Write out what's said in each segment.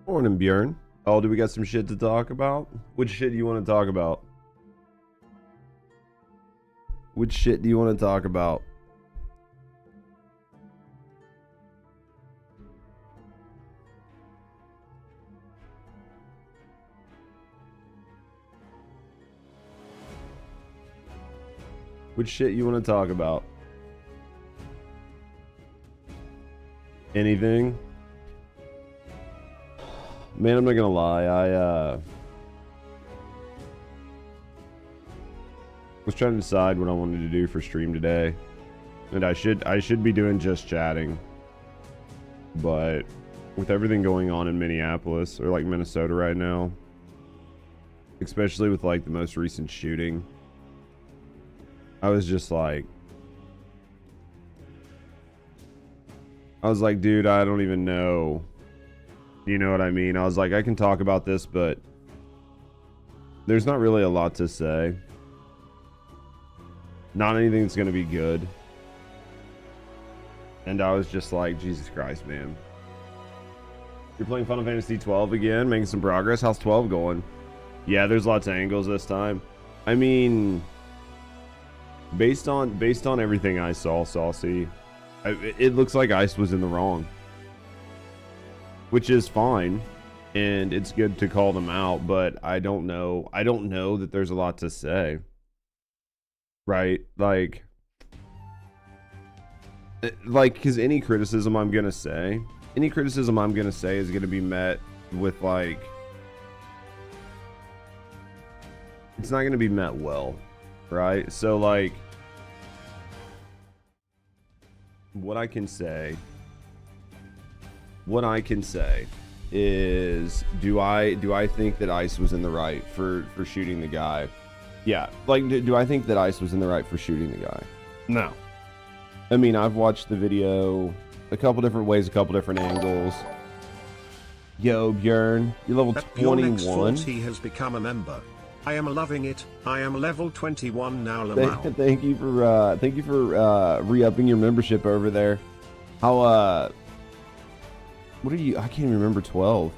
Morning, Bjorn. Oh, do we got some shit to talk about? Which shit do you want to talk about? Which shit do you want to talk about? Which shit you want to talk about? Anything? Man, I'm not gonna lie. I was trying to decide what I wanted to do for stream today, and I should be doing just chatting, but with everything going on in Minneapolis or like Minnesota right now, especially with like the most recent shooting, I was just like, dude, I don't even know. You know what I mean? I was like, I can talk about this, but there's not really a lot to say. Not anything that's going to be good. And I was just like, Jesus Christ, man. You're playing Final Fantasy 12 again, making some progress. How's 12 going? Yeah, there's lots of angles this time. I mean, based on everything I saw, Saucy, it looks like Ice was in the wrong. Which is fine, and it's good to call them out, but I don't know that there's a lot to say. Right? Like, because any criticism I'm gonna say is gonna be met with like, it's not gonna be met well, right? So like, what I can say is, do I think that Ice was in the right for shooting the guy? Yeah, like, do I think that Ice was in the right for shooting the guy? No. I mean, I've watched the video a couple different ways, a couple different angles. Yo, Bjorn, you're level 21. He has become a member. I am loving it. I am level 21 now. Lamau. Thank you for re-upping your membership over there. How what are you? I can't even remember 12.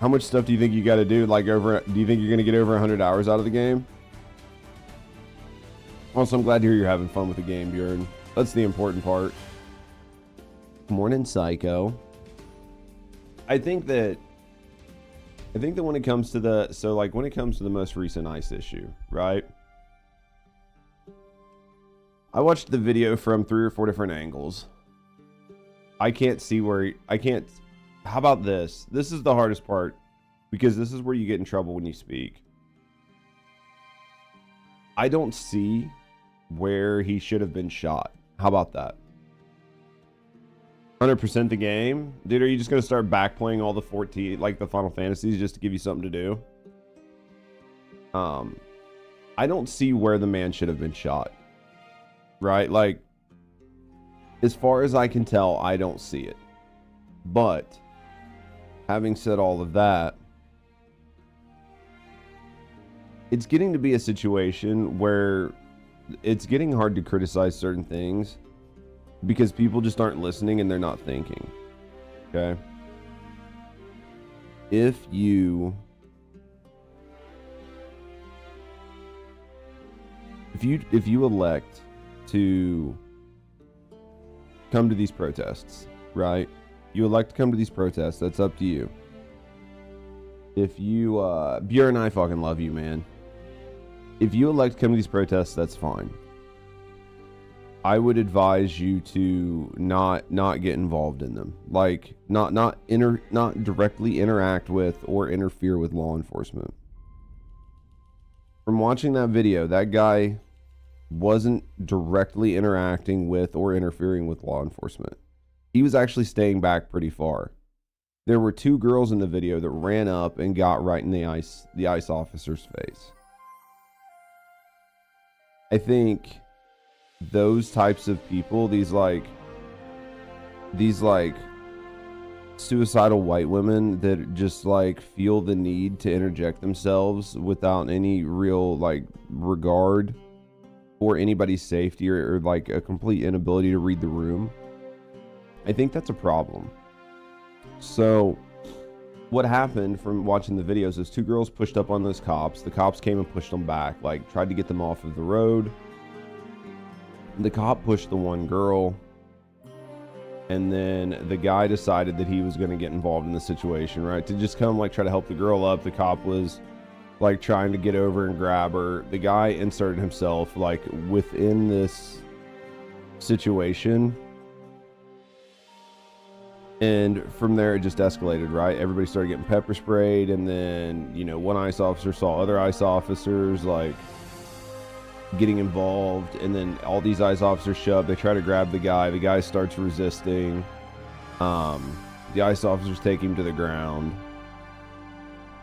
How much stuff do you think you got to do? Like, do you think you're going to get over 100 hours out of the game? Also, I'm glad to hear you're having fun with the game, Bjorn. That's the important part. Morning, Psycho. I think that when it comes to the most recent Ice issue, right? I watched the video from 3 or 4 different angles. I can't see where how about this? This is the hardest part, because this is where you get in trouble when you speak. I don't see where he should have been shot. How about that? 100% the game? Dude, are you just going to start backplaying all the 14, like the Final Fantasies, just to give you something to do? I don't see where the man should have been shot. Right? Like, as far as I can tell, I don't see it. But, having said all of that, it's getting to be a situation where it's getting hard to criticize certain things because people just aren't listening and they're not thinking. Okay? if you elect to come to these protests, right? You elect to come to these protests, that's up to you. If you Björn, I fucking love you, man. If you elect to come to these protests, that's fine. I would advise you to not get involved in them. Like not directly interact with or interfere with law enforcement. From watching that video, that guy wasn't directly interacting with or interfering with law enforcement. He was actually staying back pretty far. There were two girls in the video that ran up and got right in the ICE officer's face. I think those types of people, these like suicidal white women that just like feel the need to interject themselves without any real like regard for anybody's safety or like a complete inability to read the room, I think that's a problem. So what happened from watching the videos is two girls pushed up on those cops. The cops came and pushed them back, like tried to get them off of the road. The cop pushed the one girl, and then the guy decided that he was going to get involved in the situation, right? To just come like try to help the girl up. The cop was like trying to get over and grab her. The guy inserted himself like within this situation. And from there, it just escalated, right? Everybody started getting pepper sprayed. And then, you know, one ICE officer saw other ICE officers like getting involved. And then all these ICE officers show up. They try to grab the guy. The guy starts resisting. The ICE officers take him to the ground.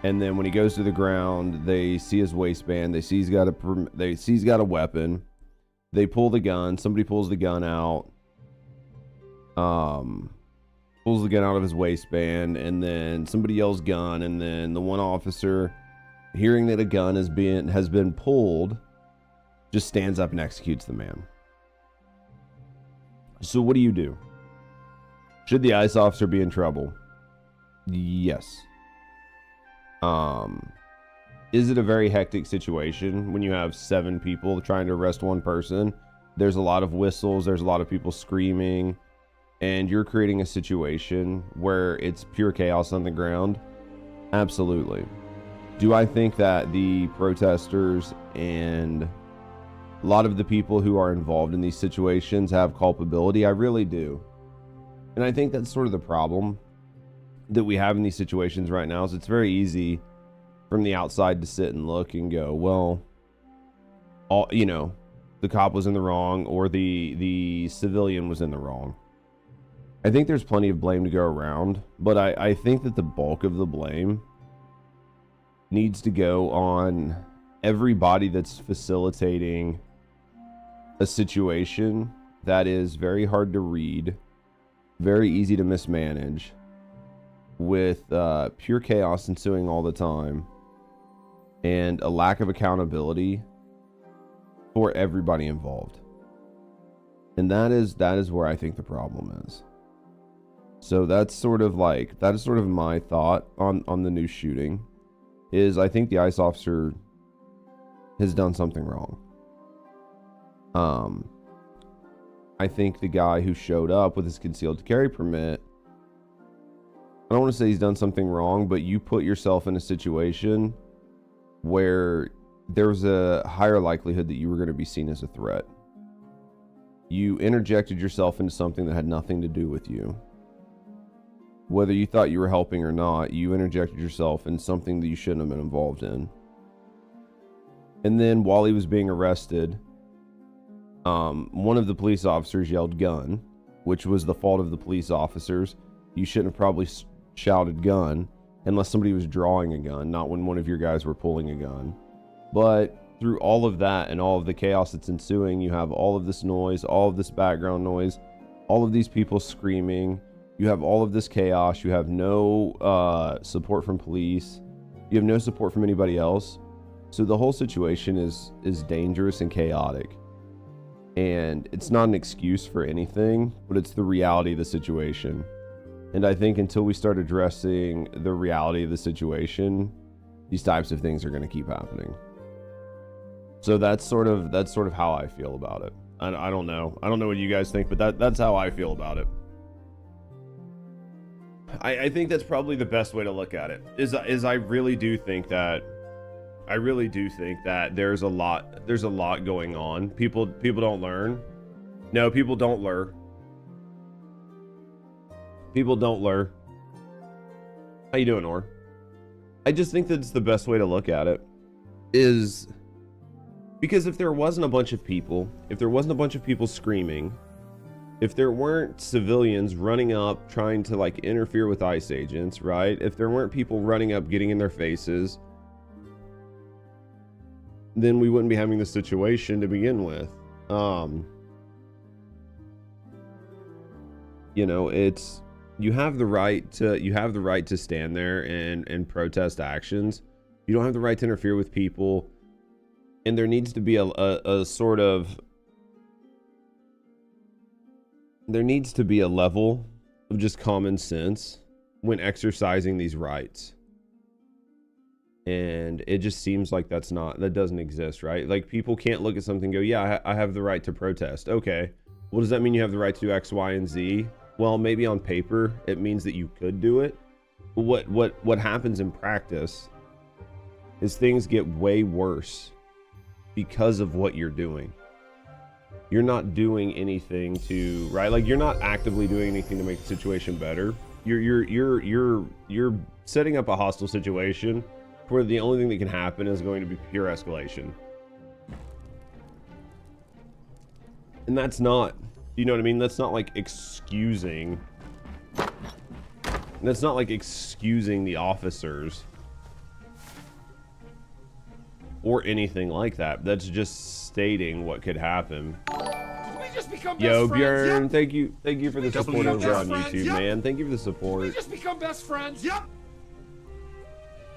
And then when he goes to the ground, they see his waistband. They see he's got a weapon. They pull the gun. Somebody pulls the gun out. Pulls the gun out of his waistband, and then somebody yells gun, and then the one officer, hearing that a gun has been pulled, just stands up and executes the man. So what do you do? Should the ICE officer be in trouble? Yes. Is it a very hectic situation when you have 7 people trying to arrest one person? There's a lot of whistles, there's a lot of people screaming, and you're creating a situation where it's pure chaos on the ground? Absolutely. Do I think that the protesters and a lot of the people who are involved in these situations have culpability? I really do. And I think that's sort of the problem that we have in these situations right now, is it's very easy from the outside to sit and look and go, well, the cop was in the wrong, or the civilian was in the wrong. I think there's plenty of blame to go around, but I think that the bulk of the blame needs to go on everybody that's facilitating a situation that is very hard to read, very easy to mismanage, with pure chaos ensuing all the time, and a lack of accountability for everybody involved. And that is where I think the problem is. So that is sort of my thought on the new shooting, is I think the ICE officer has done something wrong. I think the guy who showed up with his concealed carry permit, I don't want to say he's done something wrong, but you put yourself in a situation where there's a higher likelihood that you were going to be seen as a threat. You interjected yourself into something that had nothing to do with you. Whether you thought you were helping or not, you interjected yourself in something that you shouldn't have been involved in. And then while he was being arrested, one of the police officers yelled gun, which was the fault of the police officers. You shouldn't have probably shouted gun unless somebody was drawing a gun, not when one of your guys were pulling a gun. But through all of that and all of the chaos that's ensuing, you have all of this noise, all of this background noise, all of these people screaming. You have all of this chaos. You have no support from police. You have no support from anybody else. So the whole situation is dangerous and chaotic. And it's not an excuse for anything, but it's the reality of the situation. And I think until we start addressing the reality of the situation, these types of things are going to keep happening. So that's sort of how I feel about it. I don't know. I don't know what you guys think, but that's how I feel about it. I think that's probably the best way to look at it. Is I really do think that there's a lot going on. People don't learn. No, people don't learn. People don't learn. How you doing, Or? I just think that it's the best way to look at it. Is because if there wasn't a bunch of people screaming, if there weren't civilians running up trying to like interfere with ICE agents, right? If there weren't people running up getting in their faces, then we wouldn't be having this situation to begin with. You know, it's you have the right to stand there and protest actions. You don't have the right to interfere with people, and there needs to be a sort of there needs to be a level of just common sense when exercising these rights. And it just seems like that doesn't exist, right? Like people can't look at something and go, yeah, I have the right to protest. Okay, well, does that mean you have the right to do X, Y, and Z? Well, maybe on paper it means that you could do it. But what happens in practice is things get way worse because of what you're doing. You're not doing anything to, right? Like you're not actively doing anything to make the situation better. You're setting up a hostile situation where the only thing that can happen is going to be pure escalation. And that's not, you know what I mean? That's not like excusing the officers or anything like that. That's just stating what could happen. Yo, Bjorn, yep. Thank you for the support over on YouTube, yep. Man. Thank you for the support. We just become best friends. Yep.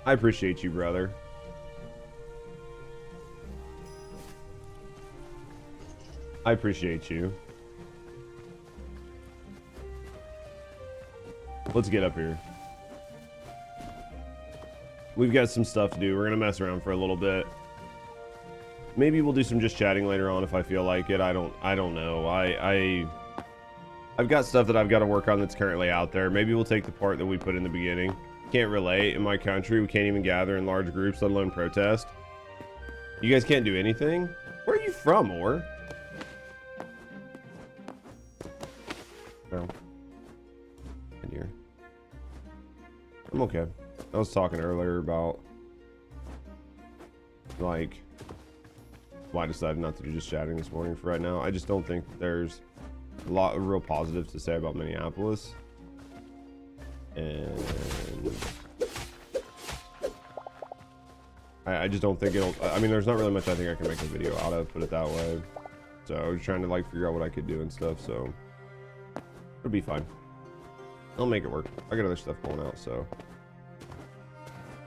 I appreciate you, brother. I appreciate you. Let's get up here. We've got some stuff to do. We're gonna mess around for a little bit. Maybe we'll do some just chatting later on if I feel like it. I don't know. I've got stuff that I've got to work on that's currently out there. Maybe we'll take the part that we put in the beginning. Can't relate. In my country, we can't even gather in large groups, let alone protest. You guys can't do anything? Where are you from, Or? No. In here. I'm okay. I was talking earlier about like why I decided not to do just chatting this morning for right now. I just don't think there's a lot of real positives to say about Minneapolis. And I just don't think it'll, I mean, there's not really much I think I can make a video out of, put it that way. So I was trying to like figure out what I could do and stuff, so it'll be fine. I'll make it work. I got other stuff going out, so.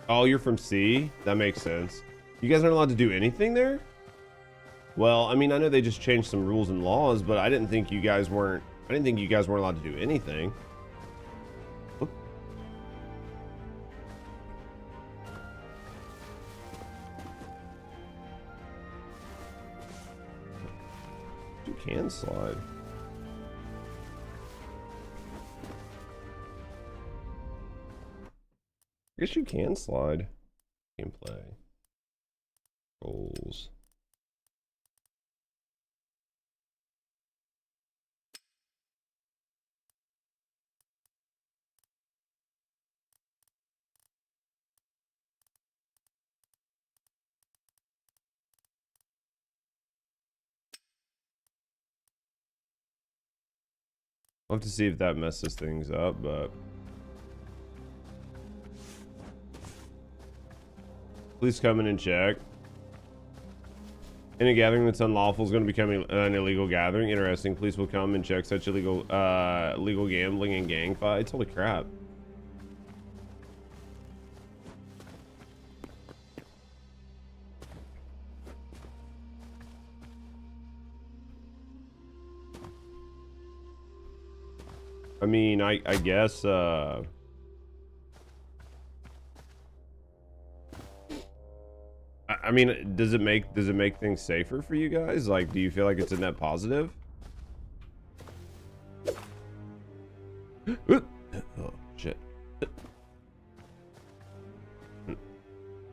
Oh, you're from C? That makes sense. You guys aren't allowed to do anything there? Well, I mean, I know they just changed some rules and laws, but I didn't think you guys weren't allowed to do anything. Oop. You can slide. I guess you can slide. Gameplay. Roles. I'll have to see if that messes things up, but please come in and check. Any gathering that's unlawful is going to become an illegal gathering. Interesting. Police will come and check such illegal legal gambling and gang fights. Holy crap. I mean, I guess, I mean, does it make things safer for you guys? Like, do you feel like it's a net positive? Oh, shit.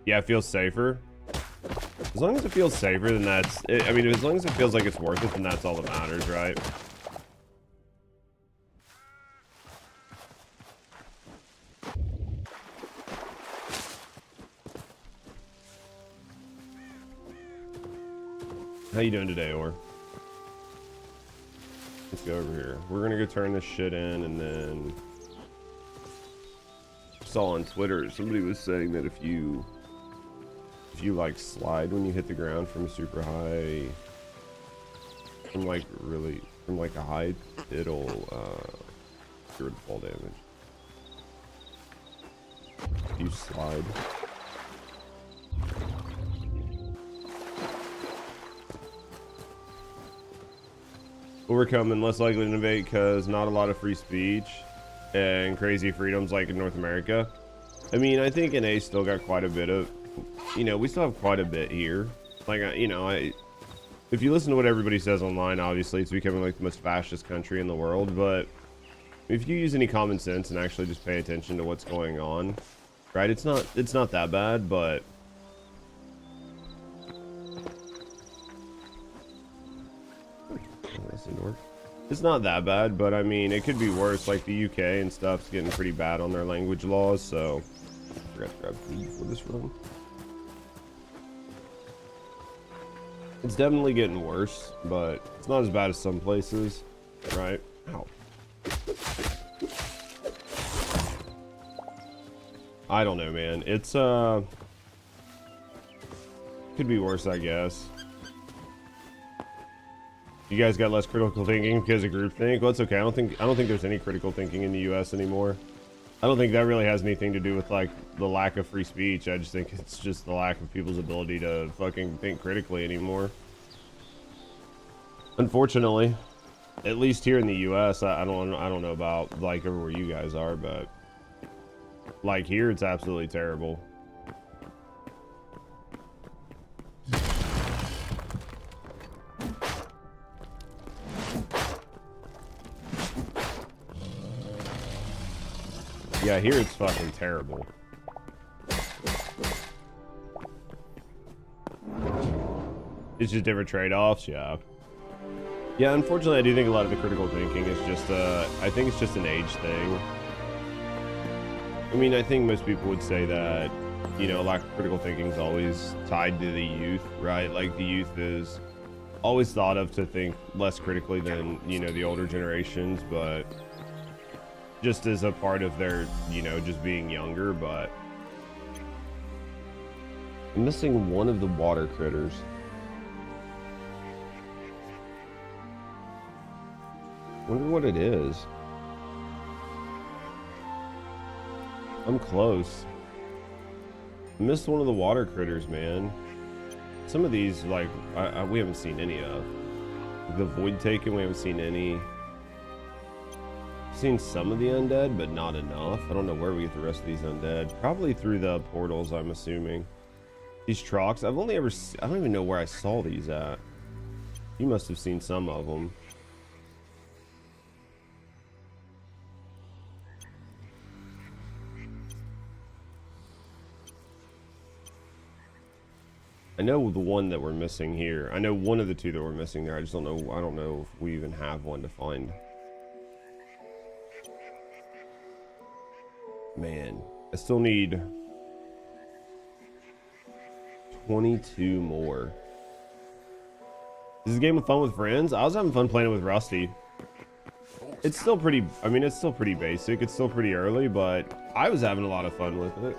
Yeah, it feels safer. As long as it feels safer, then that's... I mean, as long as it feels like it's worth it, then that's all that matters, right? How you doing today, Or? Let's go over here. We're gonna go turn this shit in, and then... Saw on Twitter, somebody was saying that if you like slide when you hit the ground from a super high, from like a height, it'll cure the fall damage. If you slide. Overcoming, less likely to innovate because not a lot of free speech and crazy freedoms like in North America. I mean, I think NA still got quite a bit of, you know, we still have quite a bit here. Like, you know, if you listen to what everybody says online, obviously it's becoming like the most fascist country in the world. But if you use any common sense and actually just pay attention to what's going on, right? It's not that bad, but it's not that bad, but I mean, it could be worse. Like the UK and stuff's getting pretty bad on their language laws, so I forgot to grab food before this run. It's definitely getting worse, but it's not as bad as some places, right? Ow. I don't know, man. It's could be worse, I guess. You guys got less critical thinking because of groupthink? Well, it's okay. I don't think there's any critical thinking in the US anymore. I don't think that really has anything to do with like the lack of free speech. I just think it's just the lack of people's ability to fucking think critically anymore. Unfortunately, at least here in the US, I don't know about like everywhere you guys are, but like here it's absolutely terrible. Yeah, here it's fucking terrible. It's just different trade-offs, yeah. Yeah, unfortunately, I do think a lot of the critical thinking is just, I think it's just an age thing. I mean, I think most people would say that, you know, lack of critical thinking is always tied to the youth, right? Like, the youth is always thought of to think less critically than, you know, the older generations, but just as a part of their, you know, just being younger. But I'm missing one of the water critters. Wonder what it is. I'm close. I missed one of the water critters, man. Some of these, like, we haven't seen any of. The Void Taken, we haven't seen any. Seen some of the undead, but not enough. I don't know where we get the rest of these undead. Probably through the portals, I'm assuming. These trocks, I've only ever, I don't even know where I saw these at. You must have seen some of them. I know the one that we're missing here. I know one of the two that we're missing there. I just don't know. I don't know if we even have one to find. Man, I still need 22 more. This is a game of fun with friends. I was having fun playing it with Rusty. It's still pretty, I mean, it's still pretty basic. It's still pretty early, but I was having a lot of fun with it.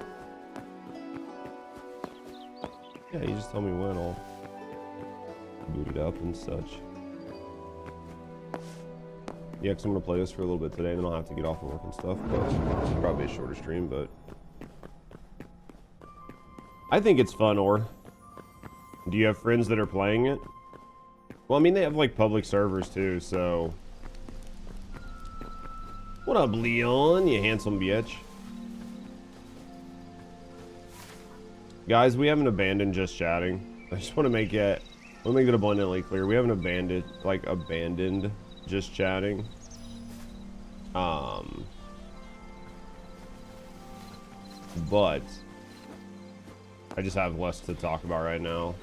Yeah, you just tell me when I'll boot it up and such. Yeah, because I'm going to play this for a little bit today, and then I'll have to get off and work and stuff, but it's probably a shorter stream, but I think it's fun. Or do you have friends that are playing it? Well, I mean, they have like public servers too, so What up, Leon? You handsome bitch. Guys, we haven't abandoned just chatting. I just want to make it abundantly clear. We haven't abandoned just chatting. But I just have less to talk about right now.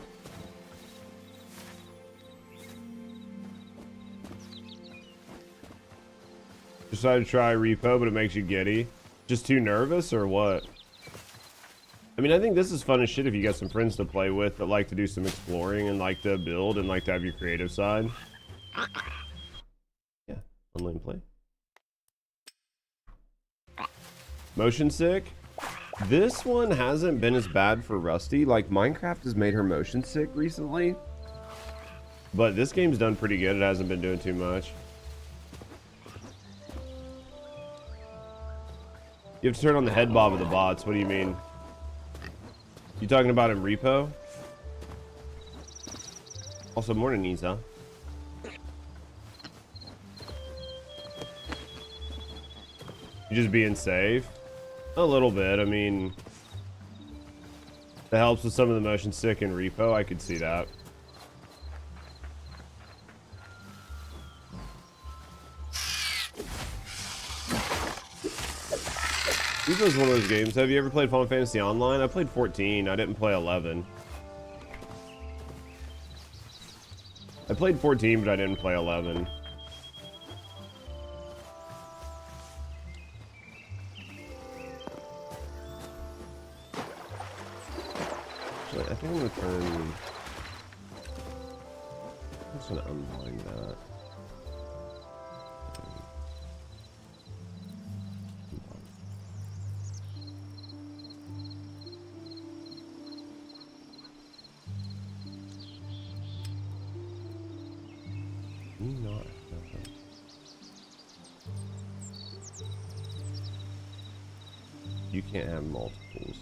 Decided to try repo, but it makes you giddy. Just too nervous or what? I mean, I think this is fun as shit if you got some friends to play with that like to do some exploring and like to build and like to have your creative side. Yeah, online play. Motion sick. This one hasn't been as bad for Rusty. Like, Minecraft has made her motion sick recently. But this game's done pretty good. It hasn't been doing too much. You have to turn on the head bob of the bots. What do you mean? You talking about in repo? Also, morning, Isa. You just being safe? A little bit. I mean, that helps with some of the motion sick in repo. I could see that. Repo's one of those games. Have you ever played Final Fantasy Online? I played 14. I didn't play 11. I played 14, but I didn't play 11. I think I'm gonna turn. I'm just gonna unblind that. You can't have multiples.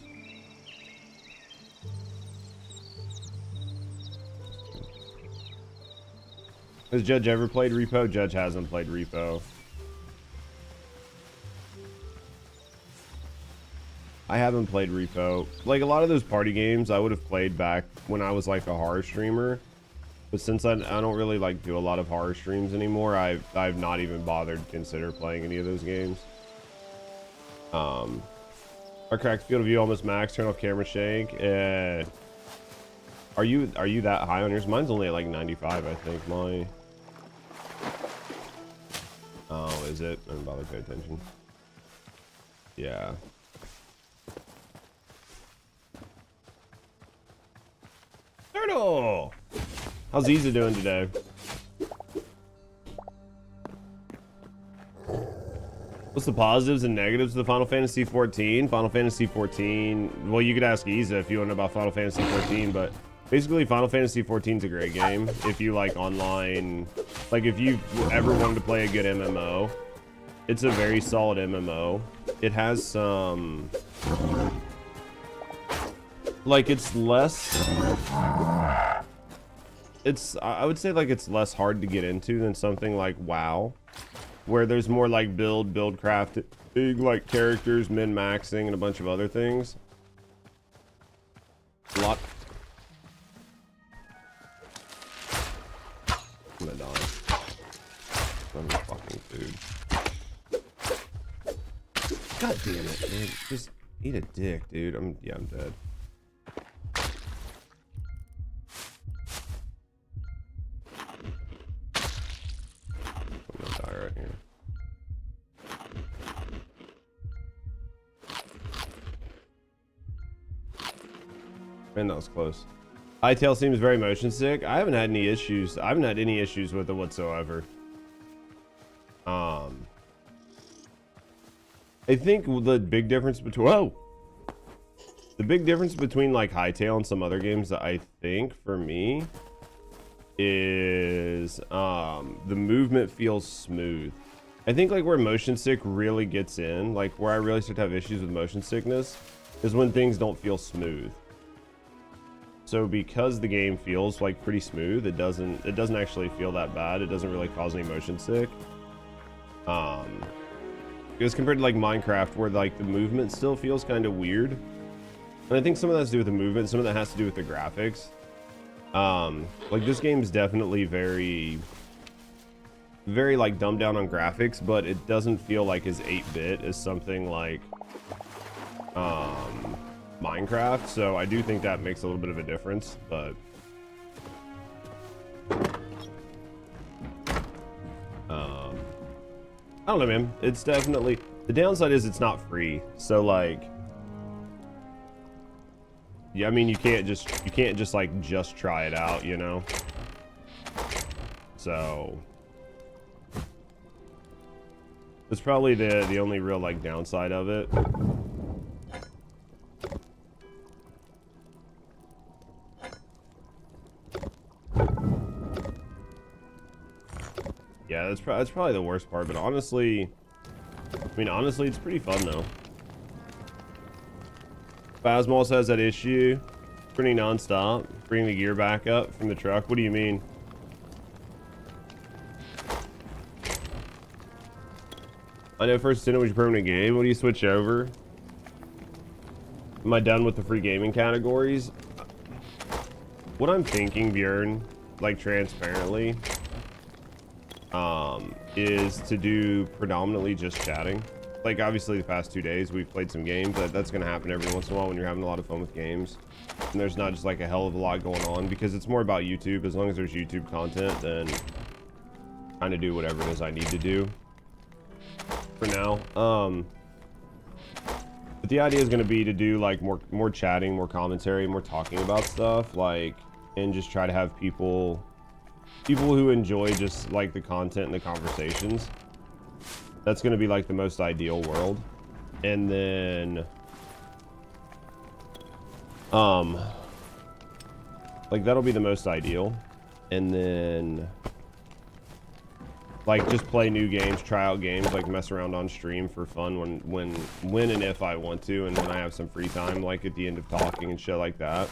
Has Judge ever played repo? Judge hasn't played repo. I haven't played repo. Like, a lot of those party games I would have played back when I was like a horror streamer. But since I don't really like do a lot of horror streams anymore, I've not even bothered to consider playing any of those games. Our cracked field of view almost max. Turn off camera shake. Are you that high on yours? Mine's only at like 95, I think. My. Oh, is it? I didn't bother to pay attention. Yeah. Turtle! How's Isa doing today? What's the positives and negatives of the Final Fantasy 14? Final Fantasy 14, well, you could ask Isa if you want to know about Final Fantasy 14, but basically Final Fantasy 14 is a great game if you like online, like if you ever wanted to play a good MMO. It's a very solid MMO. It has some, like, it's less, I would say like it's less hard to get into than something like WoW, where there's more like build crafting, like characters, min-maxing, and a bunch of other things. A lot. I'm gonna die. I'm fucking food. God damn it, dude. Just eat a dick, dude. I'm dead. I'm gonna die right here. Man, that was close. Hytale seems very motion sick. I haven't had any issues. I haven't had any issues with it whatsoever. I think the big difference between the big difference between like Hytale and some other games that I think for me is the movement feels smooth. I think like where motion sick really gets in, like where I really start to have issues with motion sickness, is when things don't feel smooth. So because the game feels like pretty smooth, it doesn't actually feel that bad. It doesn't really cause any motion sick. Because compared to like Minecraft, where like the movement still feels kind of weird. And I think some of that has to do with the movement, some of that has to do with the graphics. Like this game's definitely very like dumbed down on graphics, but it doesn't feel like as 8-bit as something like Minecraft. So I do think that makes a little bit of a difference, but I don't know, man. It's definitely, the downside is it's not free. So like, yeah, I mean, you can't just like just try it out, you know? So it's probably the only real like downside of it. Yeah, that's probably the worst part, but honestly, I mean, honestly, it's pretty fun though. Phasm also has that issue, pretty non-stop. Bring the gear back up from the truck. What do you mean? I know first Nintendo was your permanent game. What do you switch over? Am I done with the free gaming categories? What I'm thinking, Bjorn, like transparently, is to do predominantly just chatting. Like obviously the past 2 days we've played some games. That's gonna happen every once in a while when you're having a lot of fun with games and there's not just like a hell of a lot going on, because it's more about YouTube. As long as there's YouTube content, then kind of do whatever it is I need to do for now. But the idea is going to be to do like more chatting, more commentary, more talking about stuff, like, and just try to have people who enjoy just like the content and the conversations. That's going to be like the most ideal world. And then like that'll be the most ideal. And then like just play new games, try out games, like mess around on stream for fun when and if I want to, and when I have some free time, like at the end of talking and shit like that.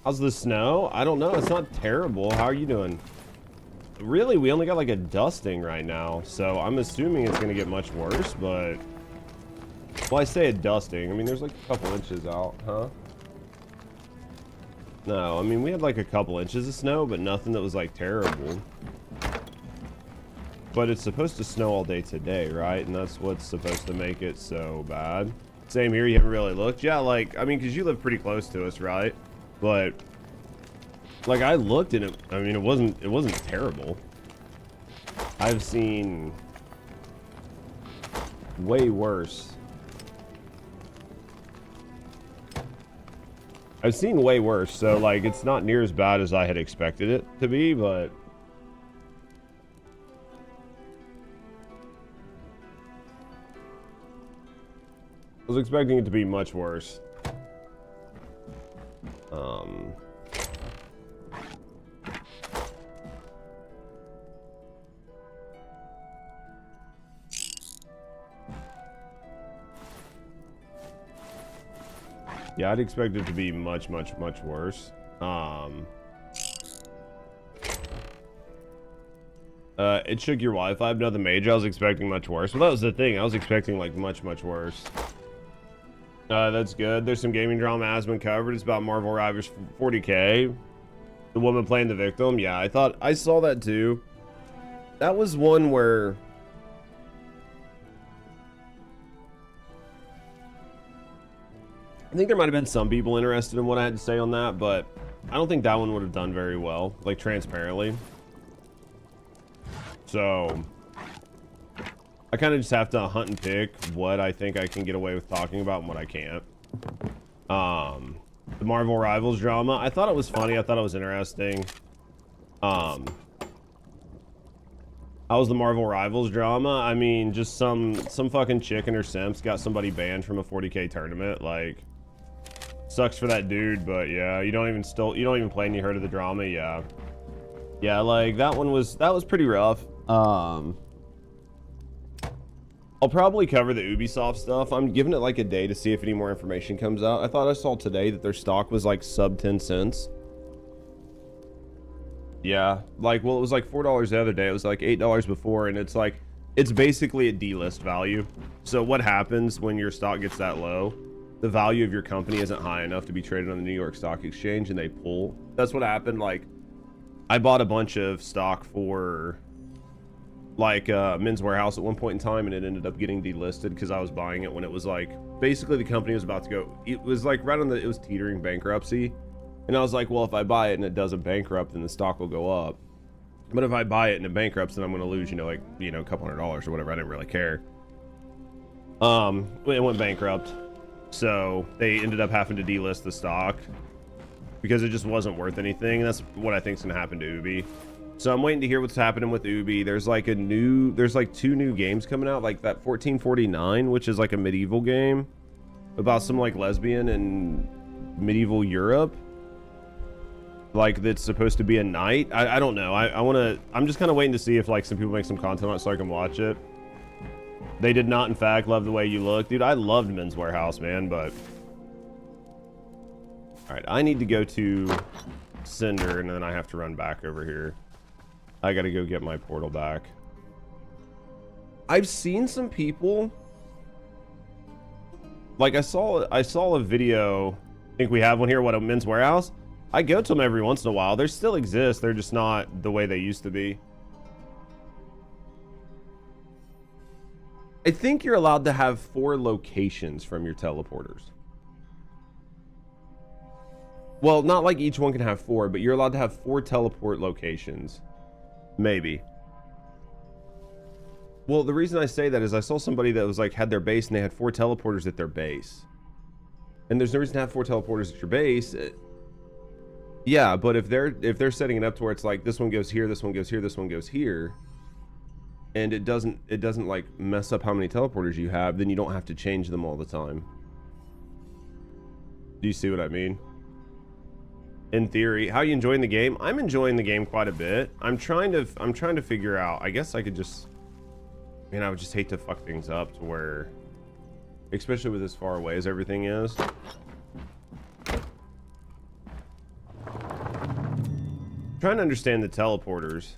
How's the snow? I don't know. It's not terrible. How are you doing? Really, we only got like a dusting right now, so I'm assuming it's gonna get much worse, but well, I say a dusting. I mean, there's like a couple inches out, huh? No, I mean, we had like a couple inches of snow, but nothing that was like terrible. But it's supposed to snow all day today, right? And that's what's supposed to make it so bad. Same here. You haven't really looked. Yeah, like, I mean, because you live pretty close to us, right? But like I looked and it, I mean, it wasn't terrible. I've seen way worse. I've seen way worse, so like it's not near as bad as I had expected it to be, but I was expecting it to be much worse. Yeah, I'd expect it to be much worse. It shook your Wi-Fi, but nothing major. I was expecting much worse. Well, that was the thing. I was expecting like much worse. That's good. There's some gaming drama has been covered. It's about Marvel Rivals 40K. The woman playing the victim. Yeah, I saw that too. That was one where I think there might have been some people interested in what I had to say on that, but I don't think that one would have done very well, like transparently. So I kind of just have to hunt and pick what I think I can get away with talking about and what I can't. The Marvel Rivals drama, I thought it was funny. I thought it was interesting. How was the Marvel Rivals drama? I mean, just some fucking chick and her simps got somebody banned from a 40K tournament. Like, sucks for that dude, but yeah, you don't even play and you heard of the drama. Yeah, like that was pretty rough. I'll probably cover the Ubisoft stuff. I'm giving it like a day to see if any more information comes out. I thought I saw today that their stock was like sub 10 cents. Yeah, like, well, it was like $4 the other day. It was like $8 before, and it's like It's basically a delist value. So what happens when your stock gets that low? The value of your company isn't high enough to be traded on the New York Stock Exchange, and they pull. That's what happened. Like, I bought a bunch of stock for like Men's Warehouse at one point in time, and it ended up getting delisted because I was buying it when it was like, basically the company was about to go, it was like right on the, it was teetering bankruptcy. And I was like, well, if I buy it and it doesn't bankrupt, then the stock will go up. But if I buy it and it bankrupts, then I'm going to lose, you know, like, you know, a couple $100s or whatever. I didn't really care. It went bankrupt. So they ended up having to delist the stock because it just wasn't worth anything. And that's what I think is going to happen to Ubi. So I'm waiting to hear what's happening with Ubi. There's like there's like 2 new games coming out, like that 1449, which is like a medieval game about some like lesbian in medieval Europe. Like, that's supposed to be a knight. I don't know. I'm just kind of waiting to see if like some people make some content on it so I can watch it. They did not, in fact, love the way you look. Dude, I loved Men's Warehouse, man, but... Alright, I need to go to Cinder, and then I have to run back over here. I gotta go get my portal back. I've seen some people... Like, I saw a video... I think we have one here, what, a Men's Warehouse? I go to them every once in a while. They still exist. They're just not the way they used to be. I think you're allowed to have 4 locations from your teleporters. Well, not like each one can have 4, but you're allowed to have 4 teleport locations. Maybe. Well, the reason I say that is I saw somebody that was like, had their base and they had 4 teleporters at their base. And there's no reason to have 4 teleporters at your base. Yeah, but if they're setting it up to where it's like this one goes here, this one goes here, this one goes here, and it doesn't like mess up how many teleporters you have, then you don't have to change them all the time. Do you see what I mean? In theory, how are you enjoying the game? I'm enjoying the game quite a bit. I'm trying to figure out. I guess I could just, man, I would just hate to fuck things up to where, especially with as far away as everything is. Trying to understand the teleporters.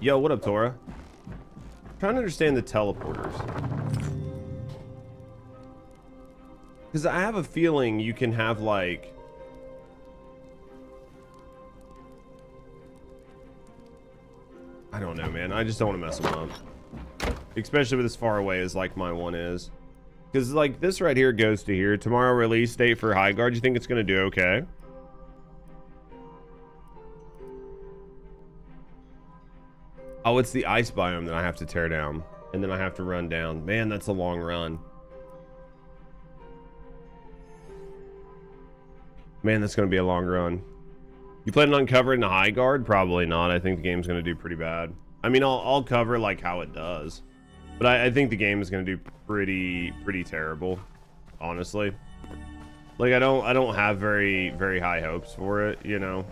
Yo, what up, Tora? Trying to understand the teleporters. Because I have a feeling you can have like... I don't know, man. I just don't want to mess them up. Especially with as far away as like my one is. Because like this right here goes to here. Tomorrow release date for High Guard. You think it's going to do okay? Oh, it's the ice biome that I have to tear down. And then I have to run down. Man, that's a long run. Man, that's going to be a long run. You planning on covering the High Guard? Probably not. I think the game's going to do pretty bad. I mean, I'll cover like how it does. But I think the game is going to do pretty terrible. Honestly. Like, I don't have very high hopes for it, you know.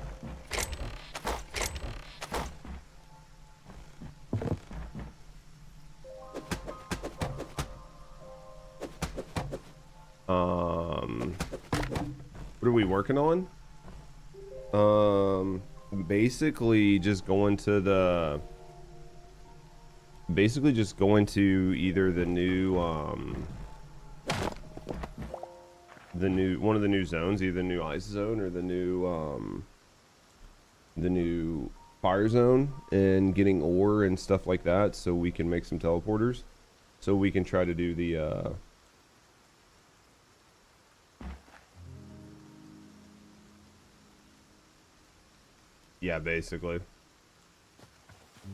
What are we working on? Basically just going to the... Basically just going to either the new, one of the new zones, either the new ice zone or the new fire zone, and getting ore and stuff like that so we can make some teleporters. So we can try to do the, yeah, basically.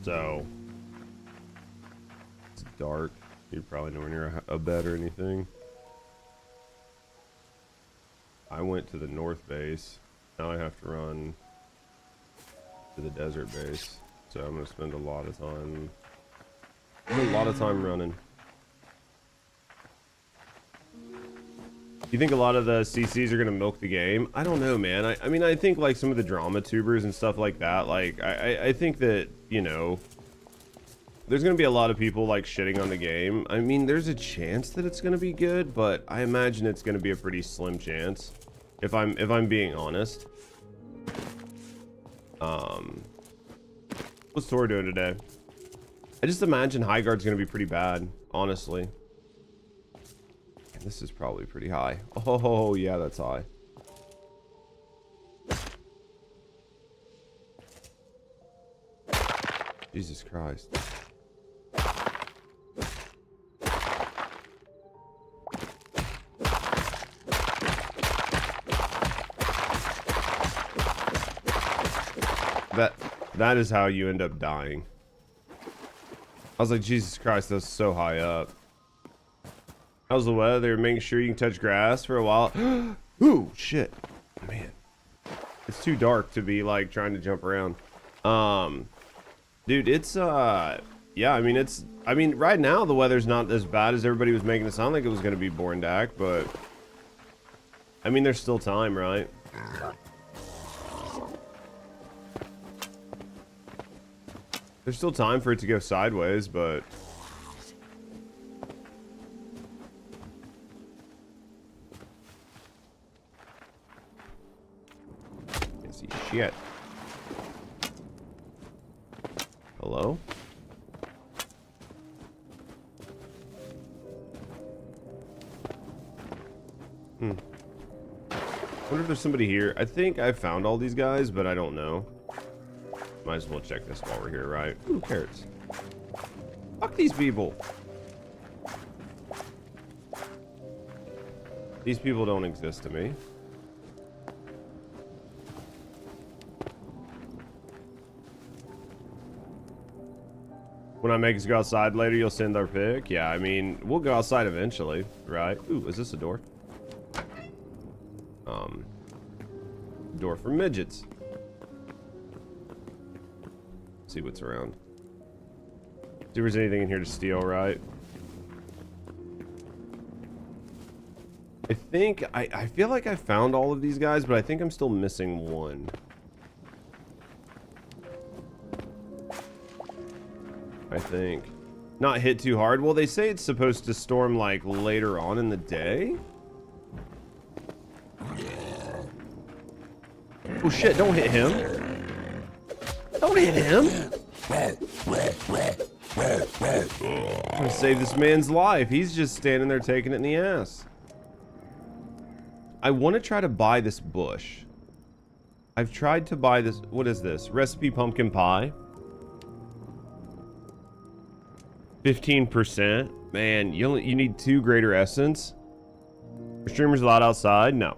So it's dark. You're probably nowhere near a bed or anything. I went to the north base. Now I have to run to the desert base. So I'm gonna spend a lot of time running. You think a lot of the CCs are gonna milk the game? I don't know, man. I mean, I think like some of the drama tubers and stuff like that, like I think that, you know, there's gonna be a lot of people like shitting on the game. I mean, there's a chance that it's gonna be good, but I imagine it's gonna be a pretty slim chance, if I'm being honest. What's Tor doing today? I just imagine High Guard's gonna be pretty bad, honestly. And this is probably pretty high. Oh yeah, that's high. Jesus Christ. That is how you end up dying. I was like, Jesus Christ, that's so high up. How's the weather? Making sure you can touch grass for a while. Ooh, shit. Man. It's too dark to be like trying to jump around. Dude, it's yeah, I mean right now the weather's not as bad as everybody was making it sound like it was gonna be Borndak, but I mean there's still time, right? There's still time for it to go sideways, but can't see shit. Hello? Wonder if there's somebody here. I think I found all these guys, but I don't know. Might as well check this while we're here, right? Ooh, carrots. Fuck these people. These people don't exist to me. When I make us go outside later, you'll send our pic? Yeah, I mean, we'll go outside eventually, right? Ooh, is this a door? Door for midgets. See what's around. See if there's anything in here to steal, right? I think I feel like I found all of these guys, but I think I'm still missing one. I think. Not hit too hard. Well, they say it's supposed to storm like later on in the day. Oh shit, don't hit him. Don't hit him. I'm gonna save this man's life. He's just standing there taking it in the ass. I want to try to buy this bush. I've tried to buy this. What is this? Recipe pumpkin pie. 15%. Man, you need 2 greater essence. Are streamers allowed outside? No.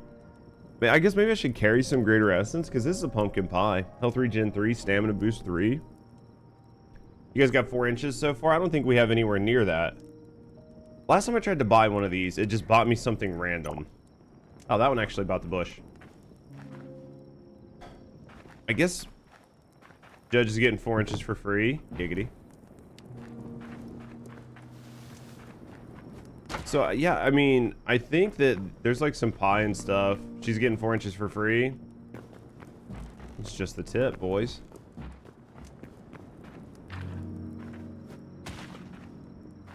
I guess maybe I should carry some greater essence because this is a pumpkin pie. Health regen 3, stamina boost 3. You guys got 4 inches so far? I don't think we have anywhere near that. Last time I tried to buy one of these, it just bought me something random. Oh, that one actually bought the bush. I guess Judge is getting 4 inches for free. Giggity. So yeah, I mean, I think that there's like some pie and stuff. She's getting 4 inches for free. It's just the tip, boys.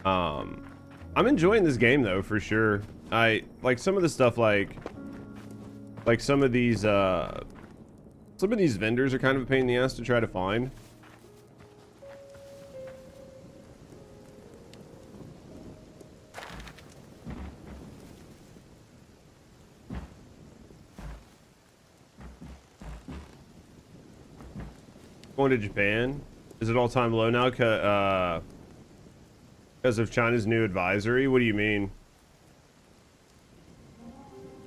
I'm enjoying this game though, for sure. I like some of the stuff, like some of these vendors are kind of a pain in the ass to try to find. Going to Japan? Is it all-time low now because of China's new advisory? What do you mean?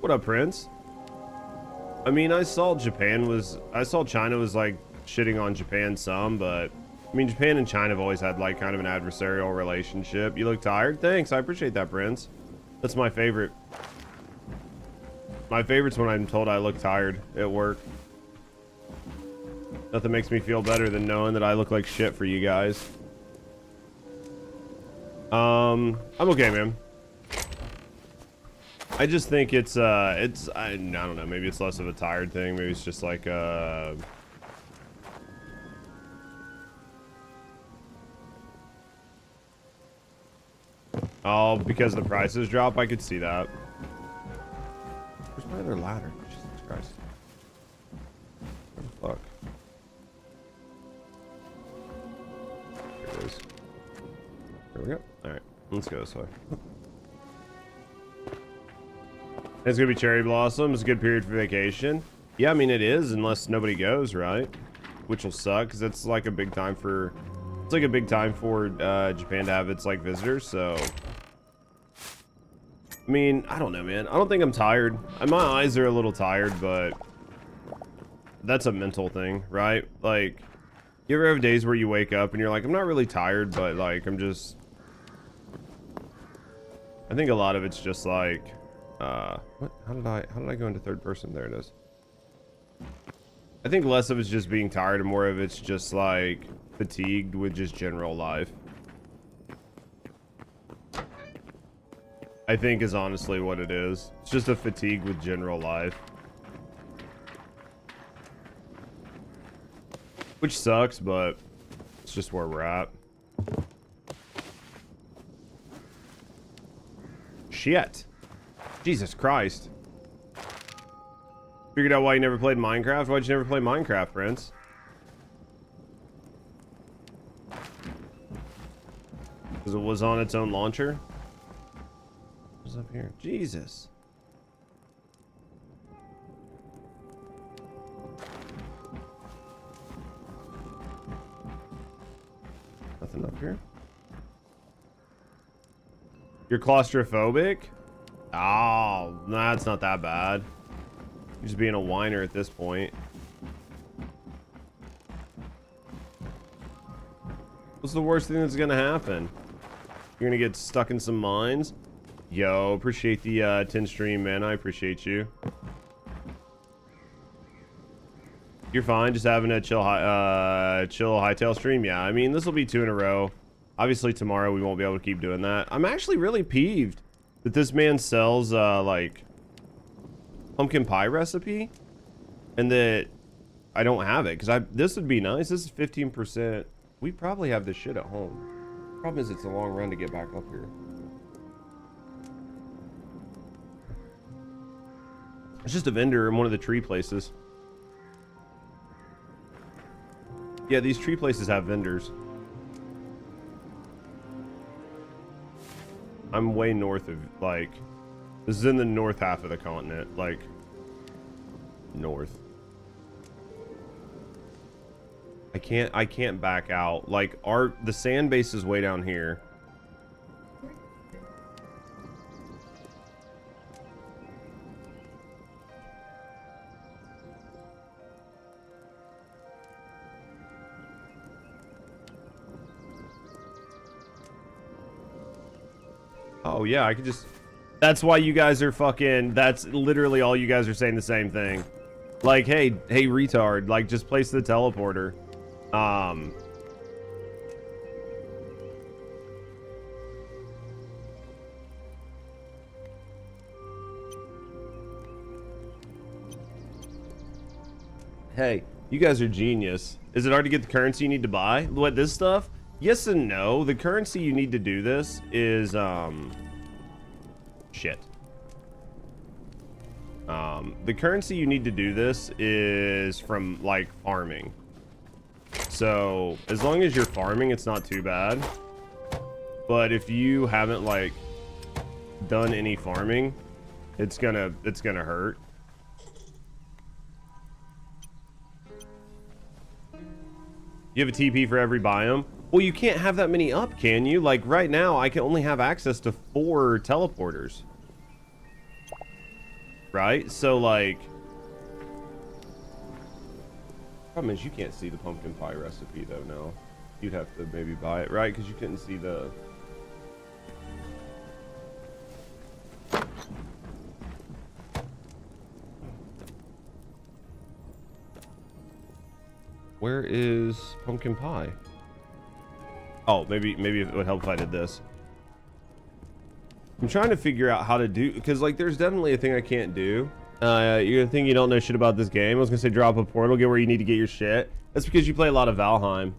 What up, Prince? I mean, I saw China was like shitting on Japan some, but I mean, Japan and China have always had like kind of an adversarial relationship. You look tired? Thanks, I appreciate that, Prince. That's my favorite. My favorite's when I'm told I look tired at work. Nothing makes me feel better than knowing that I look like shit for you guys. I'm okay, man. I just think I don't know, maybe it's less of a tired thing. Maybe it's just like oh, because the prices drop. I could see that. Where's my other ladder? Jesus Christ. What the fuck? Here it is. There we go. All right, let's go this way. It's gonna be cherry blossom. It's a good period for vacation. Yeah, I mean it is, unless nobody goes, right? Which will suck, because it's like a big time for, it's like a big time for Japan to have its like visitors. So, I mean, I don't know, man. I don't think I'm tired. My eyes are a little tired, but that's a mental thing, right? Like, you ever have days where you wake up and you're like, I'm not really tired, but like I'm just. I think a lot of it's just like. What? How did I go into third person? There it is. I think less of it's just being tired and more of it's just like fatigued with just general life. I think is honestly what it is. It's just a fatigue with general life. Which sucks, but it's just where we're at. Shit. Jesus Christ. Figured out why you never played Minecraft? Why'd you never play Minecraft, Prince? Because it was on its own launcher? What's up here? Jesus. Nothing up here. You're claustrophobic? Oh, nah, it's not that bad. You're just being a whiner at this point. What's the worst thing that's gonna happen? You're gonna get stuck in some mines? Yo, appreciate the 10 stream, man. I appreciate you. You're fine, just having a chill Hytale stream. Yeah, I mean, this will be 2 in a row. Obviously, tomorrow we won't be able to keep doing that. I'm actually really peeved that this man sells like pumpkin pie recipe and that I don't have it, because this would be nice. This is 15%. We probably have this shit at home. Problem is it's a long run to get back up here. It's just a vendor in one of the tree places. Yeah, these tree places have vendors. I'm way north of, like, this is in the north half of the continent, like, north. I can't back out. Like, the sand base is way down here. Oh yeah, I could just. That's why you guys are fucking. That's literally all you guys are saying the same thing. Like, hey, retard. Like, just place the teleporter. Hey, you guys are genius. Is it hard to get the currency you need to buy? What, this stuff? Yes and no. The currency you need to do this is, shit. The currency you need to do this is from, like, farming. So, as long as you're farming, it's not too bad. But if you haven't, like, done any farming, it's gonna hurt. You have a TP for every biome? Well, you can't have that many up, can you? Like, right now, I can only have access to 4 teleporters. Right? So, like... Problem is, you can't see the pumpkin pie recipe, though, no. You'd have to maybe buy it, right? Because you couldn't see the... Where is pumpkin pie? Oh, maybe it would help if I did this. I'm trying to figure out how to do, because like there's definitely a thing I can't do. You're gonna think you don't know shit about this game. I was gonna say drop a portal, get where you need to get your shit. That's because you play a lot of Valheim.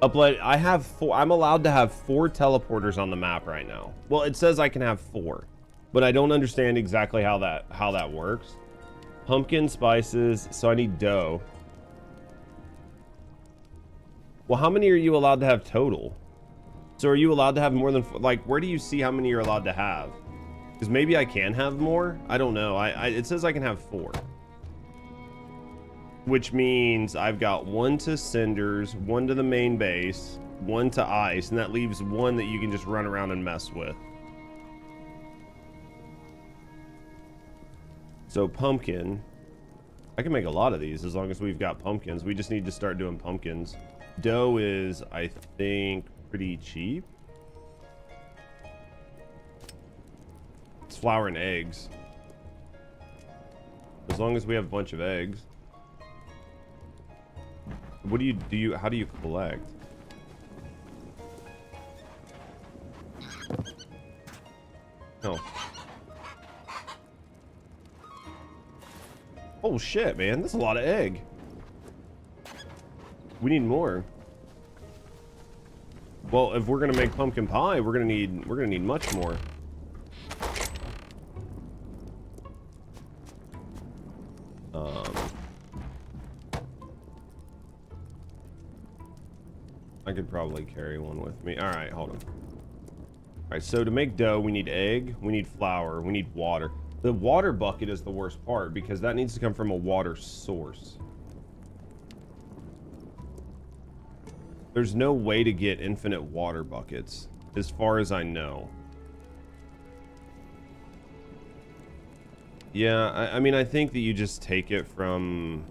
Upload. I have 4. I'm allowed to have 4 teleporters on the map right now. Well, it says I can have 4, but I don't understand exactly how that works. Pumpkin spices. So I need dough. Well, how many are you allowed to have total? So are you allowed to have more than, like, where do you see how many you're allowed to have? Because maybe I can have more. I don't know. It says I can have 4. Which means I've got 1 to cinders, 1 to the main base, 1 to ice, and that leaves 1 that you can just run around and mess with. So pumpkin. I can make a lot of these as long as we've got pumpkins. We just need to start doing pumpkins. Dough is, I think, pretty cheap. It's flour and eggs. As long as we have a bunch of eggs. What do you how do you collect? Oh. Oh shit, man, that's a lot of egg. We need more. Well, if we're gonna make pumpkin pie, we're gonna need much more. I could probably carry one with me. All right, hold on. All right, so to make dough, we need egg, we need flour, we need water. The water bucket is the worst part because that needs to come from a water source. There's no way to get infinite water buckets, as far as I know. Yeah, I mean, I think that you just take it from...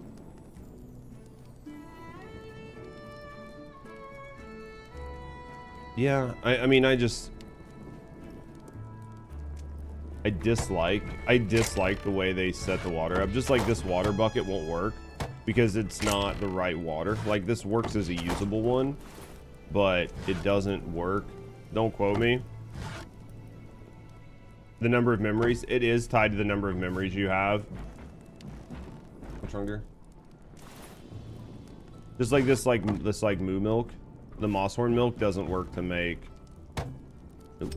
Yeah, I mean, I dislike the way they set the water up. Just like this water bucket won't work because it's not the right water. Like, this works as a usable one, but it doesn't work. Don't quote me. The number of memories, it is tied to the number of memories you have. What's wrong there? Just like this moo milk. The Mosshorn milk doesn't work to make. Nope.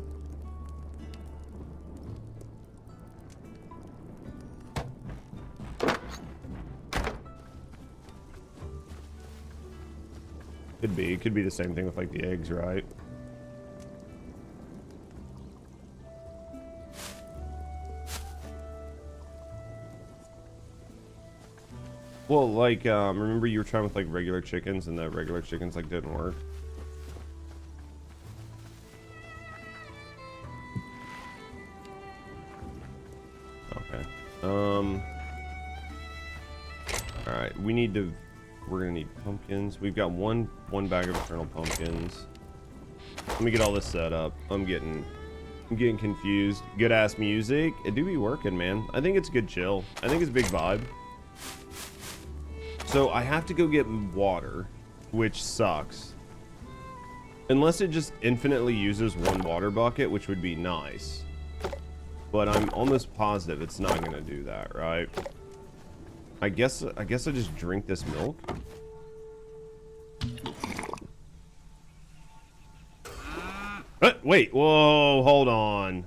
It could be the same thing with like the eggs, right? Well, like, remember you were trying with like regular chickens and the regular chickens like didn't work? Okay. Alright, we're gonna need pumpkins. We've got one bag of eternal pumpkins. Let me get all this set up. I'm getting confused. Good ass music. It do be working, man. I think it's good chill. I think it's big vibe. So I have to go get water, which sucks. Unless it just infinitely uses one water bucket, which would be nice. But I'm almost positive it's not gonna do that, right? I guess I just drink this milk. Wait, whoa, hold on.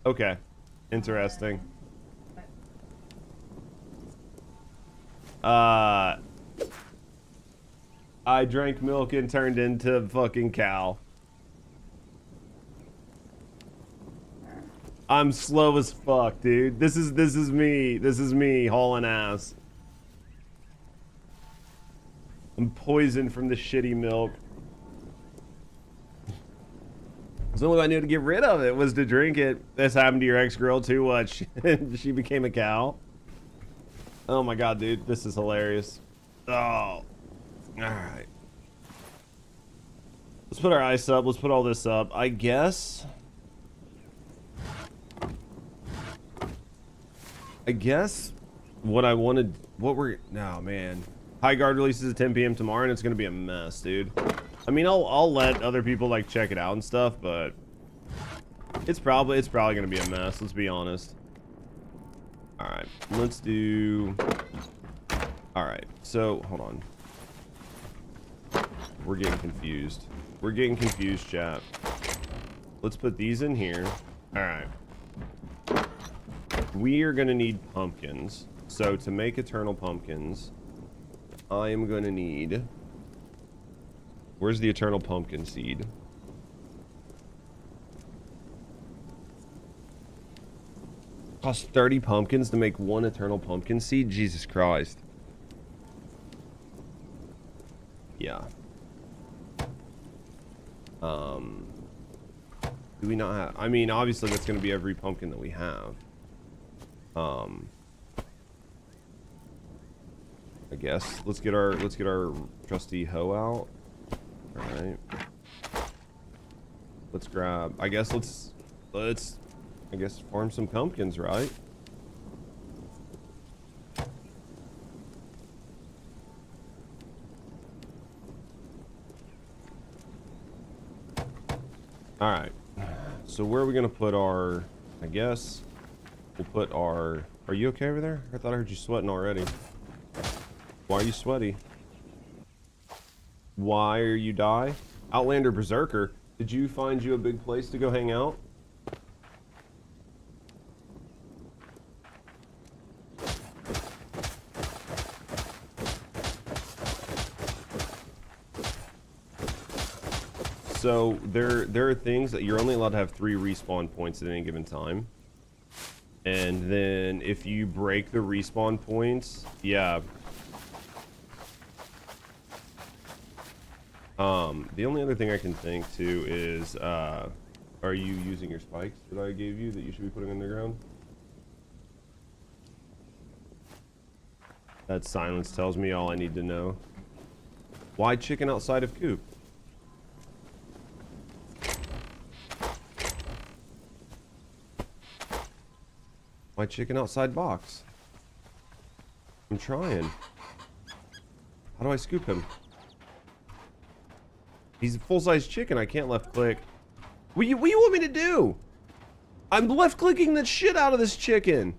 Okay, interesting. I drank milk and turned into a fucking cow. I'm slow as fuck, dude. This is me. This is me hauling ass. I'm poisoned from the shitty milk. The only way I knew to get rid of it was to drink it. This happened to your ex-girl too. What? She became a cow. Oh my god, dude. This is hilarious. Oh. Alright. Let's put our ice up. Let's put all this up. I guess what I wanted... No, man. High Guard releases at 10 p.m. tomorrow, and it's going to be a mess, dude. I mean, I'll let other people, like, check it out and stuff, but... It's probably going to be a mess, let's be honest. Alright, let's do... Alright, so, hold on. We're getting confused. We're getting confused, chat. Let's put these in here. Alright. we are gonna need pumpkins. So to make eternal pumpkins, I am gonna need... Where's the eternal pumpkin seed? Costs 30 pumpkins to make one eternal pumpkin seed? Jesus Christ. Yeah. Do we not have... I mean, obviously that's going to be every pumpkin that we have. I guess. Let's get our trusty hoe out. Alright. Let's grab... I guess let's I guess farm some pumpkins, right? Alright. So where are we gonna put our... I guess we'll put our... Are you okay over there? I thought I heard you sweating already. Why are you sweaty? Why are you die? Outlander Berserker. Did you find you a big place to go hang out? So there are things that you're only allowed to have 3 respawn points at any given time. And then if you break the respawn points, yeah. The only other thing I can think too is, are you using your spikes that I gave you that you should be putting on the ground? That silence tells me all I need to know. Why chicken outside of coop? Why chicken outside box? I'm trying. How do I scoop him? He's a full-size chicken. I can't left click. What you want me to do? I'm left clicking the shit out of this chicken.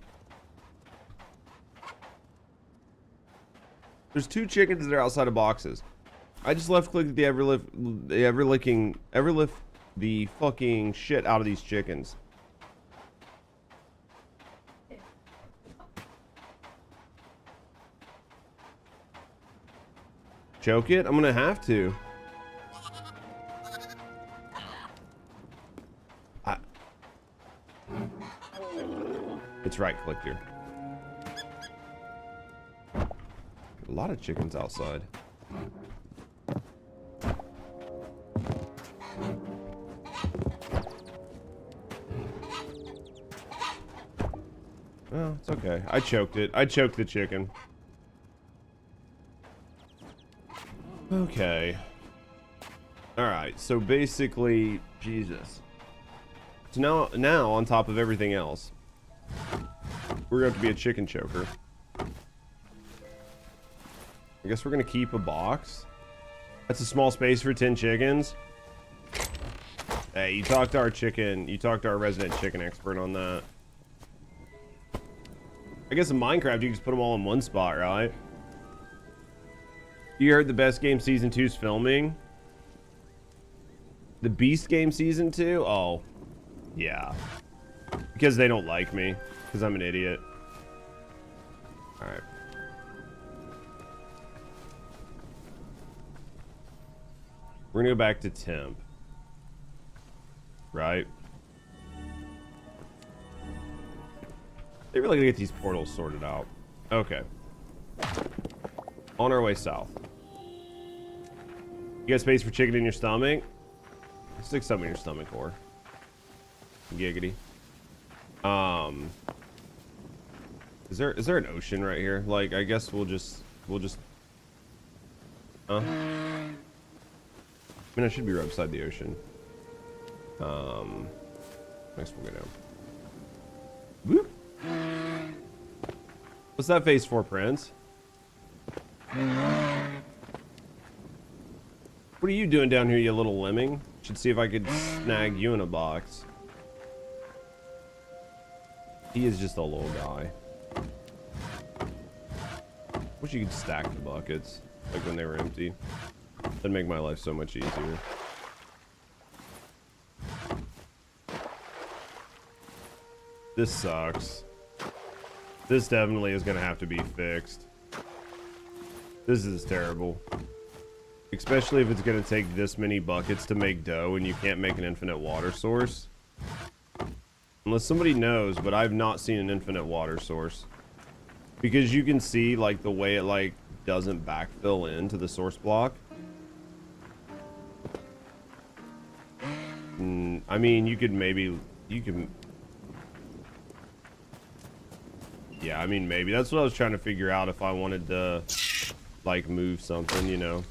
There's 2 chickens that are outside of boxes. I just left clicked the ever lift the fucking shit out of these chickens. Choke it? I'm gonna have to. It's right click here. A lot of chickens outside. Oh, it's okay. I choked it. I choked the chicken. Okay. Alright, so basically, Jesus. So now on top of everything else, we're going to have to be a chicken choker. I guess we're going to keep a box. That's a small space for 10 chickens. Hey, you talked to our resident chicken expert on that. I guess in Minecraft, you can just put them all in one spot, right? You heard the best game season 2's filming? The Beast game season 2? Oh, yeah. Because they don't like me. Because I'm an idiot. Alright. We're gonna go back to temp. Right? They really gotta get these portals sorted out. Okay. On our way south. You got space for chicken in your stomach? Stick something in your stomach, or giggity. Is there an ocean right here? Like, I guess we'll just I mean, I should be right beside the ocean. Next we'll go down. Whoop. What's that face for, Prince? What are you doing down here, you little lemming? Should see if I could snag you in a box. He is just a little guy. Wish you could stack the buckets, like when they were empty. That'd make my life so much easier. This sucks. This definitely is going to have to be fixed. This is terrible. Especially if it's going to take this many buckets to make dough and you can't make an infinite water source. Unless somebody knows, but I've not seen an infinite water source. Because you can see like the way it like doesn't backfill into the source block. I mean, you could maybe, yeah, I mean, maybe. That's what I was trying to figure out if I wanted to, like, move something, you know.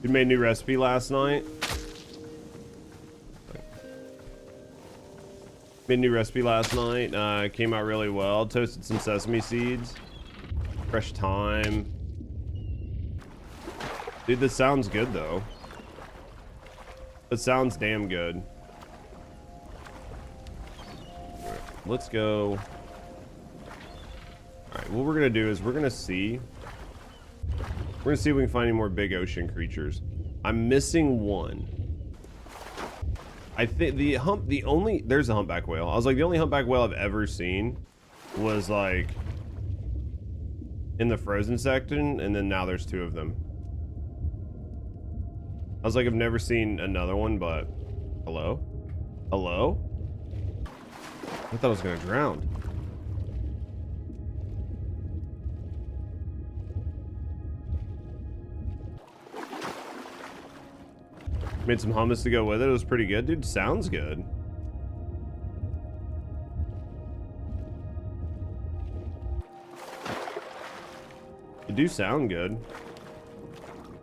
We made a new recipe last night. Made a new recipe last night. It came out really well. Toasted some sesame seeds. Fresh thyme. Dude, this sounds good, though. It sounds damn good. Let's go. Alright, what we're gonna do is we're gonna see if we can find any more big ocean creatures. I'm missing one. I think there's a humpback whale. I was like, the only humpback whale I've ever seen was like in the frozen section, and then now there's two of them. I was like, I've never seen another one, but hello? Hello? I thought I was gonna drown. Made some hummus to go with it. It was pretty good. Dude, sounds good. It do sound good.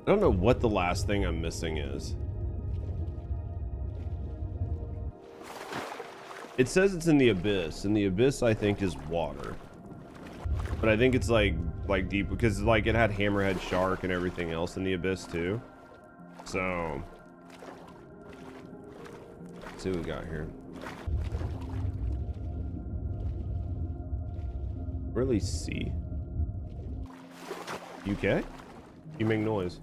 I don't know what the last thing I'm missing is. It says it's in the abyss, and the abyss I think is water. But I think it's like deep, because like it had hammerhead shark and everything else in the abyss too. So let's see what we got here. Really see. You okay? You make noise.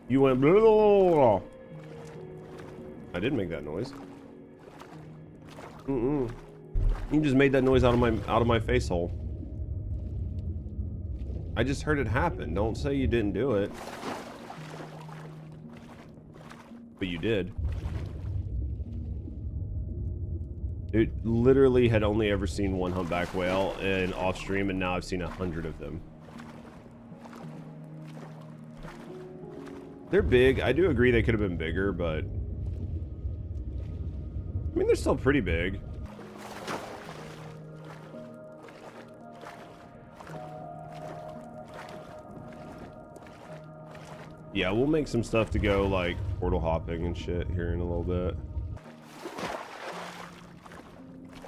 You went blah, blah, blah, blah. I did make that noise. You just made that noise out of my face hole. I just heard it happen. Don't say you didn't do it. But you did. Dude, literally had only ever seen one humpback whale in off stream, and now I've seen 100 of them. They're big. I do agree they could have been bigger, but I mean, they're still pretty big. Yeah, we'll make some stuff to go like portal hopping and shit here in a little bit.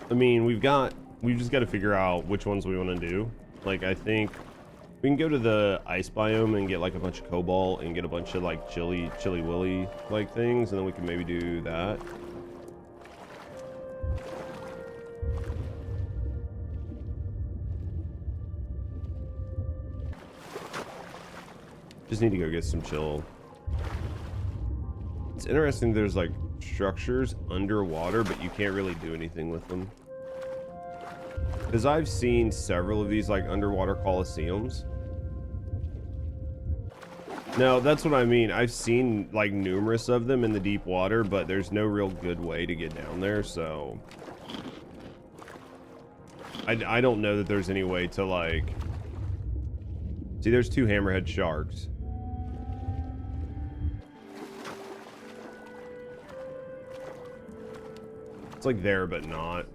I mean, we've just got to figure out which ones we want to do. Like, I think we can go to the ice biome and get like a bunch of cobalt and get a bunch of like chili willy like things, and then we can maybe do that. Just need to go get some chill. It's interesting, there's like structures underwater, but you can't really do anything with them. Because I've seen several of these like underwater coliseums. No, that's what I mean. I've seen like numerous of them in the deep water, but there's no real good way to get down there, so I don't know that there's any way to like... See, there's two hammerhead sharks. It's like there, but not.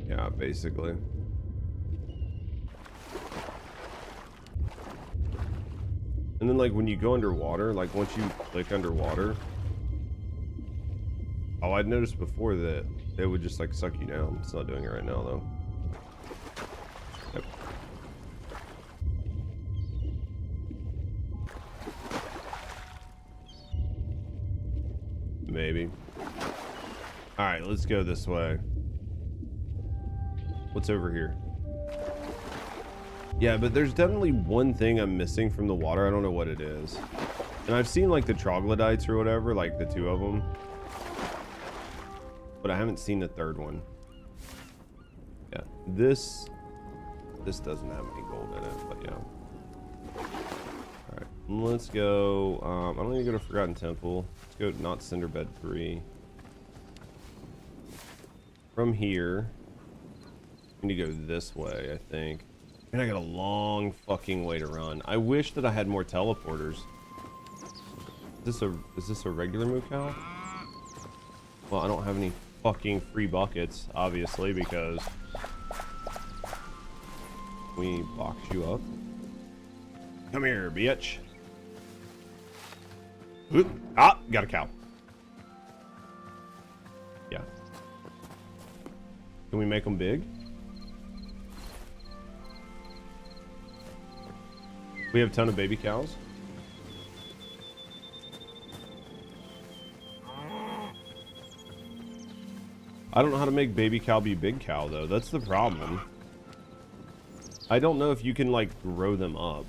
Yeah, basically. And then like when you go underwater, like once you click underwater, oh, I'd noticed before that it would just like suck you down. It's not doing it right now though. Yep. Maybe. All right, let's go this way. What's over here? Yeah, but there's definitely one thing I'm missing from the water. I don't know what it is. And I've seen like the troglodytes or whatever, like the two of them. but I haven't seen the third one. Yeah, this doesn't have any gold in it, but yeah. All right, let's go. I don't need to go to Forgotten Temple. Let's go not Cinderbed 3. From here, we need to go this way, I think. And I got a long fucking way to run. I wish that I had more teleporters. Is this a regular moo cow? Well, I don't have any fucking free buckets, obviously, because we boxed you up. Come here, bitch. Oop. Ah, got a cow. Yeah. Can we make them big? We have a ton of baby cows. I don't know how to make baby cow be big cow, though. That's the problem. I don't know if you can, like, grow them up.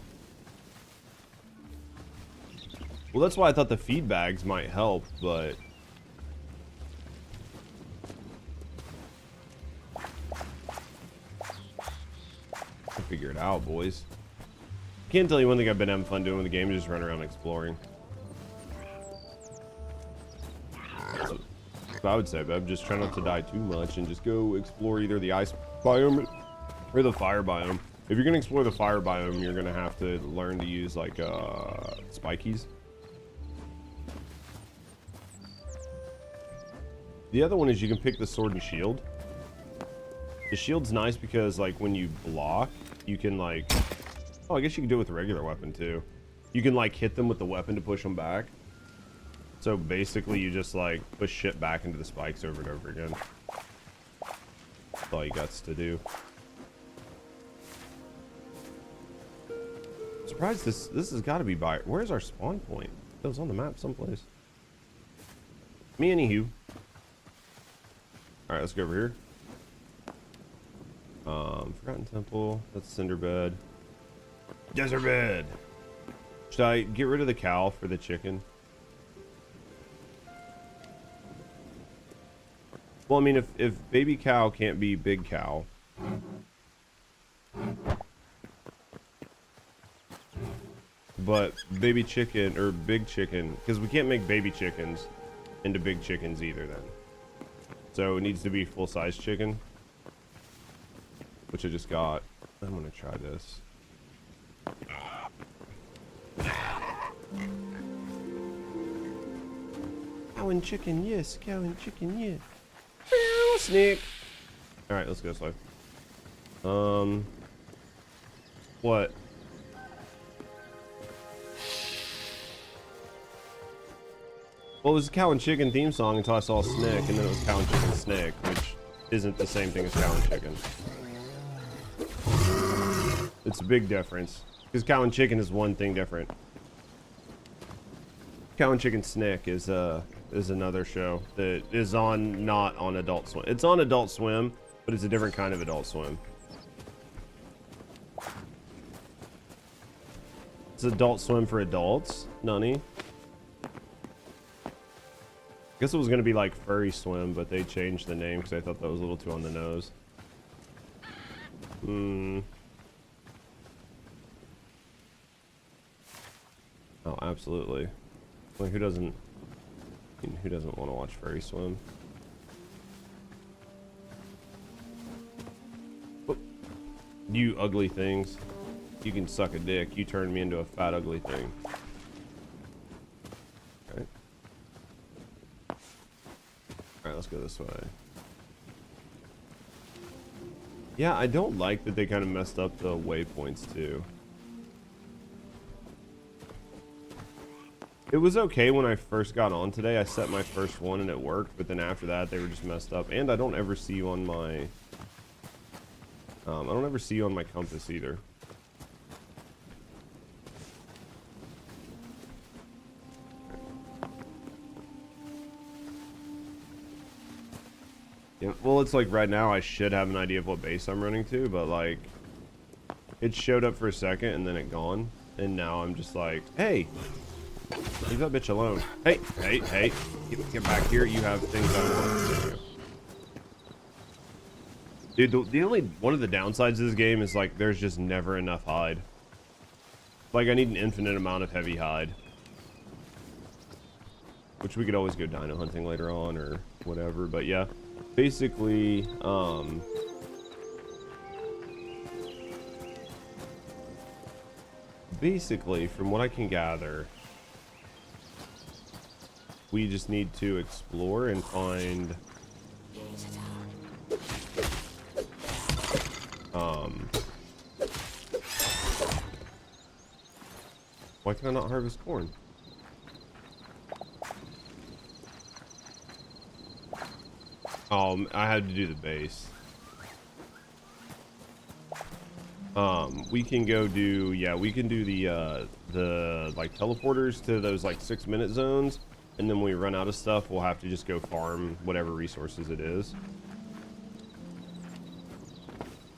Well, that's why I thought the feed bags might help, but... I'll figure it out, boys. Can't tell you one thing I've been having fun doing with the game is just run around exploring. That's what I would say, but I'm just trying not to die too much and just go explore either the ice biome or the fire biome. If you're gonna explore the fire biome, you're gonna have to learn to use like spikies. The other one is you can pick the sword and shield. The shield's nice because like when you block, you can like, oh, I guess you can do it with a regular weapon too. You can like hit them with the weapon to push them back. So basically you just like push shit back into the spikes over and over again. That's all you got to do. I'm surprised this has got to be by, where's our spawn point? It was on the map someplace. Me anywho. Alright, let's go over here. Forgotten Temple. That's Cinderbed. Desert bed. Should I get rid of the cow for the chicken? Well, I mean, if baby cow can't be big cow. But baby chicken or big chicken, because we can't make baby chickens into big chickens either then. So it needs to be full-size chicken, which I just got. I'm gonna try this. Cow and chicken, yes. Cow and chicken, yes. Snake. All right, let's go slow. What? Well, it was a cow and chicken theme song until I saw a snake, and then it was cow and chicken snake, which isn't the same thing as cow and chicken. It's a big difference, because cow and chicken is one thing different. Cow and Chicken Snake is another show that is on, not on Adult Swim. It's on Adult Swim, but it's a different kind of Adult Swim. It's Adult Swim for adults, Nunny. I guess it was gonna be like Furry Swim, but they changed the name because I thought that was a little too on the nose. Oh, absolutely. Like, who doesn't want to watch Furry Swim? Oh, you ugly things. You can suck a dick. You turned me into a fat ugly thing. Okay. Alright, let's go this way. Yeah, I don't like that they kind of messed up the waypoints too. It was okay when I first got on today. I set my first one and it worked, but then after that they were just messed up. And I don't ever see you on my I don't ever see you on my compass either. Yeah, well, it's like right now I should have an idea of what base I'm running to, but like it showed up for a second and then it gone, and now I'm just like, hey, leave that bitch alone. Hey, hey, hey, get back here. You have things I want. Dude, the only one of the downsides of this game is like there's just never enough hide. Like I need an infinite amount of heavy hide, which we could always go dino hunting later on or whatever. But yeah, basically, from what I can gather, we just need to explore and find why can I not harvest corn? I had to do the base. We can go do, yeah, we can do the like teleporters to those like 6-minute zones, and then when we run out of stuff, we'll have to just go farm whatever resources it is.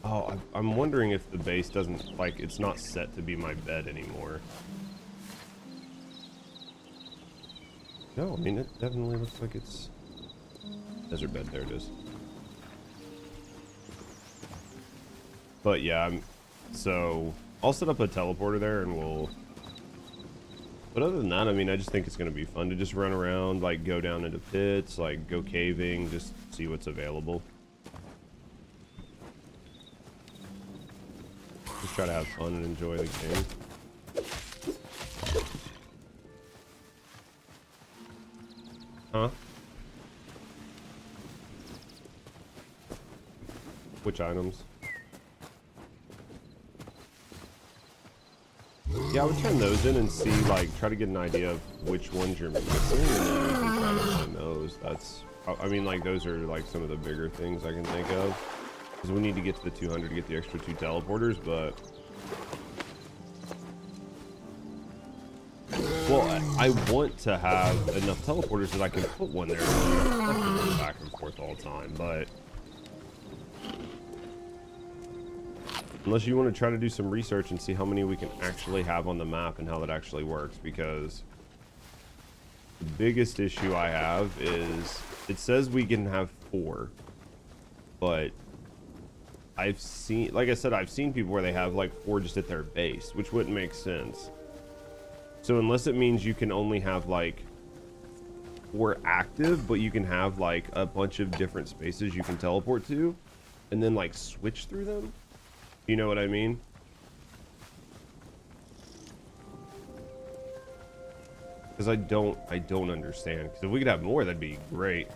Oh, I'm wondering if the base doesn't, like, it's not set to be my bed anymore. No, I mean, it definitely looks like it's desert bed. There it is. But yeah, so I'll set up a teleporter there and we'll, but other than that, I mean, I just think it's going to be fun to just run around, like go down into pits, like go caving, just see what's available. Just try to have fun and enjoy the game. Huh? Which items? Yeah, I would turn those in and see, like, try to get an idea of which ones you're missing, and then we can try to find those. That's, I mean, like, those are, like, some of the bigger things I can think of. Because we need to get to the 200 to get the extra 2 teleporters, but... Well, I want to have enough teleporters that I can put one there and back and forth all the time, but... Unless you want to try to do some research and see how many we can actually have on the map and how that actually works, because the biggest issue I have is it says we can have 4, but I've seen, like I said, I've seen people where they have like 4 just at their base, which wouldn't make sense. So unless it means you can only have like 4 active, but you can have like a bunch of different spaces you can teleport to and then like switch through them. You know what I mean? Because I don't understand. Because if we could have more, that'd be great.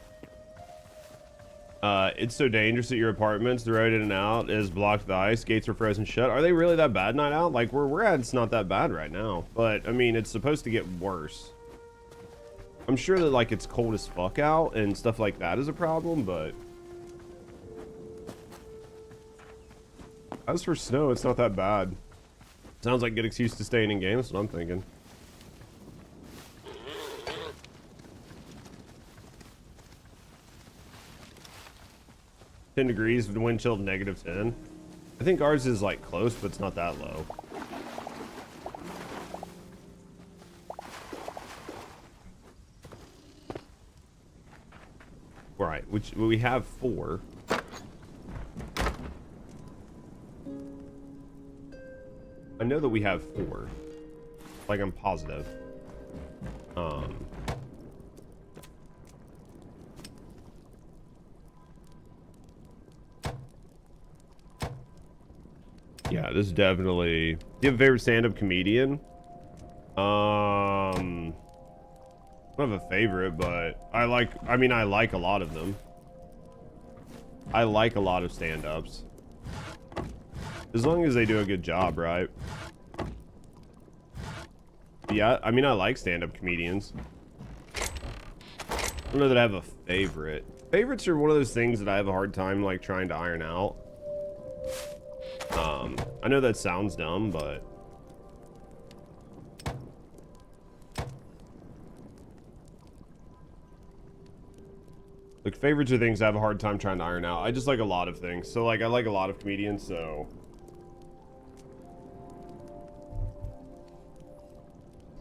It's so dangerous at your apartments. The road in and out is blocked with ice. Gates are frozen shut. Are they really that bad night out? Like where we're at, it's not that bad right now. But I mean, it's supposed to get worse. I'm sure that like it's cold as fuck out and stuff like that is a problem, but as for snow, it's not that bad. Sounds like a good excuse to staying in game. That's what I'm thinking. -10 with wind chill -10. I think ours is like close, but it's not that low. All right, which we have 4. I know that we have 4. Like, I'm positive. Yeah, this is definitely... Do you have a favorite stand-up comedian? I don't have a favorite, but I like a lot of them. I like a lot of stand-ups. As long as they do a good job, right? Yeah, I mean, I like stand-up comedians. I don't know that I have a favorite. Favorites are one of those things that I have a hard time, like, trying to iron out. I know that sounds dumb, but... Like, favorites are things I have a hard time trying to iron out. I just like a lot of things. So, like, I like a lot of comedians, so...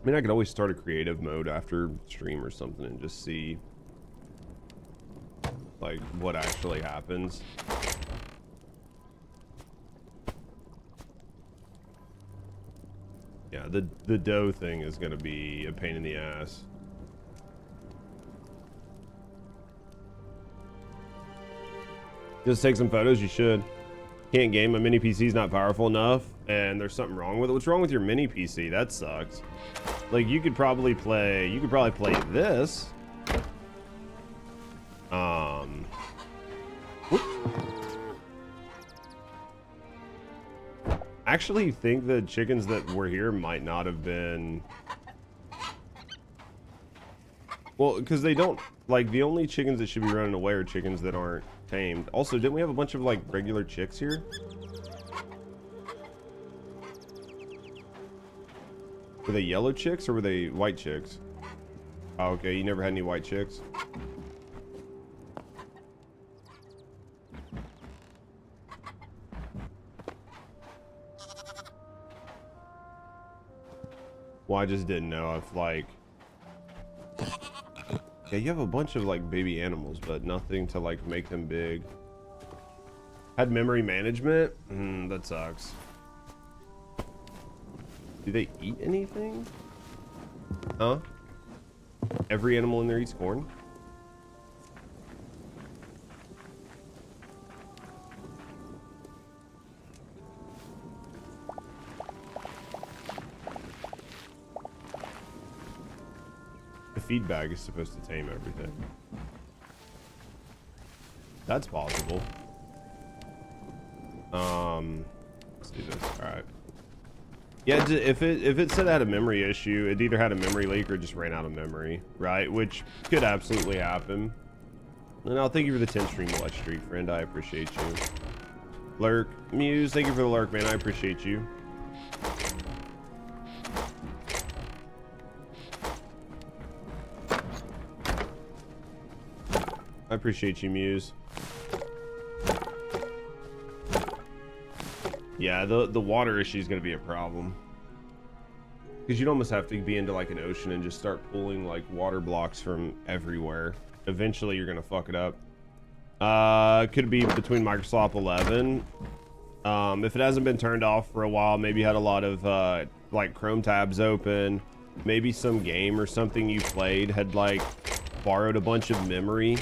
I mean, I could always start a creative mode after stream or something and just see, like, what actually happens. Yeah, the dough thing is gonna be a pain in the ass. Just take some photos, you should. Can't game, my mini PC's not powerful enough, and there's something wrong with it. What's wrong with your mini PC? That sucks. Like, you could probably play this. Whoop. Actually think the chickens that were here might not have been... Well, because they don't... Like, the only chickens that should be running away are chickens that aren't tamed. Also, didn't we have a bunch of, like, regular chicks here? Were they yellow chicks or were they white chicks? Oh, okay, you never had any white chicks? Well, I just didn't know if, like... Yeah, you have a bunch of, like, baby animals, but nothing to, like, make them big. Had memory management? That sucks. Do they eat anything? Huh? Every animal in there eats corn? The feed bag is supposed to tame everything. That's possible. Let's do this. All right. Yeah, if it said it had a memory issue, it either had a memory leak or just ran out of memory, right? Which could absolutely happen. And I'll thank you for the 10 stream watch streak, friend. I appreciate you. Lurk, Muse, thank you for the lurk, man. I appreciate you. I appreciate you, Muse. Yeah, the water issue is going to be a problem. Because you'd almost have to be into like an ocean and just start pulling like water blocks from everywhere. Eventually you're going to fuck it up. Could be between Microsoft 11. If it hasn't been turned off for a while, maybe you had a lot of like Chrome tabs open. Maybe some game or something you played had like borrowed a bunch of memory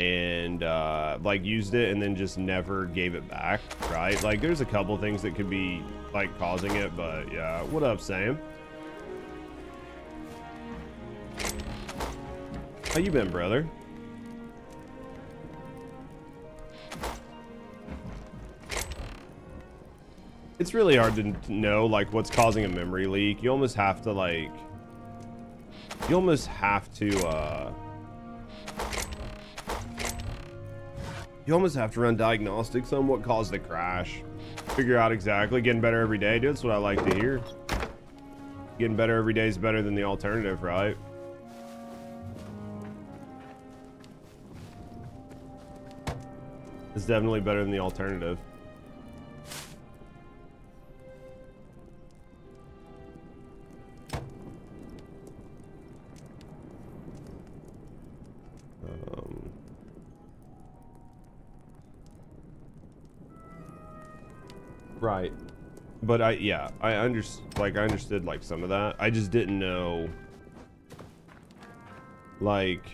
and like used it and then just never gave it back, right? Like there's a couple things that could be like causing it, but yeah. What up, Sam? How you been, brother? It's really hard to know like what's causing a memory leak. You almost have to like run diagnostics on what caused the crash. Figure out exactly. Getting better every day, dude. That's what I like to hear. Getting better every day is better than the alternative, right? It's definitely better than the alternative. Right, but I understood like some of that. I just didn't know like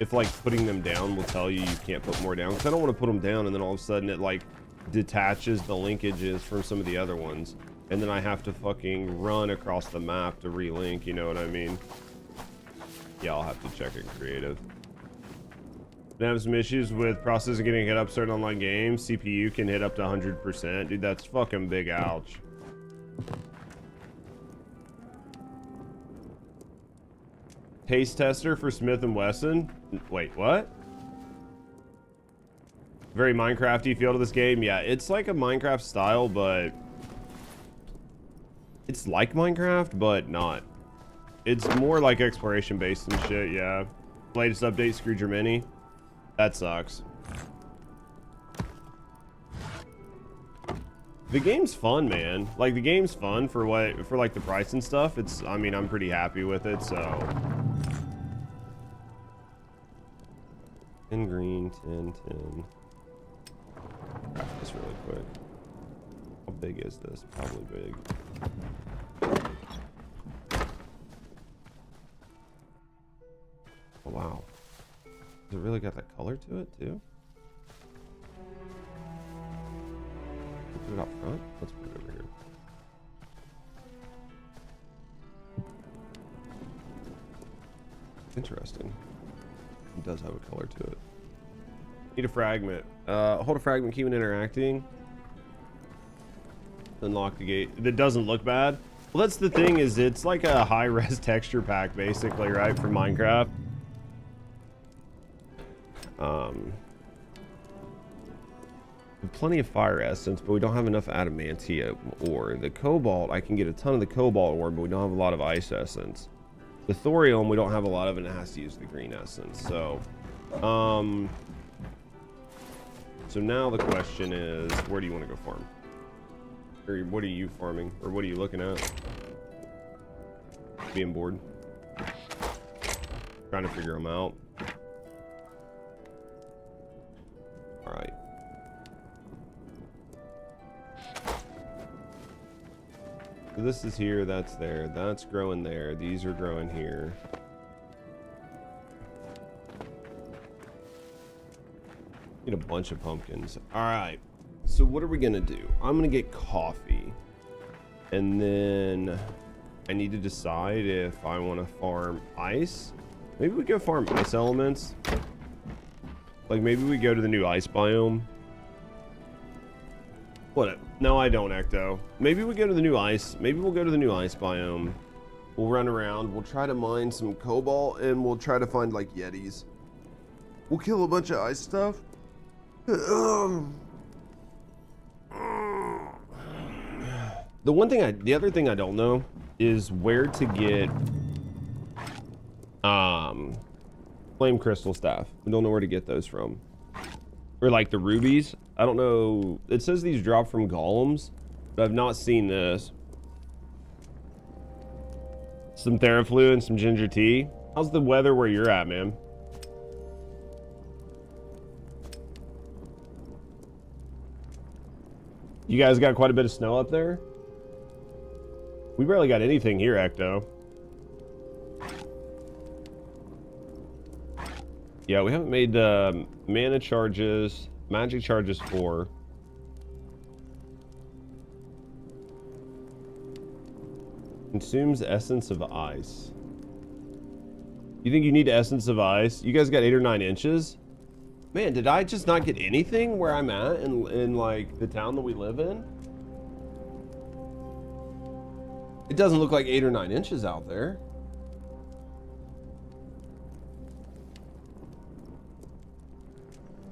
if like putting them down will tell you can't put more down, because I don't want to put them down and then all of a sudden it like detaches the linkages from some of the other ones and then I have to fucking run across the map to relink, you know what I mean? Yeah, I'll have to check it creative. I have some issues with processing getting hit up certain online games. CPU can hit up to 100%. Dude, that's fucking big ouch. Taste tester for Smith & Wesson? Wait, what? Very Minecrafty feel to this game? Yeah, it's like a Minecraft style, but... It's like Minecraft, but not. It's more like exploration based and shit, yeah. Latest update, screwed your mini. That sucks. The game's fun, man. Like the game's fun for like the price and stuff. It's, I mean, I'm pretty happy with it, so. 10 green, 10, 10. Craft this really quick. How big is this? Probably big. Oh, wow. Has it really got that color to it, too? Put it up front? Let's put it over here. Interesting. It does have a color to it. Need a fragment. Hold a fragment key when interacting. Unlock the gate. That doesn't look bad. Well, that's the thing, is it's like a high-res texture pack, basically, right, for Minecraft. Plenty of fire essence, but we don't have enough adamantium ore. The cobalt, I can get a ton of the cobalt ore, but we don't have a lot of ice essence. The thorium, we don't have a lot of, and it has to use the green essence. So now the question is, where do you want to go farm? Or what are you farming? Or what are you looking at? Being bored? Trying to figure them out. Alright. So this is here, that's there, that's growing there, these are growing here. Get a bunch of pumpkins. Alright, so what are we gonna do? I'm gonna get coffee. And then I need to decide if I want to farm ice. Maybe we go farm ice elements. Like maybe we go to the new ice biome. What? No, I don't, Ecto. Maybe we go to the new ice. Maybe we'll go to the new ice biome. We'll run around. We'll try to mine some cobalt, and we'll try to find like yetis. We'll kill a bunch of ice stuff. The other thing I don't know is where to get flame crystal staff. We don't know where to get those from. Or like the rubies. I don't know. It says these drop from golems, but I've not seen this. Some Theraflu and some ginger tea. How's the weather where you're at, man? You guys got quite a bit of snow up there? We barely got anything here, Ecto. Yeah, we haven't made mana charges, magic charges 4. Consumes essence of ice. You think you need essence of ice? You guys got 8 or 9 inches? Man, did I just not get anything where I'm at in like the town that we live in? It doesn't look like 8 or 9 inches out there.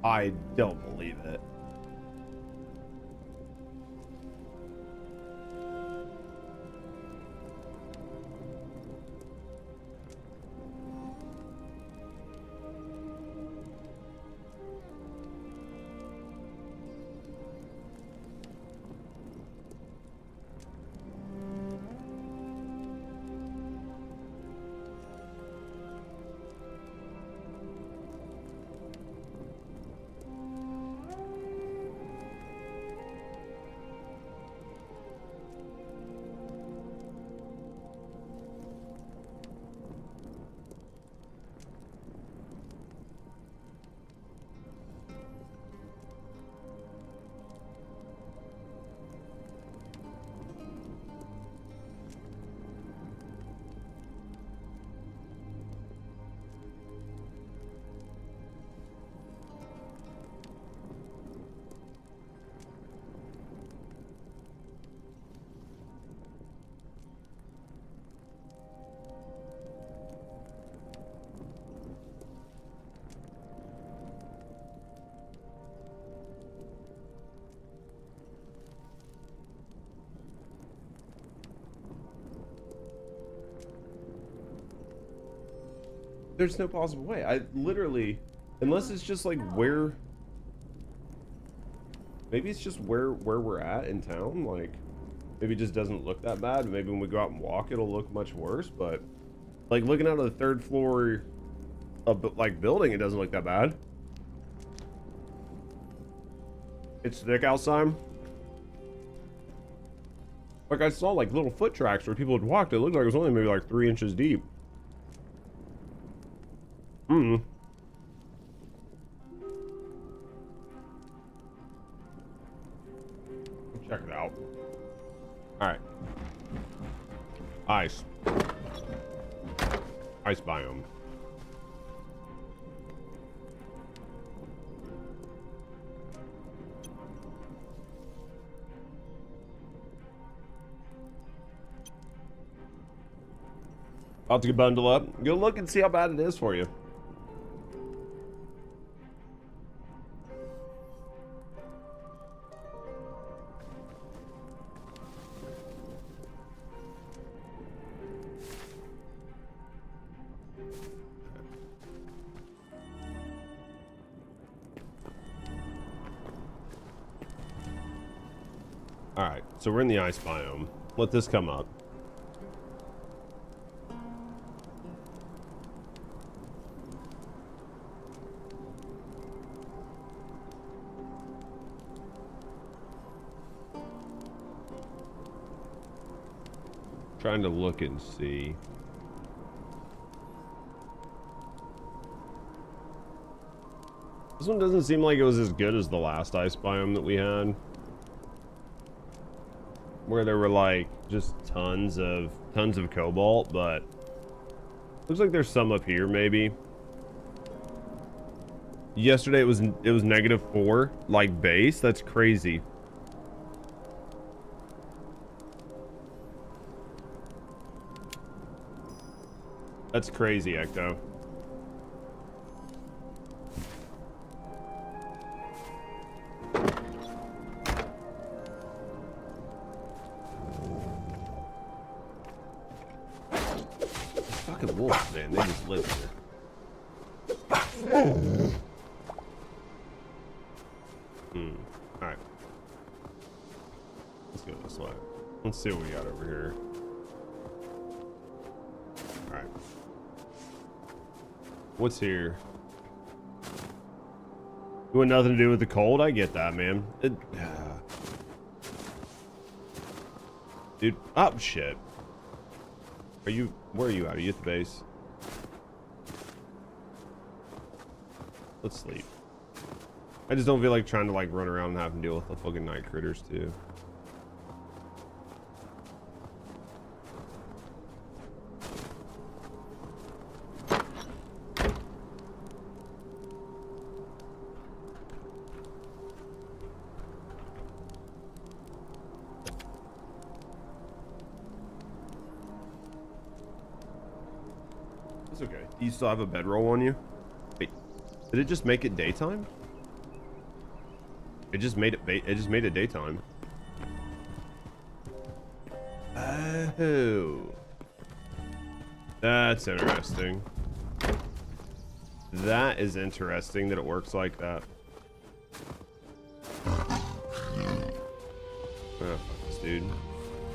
I don't believe it. There's no possible way. I literally, unless it's just like where, maybe it's just where we're at in town. Like maybe it just doesn't look that bad. Maybe when we go out and walk, it'll look much worse. But like looking out of the 3rd floor of like building, it doesn't look that bad. It's thick outside. Like I saw like little foot tracks where people had walked. It looked like it was only maybe like 3 inches deep. Check it out. All right. Ice. Ice biome. About to bundle up. Go look and see how bad it is for you. Alright, so we're in the ice biome. Let this come up. Trying to look and see. This one doesn't seem like it was as good as the last ice biome that we had. Where there were like just tons of cobalt, but looks like there's some up here maybe. Yesterday it was -4 like base. That's crazy. That's crazy, Ecto. Fucking wolves, man. They just live here. Alright. Let's go this way. Let's see what we got over here. Alright. What's here? You want nothing to do with the cold? I get that, man. Dude, oh shit. Are you, where are you at? Are you at the base? Let's sleep. I just don't feel like trying to like run around and have to deal with the fucking night critters too. It's okay. Do you still have a bedroll on you? Wait, did it just make it daytime? It just made it daytime. Oh. That's interesting. That is interesting that it works like that. Oh, fuck this dude.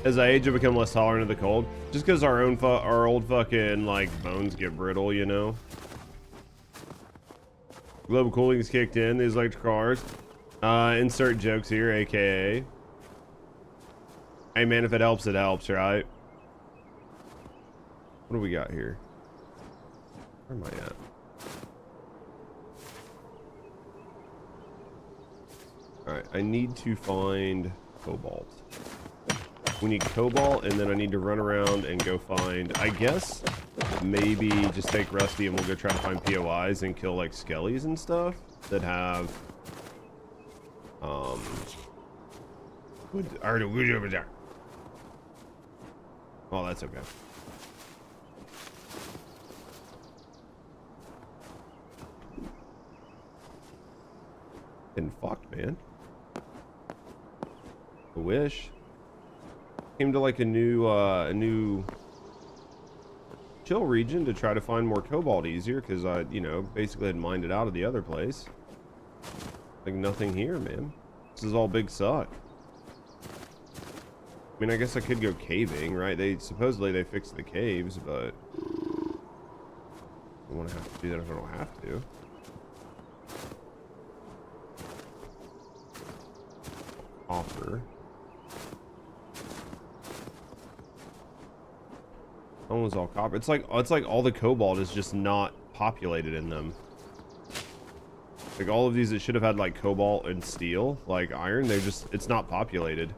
As I age, I become less tolerant of the cold. Just because our old fucking like bones get brittle, you know. Global cooling is kicked in. These electric cars. Insert jokes here, aka. Hey man, if it helps, right? What do we got here? Where am I at? Alright, I need to find cobalt. We need cobalt, and then I need to run around and go find, I guess, maybe just take Rusty and we'll go try to find POIs and kill like skellies and stuff that have oh, that's okay. Been fucked, man. I wish. Came to like a new chill region to try to find more cobalt easier because I, you know, basically had mined it out of the other place. Like nothing here, man. This is all big suck. I mean, I guess I could go caving, right? Supposedly they fixed the caves, but I want to have to do that if I don't have to. copper. Almost all copper. It's like all the cobalt is just not populated in them. Like all of these that should have had like cobalt and steel, like iron, they're just, it's not populated.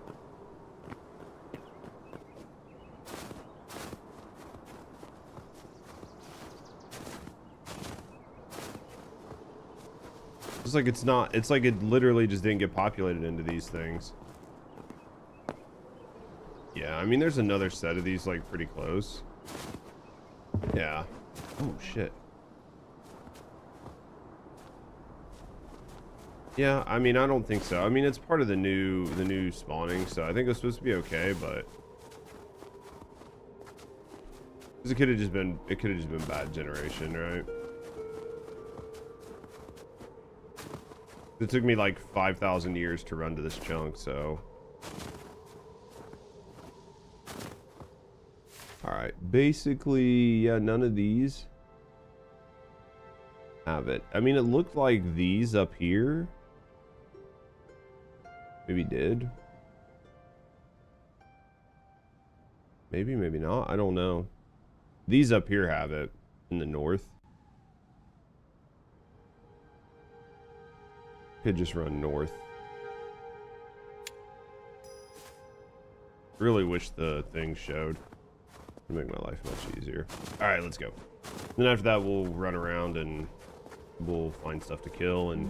It's like it's not, it's like it literally just didn't get populated into these things. Yeah, I mean there's another set of these like pretty close. Yeah. Oh shit. Yeah, I mean I don't think so. I mean it's part of the new spawning, so I think it's supposed to be okay, but it could have just been bad generation, right? It took me like 5,000 years to run to this chunk, so. Alright, basically, yeah, none of these have it. I mean, it looked like these up here maybe did. Maybe, maybe not. I don't know. These up here have it in the north. Could just run north. Really wish the thing showed. It'd make my life much easier. All right, let's go. Then after that, we'll run around and we'll find stuff to kill and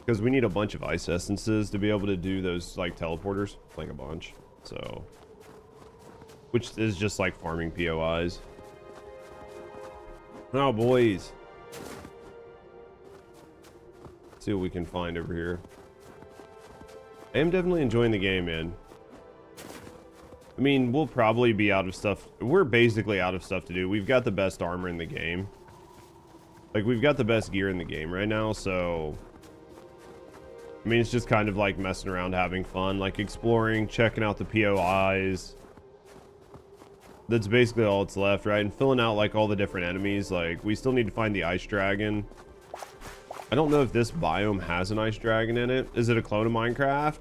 because we need a bunch of ice essences to be able to do those like teleporters, like a bunch. So, which is just like farming POIs. Oh, boys. See what we can find over here. I am definitely enjoying the game, man. I mean, we'll probably be out of stuff. We're basically out of stuff to do. We've got the best armor in the game. Like, we've got the best gear in the game right now, so... I mean, it's just kind of like messing around, having fun. Like, exploring, checking out the POIs. That's basically all that's left, right? And filling out, like, all the different enemies. Like, we still need to find the ice dragon. I don't know if this biome has an ice dragon in it. Is it a clone of Minecraft?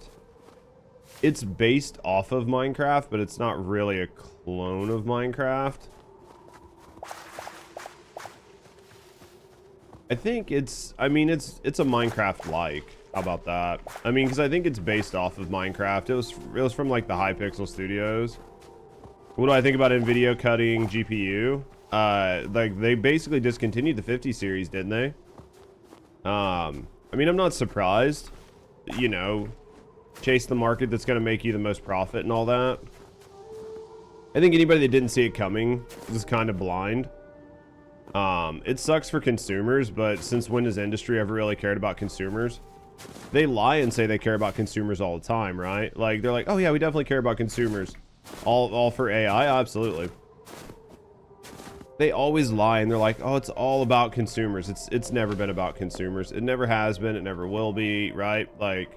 It's based off of Minecraft, but it's not really a clone of Minecraft. I think it's, I mean, it's a Minecraft-like. How about that? I mean, because I think it's based off of Minecraft. It was from like the Hypixel Studios. What do I think about NVIDIA cutting GPU? Like they basically discontinued the 50 series, didn't they? I mean, I'm not surprised. You know, chase the market that's going to make you the most profit and all that. I think anybody that didn't see it coming is kind of blind. It sucks for consumers, but since when has industry ever really cared about consumers? They lie and say they care about consumers all the time, right? Like, they're like, oh yeah, we definitely care about consumers. All for AI? Absolutely. They always lie and they're like, oh, it's all about consumers. It's never been about consumers. It never has been. It never will be, right? Like,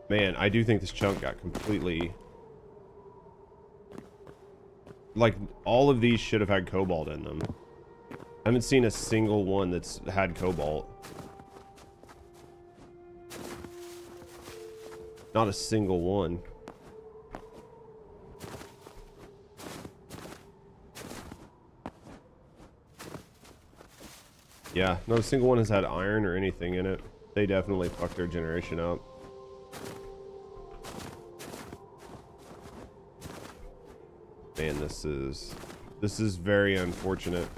man, I do think this chunk got completely... Like, all of these should have had cobalt in them. I haven't seen a single one that's had cobalt. Not a single one. Yeah, not a single one has had iron or anything in it. They definitely fucked their generation up. Man, this is very unfortunate.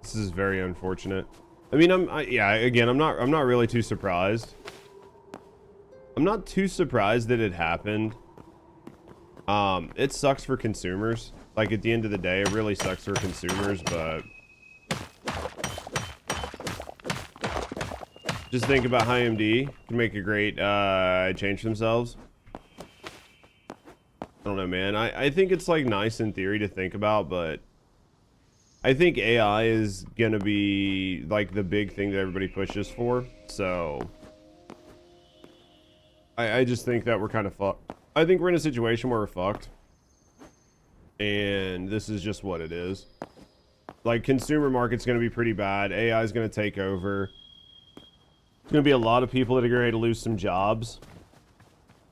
This is very unfortunate. I mean, yeah, again, I'm not really too surprised. I'm not too surprised that it happened. It sucks for consumers. Like, at the end of the day, it really sucks for consumers, but just think about how AMD can make a great change themselves. I don't know, man. I think it's like nice in theory to think about, but I think AI is gonna be like the big thing that everybody pushes for. So I just think that we're kind of fucked. I think we're in a situation where we're fucked, and this is just what it is. Like, consumer market's going to be pretty bad. AI is going to take over. There's going to be a lot of people that are ready to lose some jobs.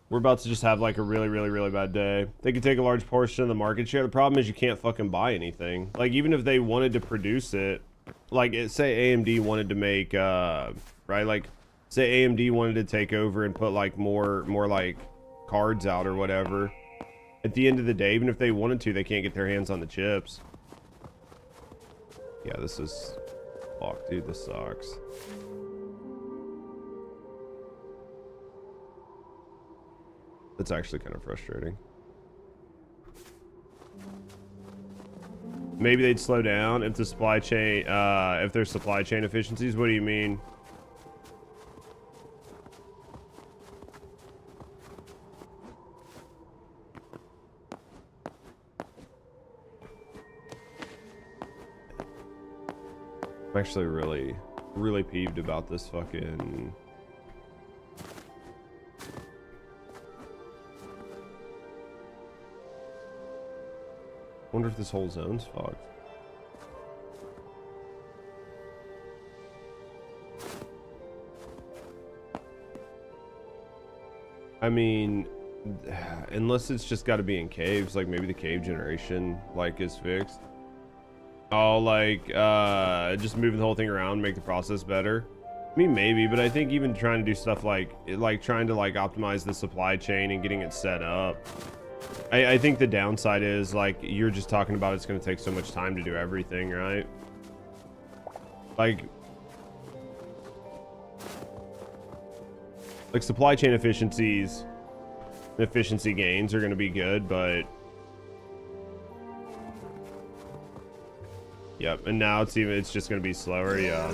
We're about to just have like a really bad day. They could take a large portion of the market share. The problem is you can't fucking buy anything. Like, even if they wanted to produce it, like, say AMD wanted to make, right? Like, say AMD wanted to take over and put like more like cards out or whatever. At the end of the day, even if they wanted to, they can't get their hands on the chips. Yeah, this is... Fuck, dude, this sucks. That's actually kind of frustrating. Maybe they'd slow down if the supply chain, if there's supply chain efficiencies. What do you mean? I'm actually really peeved about this fucking... Wonder if this whole zone's fucked. I mean, unless it's just got to be in caves, like maybe the cave generation like is fixed. Oh, like just moving the whole thing around, make the process better. I mean, maybe, but I think even trying to do stuff like trying to like optimize the supply chain and getting it set up. I think the downside is, like, you're just talking about it's going to take so much time to do everything, right? Like supply chain efficiencies, efficiency gains are going to be good, but... Yep, and now it's just going to be slower, yeah.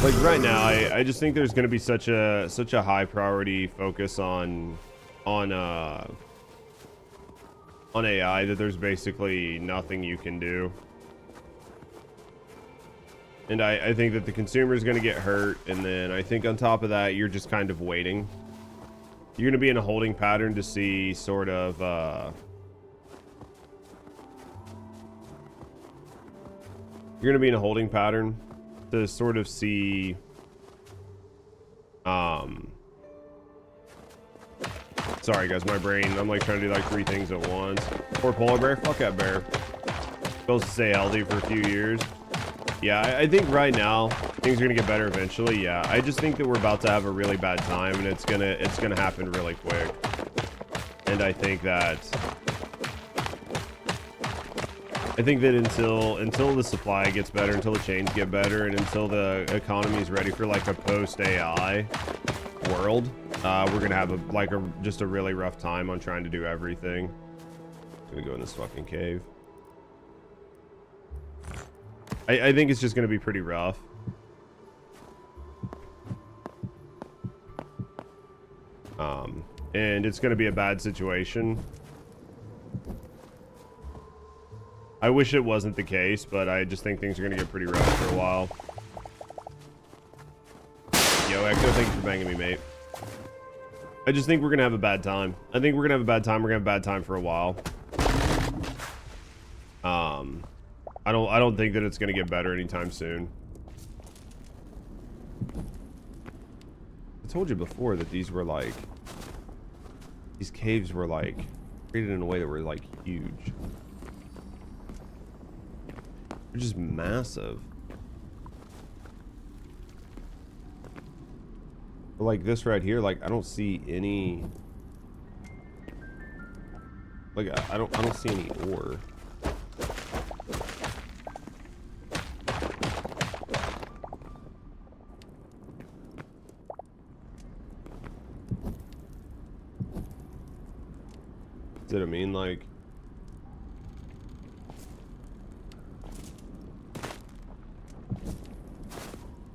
Like right now, I just think there's going to be such a high priority focus on AI that there's basically nothing you can do. And I think that the consumer is going to get hurt, and then I think on top of that, you're just kind of waiting. You're going to be in a holding pattern to see sort of you're going to be in a holding pattern to sort of see sorry guys, my brain, I'm like trying to do like 3 things at once. Poor polar bear, fuck that bear. Supposed to stay healthy for a few years. Yeah, I think right now things are gonna get better eventually. Yeah, I just think that we're about to have a really bad time, and it's gonna happen really quick. And I think that until the supply gets better, until the chains get better, and until the economy is ready for like a post AI world, we're gonna have just a really rough time on trying to do everything. I'm gonna go in this fucking cave. I think it's just gonna be pretty rough. And it's gonna be a bad situation. I wish it wasn't the case, but I just think things are gonna get pretty rough for a while. Yo, Echo, thank you for banging me, mate. I just think we're gonna have a bad time. I think we're gonna have a bad time. We're gonna have a bad time for a while. I don't think that it's gonna get better anytime soon. I told you before that these caves were like created in a way that were like huge. They're just massive. But like this right here, like I don't see any. Like I don't see any ore. Does it mean like?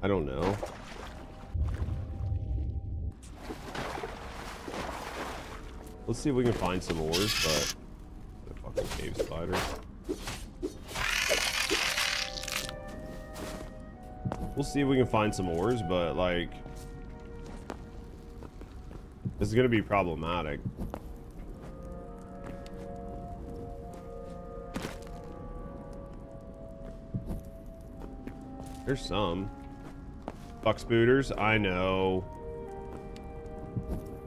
I don't know. Let's see if we can find some ores, but the fucking cave spider. We'll see if we can find some ores, but like this is gonna be problematic. There's some. Fuck spooters. I know.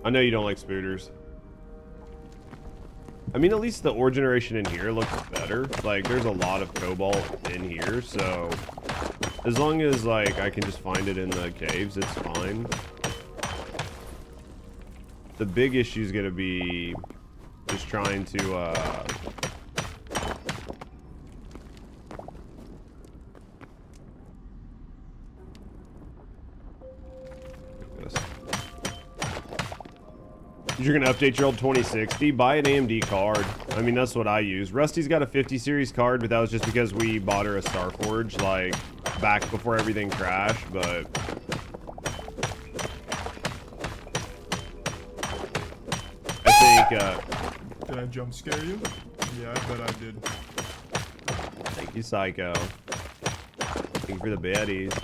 I know you don't like spooters. I mean, at least the ore generation in here looks better. Like, there's a lot of cobalt in here, so as long as, like, I can just find it in the caves, it's fine. The big issue is going to be just trying to, you're gonna update your old 2060, buy an AMD card. I mean, that's what I use. Rusty's got a 50 series card, but that was just because we bought her a Starforge, like, back before everything crashed, but I think, Did I jump scare you? Yeah, I bet I did. thank you, Psycho. Thank you for the baddies.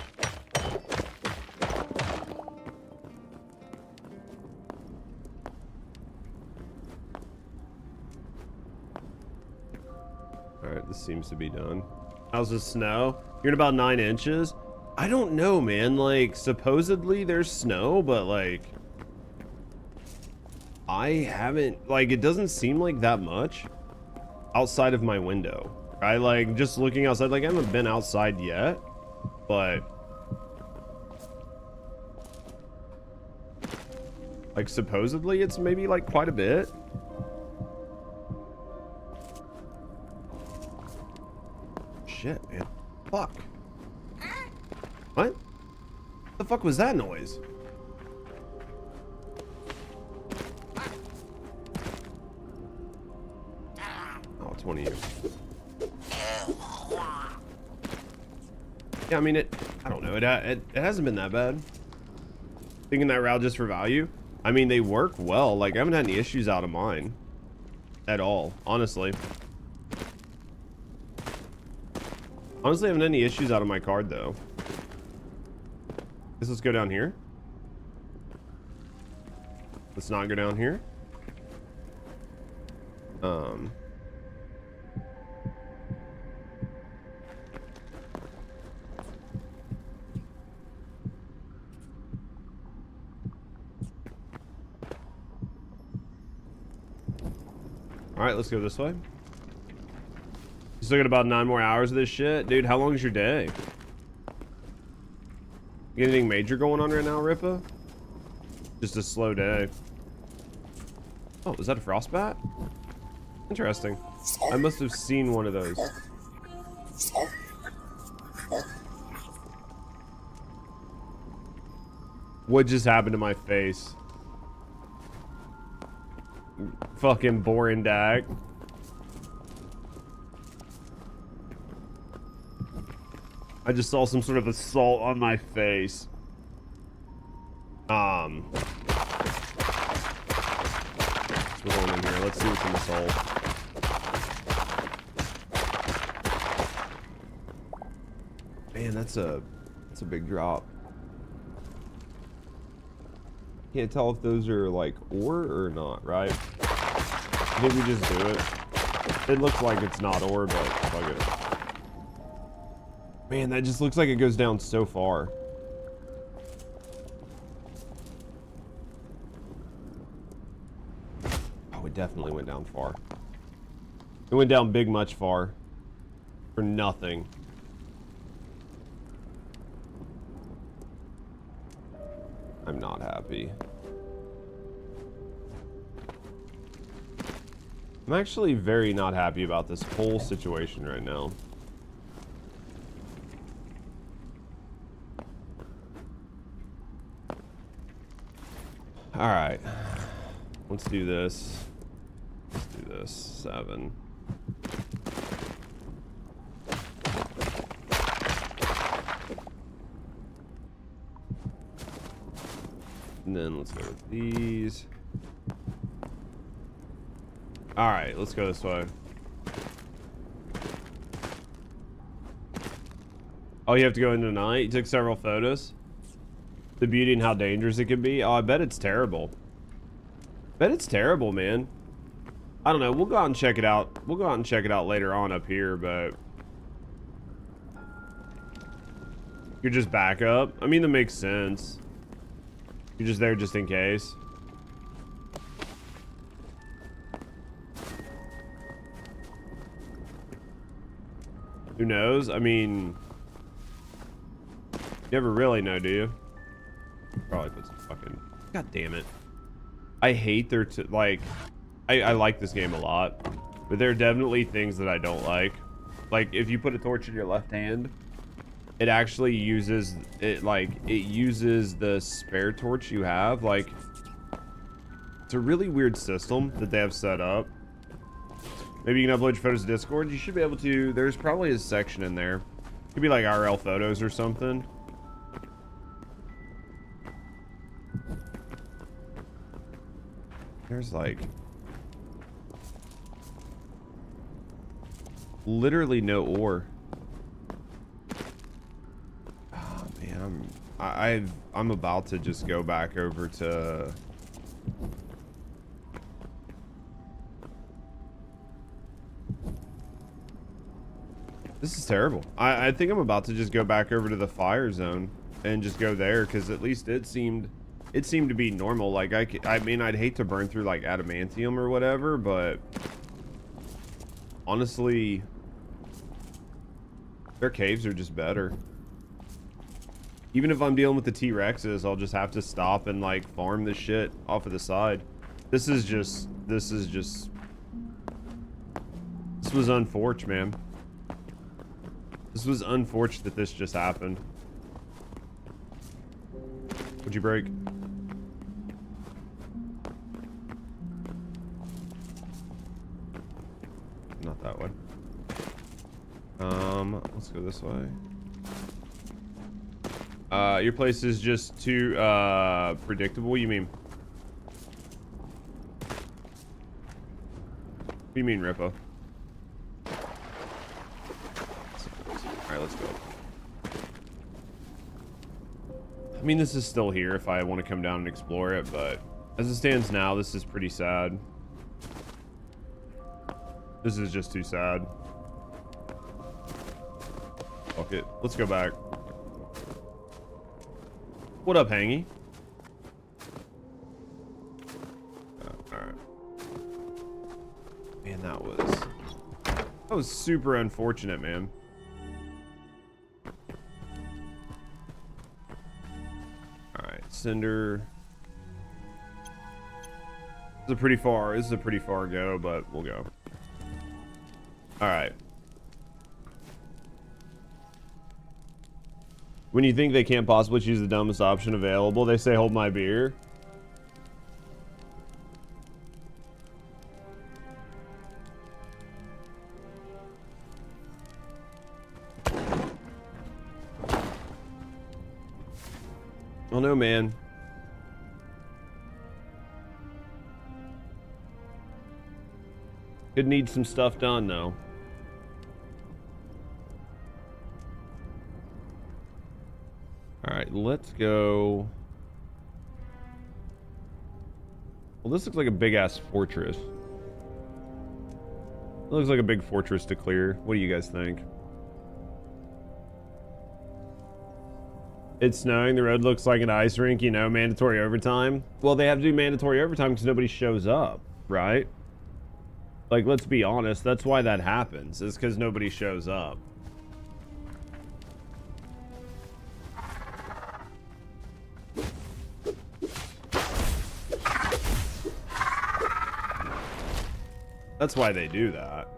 Alright, this seems to be done. How's the snow? You're at about 9 inches? I don't know, man. Like, supposedly there's snow, but, like, I haven't, like, it doesn't seem like that much outside of my window. I, like, just looking outside, like, I haven't been outside yet, but, like, supposedly it's maybe, like, quite a bit. Shit, man. Fuck. What? The fuck was that noise? Oh, 20 years. Yeah, I mean, I don't know. It hasn't been that bad. Thinking that route just for value. I mean, they work well. Like, I haven't had any issues out of mine. At all, honestly. Honestly, I haven't had any issues out of my card, though. Let's go down here. Let's not go down here. All right, let's go this way. You still got about 9 more hours of this shit? Dude, how long is your day? You got anything major going on right now, Ripa? Just a slow day. Oh, is that a frostbat? Interesting. I must have seen one of those. What just happened to my face? Fucking boring dag. I just saw some sort of assault on my face. Let's go on in here. Let's see what's in this hole. Man, that's a big drop. Can't tell if those are like ore or not, right? I think we just do it. It looks like it's not ore, but fuck it. Man, that just looks like it goes down so far. Oh, it definitely went down far. It went down big much far. For nothing. I'm not happy. I'm actually very not happy about this whole situation right now. All right, let's do this. Let's do this. 7. And then let's go with these. All right, let's go this way. Oh, you have to go in tonight? You took several photos? The beauty and how dangerous it can be? Oh, I bet it's terrible. Bet it's terrible, man. I don't know. We'll go out and check it out. We'll go out and check it out later on up here, but You're just backup. I mean, that makes sense. You're just there just in case. Who knows? I mean, you never really know, do you? Probably put some fucking... God damn it. I hate their... like, I like this game a lot. But there are definitely things that I don't like. Like, if you put a torch in your left hand, it actually uses... it uses the spare torch you have. Like, it's a really weird system that they have set up. Maybe you can upload your photos to Discord. You should be able to. There's probably a section in there. Could be like RL photos or something. There's like literally no ore. Oh man, I'm about to just go back over to... This is terrible. I think I'm about to just go back over to the fire zone and just go there, because at least it seemed to be normal. Like, I mean, I'd hate to burn through like adamantium or whatever, but honestly, their caves are just better. Even if I'm dealing with the T-Rexes, I'll just have to stop and like farm this shit off of the side. This was unfortunate, man. This was unfortunate that this just happened. Would you break? Not that way. Let's go this way. Your place is just too predictable, you mean? What do you mean, Rippo? Alright, let's go. I mean, this is still here if I want to come down and explore it, but as it stands now, this is pretty sad. This is just too sad. Fuck it. Let's go back. What up, Hangy? Alright. Man, that was super unfortunate, man. Cinder. This is a pretty far go, but we'll go. All right. When you think they can't possibly choose the dumbest option available, they say hold my beer. Oh no, man. Could need some stuff done though. All right, let's go. Well, this looks like a big ass fortress. It looks like a big fortress to clear. What do you guys think? It's snowing. The road looks like an ice rink, you know, mandatory overtime. Well, they have to do mandatory overtime because nobody shows up, right? Like, let's be honest. That's why that happens, is because nobody shows up. That's why they do that.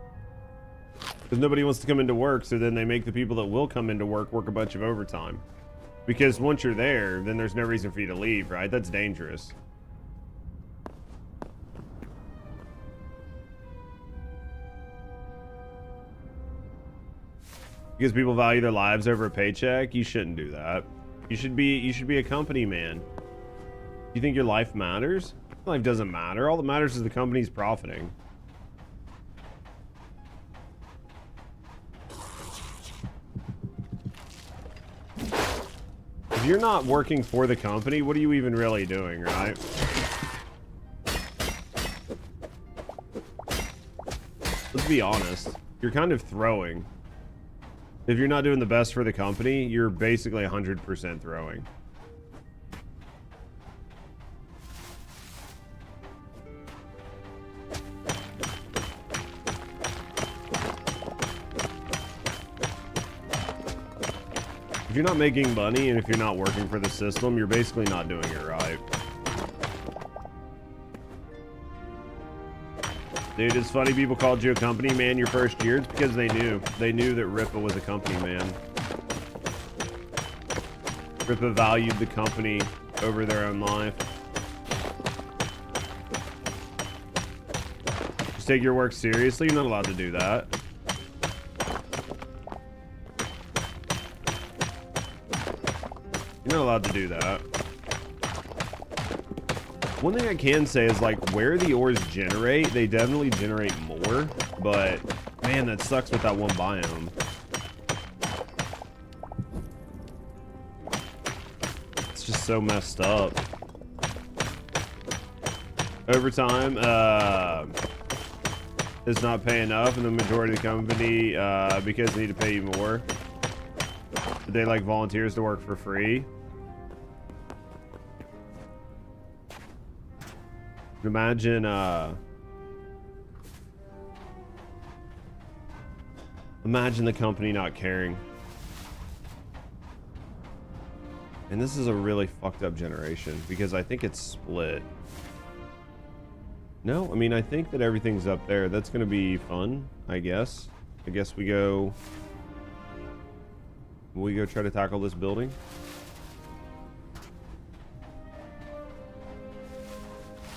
Because nobody wants to come into work, so then they make the people that will come into work work a bunch of overtime. Because once you're there, then there's no reason for you to leave, right? That's dangerous. Because people value their lives over a paycheck, you shouldn't do that. You should be a company man. You think your life matters? Life doesn't matter. All that matters is the company's profiting. If you're not working for the company, what are you even really doing, right? Let's be honest. You're kind of throwing. If you're not doing the best for the company, you're basically 100% throwing. If you're not making money and if you're not working for the system, you're basically not doing it right. Dude, it's funny people called you a company man your first year. It's because they knew. They knew that Ripa was a company man. Ripa valued the company over their own life. Just take your work seriously. You're not allowed to do that. You're not allowed to do that. One thing I can say is, like, where the ores generate, they definitely generate more, but man, that sucks with that one biome. It's just so messed up. Overtime does not pay enough, and the majority of the company, because they need to pay you more, they like volunteers to work for free. Imagine imagine the company not caring. And this is a really fucked up generation because I think it's split. No, I mean, I think that everything's up there. That's gonna be fun, I guess. I guess we go try to tackle this building.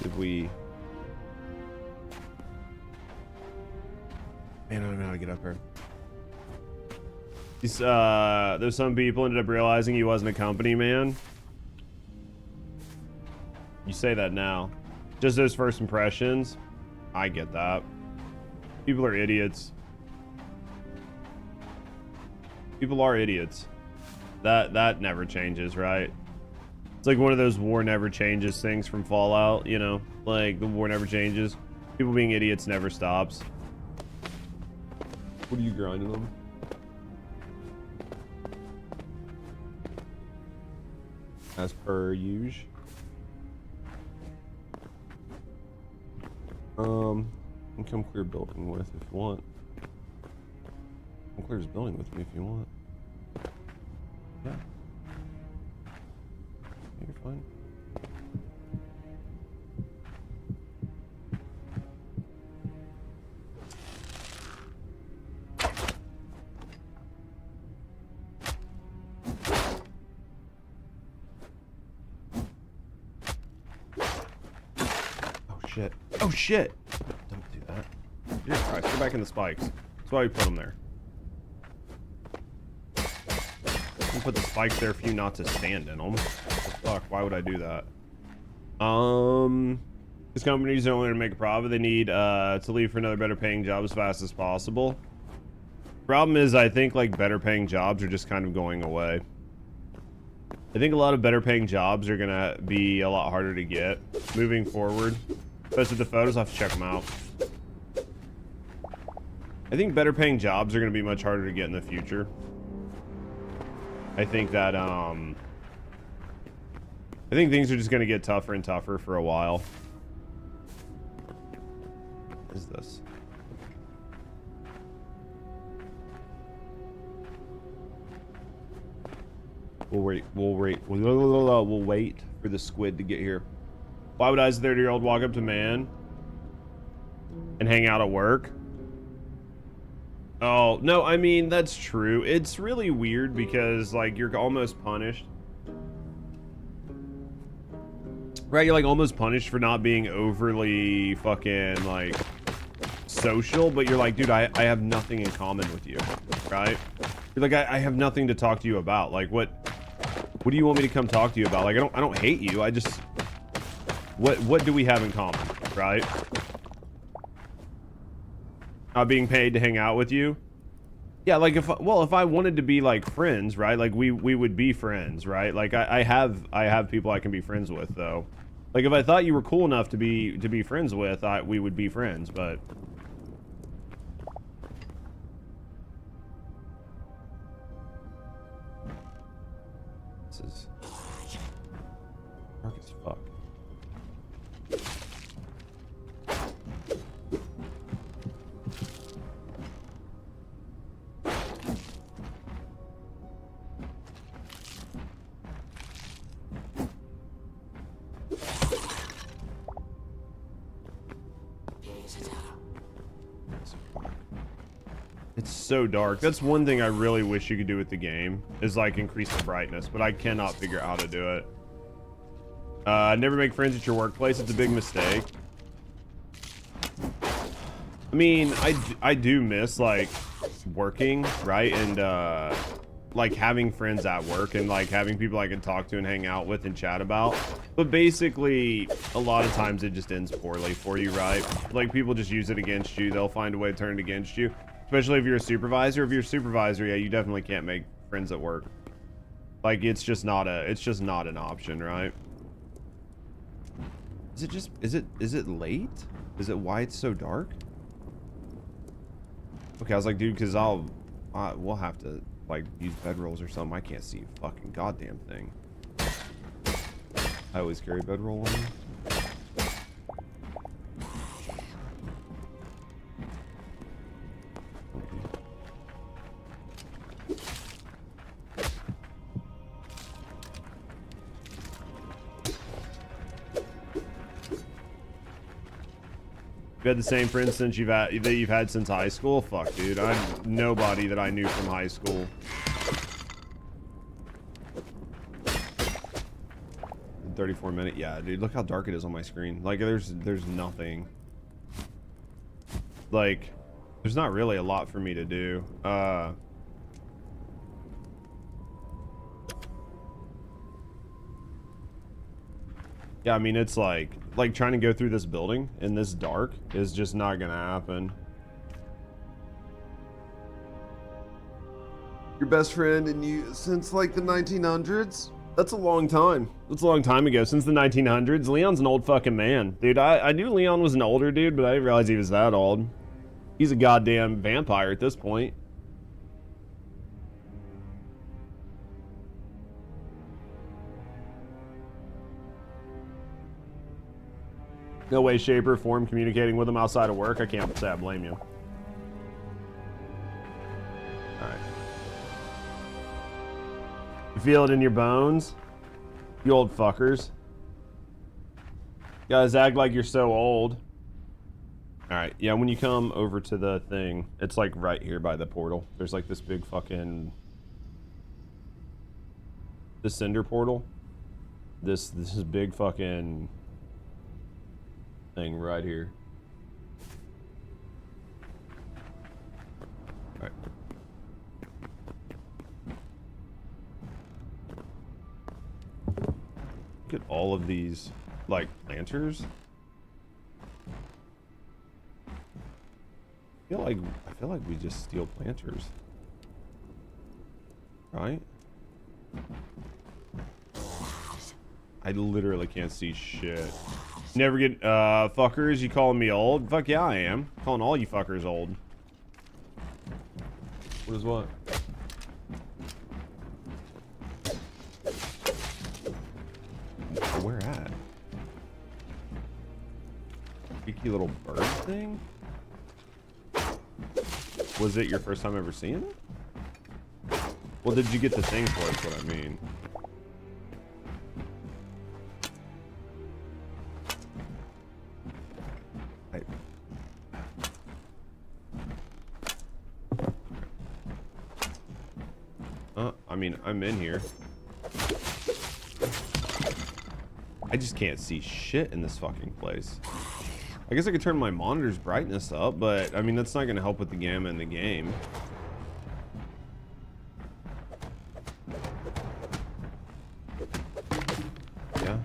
If we... Man, I don't know how to get up here. There's some people ended up realizing he wasn't a company man. You say that now. Just those first impressions. I get that. People are idiots. People are idiots. That never changes, right? It's like one of those war never changes things from Fallout, you know? Like, the war never changes. People being idiots never stops. What are you grinding on? As per usual. You can come clear building with if you want. Come clear this building with me if you want. Yeah. You're fine. Oh shit. Oh shit! Don't do that. Jesus Christ, go back in the spikes. That's why we put them there. We put the spikes there for you not to stand in them. What the fuck? Why would I do that? These companies don't want to make a profit. They need to leave for another better paying job as fast as possible. Problem is, I think like better paying jobs are just kind of going away. I think a lot of better paying jobs are gonna be a lot harder to get moving forward. Especially the photos, I'll have to check them out. I think better paying jobs are gonna be much harder to get in the future. I think that I think things are just gonna get tougher and tougher for a while. What is this? We'll wait for the squid to get here. Why would I, as a 30-year-old, walk up to man and hang out at work? Oh, no, I mean, that's true. It's really weird because, like, you're almost punished. Right, you're, like, almost punished for not being overly fucking, like, social, but you're like, dude, I have nothing in common with you, right? You're like, I have nothing to talk to you about. Like, what do you want me to come talk to you about? Like, I don't hate you. I just... What do we have in common, right? Not being paid to hang out with you. Yeah, like if I wanted to be like friends, right? Like we would be friends, right? Like I have people I can be friends with though. Like if I thought you were cool enough to be friends with, we would be friends, but It's so dark. That's one thing I really wish you could do with the game, is like increase the brightness, but I cannot figure out how to do it. Never make friends at your workplace. It's a big mistake. I mean, I do miss like working, right? And like having friends at work and like having people I can talk to and hang out with and chat about. But basically, a lot of times it just ends poorly for you, right? Like people just use it against you. They'll find a way to turn it against you. Especially if you're a supervisor. If you're a supervisor, yeah, you definitely can't make friends at work. Like it's just not an option, right? Is it late? Is it why it's so dark? Okay, I was like, dude, because we'll have to like use bedrolls or something. I can't see a fucking goddamn thing. I always carry bedroll on me. You had the same friends since you've had since high school? Fuck, dude. I'm nobody that I knew from high school. 34 minutes. Yeah, dude. Look how dark it is on my screen. Like, there's nothing. Like, there's not really a lot for me to do. Yeah, I mean, it's like trying to go through this building in this dark is just not gonna happen. Your best friend and you since like the 1900s? That's a long time. That's a long time ago, since the 1900s. Leon's an old fucking man. Dude, I knew Leon was an older dude, but I didn't realize he was that old. He's a goddamn vampire at this point. No way, shape, or form communicating with him outside of work. I can't say I blame you. Alright. You feel it in your bones? You old fuckers. You guys act like you're so old. Alright, yeah, when you come over to the thing, it's like right here by the portal. There's like this big fucking... the cinder portal. This is big fucking... thing right here. All right. Look at all of these like planters. I feel like we just steal planters. Right? I literally can't see shit. Never get, fuckers, you calling me old? Fuck yeah, I am. Calling all you fuckers old. What is what? Where at? Cheeky little bird thing? Was it your first time ever seeing it? Well, did you get the thing for it, is what I mean. I mean, I'm in here. I just can't see shit in this fucking place. I guess I could turn my monitor's brightness up, but I mean, that's not going to help with the gamma in the game. Yeah.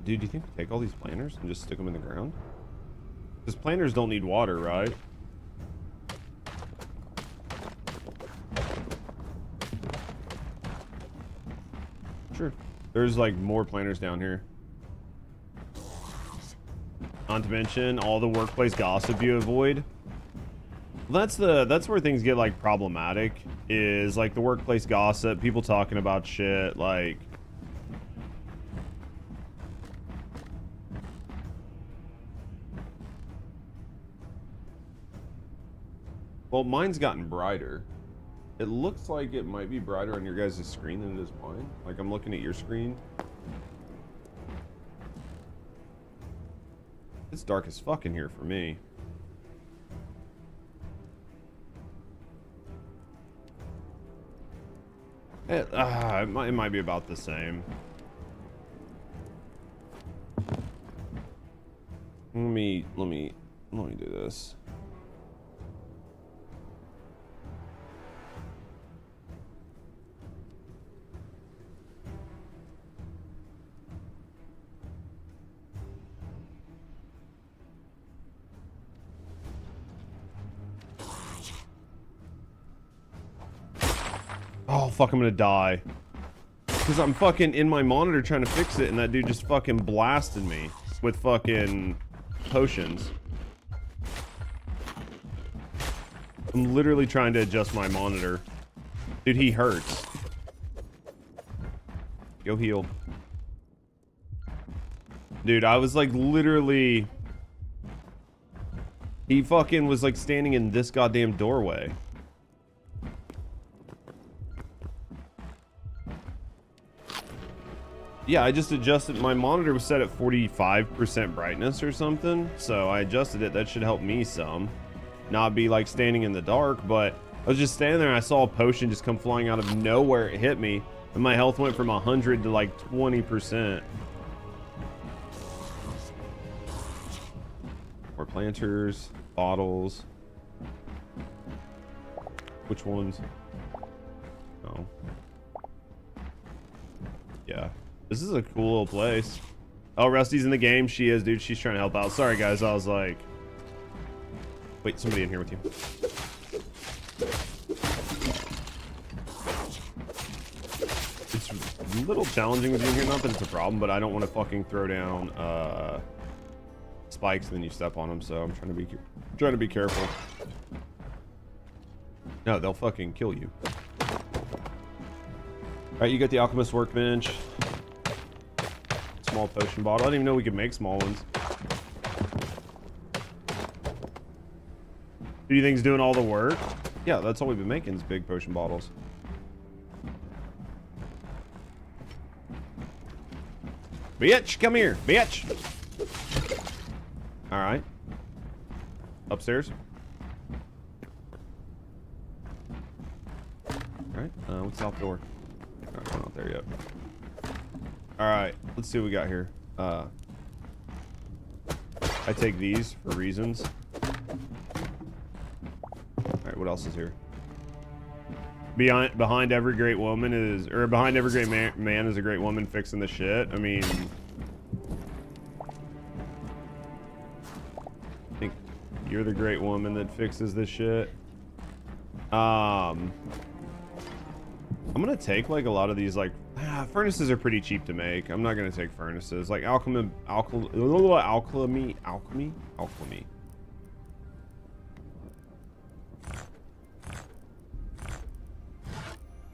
Dude, do you think we take all these planters and just stick them in the ground? Because planters don't need water, right? Sure. There's like more planters down here. Not to mention all the workplace gossip you avoid. That's where things get like problematic, is like the workplace gossip, people talking about shit like Well, mine's gotten brighter. It looks like it might be brighter on your guys' screen than it is mine. Like, I'm looking at your screen. It's dark as fuck in here for me. It might be about the same. Let me do this. Oh, fuck, I'm gonna die. Because I'm fucking in my monitor trying to fix it, and that dude just fucking blasted me with fucking potions. I'm literally trying to adjust my monitor. Dude, he hurts. Go heal. Dude, I was like literally... He fucking was like standing in this goddamn doorway. Yeah, I just adjusted. My monitor was set at 45% brightness or something, so I adjusted it. That should help me some. Not be like standing in the dark, but I was just standing there and I saw a potion just come flying out of nowhere. It hit me, and my health went from 100 to like 20%. More planters, bottles. Which ones? Oh. Yeah. This is a cool little place. Oh, Rusty's in the game. She is, dude. She's trying to help out. Sorry, guys. I was like... Wait, somebody in here with you. It's a little challenging with you in here. Not that it's a problem, but I don't want to fucking throw down spikes and then you step on them. So I'm trying to be careful. No, they'll fucking kill you. All right, you got the alchemist workbench. Small potion bottle. I didn't even know we could make small ones. Do you think's doing all the work? Yeah, that's all we've been making is big potion bottles. Bitch, come here, bitch. All right. Upstairs. All right. What's out the door? All right, we're not there yet. All right, let's see what we got here. I take these for reasons. All right, what else is here? Behind every great woman is, or behind every great man is a great woman fixing the shit. I mean, I think you're the great woman that fixes this shit. I'm gonna take like a lot of these like furnaces are pretty cheap to make. I'm not gonna take furnaces like alchemy.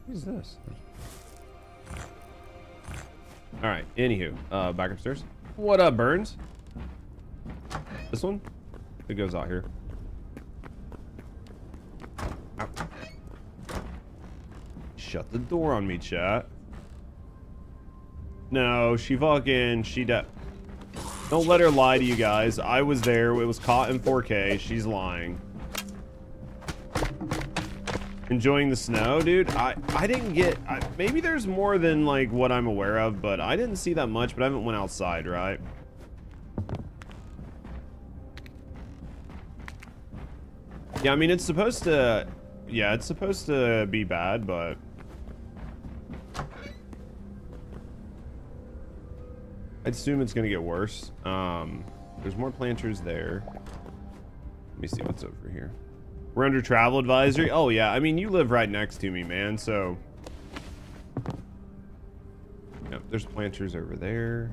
What is this? All right. Anywho, back upstairs. What up, Burns? This one? It goes out here. Ow. Shut the door on me, chat. No, she don't let her lie to you guys. I was there. It was caught in 4K. She's lying. Enjoying the snow, dude. I didn't get... maybe there's more than like what I'm aware of, but I didn't see that much, but I haven't went outside, right? Yeah, I mean, it's supposed to... Yeah, it's supposed to be bad, but... I'd assume it's gonna get worse. There's more planters there. Let me see what's over here. We're under travel advisory. Oh yeah, I mean you live right next to me, man. So, yep, there's planters over there.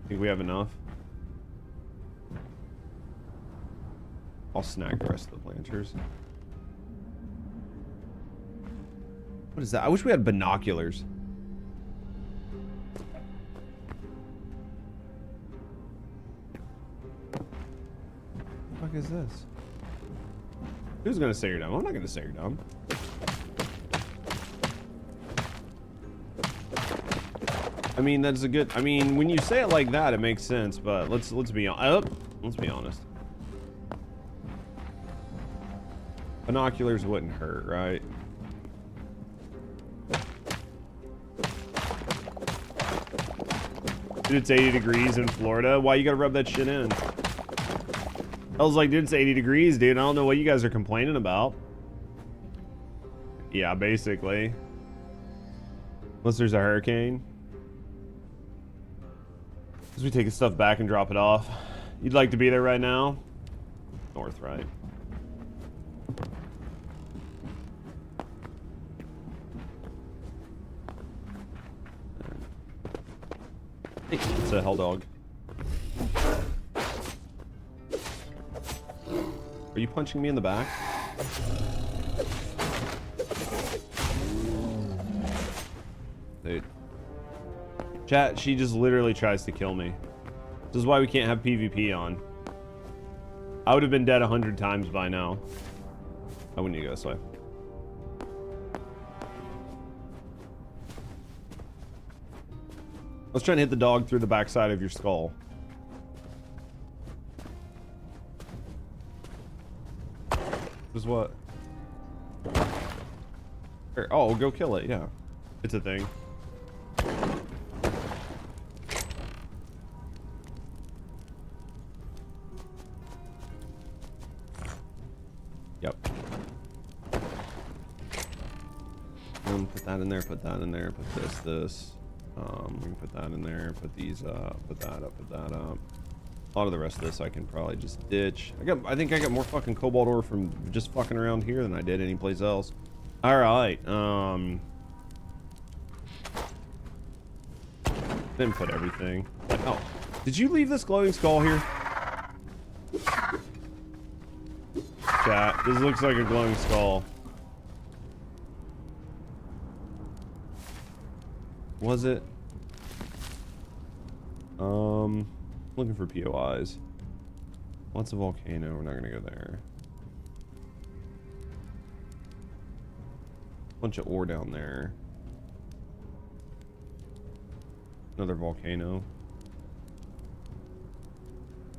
Think we have enough? I'll snag the rest of the planters. What is that? I wish we had binoculars. What the fuck is this? Who's gonna say you're dumb? I'm not gonna say you're dumb. I mean, that's a good. I mean, when you say it like that, it makes sense. But let's be let's be honest. Binoculars wouldn't hurt, right? Dude, it's 80 degrees in Florida. Why you gotta rub that shit in? I was like, dude, it's 80 degrees, dude. I don't know what you guys are complaining about. Yeah, basically. Unless there's a hurricane. As we take his stuff back and drop it off. You'd like to be there right now? North, right? Hey, it's a hell dog. Are you punching me in the back? Dude. Chat, she just literally tries to kill me. This is why we can't have PvP on. I would have been dead 100 times by now. I wouldn't need to go this way. I was trying to hit the dog through the backside of your skull. Is what? Here, oh, go kill it. Yeah, it's a thing. Yep. Put that in there. Put that in there. Put this. We can put that in there. Put these up. Put that up. Put that up. A lot of the rest of this I can probably just ditch. I think I got more fucking cobalt ore from just fucking around here than I did anyplace else. All right. Didn't put everything. Oh, did you leave this glowing skull here? Chat, this looks like a glowing skull. Was it? Looking for POIs. What's a volcano? We're not gonna go there. Bunch of ore down there. Another volcano.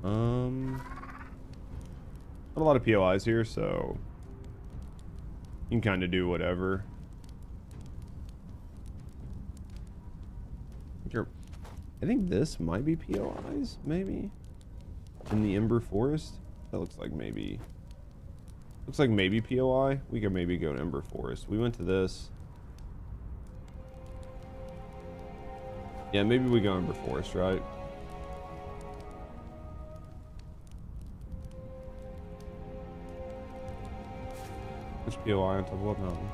Not a lot of POIs here, so you can kind of do whatever. I think this might be POIs, maybe in the Ember Forest. That looks like maybe POI. We could maybe go to Ember Forest. We went to this. Yeah, maybe we go Ember Forest, right? Which POI on top of what mountain?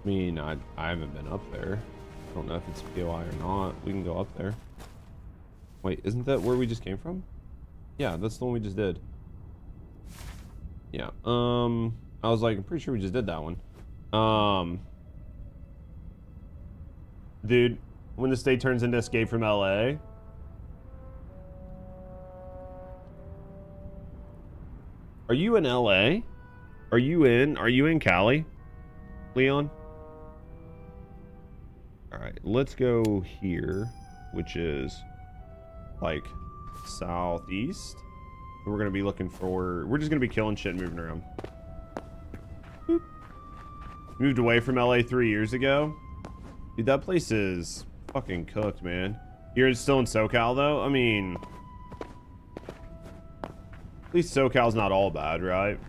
I mean, I haven't been up there. I don't know if it's POI or not. We can go up there. Wait, isn't that where we just came from? Yeah, that's the one we just did. Yeah. I was like, I'm pretty sure we just did that one. Dude, when the state turns into Escape from LA. Are you in LA? Are you in Cali, Leon? All right, let's go here, which is like southeast. We're gonna be looking for. We're just gonna be killing shit and moving around. Boop. Moved away from LA 3 years ago. Dude, that place is fucking cooked, man. You're still in SoCal though. I mean, at least SoCal's not all bad, right?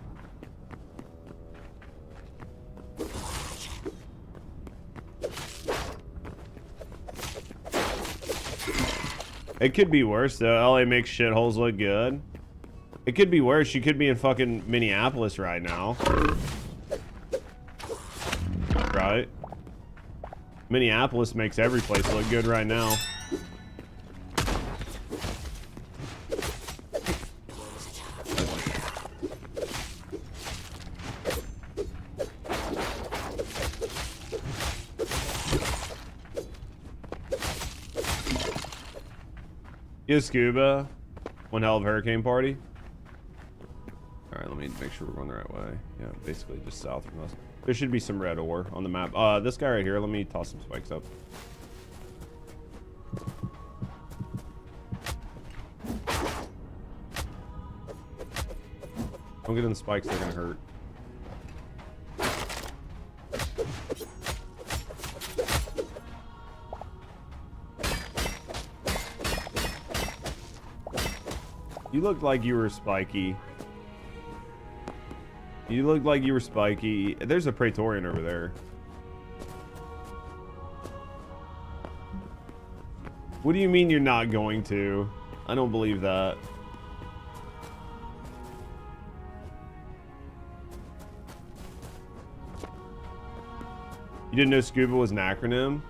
It could be worse though. LA makes shitholes look good. It could be worse. You could be in fucking Minneapolis right now. Right? Minneapolis makes every place look good right now. Is scuba one hell of a hurricane party? All right, let me make sure we're going the right way. Yeah, basically just south from us. There should be some red ore on the map. This guy right here, let me toss some spikes up. Don't get in the spikes, they're gonna hurt. You looked like you were spiky. You looked like you were spiky. There's a Praetorian over there. What do you mean you're not going to? I don't believe that. You didn't know scuba was an acronym?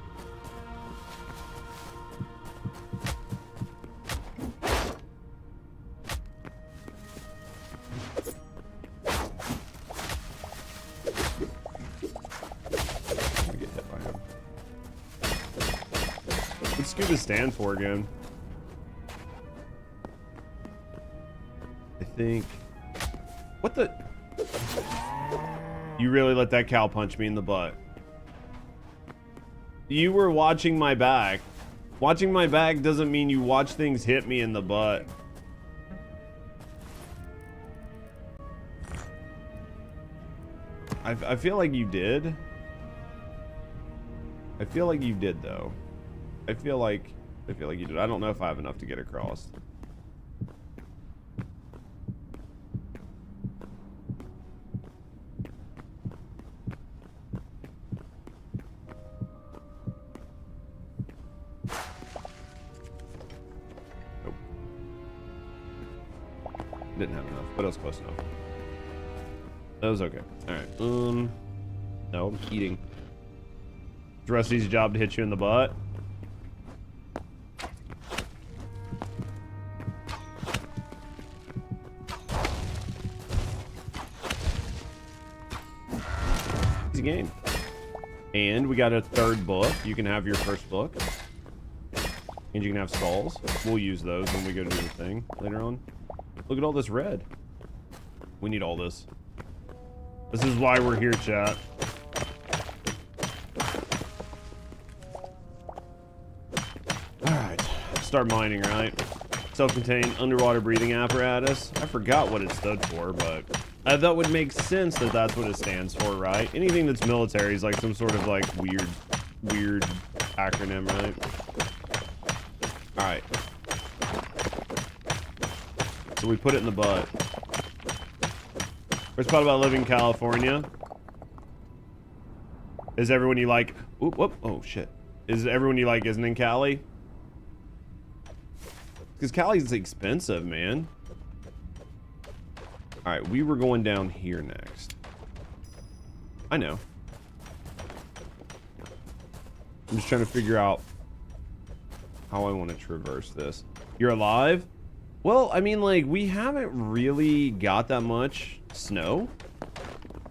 What's scuba stand for again? I think... What the... You really let that cow punch me in the butt. You were watching my back. Watching my back doesn't mean you watch things hit me in the butt. I feel like you did. I feel like you did though. I feel like you did. I don't know if I have enough to get across. Nope. Didn't have enough, but it was close enough. That was okay. All right. No, I'm eating. It's Rusty's job to hit you in the butt. Easy game. And we got a third book. You can have your first book. And you can have skulls. We'll use those when we go to do the thing later on. Look at all this red. We need all this. This is why we're here, chat. Alright. Start mining, right? Self-contained underwater breathing apparatus. I forgot what it stood for, but I thought it would make sense that that's what it stands for, right? Anything that's military is like some sort of like weird acronym, right? Alright. So we put it in the butt. Worst part about living in California is everyone you like. Oop, whoop, oh shit. Is everyone you like isn't in Cali? Because Cali's expensive, man. Alright, we were going down here next. I know. I'm just trying to figure out how I want to traverse this. You're alive? Well, I mean, like, we haven't really got that much snow.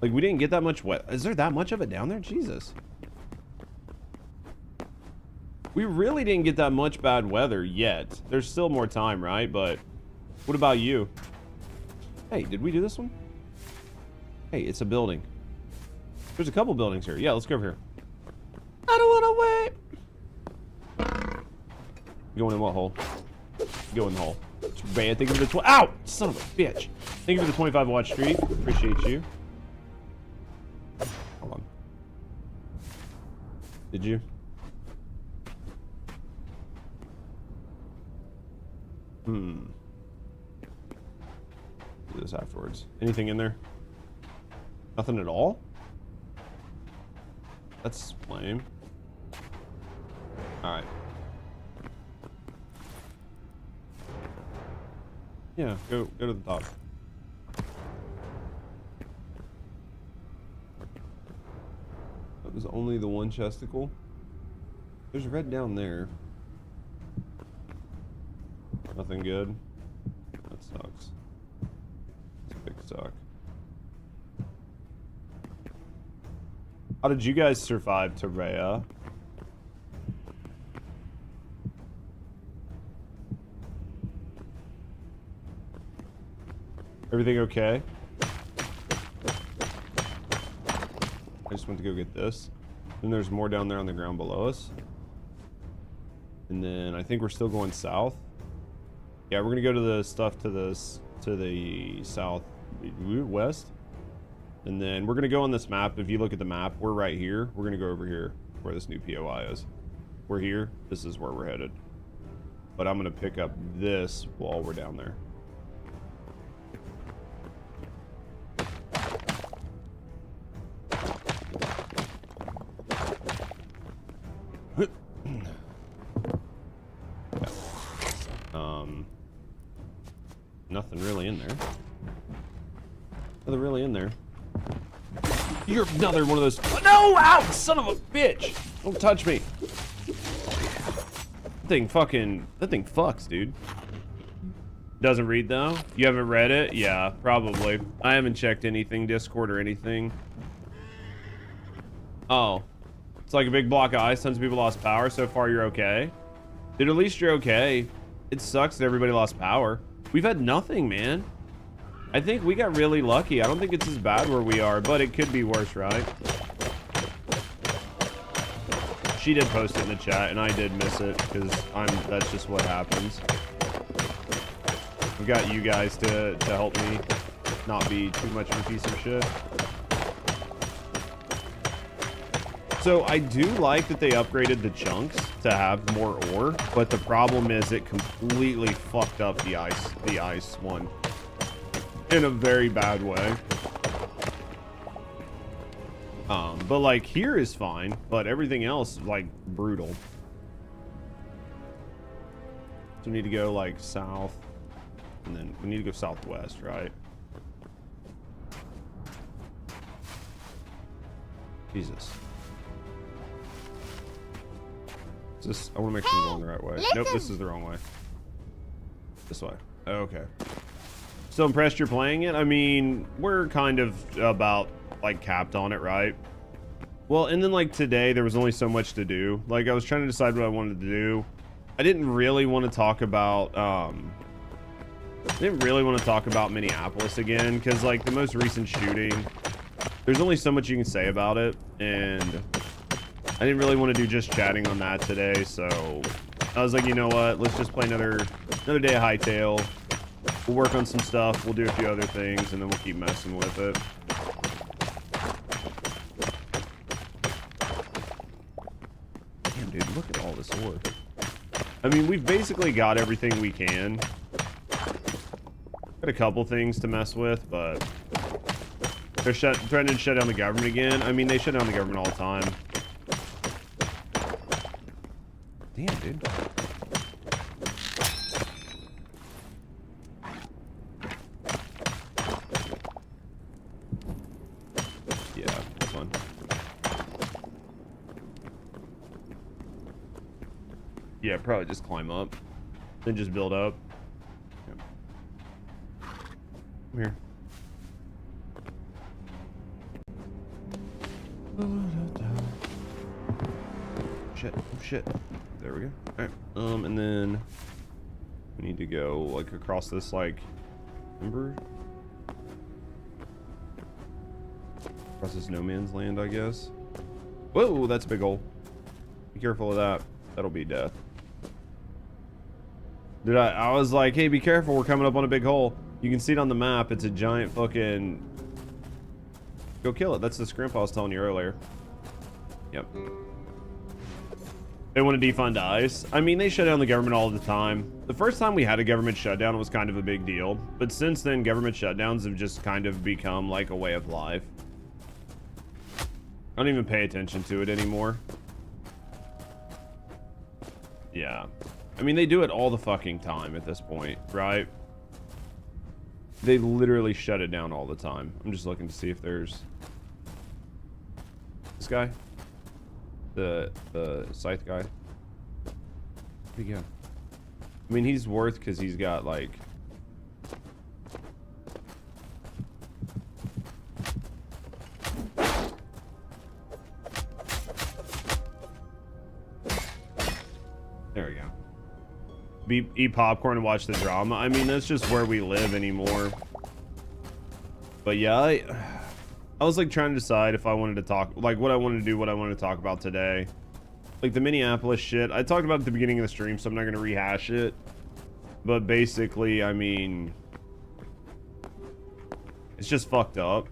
Like, we didn't get that much wet. Is there that much of it down there? Jesus. We really didn't get that much bad weather yet. There's still more time, right? But what about you? Hey, did we do this one? Hey, it's a building. There's a couple buildings here. Yeah, let's go over here. I don't want to wait. Going in what hole? Go in the hole. It's bad. Thank you for the ow! Son of a bitch. Thank you for the 25 watch streak. Appreciate you. Hold on. Did you? Do this afterwards. Anything in there? Nothing at all? That's lame. Alright. Yeah, go to the top. That was only the one chesticle. There's red down there. Nothing good. That sucks. It's a big suck. How did you guys survive Terrea? Everything okay? I just went to go get this. Then there's more down there on the ground below us. And then I think we're still going south. Yeah, we're gonna go to the stuff to the south west. And then we're gonna go on this map. If you look at the map, we're right here. We're gonna go over here where this new POI is. We're here. This is where we're headed. But I'm gonna pick up this while we're down there. Nothing really in there. Nothing really in there. You're another one of those. No! Ow! Son of a bitch! Don't touch me. That thing fucks, dude. Doesn't read though? You haven't read it? Yeah, probably. I haven't checked anything, Discord or anything. Oh. It's like a big block of ice. Tons of people lost power. So far, you're okay. Dude, at least you're okay. It sucks that everybody lost power. We've had nothing, man. I think we got really lucky. I don't think it's as bad where we are, but it could be worse, right? She did post it in the chat, and I did miss it, because that's just what happens. I've got you guys to help me not be too much of a piece of shit. So I do like that they upgraded the chunks to have more ore, but the problem is it completely fucked up the ice one in a very bad way. But like here is fine, but everything else like brutal. So we need to go like south, and then we need to go southwest, right? Jesus. I want to make sure I'm going the right way. Listen. Nope, this is the wrong way. This way. Okay. Still impressed you're playing it? I mean, we're kind of about, like, capped on it, right? Well, and then, like, today, there was only so much to do. Like, I was trying to decide what I wanted to do. I didn't really want to talk about, Minneapolis again, because, like, the most recent shooting, there's only so much you can say about it, and I didn't really want to do just chatting on that today, so I was like, you know what? Let's just play another day of Hytale. We'll work on some stuff. We'll do a few other things, and then we'll keep messing with it. Damn, dude, look at all this ore. I mean, we've basically got everything we can. Got a couple things to mess with, but they're threatening to shut down the government again. I mean, they shut down the government all the time. Damn, dude. Yeah, that's fun. Yeah, probably just climb up. Then just build up. Yep. Come here. Shit. Oh, shit. There we go. All right. And then we need to go like across this like timber. Across this no man's land, I guess. Whoa, that's a big hole. Be careful of that. That'll be death. Dude, I was like, hey, be careful. We're coming up on a big hole. You can see it on the map. It's a giant fucking... Go kill it. That's the scrimp I was telling you earlier. Yep. They want to defund ICE. I mean, they shut down the government all the time. The first time we had a government shutdown, it was kind of a big deal. But since then, government shutdowns have just kind of become like a way of life. I don't even pay attention to it anymore. Yeah. I mean, they do it all the fucking time at this point, right? They literally shut it down all the time. I'm just looking to see if there's... This guy? The scythe guy? Where'd he go? I mean, he's worth because he's got, like... There we go. Eat popcorn and watch the drama. I mean, that's just where we live anymore. But yeah, I was like trying to decide if I wanted to talk, like what I wanted to do, what I wanted to talk about today. Like the Minneapolis shit, I talked about at the beginning of the stream, so I'm not going to rehash it. But basically, I mean, it's just fucked up.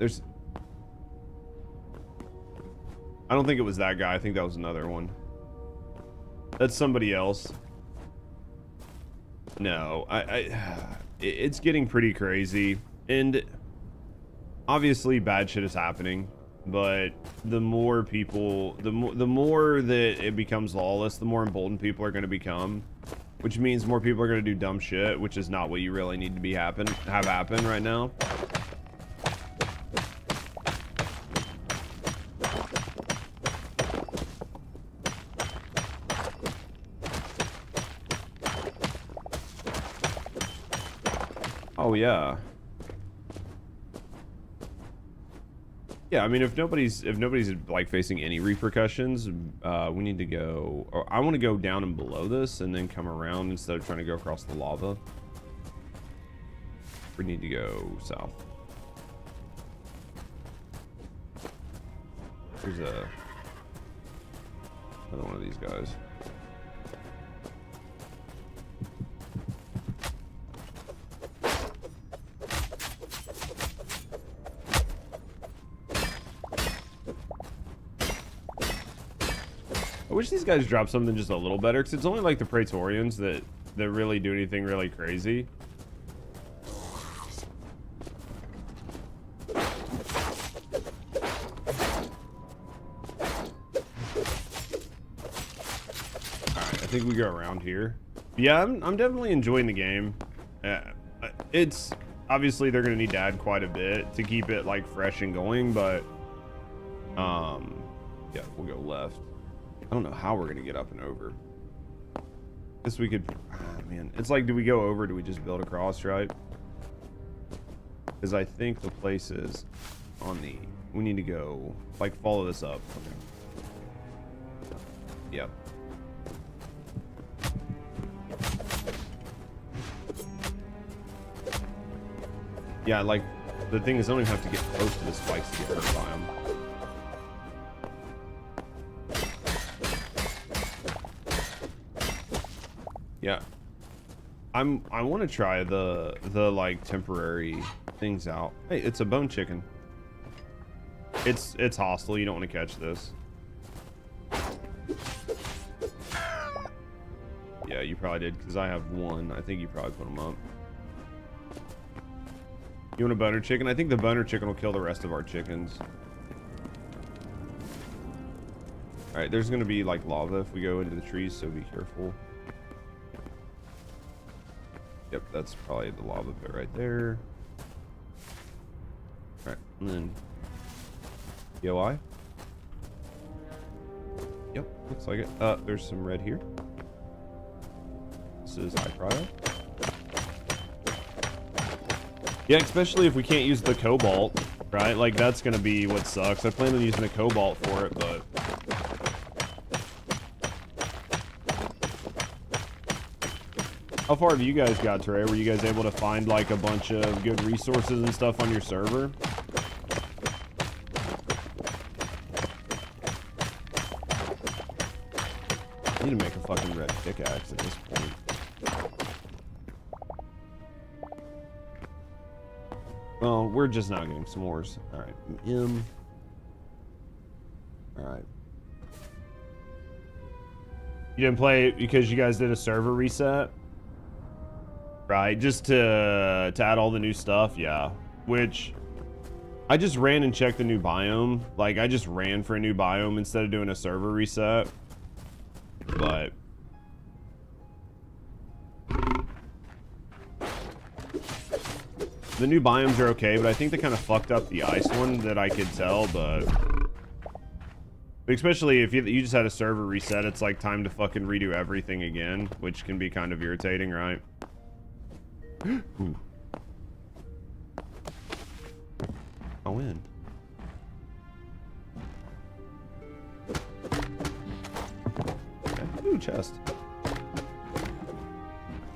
I don't think it was that guy. I think that was another one. That's somebody else. No, it's getting pretty crazy, and obviously bad shit is happening. But the more people, the more that it becomes lawless, the more emboldened people are going to become, which means more people are going to do dumb shit, which is not what you really need to be have happen right now. Oh yeah. Yeah, I mean, if nobody's like facing any repercussions, we need to go, or I want to go down and below this and then come around instead of trying to go across the lava. We need to go south. There's another one of these guys. I wish these guys dropped something just a little better, because it's only like the Praetorians that really do anything really crazy. Alright, I think we go around here. Yeah, I'm definitely enjoying the game. It's obviously they're gonna need to add quite a bit to keep it like fresh and going, but yeah, we'll go left. I don't know how we're gonna get up and over. Guess we could, man, it's like, do we go over, do we just build across, right? Because I think the place is on the, we need to go like follow this up. Okay. Yep. Yeah, like the thing is I don't even have to get close to the spikes to get hurt by them. Yeah, I want to try the like temporary things out. Hey, it's a bone chicken. It's hostile. You don't want to catch this. Yeah, you probably did, because I have one. I think you probably put them up. You want a boner chicken? I think the boner chicken will kill the rest of our chickens. All right, there's gonna be like lava if we go into the trees, so be careful. Yep, that's probably the lava pit right there. Alright, and then POI. Yep, looks like it. There's some red here. This is iCryo. Yeah, especially if we can't use the cobalt, right? Like, that's gonna be what sucks. I plan on using the cobalt for it, but how far have you guys got, Trey? Were you guys able to find like a bunch of good resources and stuff on your server? I need to make a fucking red pickaxe at this point. Well, we're just now getting s'mores. Alright. Alright. You didn't play it because you guys did a server reset? Right, just to add all the new stuff, yeah. Which I just ran and checked the new biome. Like, I just ran for a new biome instead of doing a server reset. But the new biomes are okay, but I think they kind of fucked up the ice one that I could tell, but especially if you just had a server reset, it's like time to fucking redo everything again, which can be kind of irritating, right? Ooh. I'll win. Okay. Ooh, chest.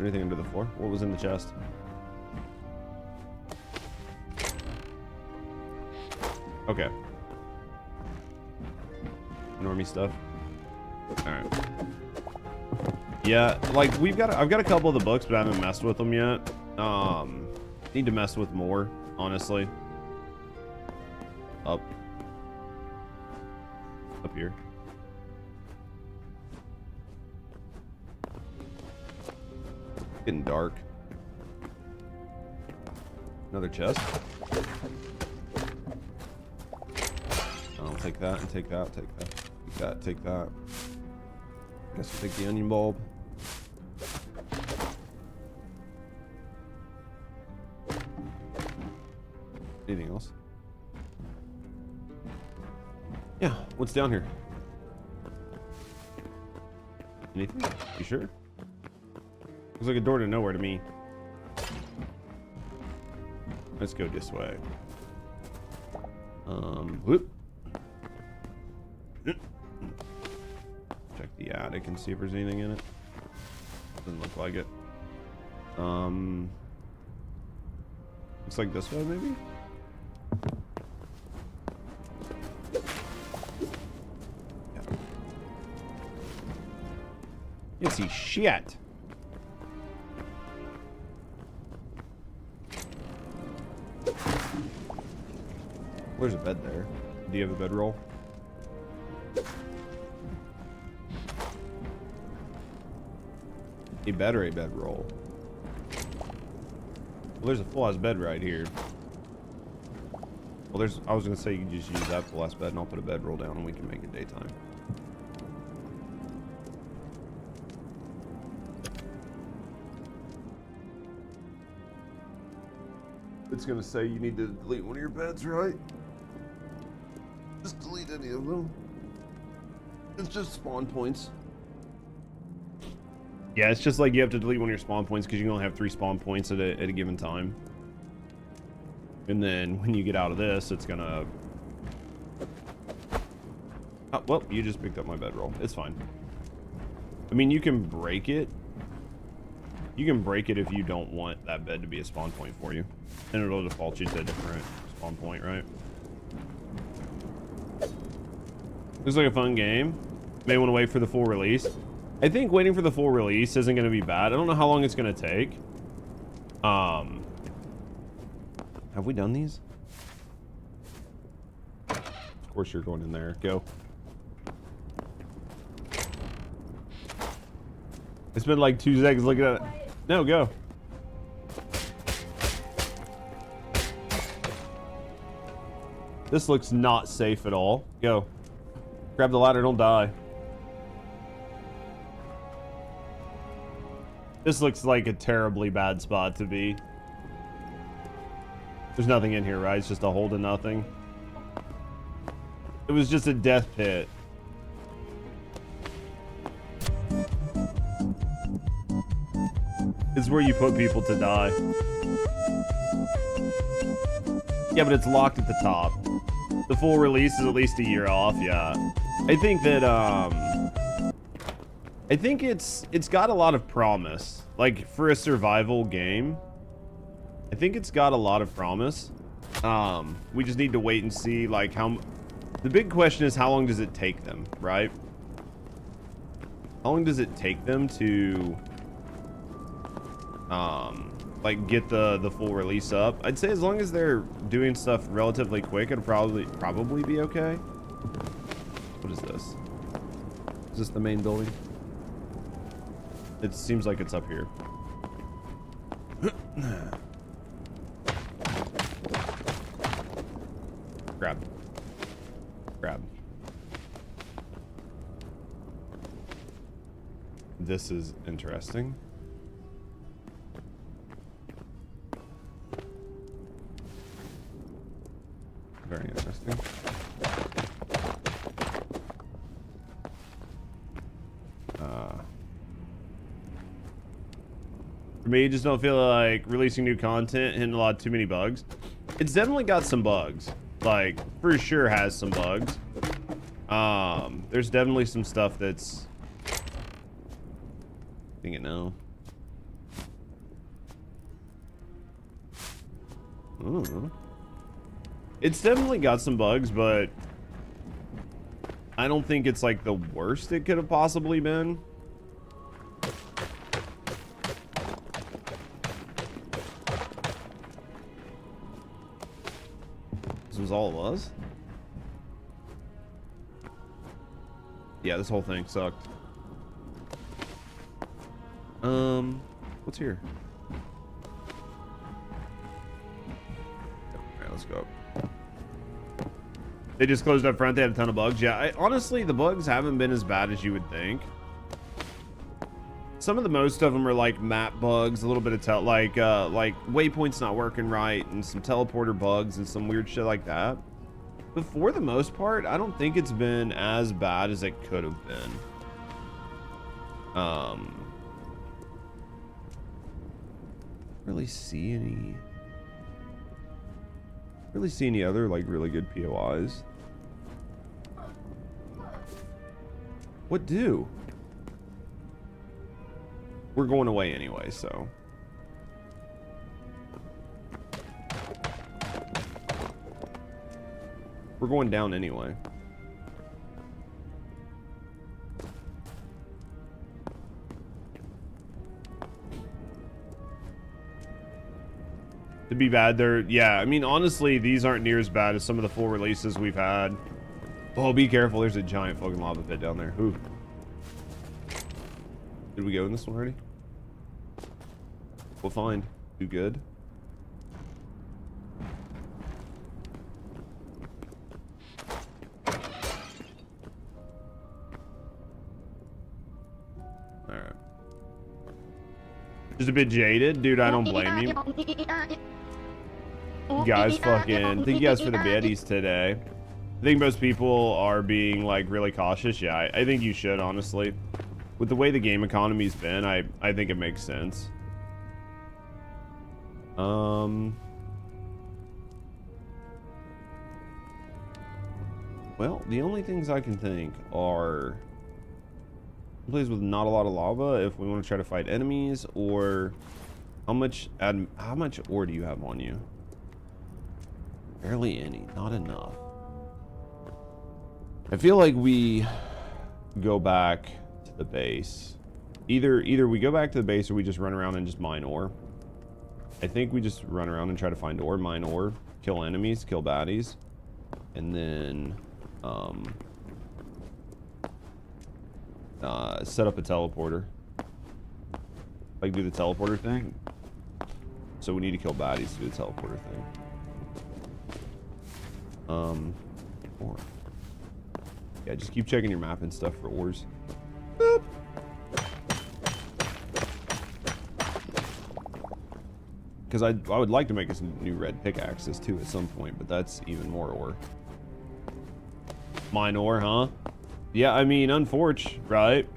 Anything under the floor? What was in the chest? Okay. Normie stuff. All right. Yeah, like I've got a couple of the books, but I haven't messed with them yet. Need to mess with more, honestly. Up here. Getting dark. Another chest. I'll take that and take that, take that, take that, take that. Guess we'll take the onion bulb. Anything else? Yeah, what's down here? Anything? You sure? Looks like a door to nowhere to me. Let's go this way. Whoop. Check the attic and see if there's anything in it. Doesn't look like it. Looks like this way, maybe? Yeah. You see shit. There's a bed there. Do you have a bedroll? A bed or a bedroll? Well, there's a full-ass bed right here. Well, I was gonna say you can just use that full-ass bed and I'll put a bedroll down and we can make it daytime. It's gonna say you need to delete one of your beds, right? Just delete any of them. It's just spawn points. Yeah, it's just like you have to delete one of your spawn points because you can only have 3 spawn points at a given time. And then when you get out of this, it's gonna... Oh, well, you just picked up my bedroll. It's fine. I mean, you can break it. You can break it if you don't want that bed to be a spawn point for you. And it'll default you to a different spawn point, right? Looks like a fun game. May want to wait for the full release. I think waiting for the full release isn't going to be bad. I don't know how long it's going to take. Have we done these? Of course you're going in there. Go. It's been like 2 seconds looking at it. No, go. This looks not safe at all. Go. Grab the ladder, don't die. This looks like a terribly bad spot to be. There's nothing in here, right? It's just a hole to nothing. It was just a death pit. It's where you put people to die. Yeah, but it's locked at the top. The full release is at least a year off, yeah. I think that, I think it's got a lot of promise. Like, for a survival game, I think it's got a lot of promise. We just need to wait and see, like, how... The big question is, how long does it take them, right? How long does it take them to... like get the full release up? I'd say as long as they're doing stuff relatively quick, it'll probably be okay. What is this? Is this the main building? It seems like it's up here. Grab. Grab. This is interesting. Very interesting. For me, just don't feel like releasing new content, hitting a lot too many bugs. It's definitely got some bugs. Like, for sure has some bugs. There's definitely some stuff that's... Dang it now. Ooh. It's definitely got some bugs, but I don't think it's like the worst it could have possibly been. This was all it was? Yeah, this whole thing sucked. What's here? Alright, let's go. They just closed up front. They had a ton of bugs. Yeah, honestly, the bugs haven't been as bad as you would think. Some of the most of them are like map bugs, a little bit of like waypoints not working right, and some teleporter bugs and some weird shit like that. But for the most part, I don't think it's been as bad as it could have been. Really see any other like really good POIs. What do? We're going away anyway, so. We're going down anyway. To be bad, yeah, I mean, honestly, these aren't near as bad as some of the full releases we've had. Oh, be careful, there's a giant fucking lava pit down there. Ooh. Did we go in this one already? We'll find. Do good. Alright. Just a bit jaded? Dude, I don't blame you. You guys fucking... Thank you guys for the biddies today. I think most people are being, like, really cautious. Yeah, I think you should, honestly. With the way the game economy's been, I think it makes sense. Well, the only things I can think are places with not a lot of lava if we want to try to fight enemies, or how much ore do you have on you? Barely any, not enough. I feel like we go back to the base. Either we go back to the base or we just run around and just mine ore. I think we just run around and try to find ore, mine ore, kill enemies, kill baddies, and then set up a teleporter. Like do the teleporter thing. So we need to kill baddies to do the teleporter thing. Ore. Yeah, just keep checking your map and stuff for ores. Boop. Because I would like to make us new red pickaxes too at some point, but that's even more ore. Mine ore, huh? Yeah, I mean, unfortunate, right?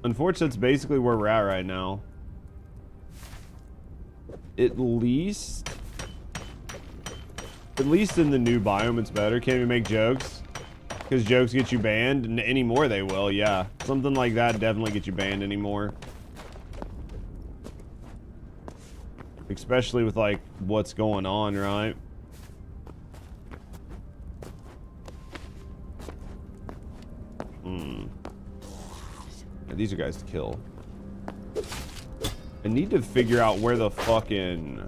Unfortunately, that's basically where we're at right now. At least in the new biome, it's better. Can't even make jokes. Because jokes get you banned, and anymore they will, yeah. Something like that definitely get you banned anymore. Especially with, like, what's going on, right? Yeah, these are guys to kill. I need to figure out where the fucking...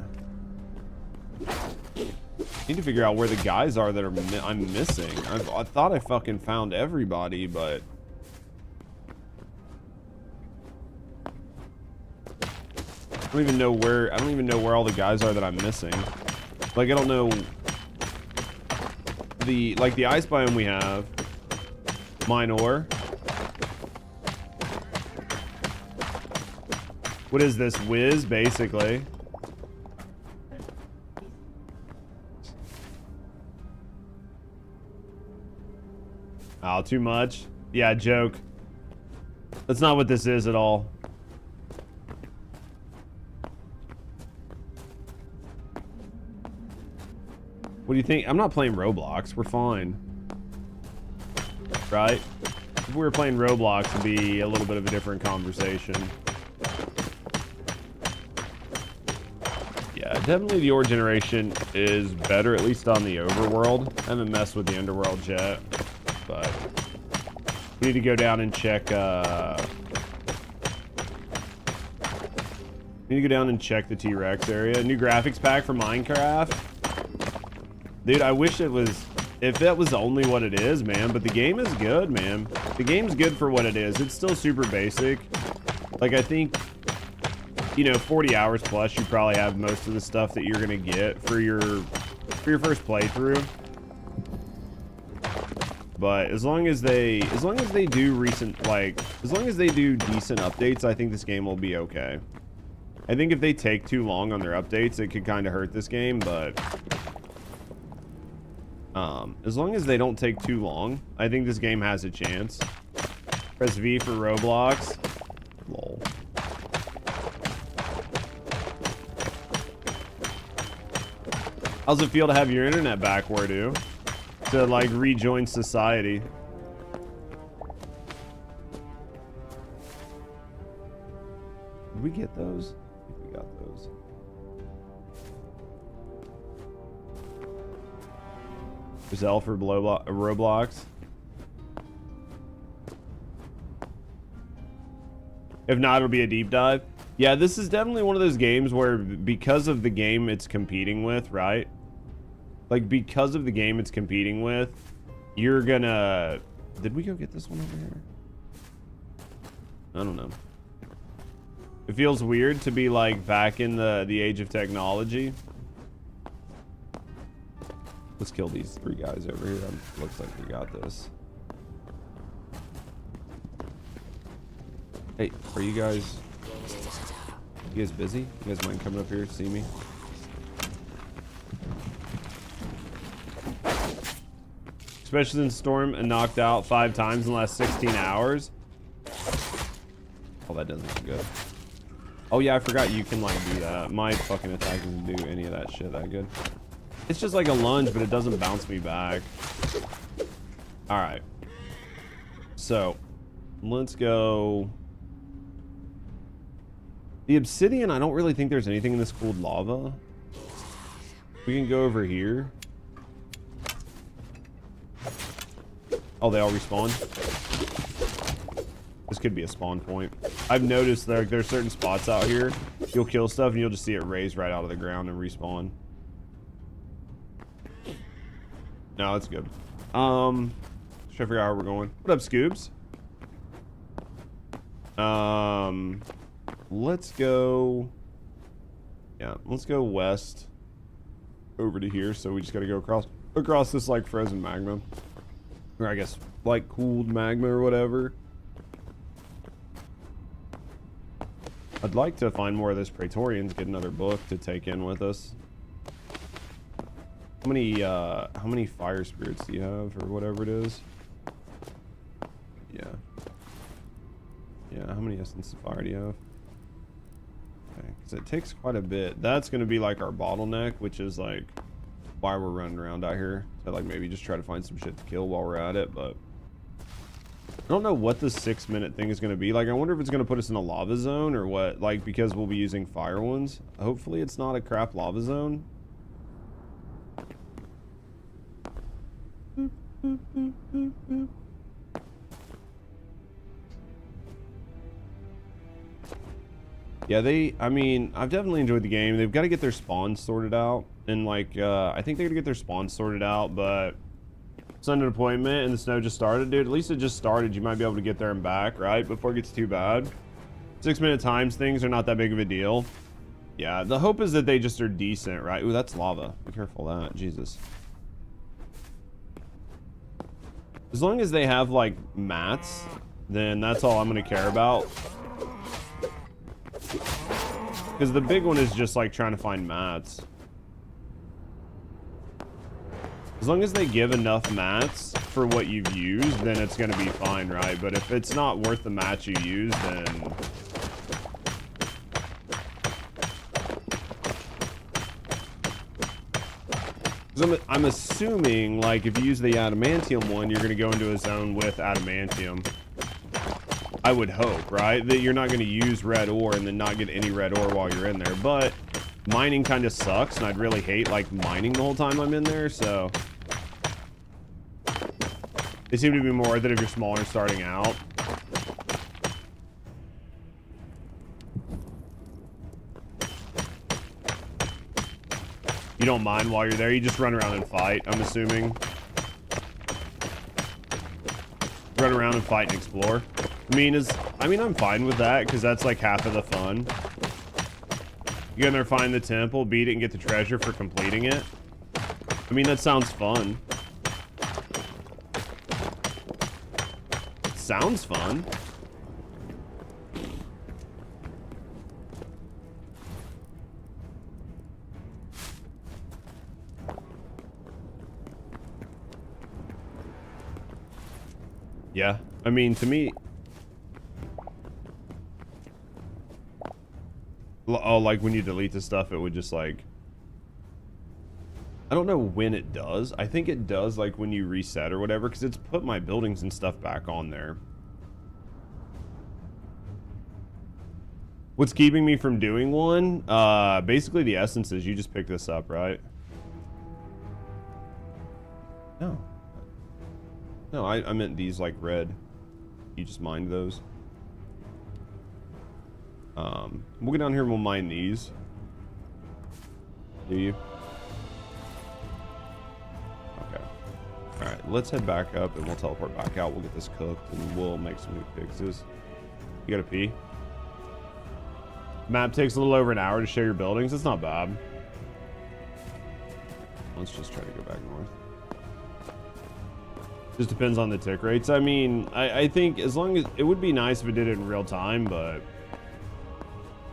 need to figure out where the guys are that I'm missing. I thought I fucking found everybody, but... I don't even know where all the guys are that I'm missing. Like, I don't know... the ice biome we have. Mine ore. What is this? Whiz, basically. Oh, too much? Yeah, joke. That's not what this is at all. What do you think? I'm not playing Roblox. We're fine. Right? If we were playing Roblox, it'd be a little bit of a different conversation. Yeah, Definitely the ore generation is better, at least on the overworld. I haven't messed with the underworld yet, but we need to go down and check, need to go down and check the T-Rex area. New graphics pack for Minecraft. Dude, I wish it was, if that was only what it is, man, but the game is good, man. The game's good for what it is. It's still super basic. Like, I think, you know, 40 hours plus, you probably have most of the stuff that you're gonna get for your first playthrough. But as long as they do recent, like, as long as they do decent updates, I think this game will be okay. I think if they take too long on their updates, it could kind of hurt this game, but as long as they don't take too long, I think this game has a chance. Press V for Roblox. Lol. How's it feel to have your internet back, Wardo? To, like, rejoin society? Did we get those? I think we got those. There's L for Roblox. If not, it'll be a deep dive. Yeah, this is definitely one of those games where, because of the game it's competing with, right? Like, because of the game it's competing with, you're gonna... Did we go get this one over here? I don't know. It feels weird to be, like, back in the age of technology. Let's kill these 3 guys over here. Looks like we got this. Hey, are you guys busy? You guys mind coming up here to see me? Especially since Storm and knocked out 5 times in the last 16 hours. Oh, that doesn't look good. Oh yeah, I forgot you can, like, do that. My fucking attack doesn't do any of that shit that good. It's just like a lunge, but it doesn't bounce me back. Alright. So, let's go. The obsidian, I don't really think there's anything in this cooled lava. We can go over here. Oh, they all respawn? This could be a spawn point. I've noticed there's certain spots out here. You'll kill stuff and you'll just see it raise right out of the ground and respawn. No, that's good. Should I figure out where we're going? What up, Scoobs? Let's go. Yeah, let's go west over to here. So we just got to go across this, like, frozen magma, or I guess like cooled magma or whatever. I'd like to find more of those Praetorians, get another book to take in with us. How many fire spirits do you have, or whatever it is? Yeah. Yeah, how many essence of fire do you have? Okay, because it takes quite a bit. That's going to be like our bottleneck, which is like why we're running around out here. So like maybe just try to find some shit to kill while we're at it, but I don't know what the 6-minute thing is going to be. Like, I wonder if it's going to put us in a lava zone or what, like, because we'll be using fire ones. Hopefully it's not a crap lava zone. Yeah, I mean, I've definitely enjoyed the game. They've got to get their spawns sorted out. And, like, I think they're going to get their spawns sorted out, but Sunday appointment and the snow just started, dude. At least it just started. You might be able to get there and back, right? Before it gets too bad. 6-minute times things are not that big of a deal. Yeah, the hope is that they just are decent, right? Ooh, that's lava. Be careful of that. Jesus. As long as they have, like, mats, then that's all I'm going to care about. Because the big one is just, like, trying to find mats. As long as they give enough mats for what you've used, then it's going to be fine, right? But if it's not worth the mats you use, then... I'm assuming, like, if you use the adamantium one, you're going to go into a zone with adamantium. I would hope, right? That you're not going to use red ore and then not get any red ore while you're in there. But mining kind of sucks, and I'd really hate like mining the whole time I'm in there, so they seem to be more worth it if you're smaller and starting out. You don't mind while you're there, you just run around and fight, I'm assuming. Run around and fight and explore. I mean, I'm fine with that, because that's like half of the fun. You go in there, find the temple, beat it, and get the treasure for completing it. I mean, that sounds fun. Sounds fun. Yeah, I mean, to me... Oh, like when you delete the stuff, it would just like... I don't know when it does. I think it does like when you reset or whatever, because it's put my buildings and stuff back on there. What's keeping me from doing one? Basically the essences. You just picked this up, right? No. No, I meant these like red. You just mined those. We'll go down here and we'll mine these. Do you? Okay. Alright, let's head back up and we'll teleport back out. We'll get this cooked and we'll make some new fixes. You gotta pee? Map takes a little over an hour to share your buildings. It's not bad. Let's just try to go back north. Just depends on the tick rates. I mean, I think as long as... It would be nice if it did it in real time, but...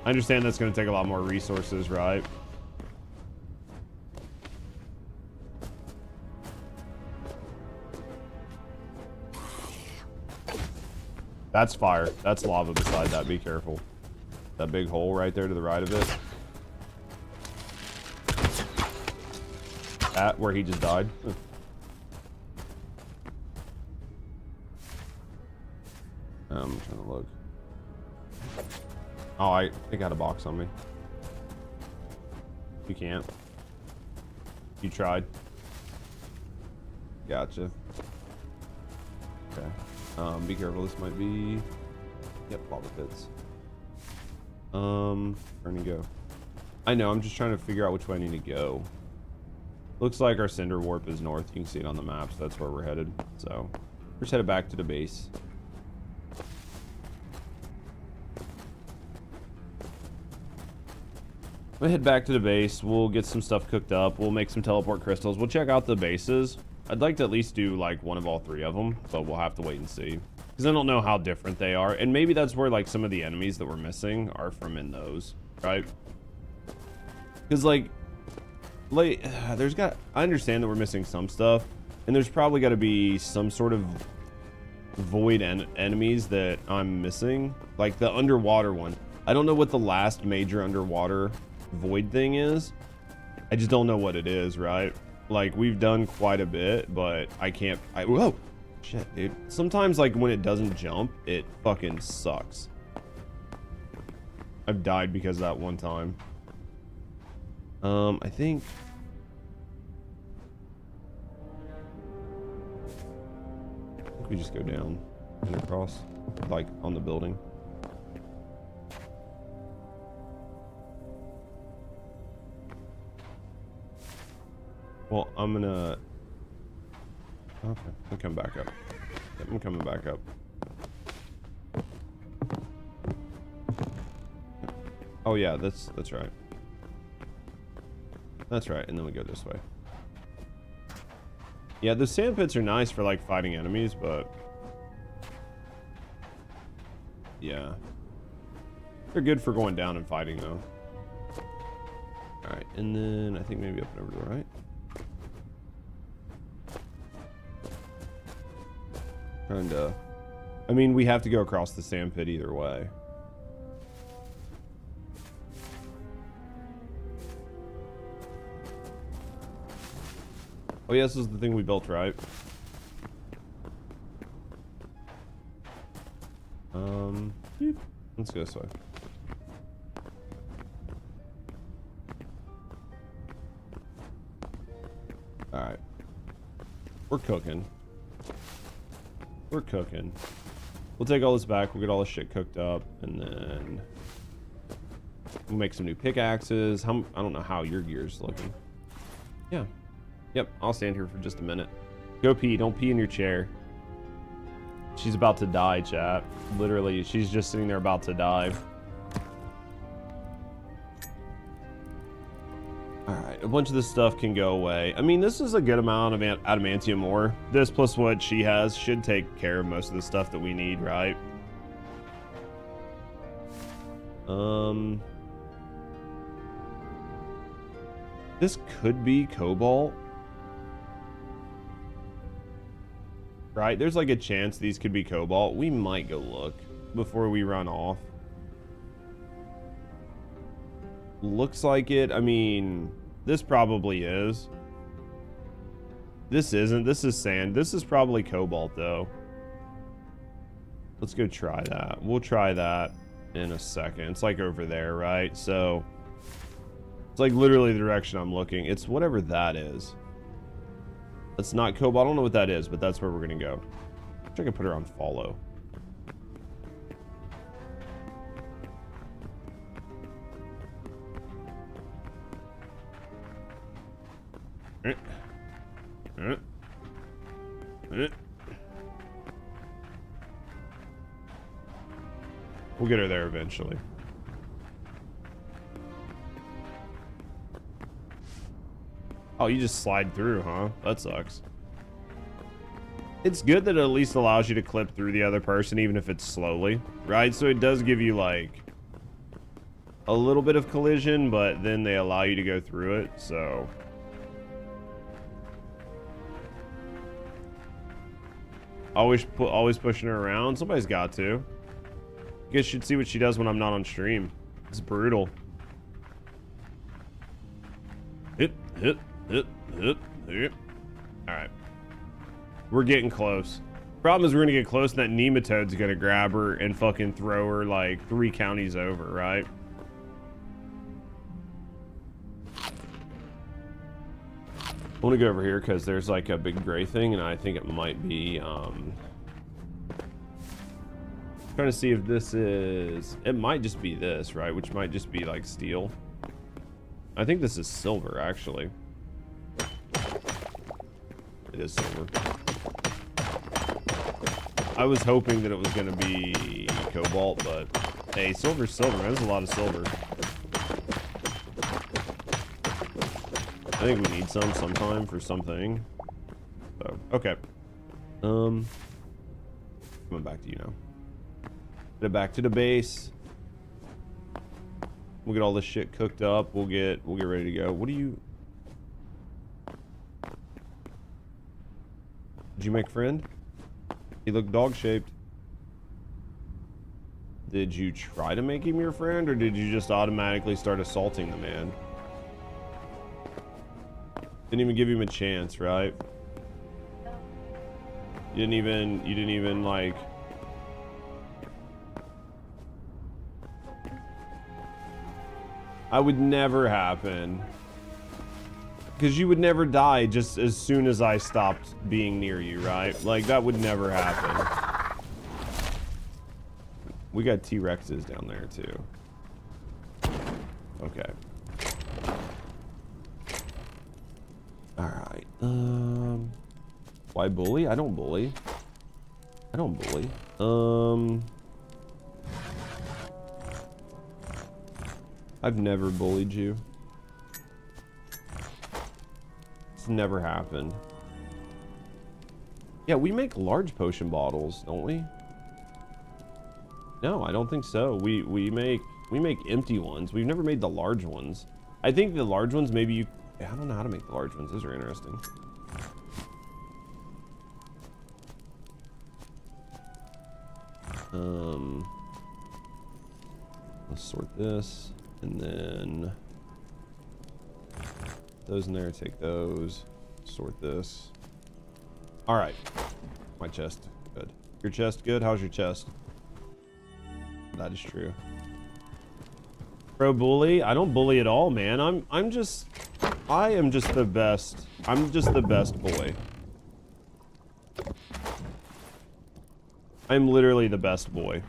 I understand that's going to take a lot more resources, right? That's fire. That's lava beside that. Be careful. That big hole right there to the right of it. At where he just died. I'm trying to look. Oh, I think I had a box on me. You can't. You tried. Gotcha. Okay. Be careful. This might be... Yep, lava pits. Where to go? I know, I'm just trying to figure out which way I need to go. Looks like our cinder warp is north. You can see it on the map, so that's where we're headed. So, we're just headed back to the base. We'll head back to the base. We'll get some stuff cooked up. We'll make some teleport crystals. We'll check out the bases. I'd like to at least do like one of all three of them, but we'll have to wait and see. Because I don't know how different they are. And maybe that's where like some of the enemies that we're missing are from in those, right? Because like, there's got... I understand that we're missing some stuff. And there's probably got to be some sort of void enemies that I'm missing. Like the underwater one. I don't know what the last major underwater void thing is. I just don't know what it is, right? Like we've done quite a bit, but I can't... whoa! Shit, dude. Sometimes like when it doesn't jump, it fucking sucks. I've died because of that one time. I think we just go down and across, like on the building. Well, I'm gonna... Okay, I'm coming back up. Yep, I'm coming back up. Oh yeah, that's right. That's right, and then we go this way. Yeah, the sand pits are nice for like fighting enemies, but... Yeah. They're good for going down and fighting though. Alright, and then I think maybe up and over to the right. Kinda. I mean, we have to go across the sand pit either way. Oh yeah, this is the thing we built, right? Let's go this way. All right. We're cooking. We're cooking. We'll take all this back. We'll get all this shit cooked up, and then we'll make some new pickaxes. I don't know how your gear's looking. Yeah. Yep. I'll stand here for just a minute. Go pee. Don't pee in your chair. She's about to die, chat. Literally, she's just sitting there about to die. Alright, a bunch of this stuff can go away. I mean, this is a good amount of adamantium ore. This plus what she has should take care of most of the stuff that we need, right? This could be cobalt. Right, there's like a chance these could be cobalt. We might go look before we run off. Looks like it. I mean, this probably is. This isn't. This is sand. This is probably cobalt, though. Let's go try that. We'll try that in a second. It's like over there, right? So it's like literally the direction I'm looking. It's whatever that is. That's not cobalt. I don't know what that is, but that's where we're gonna go. I wish I could put her on follow. We'll get her there eventually. Oh, you just slide through, huh? That sucks. It's good that it at least allows you to clip through the other person, even if it's slowly, right? So it does give you, like, a little bit of collision, but then they allow you to go through it, so... Always pushing her around. Somebody's got to. You guys should see what she does when I'm not on stream. It's brutal. Hit. Alright. We're getting close. Problem is we're gonna get close and that nematode's gonna grab her and fucking throw her like 3 counties over, right? I want to go over here because there's like a big gray thing and I think it might be trying to see if this is, it might just be this, right? Which might just be like steel. I think this is silver, actually. It is silver. I was hoping that it was going to be cobalt, but hey, silver's silver. There's a lot of silver. I think we need some sometime for something. So, okay. Coming back to you now. Get it back to the base. We'll get all this shit cooked up. We'll get ready to go. What do you... Did you make friend? He looked dog-shaped. Did you try to make him your friend, or did you just automatically start assaulting the man? Didn't even give him a chance, right? You didn't even like... I would never happen. Because you would never die just as soon as I stopped being near you, right? Like, that would never happen. We got T-Rexes down there, too. Okay. Alright, why bully? I don't bully. I don't bully. I've never bullied you. It's never happened. Yeah, we make large potion bottles, don't we? No, I don't think so. We make empty ones. We've never made the large ones. I think the large ones, maybe you... I don't know how to make the large ones. Those are interesting. Let's sort this, and then those in there. Take those. Sort this. All right. My chest good. Your chest good. How's your chest? That is true. Pro bully? I don't bully at all, man. I'm just I am just the best. I'm just the best boy. I'm literally the best boy.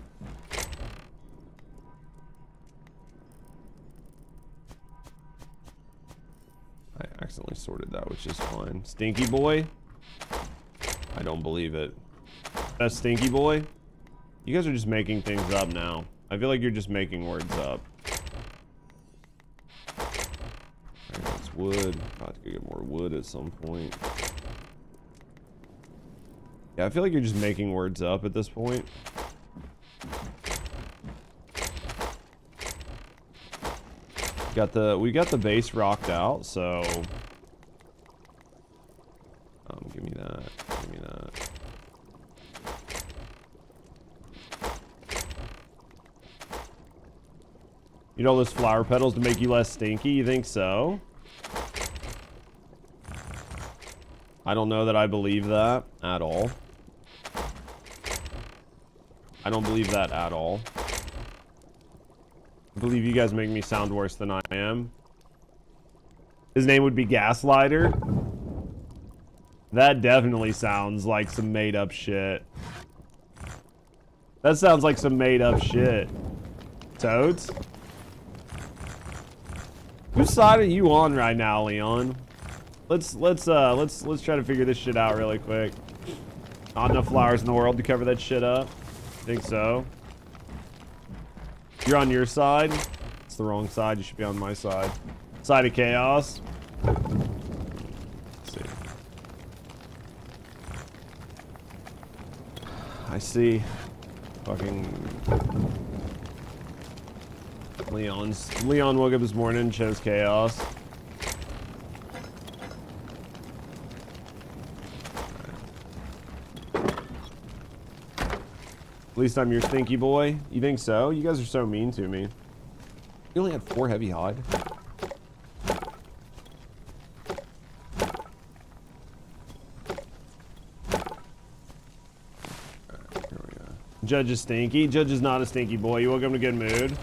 I accidentally sorted that, which is fine. Stinky boy? I don't believe it. That stinky boy? You guys are just making things up now. I feel like you're just making words up. Alright, that's wood. I'll have to get more wood at some point. Yeah, I feel like you're just making words up at this point. We got the base rocked out, so give me that. Give me that. You know those flower petals to make you less stinky? You think so? I don't know that I believe that at all. I don't believe that at all. I believe you guys make me sound worse than I am. His name would be Gaslighter. That definitely sounds like some made up shit. That sounds like some made up shit. Toads? Whose side are you on right now, Leon? Let's try to figure this shit out really quick. Not enough flowers in the world to cover that shit up. Think so. You're on your side? It's the wrong side. You should be on my side. Side of chaos. Let's see. I see. Fucking Leon woke up this morning and chose chaos. At least I'm your stinky boy. You think so? You guys are so mean to me. You only had 4 heavy hide. Alright, here we go. Judge is stinky. Judge is not a stinky boy. You woke up in a good mood.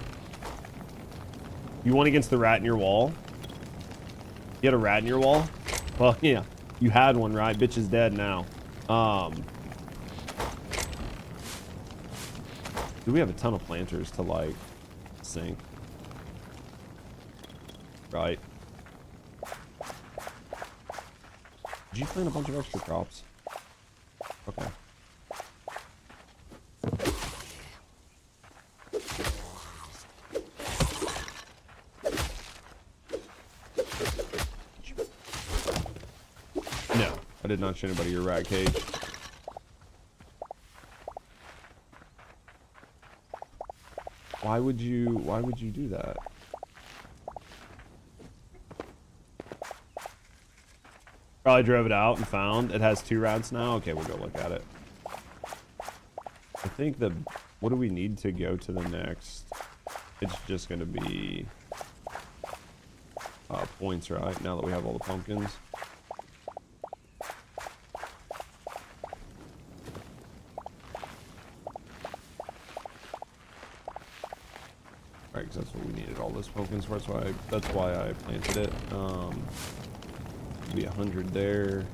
You won against the rat in your wall? You had a rat in your wall? Well, yeah. You had one, right? Bitch is dead now. Do we have a ton of planters to, like, sink? Right. Did you plant a bunch of extra crops? Okay. No, I did not show anybody your rat cage. Why would you do that? Probably drove it out and found it has 2 rats now. Okay, we'll go look at it. I think what do we need to go to the next? It's just gonna be points, right? Now that we have all the pumpkins. Right, because that's what we needed all those pumpkins for. That's why I planted it. Be 100 there.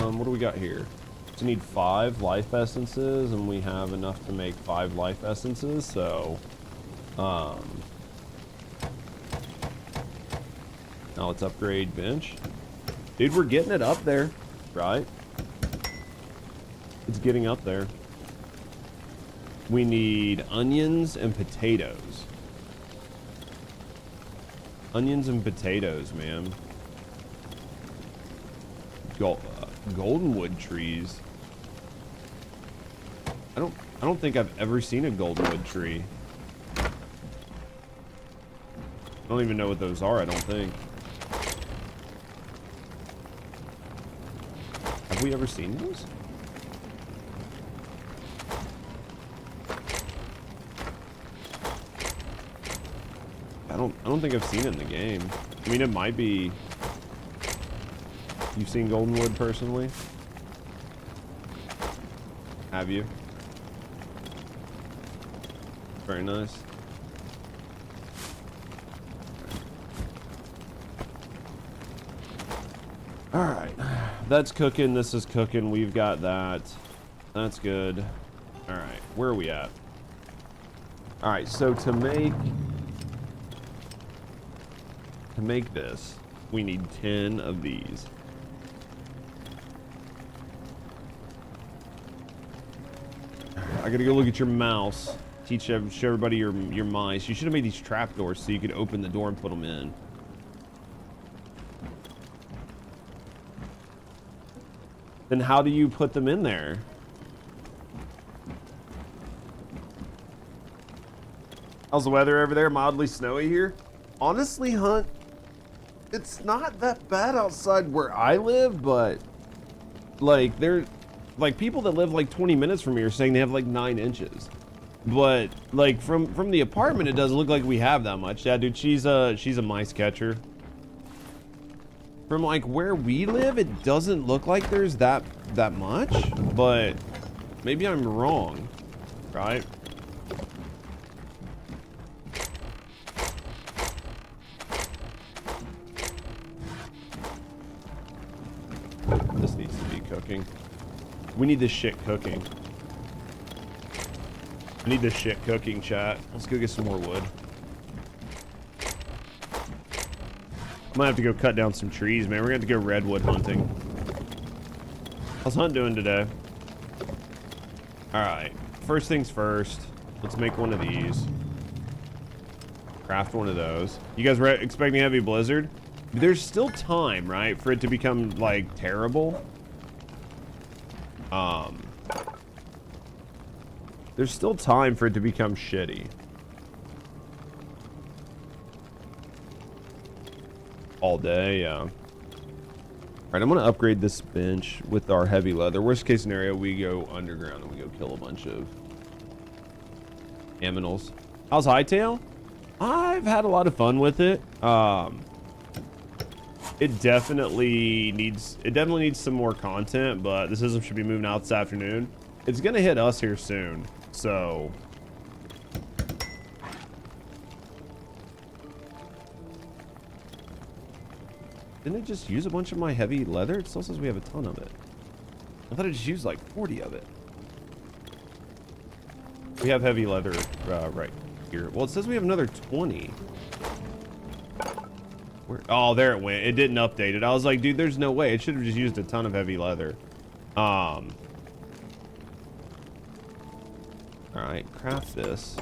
What do we got here? So we need 5 life essences, and we have enough to make 5 life essences. So, now let's upgrade bench. Dude, we're getting it up there, right? It's getting up there. We need onions and potatoes. Onions and potatoes, man. Goldenwood trees. I don't think I've ever seen a goldenwood tree. I don't even know what those are, I don't think. Have we ever seen those? I don't think I've seen it in the game. I mean, it might be. You've seen goldenwood personally? Have you? Very nice. All right, that's cooking. This is cooking. We've got that. That's good. All right, where are we at? All right, so to make this, we need 10 of these. I gotta go look at your mouse. Show everybody your mice. You should have made these trapdoors so you could open the door and put them in. Then how do you put them in there? How's the weather over there? Mildly snowy here? Honestly, Hunt, it's not that bad outside where I live, but like people that live like 20 minutes from here are saying they have like 9 inches. But like from the apartment, it doesn't look like we have that much. Yeah, dude, she's a mice catcher. From like where we live, it doesn't look like there's that much, but maybe I'm wrong, right? This needs to be cooking. We need this shit cooking. I need this shit cooking, chat. Let's go get some more wood. Might have to go cut down some trees, man. We're gonna have to go redwood hunting. How's Hunt doing today? All right, first things first. Let's make one of these. Craft one of those. You guys were expecting a heavy blizzard? There's still time, right, for it to become like terrible. There's still time for it to become shitty. All day, yeah. All right, I'm gonna upgrade this bench with our heavy leather. Worst case scenario, we go underground and we go kill a bunch of aminals. How's Hytale? I've had a lot of fun with it. It definitely needs some more content, but the system should be moving out this afternoon. It's gonna hit us here soon, so didn't it just use a bunch of my heavy leather? It still says we have a ton of it. I thought it just used like 40 of it. We have heavy leather right here. Well, it says we have another 20. Oh, there it went. It didn't update it. I was like, dude, there's no way. It should have just used a ton of heavy leather. All right, craft this.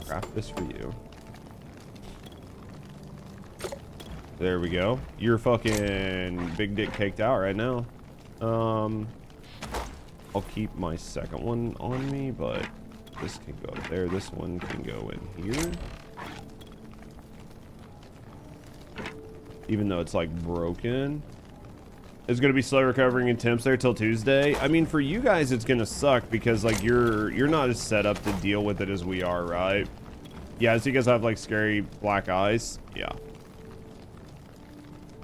Craft this for you. There we go. You're fucking big dick caked out right now. I'll keep my second one on me, but this can go up there. This one can go in here. Even though it's like broken. It's gonna be slow recovering in temps there till Tuesday. I mean, for you guys, it's gonna suck because like you're not as set up to deal with it as we are, right? Yeah, so you guys have like scary black eyes. Yeah.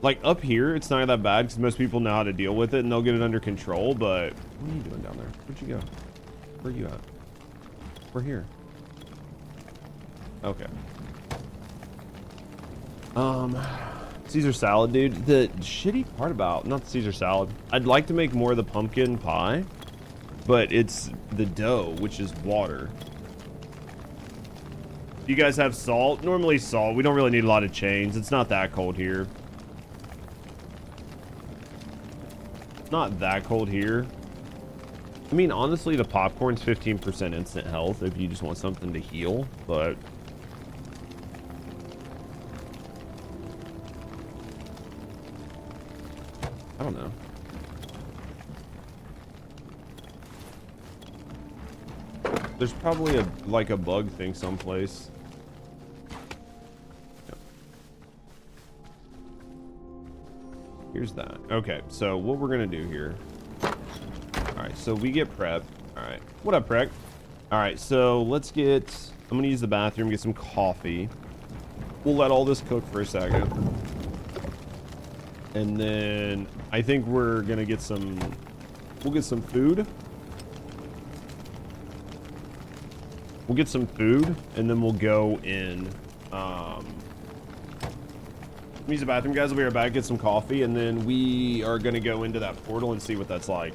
Like up here, it's not that bad because most people know how to deal with it and they'll get it under control. But what are you doing down there? Where'd you go? Where are you at? We're here. Okay. Caesar salad, dude. The shitty part about not the Caesar salad, I'd like to make more of the pumpkin pie, but it's the dough, which is water. You guys have salt? Normally salt. We don't really need a lot of chains. It's not that cold here. Not that cold here. I mean, honestly, the popcorn's 15% instant health if you just want something to heal, but I don't know. There's probably a bug thing someplace. Yep. Here's that. Okay, so what we're gonna do here. Alright, so we get prep. Alright. What up, Prec? Alright, so let's get I'm gonna use the bathroom, get some coffee. We'll let all this cook for a second. And then I think we're gonna get some, we'll get some food. We'll get some food, and then we'll go in, use the bathroom, guys. We'll be right back, get some coffee, and then we are gonna go into that portal and see what that's like.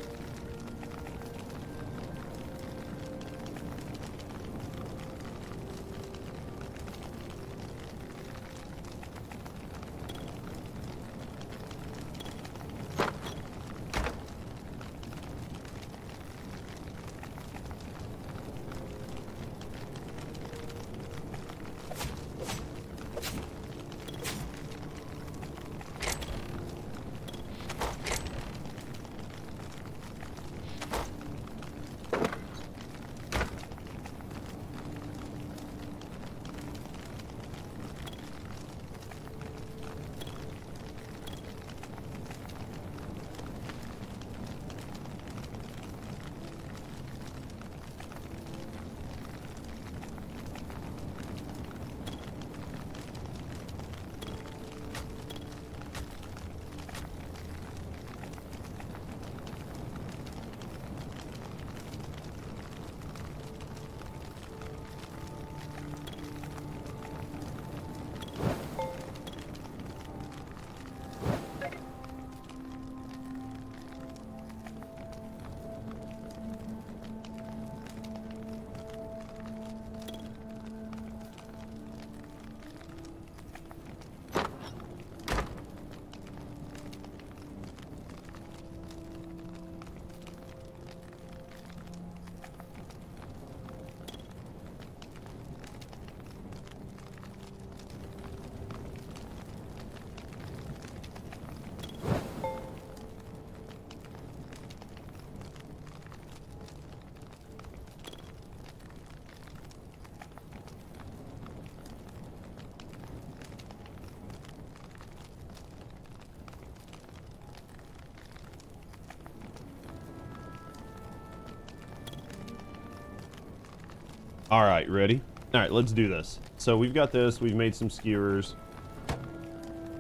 All right, ready? All right, let's do this. So we've got this. We've made some skewers.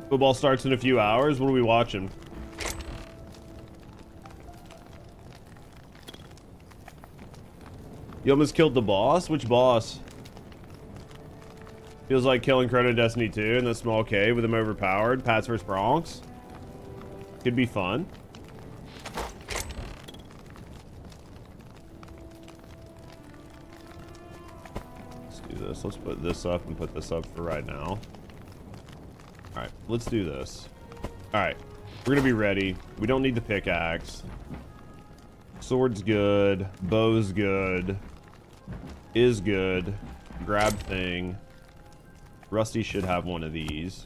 Football starts in a few hours. What are we watching? You almost killed the boss? Which boss? Feels like killing Crow in Destiny 2 in the small cave with him overpowered. Pats vs. Bronx. Could be fun. Let's put this up and put this up for right now. All right, let's do this. All right, we're gonna be ready. We don't need the pickaxe. Sword's good. Bow's good. Is good. Grab thing. Rusty should have one of these.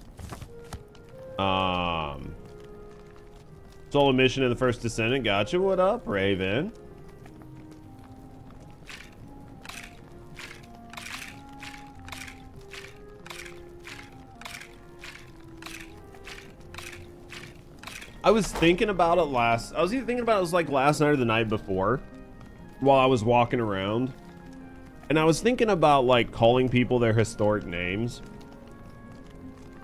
Solo mission in the first Descendant. Gotcha. What up, Raven? I was thinking about it I was either thinking about it like last night or the night before while I was walking around. And I was thinking about like calling people their historic names.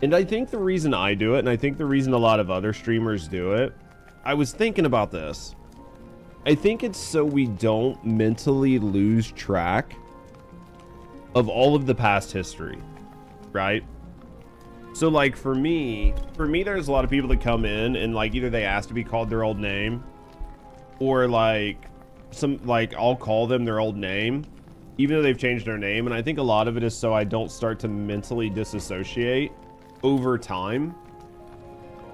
And I think the reason I do it, and I think the reason a lot of other streamers do it, I was thinking about this. I think it's so we don't mentally lose track of all of the past history, right? So like for me, there's a lot of people that come in and like either they ask to be called their old name or like I'll call them their old name, even though they've changed their name. And I think a lot of it is so I don't start to mentally disassociate over time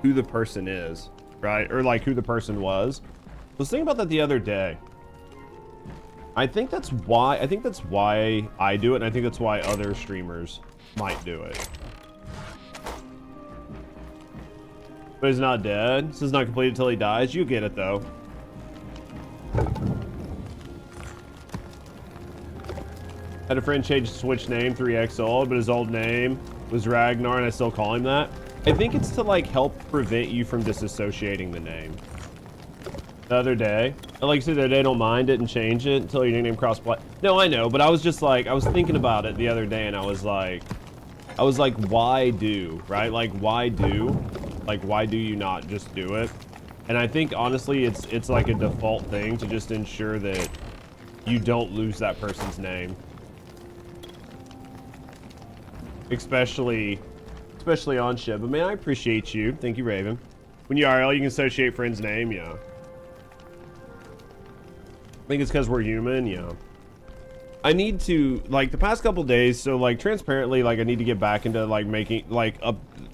who the person is, right? Or like who the person was. I was thinking about that the other day. I think that's why I do it. And I think that's why other streamers might do it. But he's not dead. This is not completed until he dies. You get it, though. Had a friend change switch name 3x old, but his old name was Ragnar, and I still call him that. I think it's to, like, help prevent you from disassociating the name. The other day, like I said the other day, don't mind it and change it until your nickname cross-play. No, I know, but I was just like, I was thinking about it the other day, and I was like, why do, right? Like, why do you not just do it? And I think honestly, it's like a default thing to just ensure that you don't lose that person's name. Especially on ship. But man, I appreciate you. Thank you, Raven. When you IRL, you can associate friends' name, yeah. I think it's because we're human, yeah. I need to, like, the past couple days, so like transparently, like I need to get back into like making, like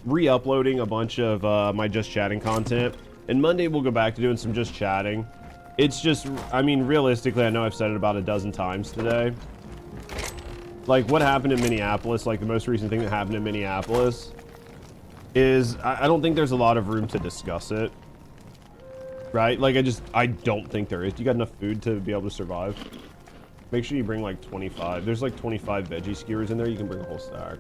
re-uploading a bunch of my just chatting content. And Monday we'll go back to doing some just chatting. It's just, I mean, realistically, I know I've said it about a dozen times today. Like what happened in Minneapolis, like the most recent thing that happened in Minneapolis is, I don't think there's a lot of room to discuss it. Right? Like I don't think there is. You got enough food to be able to survive? Make sure you bring like 25. There's like 25 veggie skewers in there. You can bring a whole stack.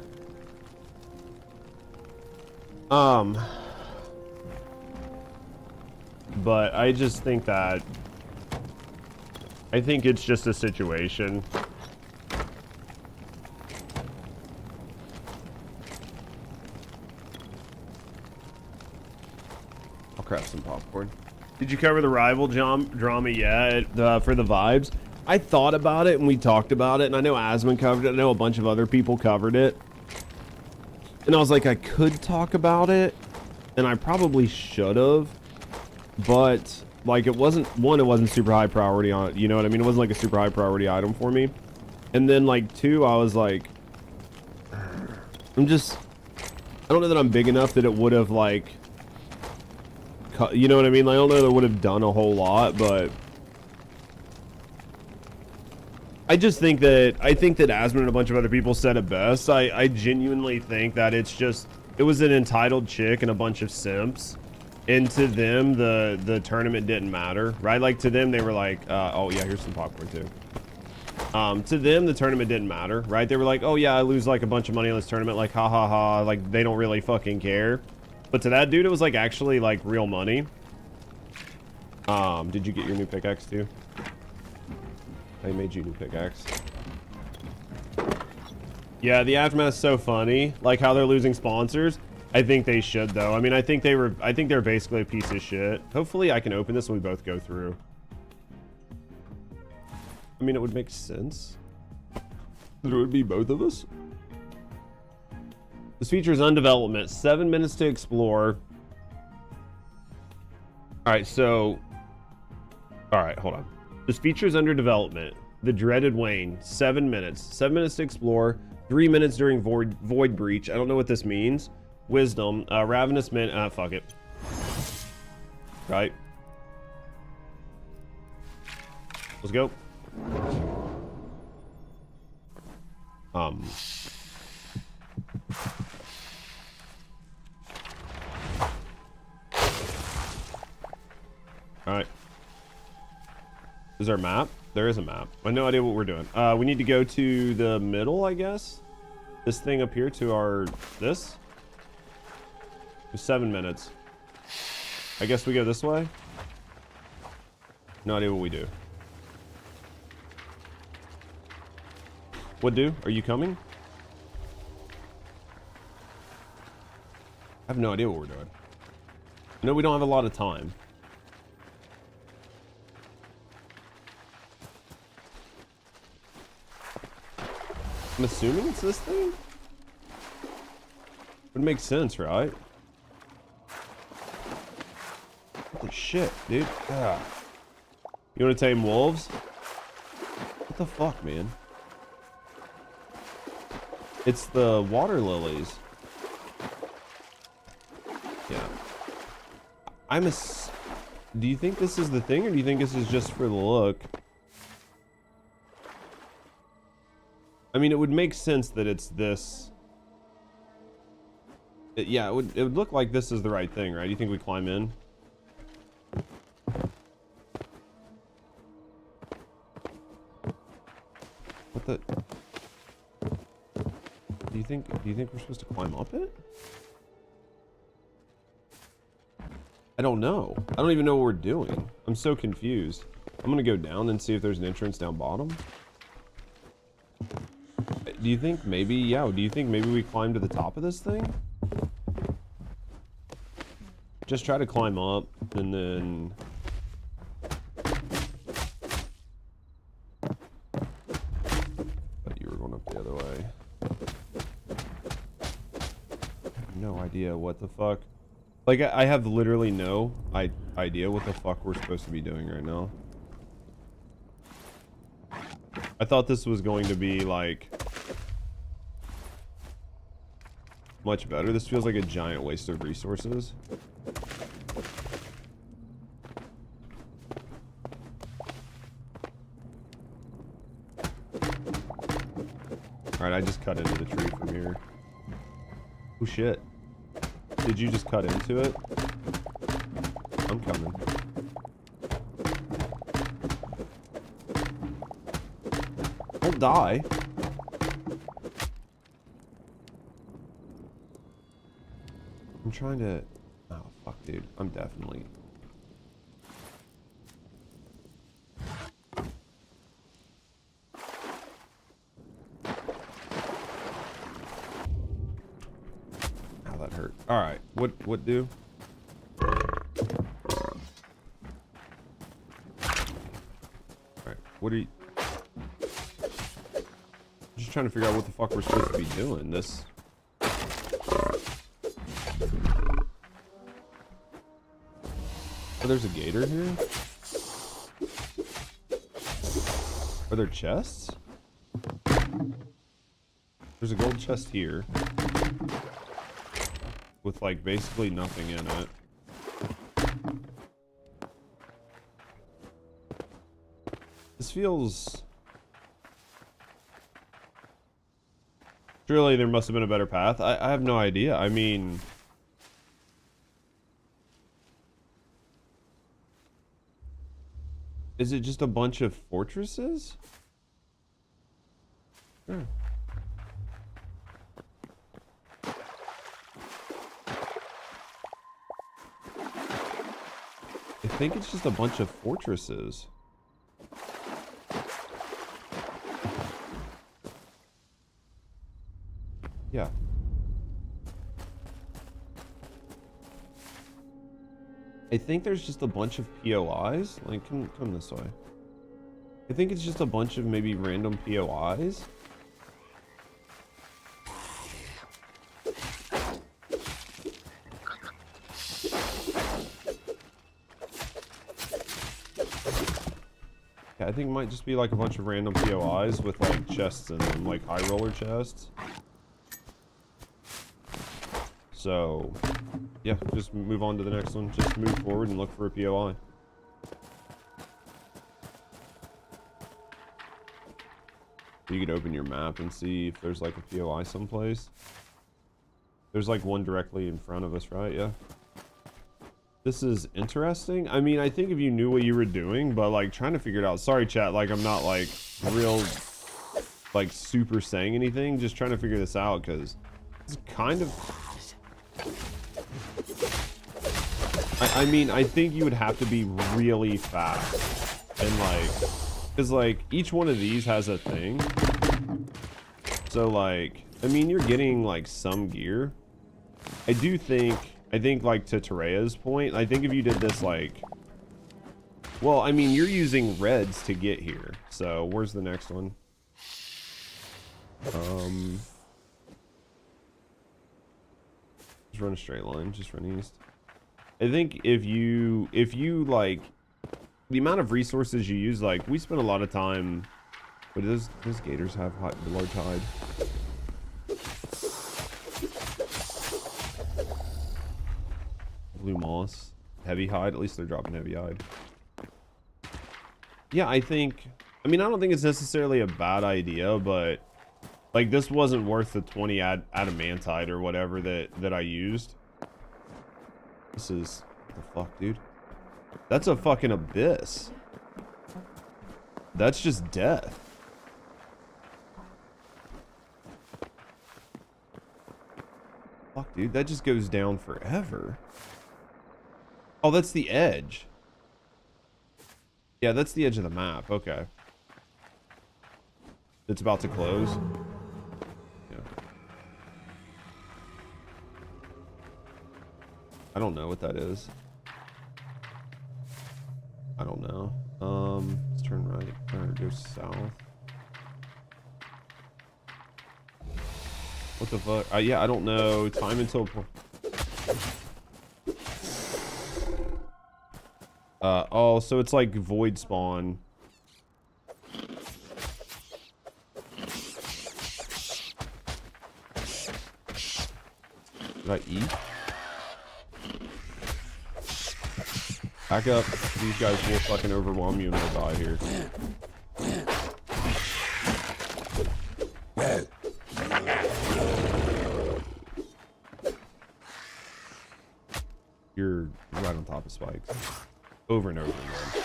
But I just think that, I think it's just a situation. I'll craft some popcorn. Did you cover the rival drama yet for the vibes? I thought about it and we talked about it, and I know Asmund covered it. I know a bunch of other people covered it. And I was like, I could talk about it, and I probably should have. But, like, it wasn't super high priority on it. You know what I mean? It wasn't like a super high priority item for me. And then, like, two, I was like, I don't know that I'm big enough that it would have, like, you know what I mean? Like, I don't know that it would have done a whole lot, but I just think that, Asmund and a bunch of other people said it best. I genuinely think that it was an entitled chick and a bunch of simps. And to them, the tournament didn't matter, right? Like to them, they were like, oh yeah, here's some popcorn too. To them, the tournament didn't matter, right? They were like, oh yeah, I lose like a bunch of money on this tournament. Like, ha ha ha. Like they don't really fucking care. But to that dude, it was like actually like real money. Did you get your new pickaxe too? I made you a new pickaxe. Yeah, the aftermath's so funny. Like how they're losing sponsors. I think they should though. I mean, I think they're basically a piece of shit. Hopefully I can open this and we both go through. I mean, it would make sense. It would be both of us. This feature is on development. 7 minutes to explore. Alright, so... Alright, hold on. This feature is under development. The dreaded Wayne. 7 minutes. 7 minutes to explore. 3 minutes during void breach. I don't know what this means. Wisdom. Ravenous Mint. Fuck it. Right. Let's go. Alright. Is there a map? There is a map. I have no idea what we're doing. We need to go to the middle, I guess. This thing up here to our... This? 7 minutes. I guess we go this way? No idea what we do. What do? Are you coming? I have no idea what we're doing. No, we don't have a lot of time. I'm assuming it's this thing? Would make sense, right? Holy shit, dude. Ah. You want to tame wolves? What the fuck, man? It's the water lilies. Yeah. Do you think this is the thing, or do you think this is just for the look? I mean, it would make sense that it's this. Yeah, it would look like this is the right thing, right? Do you think we climb in? What the? Do you think we're supposed to climb up it? I don't know. I don't even know what we're doing. I'm so confused. I'm gonna go down and see if there's an entrance down bottom. Do you think maybe, yeah, do you think maybe we climb to the top of this thing? Just try to climb up, and then... But you were going up the other way. No idea what the fuck. Like, I have literally no idea what the fuck we're supposed to be doing right now. I thought this was going to be, like... much better. This feels like a giant waste of resources. Alright, I just cut into the tree from here. Oh shit. Did you just cut into it? I'm coming. Don't die. I'm trying to... Oh, fuck, dude. I'm definitely... Ow, that hurt. Alright, what do? Alright, what are you... Just trying to figure out what the fuck we're supposed to be doing. This... Oh, there's a gator here? Are there chests? There's a gold chest here. With, like, basically nothing in it. This feels... Surely there must have been a better path. I have no idea. I mean... Is it just a bunch of fortresses? Sure. I think it's just a bunch of fortresses. Yeah. I think there's just a bunch of POIs. Like, come this way. I think it's just a bunch of maybe random POIs. Yeah, I think it might just be like a bunch of random POIs with like chests in them, like high roller chests. So, yeah, just move on to the next one. Just move forward and look for a POI. You could open your map and see if there's like a POI someplace. There's like one directly in front of us, right? Yeah. This is interesting. I mean, I think if you knew what you were doing, but like trying to figure it out. Sorry, chat. Like, I'm not like real, like super saying anything. Just trying to figure this out because it's kind of... I mean, I think you would have to be really fast and like, because like each one of these has a thing. So like, I mean, you're getting like some gear. I think like to Terea's point, I think if you did this like, well, I mean, you're using reds to get here. So where's the next one? Just run a straight line, just run east. I think if you like the amount of resources you use, like we spend a lot of time. But does gators have large hide? Blue moss, heavy hide. At least they're dropping heavy hide. Yeah, I mean, I don't think it's necessarily a bad idea, but like this wasn't worth the 20 adamantite or whatever that I used. This is... What the fuck, dude? That's a fucking abyss. That's just death. Fuck, dude. That just goes down forever. Oh, that's the edge. Yeah, that's the edge of the map. Okay. It's about to close. Yeah. I don't know what that is. I don't know. Let's turn right or go south. What the fuck? Yeah, I don't know. Time until. Oh, so it's like void spawn. Did I eat? Back up. These guys will fucking overwhelm you and we'll die here. You're right on top of spikes. Over and over again.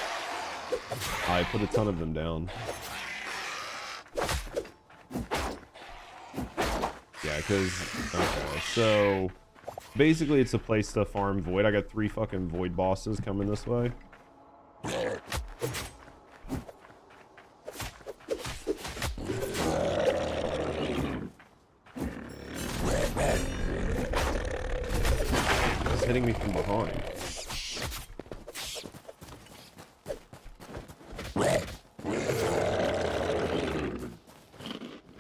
I put a ton of them down. Yeah, because... Okay, so... Basically, it's a place to farm void. I got 3 fucking void bosses coming this way. It's hitting me from behind.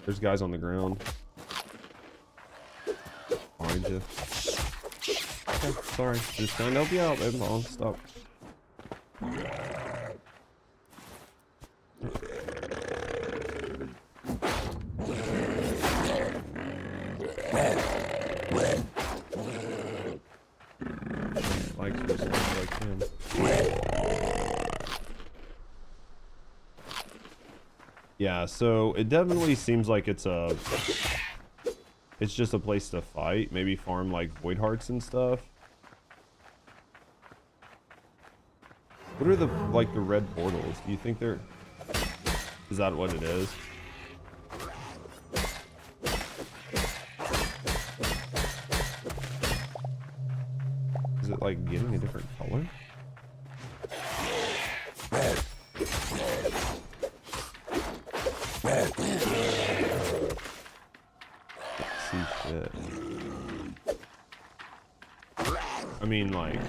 There's guys on the ground. Behind you. Okay, sorry. Just trying to help you out, baby. I'll stop. Yeah, so it definitely seems like it's just a place to fight, maybe farm like void hearts and stuff. What are the like the red portals? Do you think they're... Is that what it is? Is it like getting a different color? See shit. I mean, like...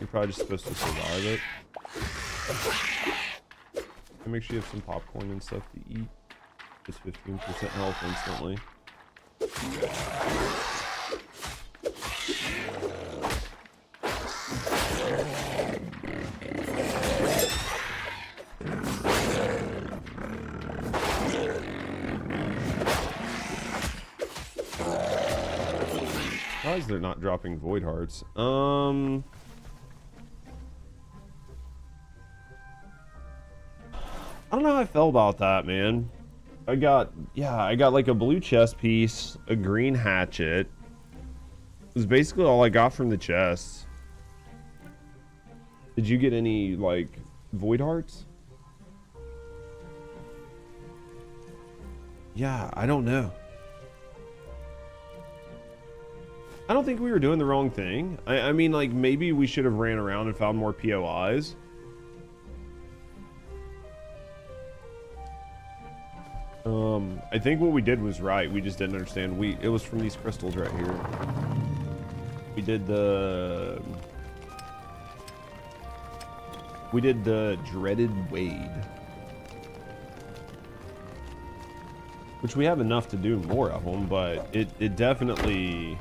You're probably just supposed to survive it. And make sure you have some popcorn and stuff to eat. Just 15% health instantly. Why is they're not dropping void hearts? I don't know how I felt about that, man. I got like a blue chest piece, a green hatchet. It was basically all I got from the chests. Did you get any, like, void hearts? Yeah, I don't know. I don't think we were doing the wrong thing. I mean, like, maybe we should have ran around and found more POIs. I think what we did was right. We just didn't understand. It was from these crystals right here. We did the dreaded wade, which we have enough to do more of them, but it definitely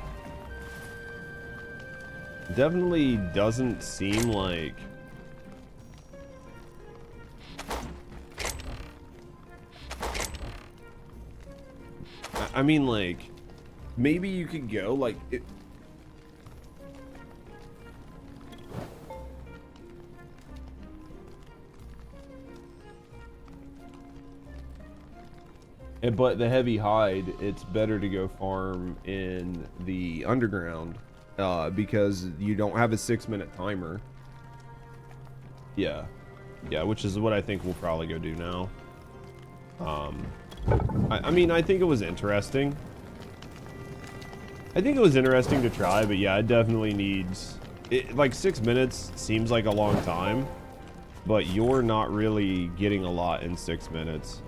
doesn't seem like... I mean, like, maybe you could go, like, but the heavy hide, it's better to go farm in the underground, because you don't have a 6-minute timer. Yeah, which is what I think we'll probably go do now. I mean, I think it was interesting. I think it was interesting to try, but yeah, it definitely needs... like, 6 minutes seems like a long time. but you're not really getting a lot in 6 minutes.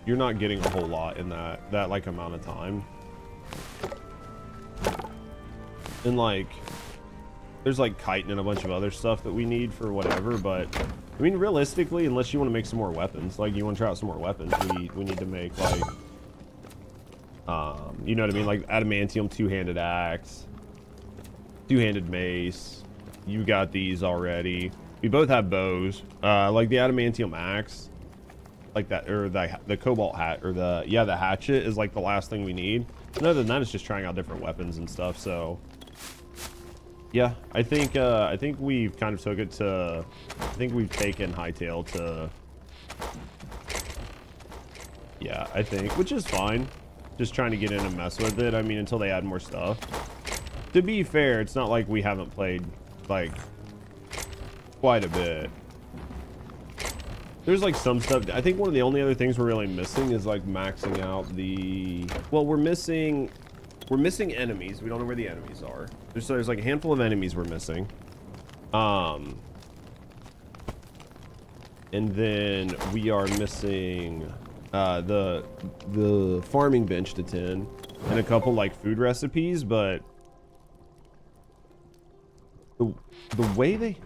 You're not getting a whole lot in that like amount of time. And like there's like chitin and a bunch of other stuff that we need for whatever, but I mean realistically, unless you want to make some more weapons, like you want to try out some more weapons, we need to make like you know what I mean, like adamantium two-handed axe, two-handed mace. You got these already. We both have bows. Like the adamantium axe, like that, or the cobalt hat, or the hatchet is like the last thing we need. And other than that, it's just trying out different weapons and stuff. So yeah, I think we've kind of took it to, I think we've taken Hytale to, yeah, I think, which is fine. Just trying to get in and mess with it. I mean, until they add more stuff. To be fair, it's not like we haven't played like quite a bit. There's like some stuff. I think one of the only other things we're really missing is like maxing out the, well, we're missing enemies. We don't know where the enemies are. There's like a handful of enemies we're missing. And then we are missing the farming bench to 10 and a couple like food recipes, but the way they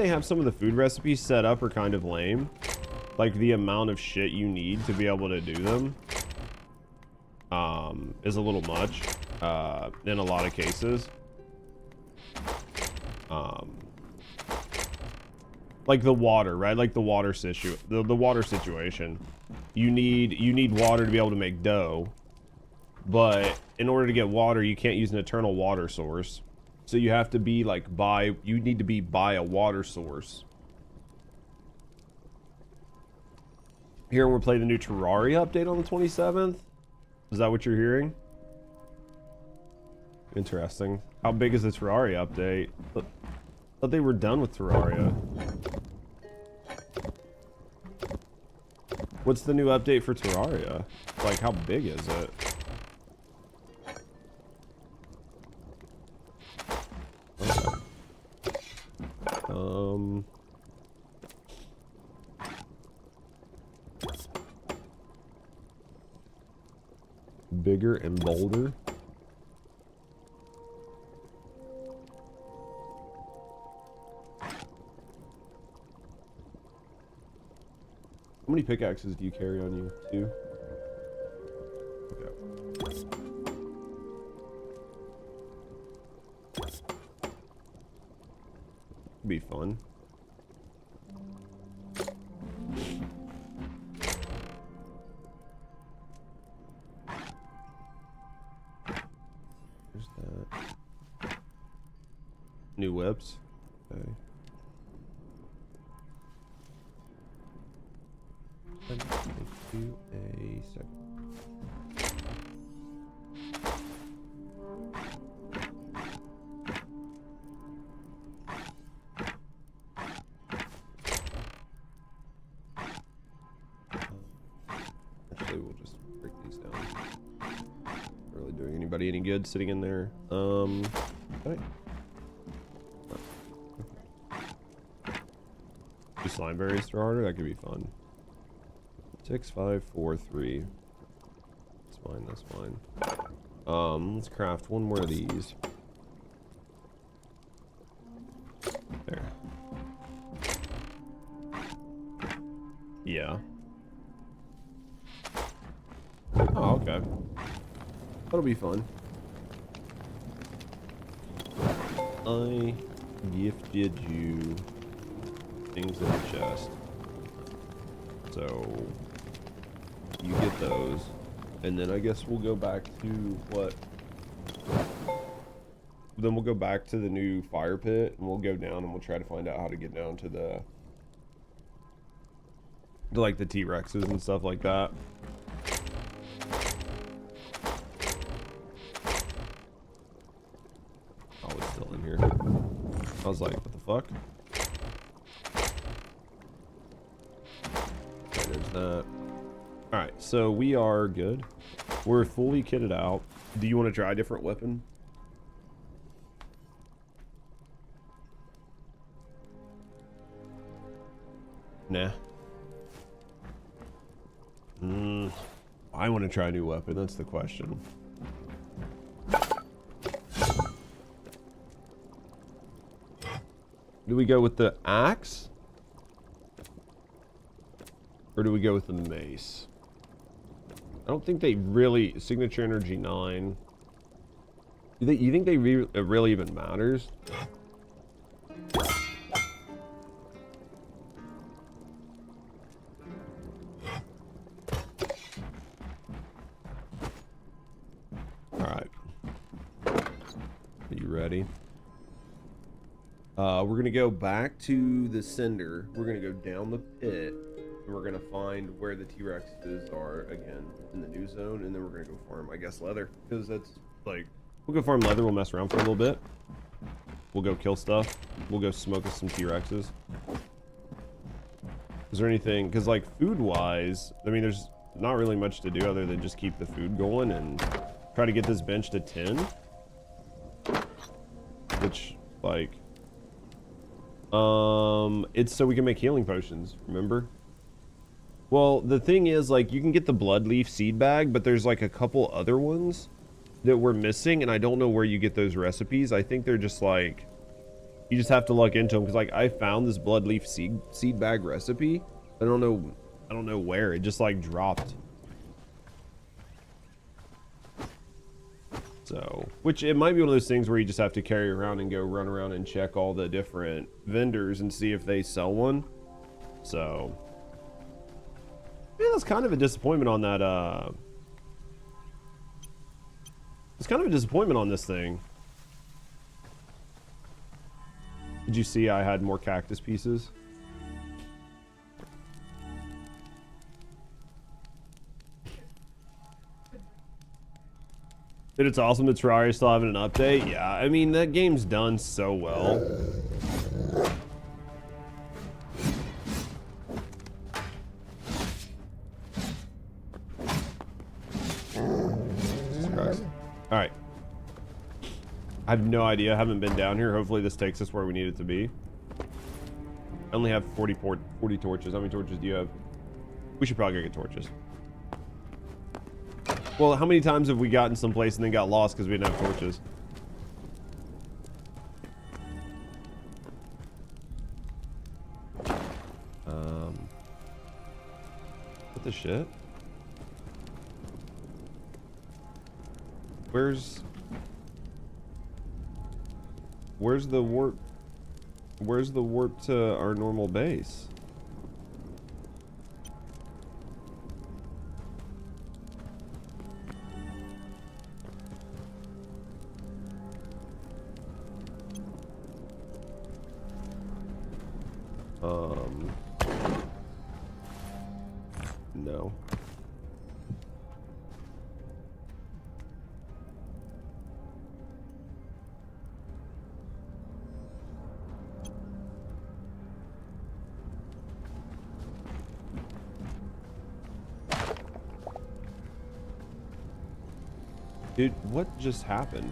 have some of the food recipes set up are kind of lame. Like the amount of shit you need to be able to do them is a little much in a lot of cases. Like the water, right? Like the water water situation. You need water to be able to make dough, but in order to get water, you can't use an eternal water source. So you have to be like you need to be by a water source. Here we're playing the new Terraria update on the 27th. Is that what you're hearing? Interesting. How big is the Terraria update? I thought they were done with Terraria. What's the new update for Terraria? Like, how big is it? Okay. Bigger and bolder. How many pickaxes do you carry on you? 2? Okay. Be fun. There's that. New whips. Okay. Take you a second. Actually, we'll just break these down. Not really doing anybody any good sitting in there. Okay. Do slime berries through harder? That could be fun. 6, 5, 4, 3. That's fine, that's fine. Let's craft one more of these. There. Yeah. Oh, okay. That'll be fun. I gifted you things in the chest. So you get those, and then I guess we'll go back to what? Then we'll go back to the new fire pit, and we'll go down and we'll try to find out how to get down to like the T-Rexes and stuff like that. Oh, it's still in here. I was like, what the fuck? Okay, there's that. Alright, so we are good. We're fully kitted out. Do you want to try a different weapon? Nah. I want to try a new weapon. That's the question. Do we go with the axe? Or do we go with the mace? I don't think they really... Signature energy 9. You think it really even matters? Alright. Are you ready? We're gonna go back to the cinder. We're gonna go down the pit. And we're gonna find where the T-Rexes are again in the new zone. And then we're gonna go farm, I guess, leather. Because that's like... We'll go farm leather. We'll mess around for a little bit. We'll go kill stuff. We'll go smoke us some T-Rexes. Is there anything... Because, like, food-wise... I mean, there's not really much to do other than just keep the food going and try to get this bench to 10. Which, like... It's so we can make healing potions, remember? Well, the thing is, like, you can get the bloodleaf seed bag, but there's, like, a couple other ones that we're missing, and I don't know where you get those recipes. I think they're just, like... You just have to look into them, because, like, I found this bloodleaf seed bag recipe. I don't know where. It just, like, dropped. So, which it might be one of those things where you just have to carry around and go run around and check all the different vendors and see if they sell one. So, yeah, that's kind of a disappointment on that, it's kind of a disappointment on this thing. Did you see I had more cactus pieces? Dude, it's awesome that Terraria still having an update. Yeah, I mean, that game's done so well. Alright. I have no idea. I haven't been down here. Hopefully this takes us where we need it to be. I only have 40 torches. How many torches do you have? We should probably go get torches. Well, how many times have we gotten someplace and then got lost because we didn't have torches? What the shit? Where's the warp? Where's the warp to our normal base? No. Dude, what just happened?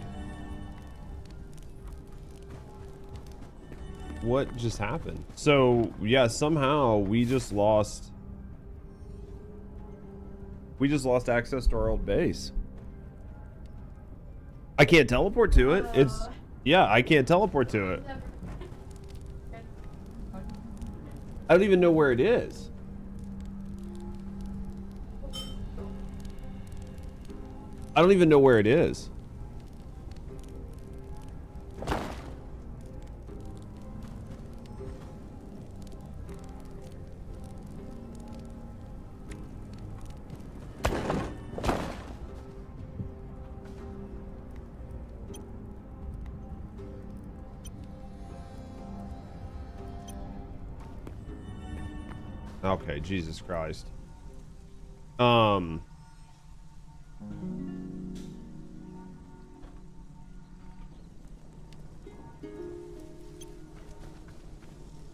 What just happened? So, yeah, somehow we just lost access to our old base. I can't teleport to it. It's, yeah, I can't teleport to it. I don't even know where it is. I don't even know where it is. Okay, Jesus Christ.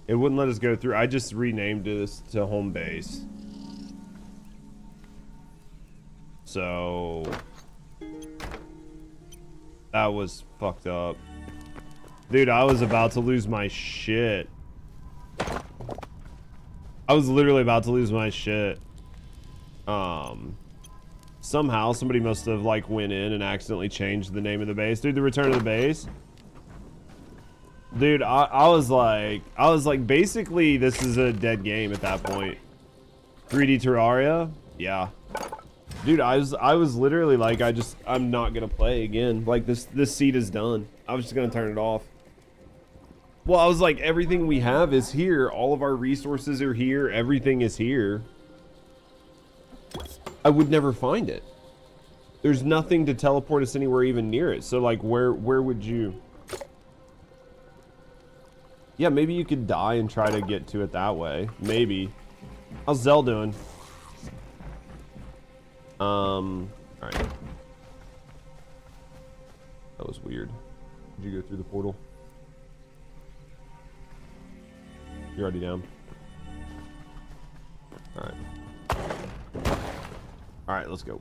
It wouldn't let us go through. I just renamed this to home base. So that was fucked up. Dude, I was about to lose my shit. I was literally about to lose my shit. Somehow somebody must have like went in and accidentally changed the name of the base. Dude, the return of the base. Dude, I was like, basically this is a dead game at that point. 3D Terraria? Yeah. Dude, I was literally like, I'm not gonna play again. Like this seed is done. I was just gonna turn it off. Well, I was like, everything we have is here. All of our resources are here. Everything is here. I would never find it. There's nothing to teleport us anywhere even near it. So like, where would you? Yeah, maybe you could die and try to get to it that way. Maybe. How's Zell doing? Alright. That was weird. Did you go through the portal? You're already down. Alright. Alright, let's go.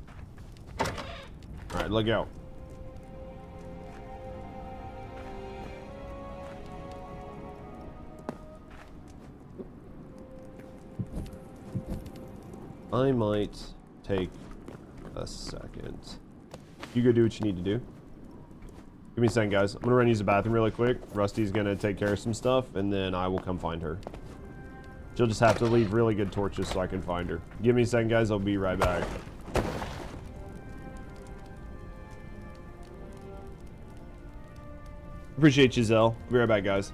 Alright, look out. I might take a second. You go do what you need to do. Give me a second, guys. I'm gonna run use the bathroom really quick. Rusty's gonna take care of some stuff, and then I will come find her. She'll just have to leave really good torches so I can find her. Give me a second, guys. I'll be right back. Appreciate you, Zell. Be right back, guys.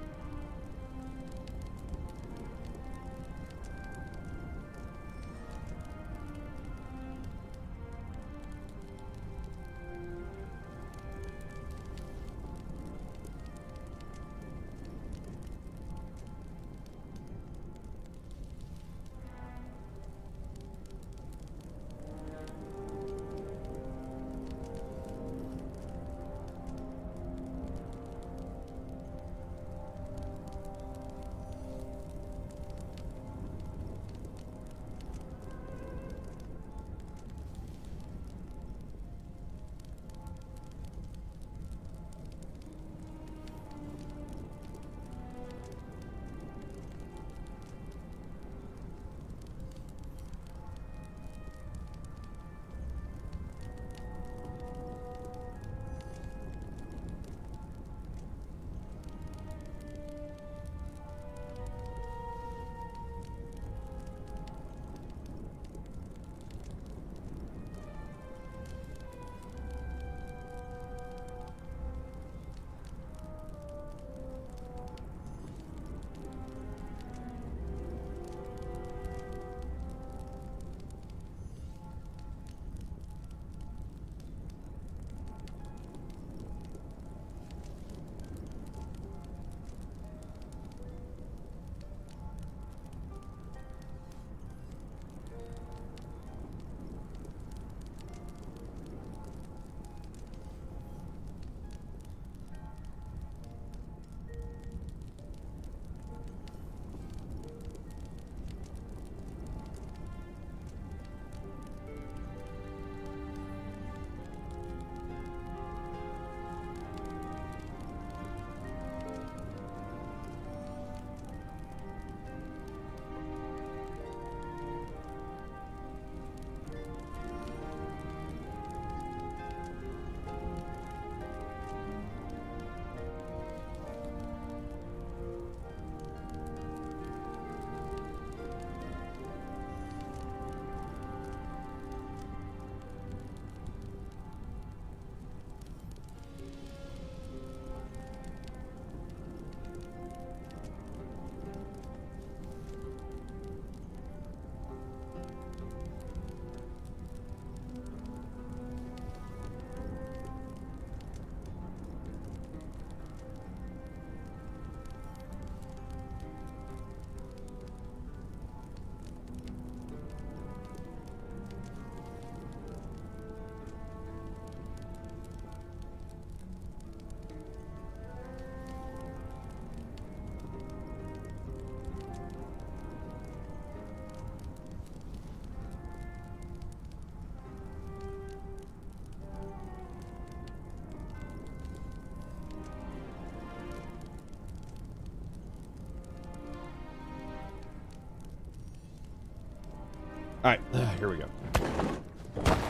Alright, here we go.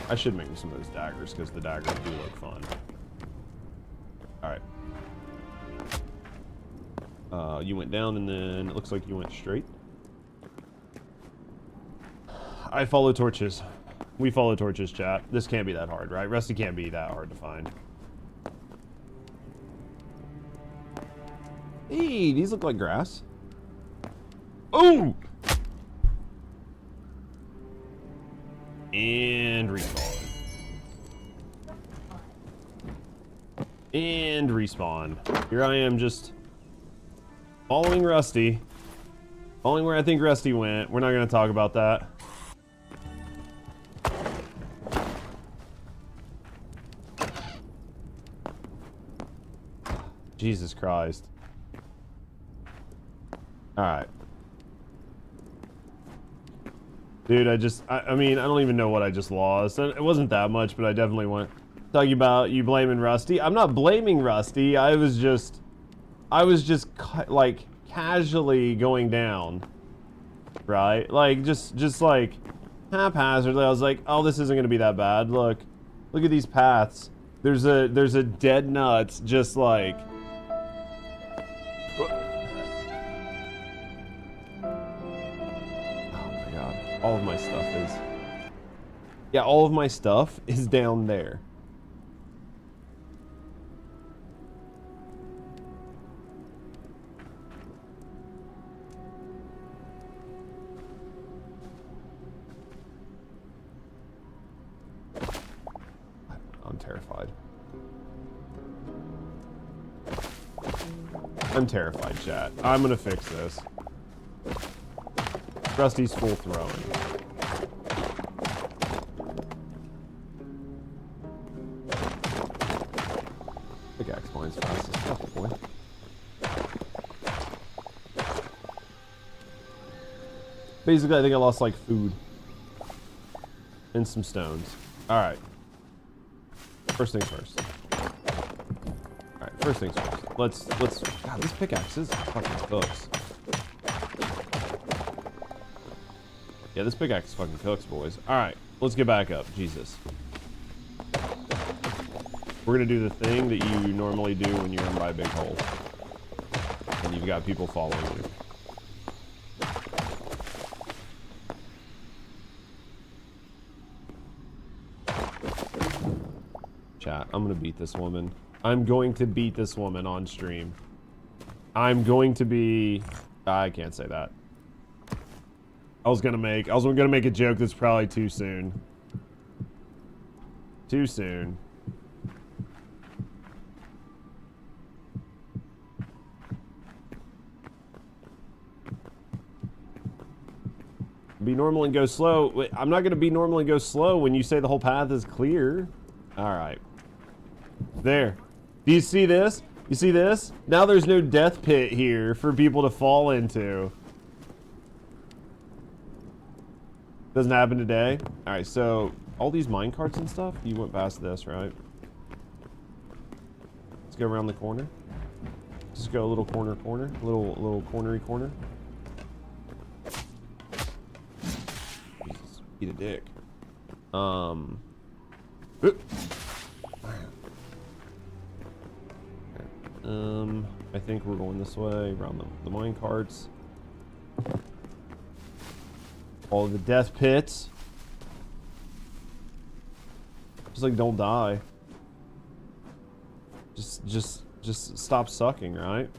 I should make some of those daggers because the daggers do look fun. Alright. You went down and then it looks like you went straight. I follow torches. We follow torches, chat. This can't be that hard, right? Rusty can't be that hard to find. Hey, these look like grass. Oh! And respawn. And respawn. Here I am just following Rusty. Following where I think Rusty went. We're not going to talk about that. Jesus Christ. Alright. Dude, I mean, I don't even know what I just lost. It wasn't that much, but I definitely want talking about you blaming Rusty. I'm not blaming Rusty. I was just like casually going down, right? Like just like haphazardly. I was like, oh, this isn't gonna be that bad. Look at these paths. There's a dead nuts just like. All of my stuff is... Yeah, all of my stuff is down there. I'm terrified. I'm terrified, chat. I'm gonna fix this. Rusty's full throwing. Pickaxe finds fast as fuck, boy. Basically, I think I lost like food and some stones. All right. First things first. All right. First things first. Let's. God, this pickaxe is fucking cooks. Yeah, this pickaxe fucking cooks, boys. Alright, let's get back up. Jesus. We're gonna do the thing that you normally do when you're in by a big hole. And you've got people following you. Chat, I'm gonna beat this woman. I'm going to beat this woman on stream. I'm going to be... I can't say that. I was gonna make a joke that's probably too soon. Too soon. Be normal and go slow. Wait, I'm not gonna be normal and go slow when you say the whole path is clear. Alright. There. Do you see this? You see this? Now there's no death pit here for people to fall into. Doesn't happen today. Alright, so all these mine carts and stuff, you went past this, right? Let's go around the corner. Just go a little corner, little cornery corner. Jesus, eat a dick. I think we're going this way around the mine carts. All the death pits. Just like don't die. Just stop sucking, right?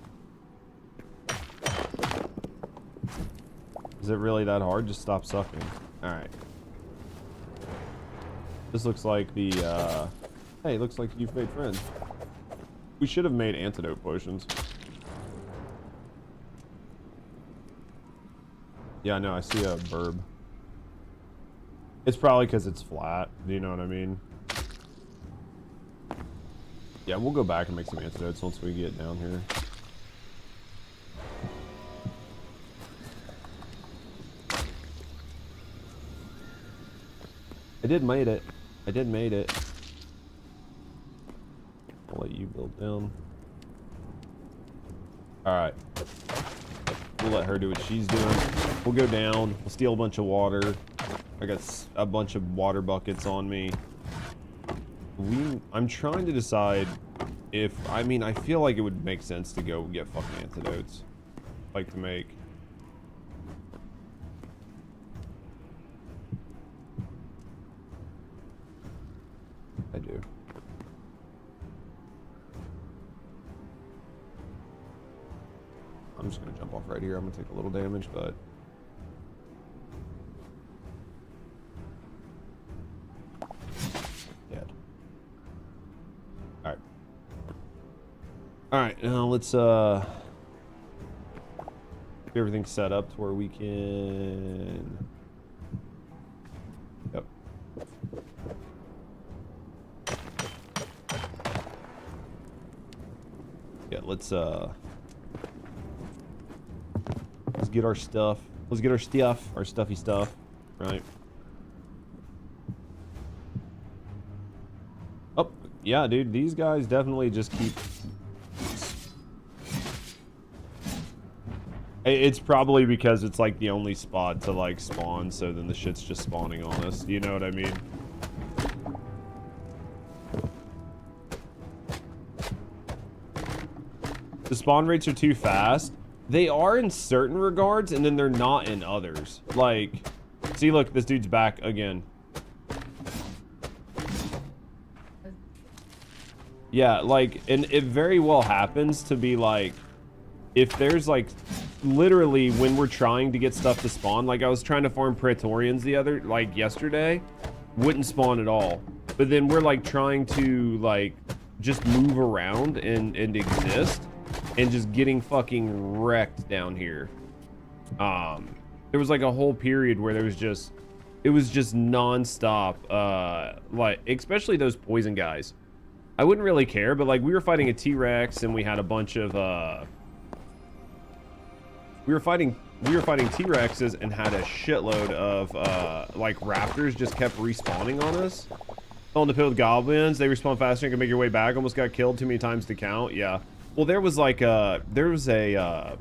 Is it really that hard? Just stop sucking. Alright. This looks like the hey, looks like you've made friends. We should have made antidote potions. Yeah, no, I see a burb. It's probably because it's flat. Do you know what I mean? Yeah, we'll go back and make some antidotes once we get down here. I did made it. I did made it. I'll let you build down. Alright. We'll let her do what she's doing. We'll go down. We'll steal a bunch of water. I got a bunch of water buckets on me. I'm trying to decide if, I mean, I feel like it would make sense to go get fucking antidotes. Like to make. I do. I'm just gonna jump off right here. I'm gonna take a little damage, but dead. All right. All right. Now let's get everything set up to where we can. Yep. Yeah. Let's get our stuff. Let's get our stuff, our stuffy stuff, right? Oh, yeah, dude, these guys definitely just keep. It's probably because it's like the only spot to like spawn, so then the shit's just spawning on us. You know what I mean? The spawn rates are too fast. They are in certain regards, and then they're not in others. Like, see, look, this dude's back again. Yeah, like, and it very well happens to be like, if there's like, literally when we're trying to get stuff to spawn, like I was trying to farm Praetorians yesterday, wouldn't spawn at all. But then we're like trying to like just move around and exist. And just getting fucking wrecked down here. There was like a whole period where there was just, it was just non-stop, like, especially those poison guys. I wouldn't really care, but like we were fighting a T-Rex and we had a bunch of, we were fighting T-Rexes and had a shitload of, like raptors just kept respawning on us. Fell in the pit with goblins, they respawn faster and can make your way back, almost got killed too many times to count, yeah. Well, there was like a, there was a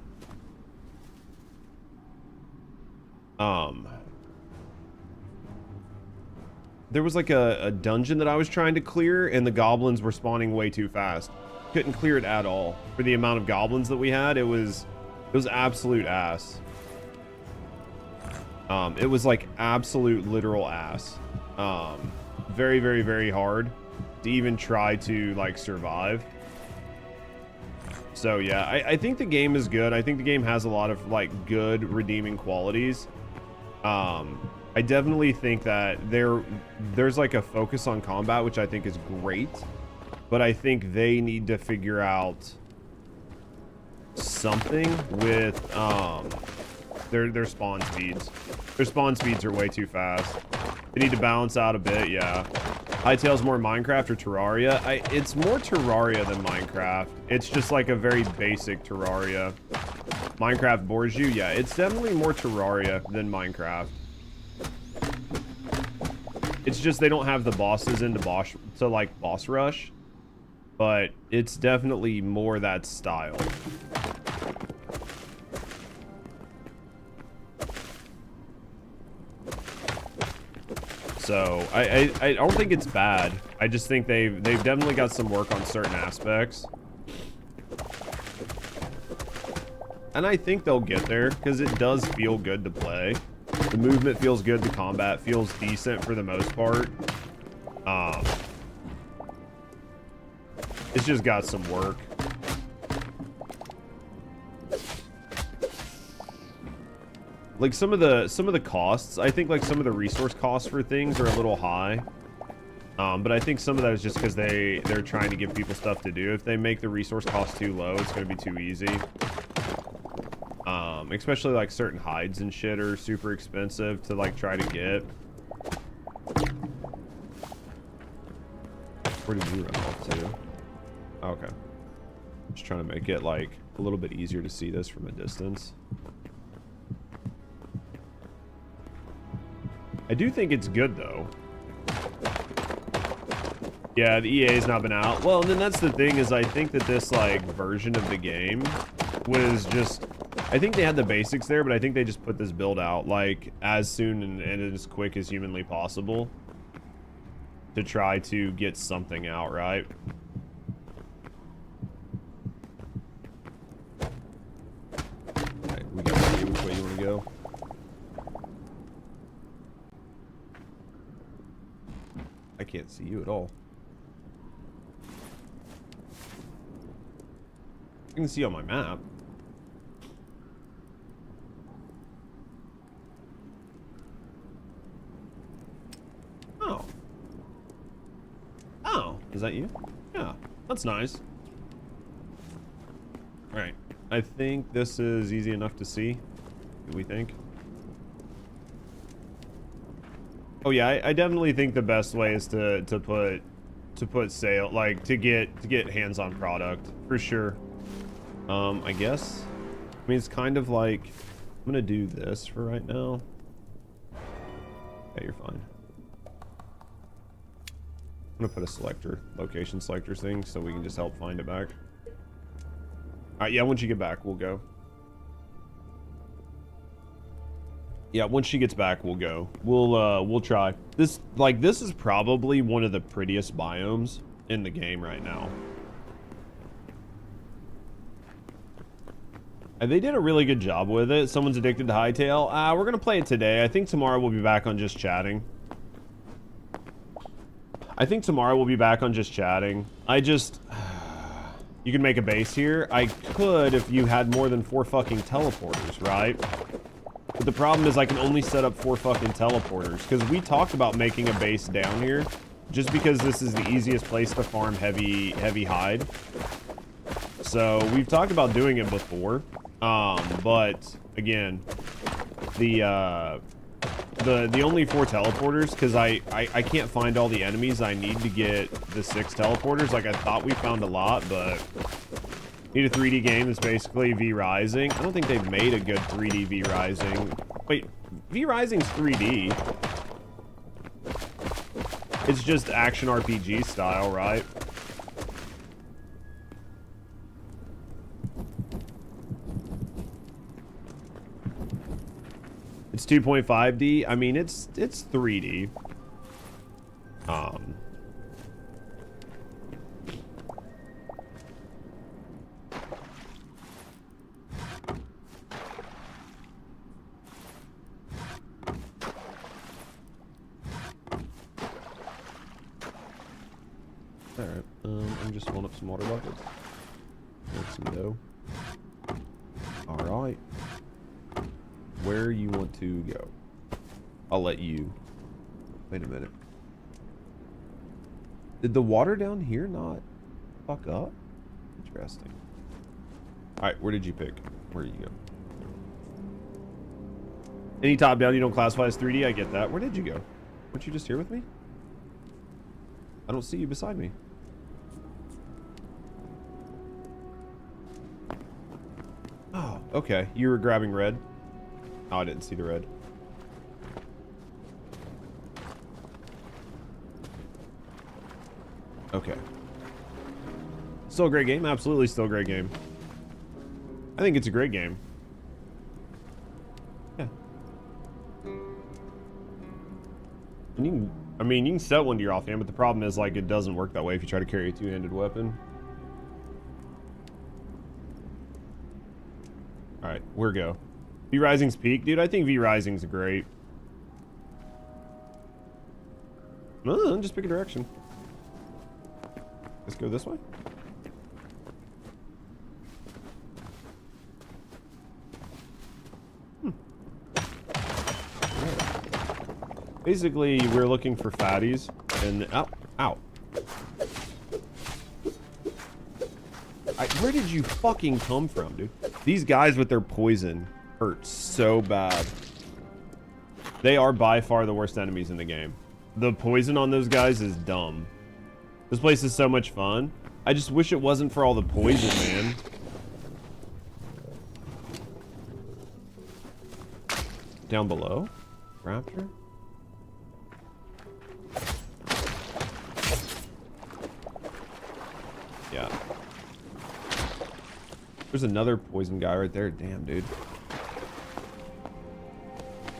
dungeon that I was trying to clear, and the goblins were spawning way too fast. Couldn't clear it at all for the amount of goblins that we had. It was absolute ass. It was like absolute literal ass. Very, very, very hard to even try to like survive. So yeah, I think the game is good. I think the game has a lot of like good redeeming qualities. I definitely think that there's like a focus on combat, which I think is great, but I think they need to figure out something with their spawn speeds. Their spawn speeds are way too fast. They need to balance out a bit, yeah. Hytale's more Minecraft or Terraria? It's more Terraria than Minecraft. It's just like a very basic Terraria. Minecraft bores you? Yeah, it's definitely more Terraria than Minecraft. It's just they don't have the bosses into boss rush, but it's definitely more that style. So I don't think it's bad. I just think they've definitely got some work on certain aspects. And I think they'll get there because it does feel good to play. The movement feels good, the combat feels decent for the most part. It's just got some work. Like some of the costs, I think like some of the resource costs for things are a little high. But I think some of that is just because they're trying to give people stuff to do. If they make the resource cost too low, it's going to be too easy. Especially like certain hides and shit are super expensive to like try to get. Where did you run off to? Oh, okay. Just trying to make it like a little bit easier to see this from a distance. I do think it's good though. Yeah, the EA's not been out. Well, and then that's the thing is I think that this like version of the game was just I think they had the basics there, but I think they just put this build out like as soon and as quick as humanly possible to try to get something out, right? Alright, we got which way you want to go? I can't see you at all. I can see on my map. Oh. Oh, is that you? Yeah, that's nice. All right, I think this is easy enough to see. What do we think? Oh yeah, I definitely think the best way is to put sale, like to get hands-on product for sure. I guess. I mean, it's kind of like I'm gonna do this for right now. Okay, you're fine. I'm gonna put a selector, location selector thing, so we can just help find it back. All right, yeah. Once you get back, we'll go. Yeah, once she gets back, we'll go. We'll try. This is probably one of the prettiest biomes in the game right now. And they did a really good job with it. Someone's addicted to Hytale. We're gonna play it today. I think tomorrow we'll be back on just chatting. You can make a base here. I could if you had more than 4 fucking teleporters, right? But the problem is I can only set up 4 fucking teleporters, because we talked about making a base down here just because this is the easiest place to farm heavy hide. So we've talked about doing it before, but again, the only 4 teleporters, because I can't find all the enemies I need to get the 6 teleporters. Like, I thought we found a lot, but need a 3D game that's basically V Rising. I don't think they've made a good 3D V Rising. Wait, V Rising's 3D. It's just action RPG style, right? It's 2.5D. I mean, it's 3D. Alright, I'm just filling up some water buckets. Make some dough. Alright. Where you want to go? I'll let you. Wait a minute. Did the water down here not fuck up? Interesting. Alright, where did you pick? Where did you go? Any top down you don't classify as 3D? I get that. Where did you go? Weren't you just here with me? I don't see you beside me. Oh, okay. You were grabbing red. Oh, I didn't see the red. Okay. Still a great game? Absolutely still a great game. I think it's a great game. Yeah. And you can, I mean, you can set one to your offhand, but the problem is, like, it doesn't work that way if you try to carry a two-handed weapon. Alright, where go? V Rising's peak? Dude, I think V Rising's great. No, just pick a direction. Let's go this way. Right. Basically, we're looking for fatties, and ow. Where did you fucking come from, dude? These guys with their poison hurt so bad. They are by far the worst enemies in the game. The poison on those guys is dumb. This place is so much fun. I just wish it wasn't for all the poison, man. Down below? Raptor? Yeah. There's another poison guy right there. Damn, dude.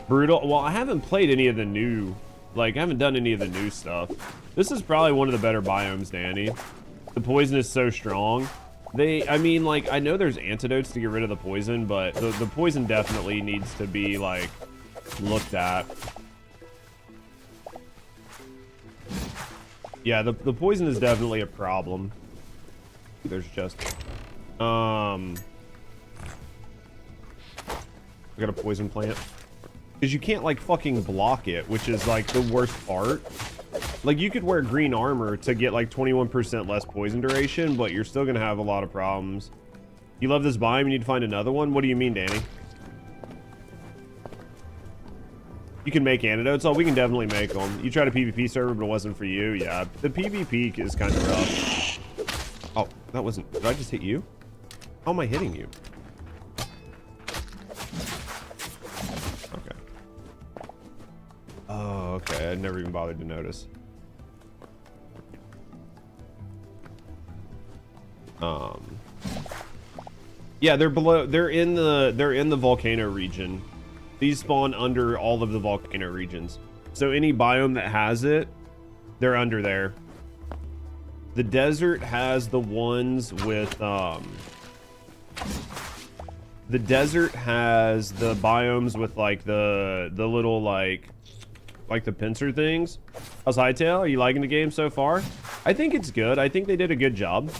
Brutal. Well, I haven't played any of the new, like, I haven't done any of the new stuff. This is probably one of the better biomes, Danny. The poison is so strong. I mean, like, I know there's antidotes to get rid of the poison, but the poison definitely needs to be, like, looked at. Yeah, the poison is definitely a problem. There's just, I got a poison plant. Because you can't, like, fucking block it, which is, like, the worst part. Like, you could wear green armor to get, like, 21% less poison duration, but you're still gonna have a lot of problems. You love this biome, you need to find another one? What do you mean, Danny? You can make antidotes? Oh, we can definitely make them. You tried a PvP server, but it wasn't for you? Yeah, the PvP is kind of rough. Oh, that wasn't... Did I just hit you? How am I hitting you? Oh, okay. I never even bothered to notice. Yeah, they're below. They're in the volcano region. These spawn under all of the volcano regions. So any biome that has it, they're under there. The desert has the ones with the desert has the biomes with like the little like the pincer things. How's Hytale? Are you liking the game so far? I think it's good. I think they did a good job.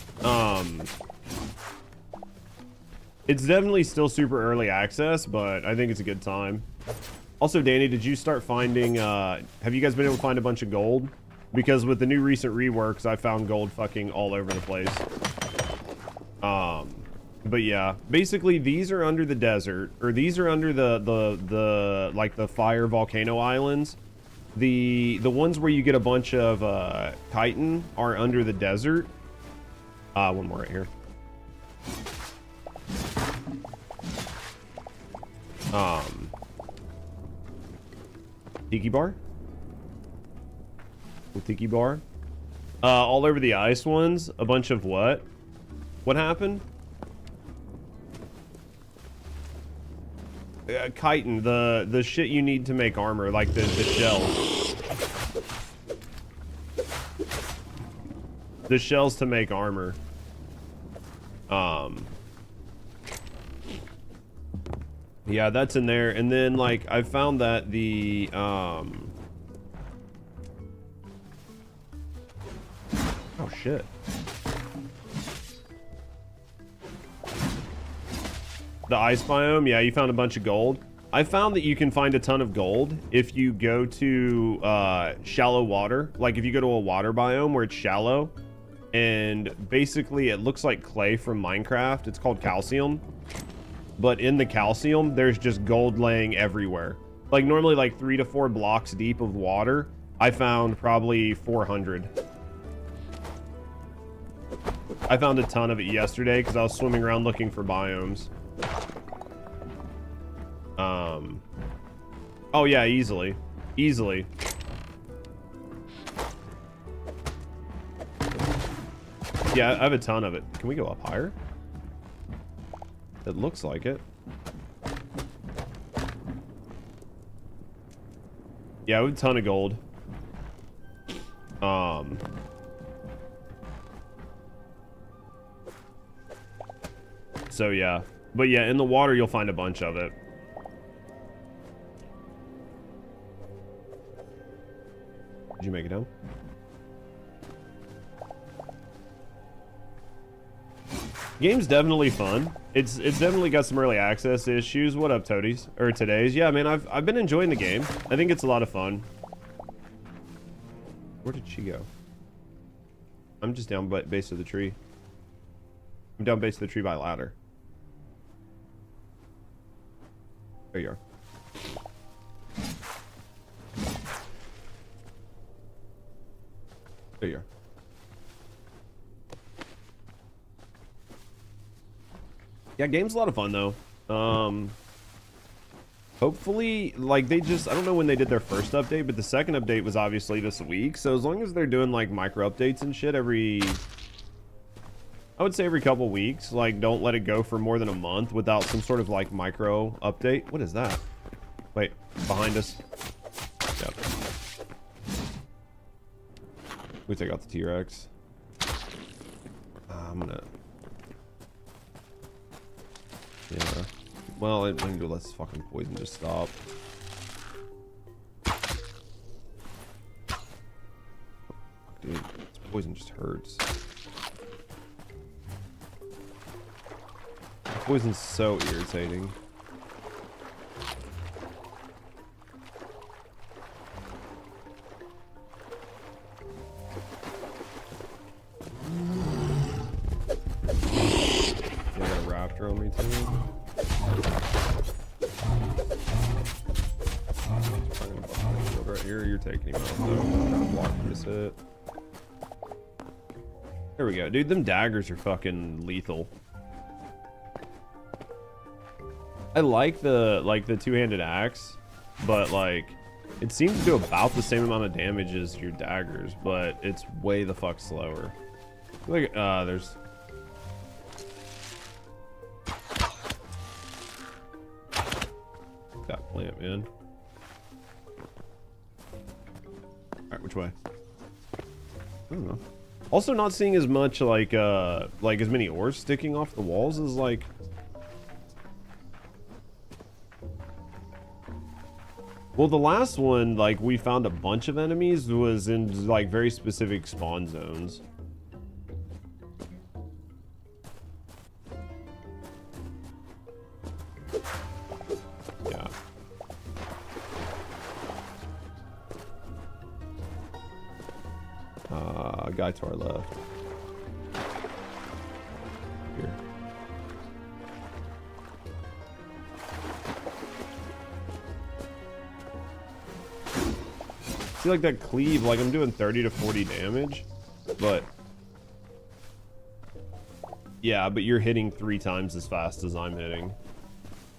It's definitely still super early access, but I think it's a good time. Also, Danny, did you start finding, have you guys been able to find a bunch of gold? Because with the new recent reworks, I found gold fucking all over the place. But yeah, basically these are under the desert, or these are under the like the fire volcano islands. The ones where you get a bunch of chitin are under the desert. One more right here. Tiki bar? Tiki bar? All over the ice ones, a bunch of what? What happened? Chitin, the shit you need to make armor, like the shells. The shells to make armor. Yeah, that's in there. And then, like, I found that the, oh, shit. The ice biome, yeah, you found a bunch of gold. I found that you can find a ton of gold if you go to shallow water. Like, if you go to a water biome where it's shallow, and basically it looks like clay from Minecraft. It's called calcium. But in the calcium, there's just gold laying everywhere. Like normally like 3 to 4 blocks deep of water, I found probably 400. I found a ton of it yesterday because I was swimming around looking for biomes. Oh yeah, easily. Easily. Yeah, I have a ton of it. Can we go up higher? It looks like it. Yeah, we have a ton of gold. So yeah. But yeah, in the water you'll find a bunch of it. Did you make it down? Game's definitely fun. It's definitely got some early access issues. What up, Toadies? Or Today's? Yeah, man, I've been enjoying the game. I think it's a lot of fun. Where did she go? I'm just down by base of the tree. I'm down base of the tree by a ladder. There you are. There you are. Yeah, game's a lot of fun though. Hopefully, like they just, I don't know when they did their first update, but the second update was obviously this week. So as long as they're doing like micro updates and shit every, I would say every couple weeks. Like, don't let it go for more than a month without some sort of like micro update. What is that? Wait, behind us. Yep. We take out the T-Rex. I'm gonna. Yeah. Well, I need to let this fucking poison just stop. Dude, this poison just hurts. Poison's so irritating. Yeah, I got a raptor on me too. Right here, you're taking him out though. I'm trying to block this hit. There we go, dude. Them daggers are fucking lethal. I like the two-handed axe, but like it seems to do about the same amount of damage as your daggers, but it's way the fuck slower. Like there's that plant, man. All right, which way? I don't know. Also, not seeing as much like as many ores sticking off the walls as like. Well, the last one, like, we found a bunch of enemies was in, like, very specific spawn zones. Yeah. A guy to our left. Here. See, like that cleave, like I'm doing 30 to 40 damage, but yeah, but you're hitting 3 times as fast as I'm hitting.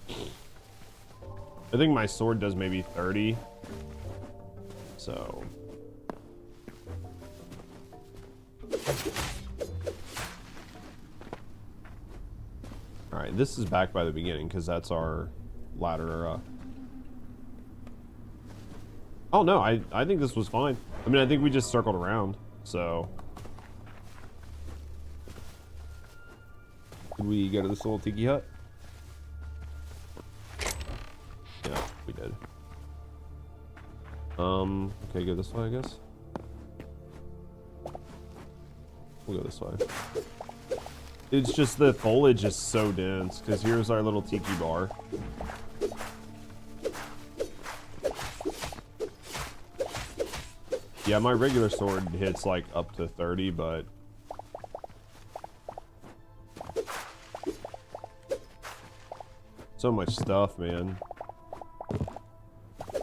I think my sword does maybe 30, so. All right, this is back by the beginning because that's our ladder. Oh no, I think this was fine. I mean, I think we just circled around, so. Did we go to this little tiki hut? Yeah, we did. Okay, go this way, I guess. We'll go this way. It's just the foliage is so dense, because here's our little tiki bar. Yeah, my regular sword hits like up to 30, but so much stuff, man.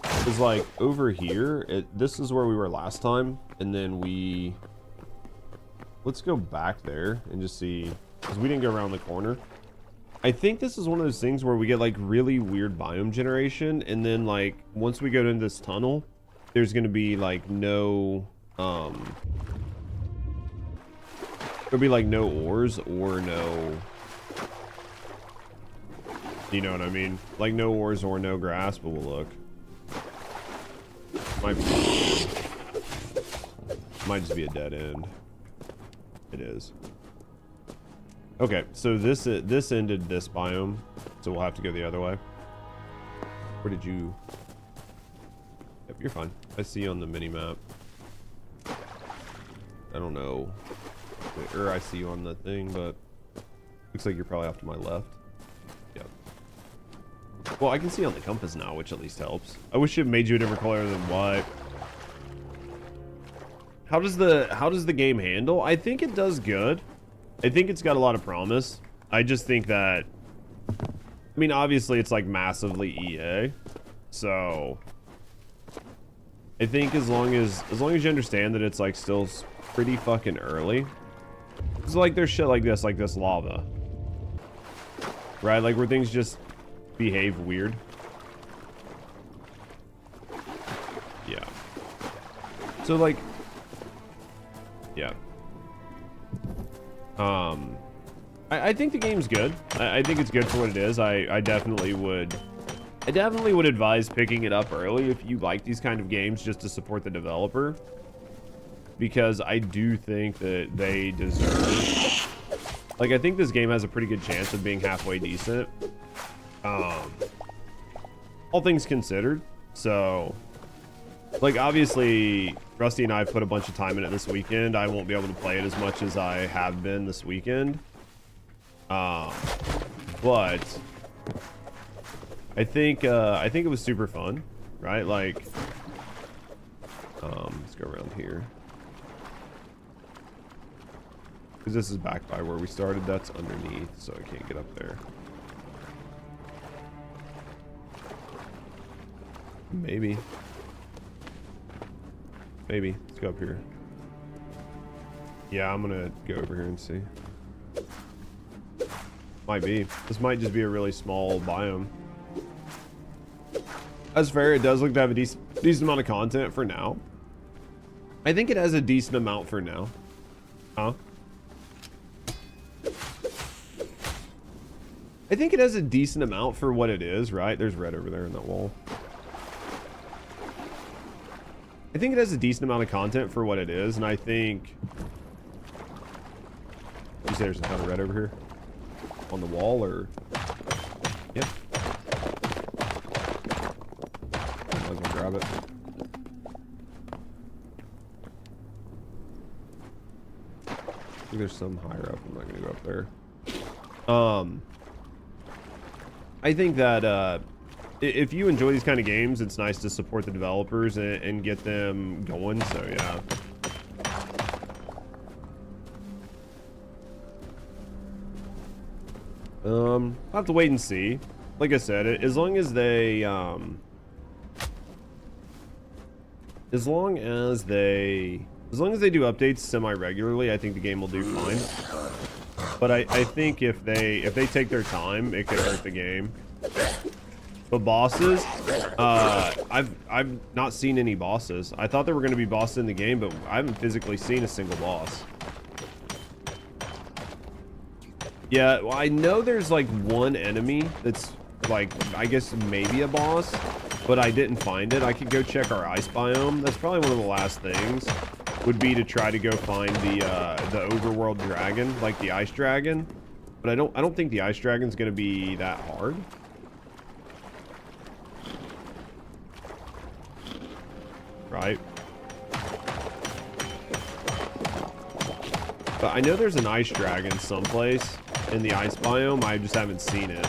It's like over here, this is where we were last time, and then let's go back there and just see, because we didn't go around the corner. I think this is one of those things where we get like really weird biome generation, and then like once we go into this tunnel, there's gonna be like no there'll be like no ores or no, you know what I mean, like no ores or no grass. But we'll look. Might just be a dead end. It is. Okay, so this ended this biome, so we'll have to go the other way. Where did you? Yep, you're fine. I see you on the mini map. I don't know, or I see you on the thing, but looks like you're probably off to my left. Yep. Well, I can see on the compass now, which at least helps. I wish it made you a different color than white. How does the game handle? I think it does good. I think it's got a lot of promise. I just think that, I mean, obviously it's like massively EA, so I think as long as you understand that it's like still pretty fucking early. It's like there's shit like this lava, right? Like where things just behave weird. Yeah. So like, yeah. I think the game's good. I think it's good for what it is. I definitely would advise picking it up early if you like these kind of games, just to support the developer, because I do think that they deserve, like, I think this game has a pretty good chance of being halfway decent, all things considered. So, like, obviously Rusty and I have put a bunch of time in it this weekend. I won't be able to play it as much as I have been this weekend, but I think it was super fun, right? Like, let's go around here, because this is back by where we started. That's underneath, so I can't get up there. Maybe. Let's go up here. Yeah, I'm gonna go over here and see. Might be. This might just be a really small biome. That's fair. It does look to have a decent amount of content for now. I think it has a decent amount for now. Huh? I think it has a decent amount for what it is, right? There's red over there in that wall. I think it has a decent amount of content for what it is, and I think... You say there's a ton of red over here? On the wall, or... Yep. Might as well grab it. I think there's some higher up. I'm not gonna go up there. I think that if you enjoy these kind of games, it's nice to support the developers and get them going. So yeah. I'll have to wait and see. Like I said, as long as they do updates semi-regularly, I think the game will do fine. But I think if they take their time, it could hurt the game. But bosses, I've not seen any bosses. I thought there were going to be bosses in the game, but I haven't physically seen a single boss. Yeah, well, I know there's like one enemy that's like, I guess maybe a boss, but I didn't find it. I could go check our ice biome. That's probably one of the last things, would be to try to go find the overworld dragon, like the ice dragon. But I don't think the ice dragon's gonna be that hard. Right? But I know there's an ice dragon someplace in the ice biome. I just haven't seen it.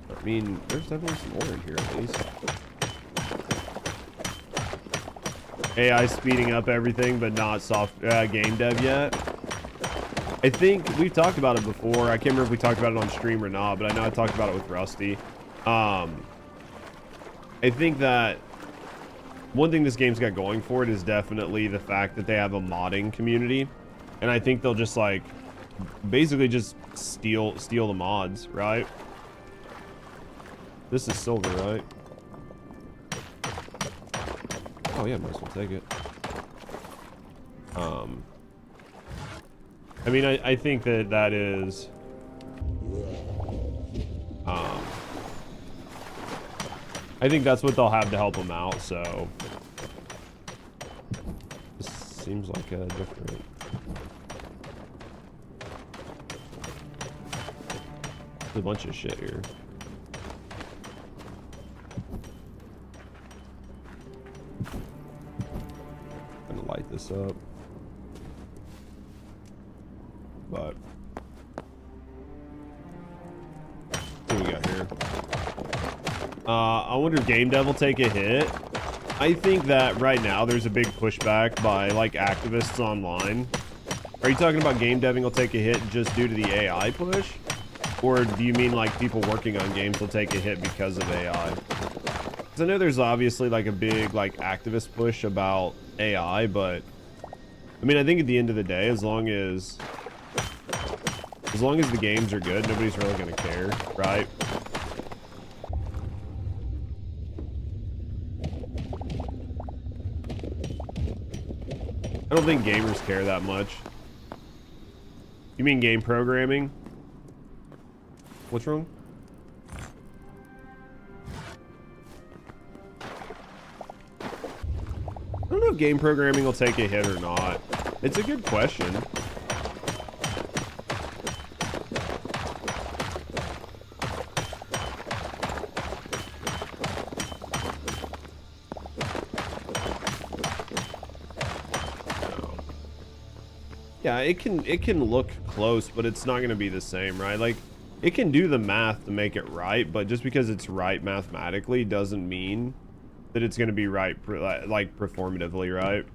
I mean, there's definitely some ore in here at least. AI speeding up everything, but not soft game dev yet. I think we've talked about it before. I can't remember if we talked about it on stream or not, but I know I talked about it with Rusty. I think that one thing this game's got going for it is definitely the fact that they have a modding community, and I think they'll just like basically just steal the mods, right? This is silver, right? Oh yeah, might as well take it. I mean, I think that is I think that's what they'll have to help them out, so this seems like a different... There's a bunch of shit here. I'm gonna light this up. But what do we got here? I wonder if game dev will take a hit. I think that right now there's a big pushback by like activists online. Are you talking about game deving will take a hit just due to the AI push? Or do you mean like people working on games will take a hit because of AI? Because I know there's obviously like a big like activist push about AI, but I mean, I think at the end of the day, as long as the games are good, nobody's really gonna care, right? I don't think gamers care that much. You mean game programming? What's wrong? I don't know if game programming will take a hit or not. It's a good question. Yeah, it can look close, but it's not going to be the same, right? Like, it can do the math to make it right, but just because it's right mathematically doesn't mean that it's going to be right, like, performatively, right?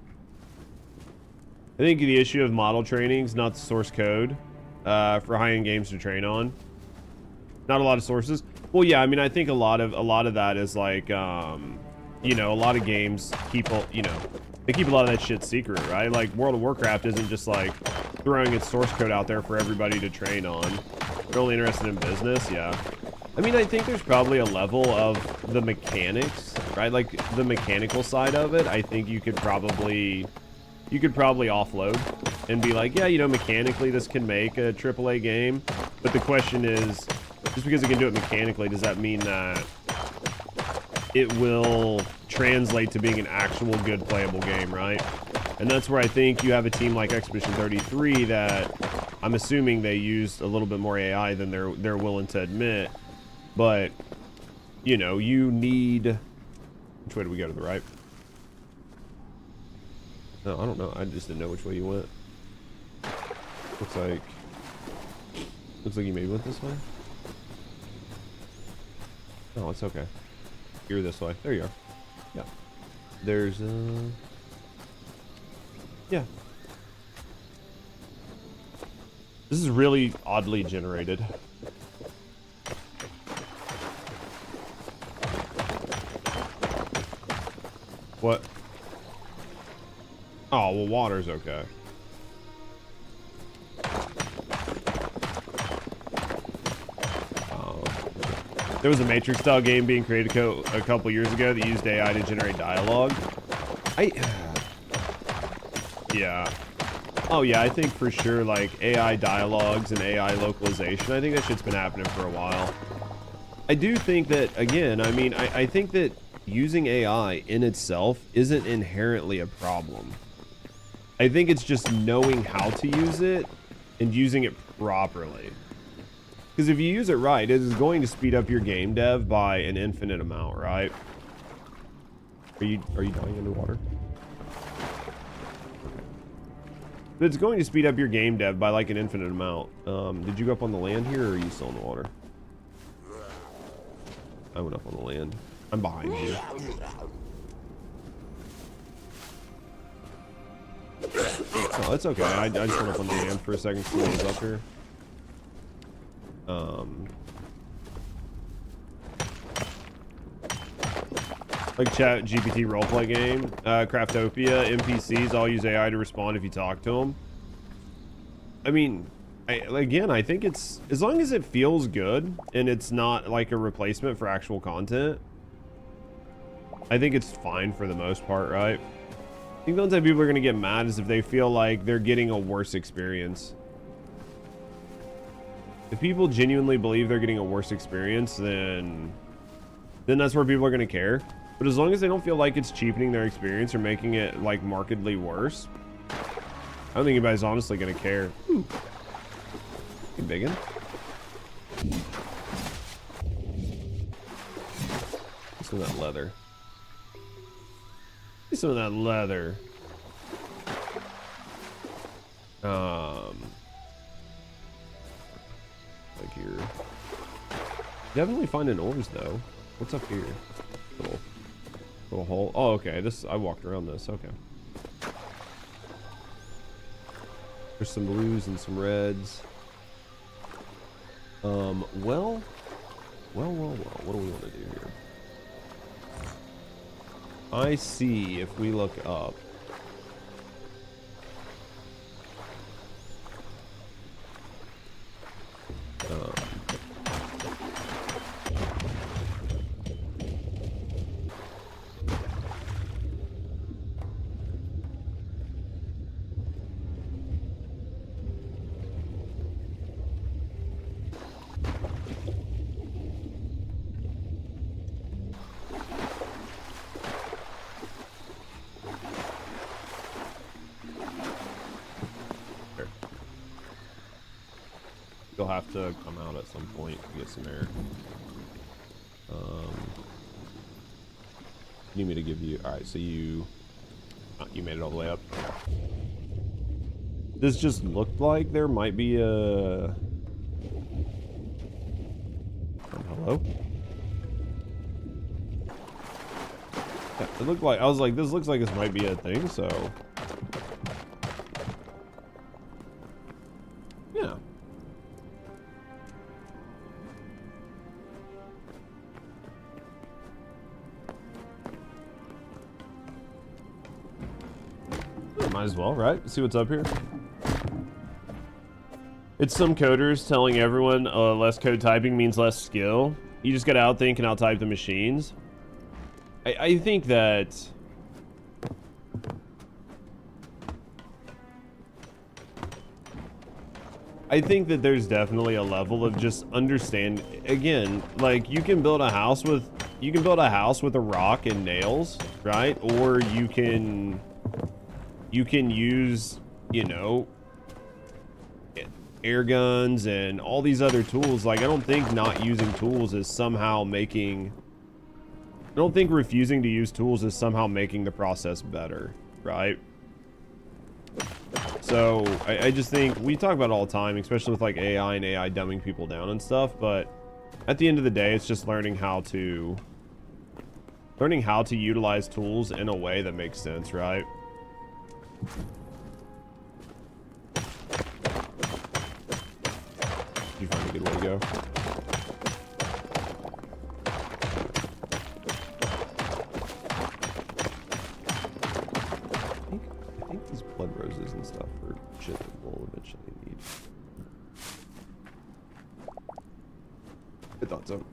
I think the issue of model training is not the source code for high-end games to train on. Not a lot of sources. Well, yeah, I mean, I think a lot of that is like, you know, a lot of games keep, you know, they keep a lot of that shit secret, right? Like, World of Warcraft isn't just like throwing its source code out there for everybody to train on. They're only interested in business, yeah. I mean, I think there's probably a level of the mechanics, right? Like, the mechanical side of it, I think you could probably offload and be like, yeah, you know, mechanically this can make a AAA game. But the question is, just because it can do it mechanically, does that mean that it will translate to being an actual good playable game, right? And that's where I think you have a team like Expedition 33 that I'm assuming they used a little bit more AI than they're willing to admit. But, you know, you need... Which way do we go, to the right? No, I don't know. I just didn't know which way you went. Looks like you maybe went this way. Oh, it's okay. You're this way. There you are. Yeah. There's yeah. This is really oddly generated. What? Oh, well, water's okay. There was a Matrix style game being created a couple years ago that used AI to generate dialogue. Yeah. Oh yeah, I think for sure, like, AI dialogues and AI localization, I think that shit's been happening for a while. I do think that, again, I mean, I think that using AI in itself isn't inherently a problem. I think it's just knowing how to use it and using it properly. Because if you use it right, it is going to speed up your game dev by an infinite amount, right? Are you dying underwater? But it's going to speed up your game dev by like an infinite amount. Did you go up on the land here, or are you still in the water? I went up on the land. I'm behind you. Oh, that's okay. I just went up on the land for a second to see what was up here. Like Chat GPT roleplay game, Craftopia, NPCs all use AI to respond if you talk to them. I mean, again, I think it's, as long as it feels good and it's not like a replacement for actual content, I think it's fine for the most part, right? I think the only time people are going to get mad is if they feel like they're getting a worse experience. If people genuinely believe they're getting a worse experience, then that's where people are going to care. But as long as they don't feel like it's cheapening their experience or making it like markedly worse, I don't think anybody's honestly going to care. Ooh. You biggin'? Some of that leather. Get some of that leather. Like here. Definitely finding ores though. What's up here? Little hole. Oh, okay. This, I walked around this. Okay. There's some blues and some reds. Well. What do we want to do here? I see if we look up. you'll have to come out at some point to get some air. Need me to give you... Alright, so you made it all the way up. This just looked like there might be a... Hello? Yeah, it looked like... I was like, this looks like this might be a thing, so... Yeah. Might as well, right? See what's up here. It's some coders telling everyone less code typing means less skill. You just gotta outthink and outtype the machines. I think that... I think that there's definitely a level of just understand. Again, like you can build a house with a rock and nails, right? Or you can use, you know, air guns and all these other tools. Like I don't think not using tools is somehow making... I don't think refusing to use tools is somehow making the process better, right? So I just think we talk about it all the time, especially with like AI and AI dumbing people down and stuff, but at the end of the day, it's just learning how to utilize tools in a way that makes sense, right? Did you find a good way to go? I think these blood roses and stuff are shit that we'll eventually need. I thought so.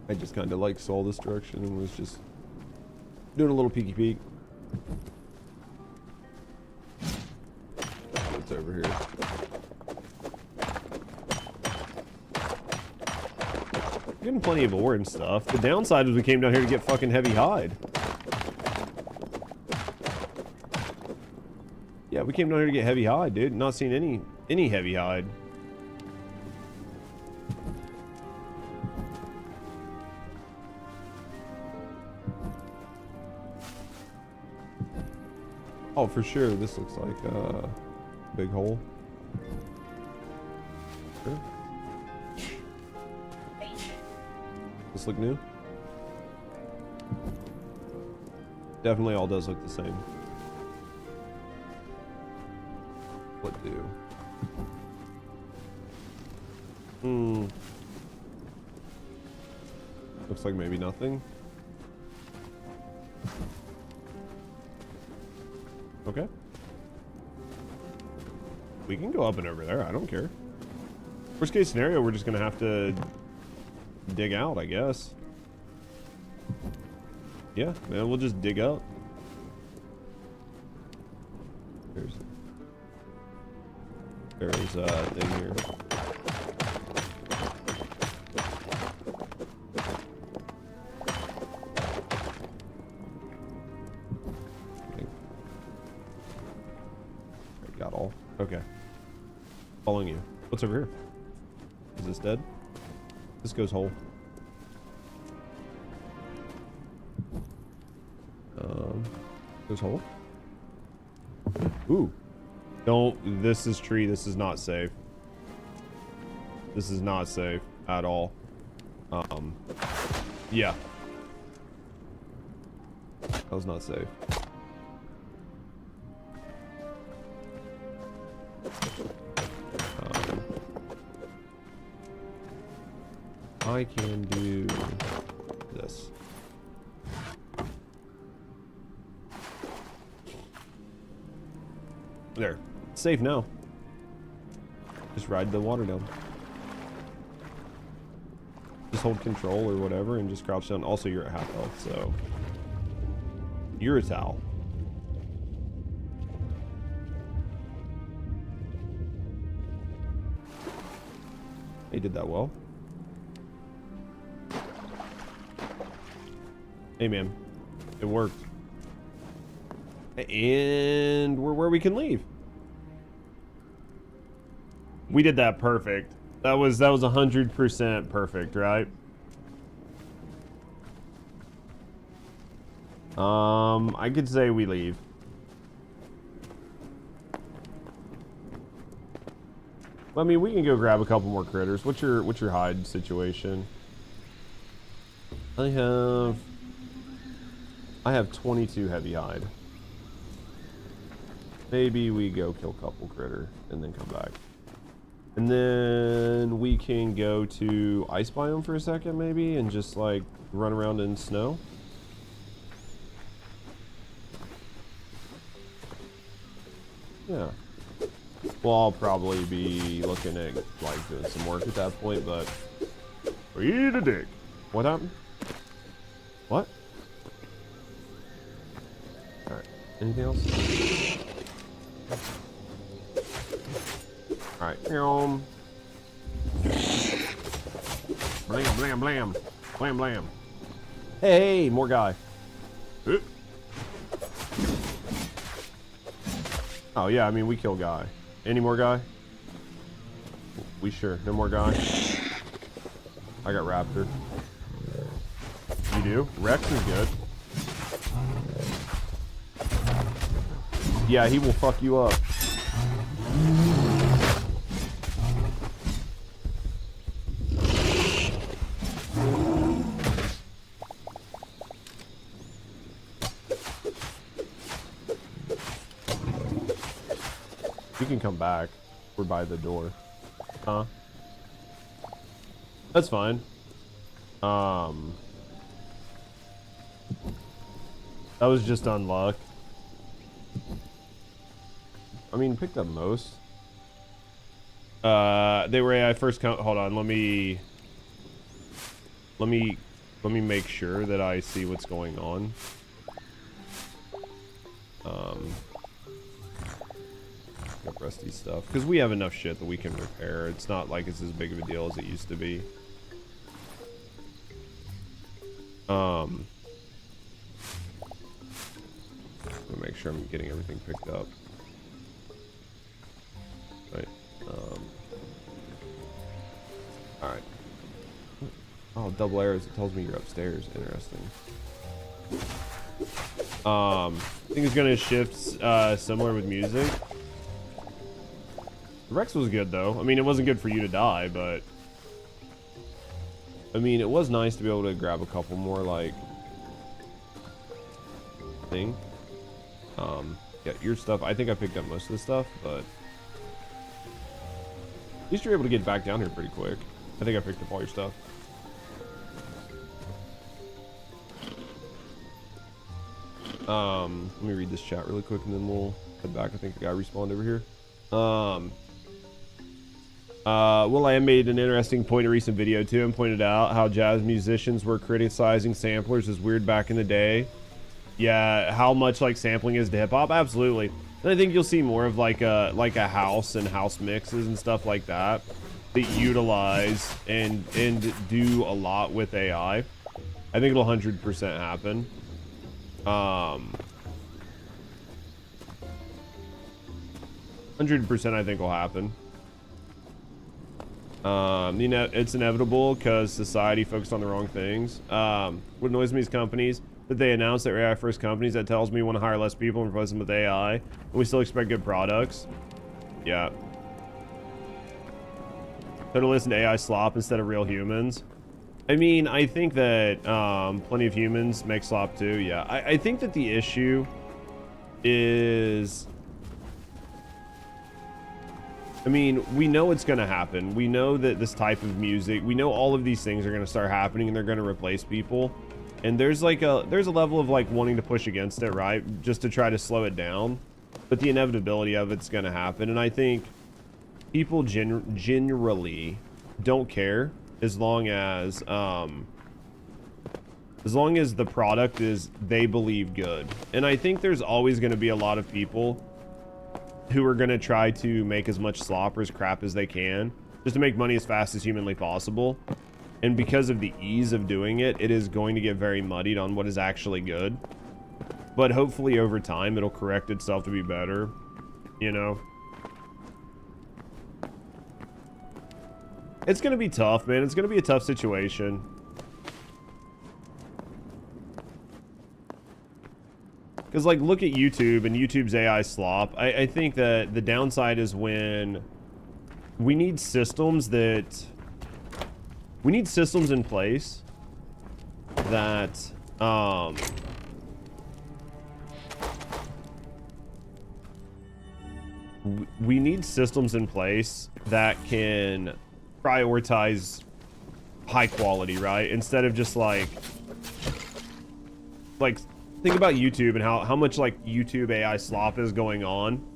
I just kind of like saw this direction and was just doing a little peeky peek. What's over here? Getting plenty of ore and stuff. The downside is we came down here to get fucking heavy hide. Yeah, we came down here to get heavy hide, dude. Not seeing any heavy hide. Oh, for sure. This looks like a big hole. Sure. This look new? Definitely all does look the same. What do? Looks like maybe nothing. Okay. We can go up and over there. I don't care. Worst case scenario, we're just gonna have to dig out, I guess. Yeah, man, we'll just dig up. There's a thing here. Got all. Okay. Following you. What's over here? Is this dead? This goes whole. Goes whole. Ooh. Don't. This is tree. This is not safe. This is not safe at all. Yeah. That was not safe. I can do this. There. It's safe now. Just ride the water down. Just hold control or whatever and just crouch down. Also, you're at half health, so... You're a towel. He did that well. Hey, man. It worked. And we're where we can leave. We did that perfect. That was 100% perfect, right? I could say we leave. I mean, we can go grab a couple more critters. What's your hide situation? I have 22 heavy hide. Maybe we go kill a couple critter and then come back. And then we can go to ice biome for a second maybe and just like run around in snow. Yeah. Well, I'll probably be looking at like doing some work at that point, but eat a dick. What happened? What? Alright. Anything else? Alright. Blam, blam, blam. Blam, blam. Hey, more guy. Oh, yeah, I mean, we kill guy. Any more guy? We sure. No more guy? I got raptor. You do? Rex is good. Yeah, he will fuck you up. You can come back. We're by the door. Huh? That's fine. That was just unluck. I mean, picked up most. They were AI first count. Hold on, let me make sure that I see what's going on. Up rusty stuff because we have enough shit that we can repair. It's not like it's as big of a deal as it used to be. Let me make sure I'm getting everything picked up. Right. All right. Oh, double arrows. It tells me you're upstairs. Interesting. I think it's gonna shift similar with music. Rex was good though. I mean, it wasn't good for you to die, but I mean, it was nice to be able to grab a couple more like thing. Yeah, your stuff. I think I picked up most of the stuff, but at least you're able to get back down here pretty quick. I think I picked up all your stuff. Let me read this chat really quick and then we'll head back. I think the guy respawned over here. Will I made an interesting point in a recent video too and pointed out how jazz musicians were criticizing samplers as weird back in the day. Yeah, how much like sampling is to hip hop? Absolutely. And I think you'll see more of like a house and house mixes and stuff like that that utilize and do a lot with AI. I think it'll 100% happen. 100% I think will happen. You know, it's inevitable because society focused on the wrong things. What annoys me is companies that they announce that AI first companies. That tells me we want to hire less people and replace them with AI, and we still expect good products. Yeah. So to listen to AI slop instead of real humans. I mean, I think that plenty of humans make slop too. Yeah, I think that the issue is, I mean, we know it's going to happen. We know that this type of music, we know all of these things are going to start happening and they're going to replace people. And there's like there's a level of like wanting to push against it, right? Just to try to slow it down. But the inevitability of it's going to happen. And I think people generally don't care as long as the product is, they believe, good. And I think there's always going to be a lot of people who are going to try to make as much slop or as crap as they can just to make money as fast as humanly possible. And because of the ease of doing it, it is going to get very muddied on what is actually good. But hopefully over time, it'll correct itself to be better, you know? It's gonna be tough, man. It's gonna be a tough situation. Because, like, look at YouTube and YouTube's AI slop. I think that the downside is when we need systems that... We need systems in place that... we need systems in place that can prioritize high quality, right? Instead of just like think about YouTube and how much like YouTube AI slop is going on,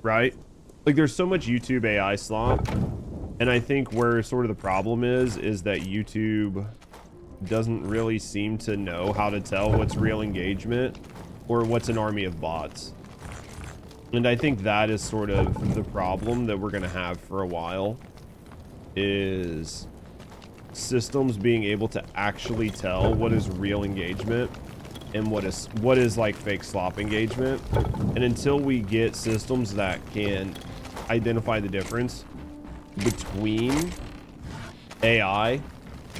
right? Like there's so much YouTube AI slop, and I think where sort of the problem is that YouTube doesn't really seem to know how to tell what's real engagement or what's an army of bots. And I think that is sort of the problem that we're going to have for a while, is systems being able to actually tell what is real engagement and what is like fake slop engagement. And until we get systems that can identify the difference between AI,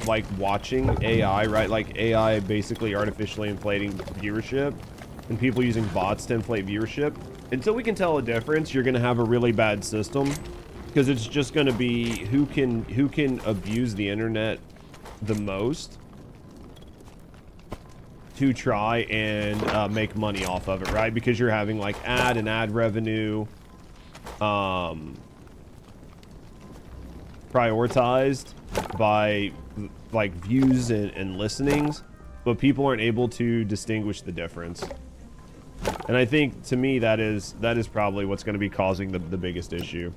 like watching AI, right? Like AI basically artificially inflating viewership and people using bots to inflate viewership. Until we can tell a difference, you're going to have a really bad system, because it's just going to be who can abuse the internet the most to try and make money off of it, right? Because you're having like ad revenue prioritized by like views and listenings, but people aren't able to distinguish the difference. And I think, to me, that is probably what's going to be causing the biggest issue.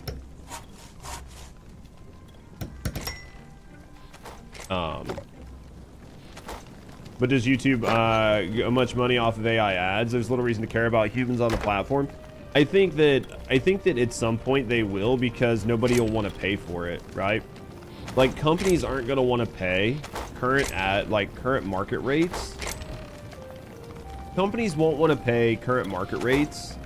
But does YouTube get much money off of AI ads? There's little reason to care about humans on the platform. I think that at some point they will, because nobody will want to pay for it, right? Like companies aren't going to want to pay current market rates. Companies won't want to pay current market rates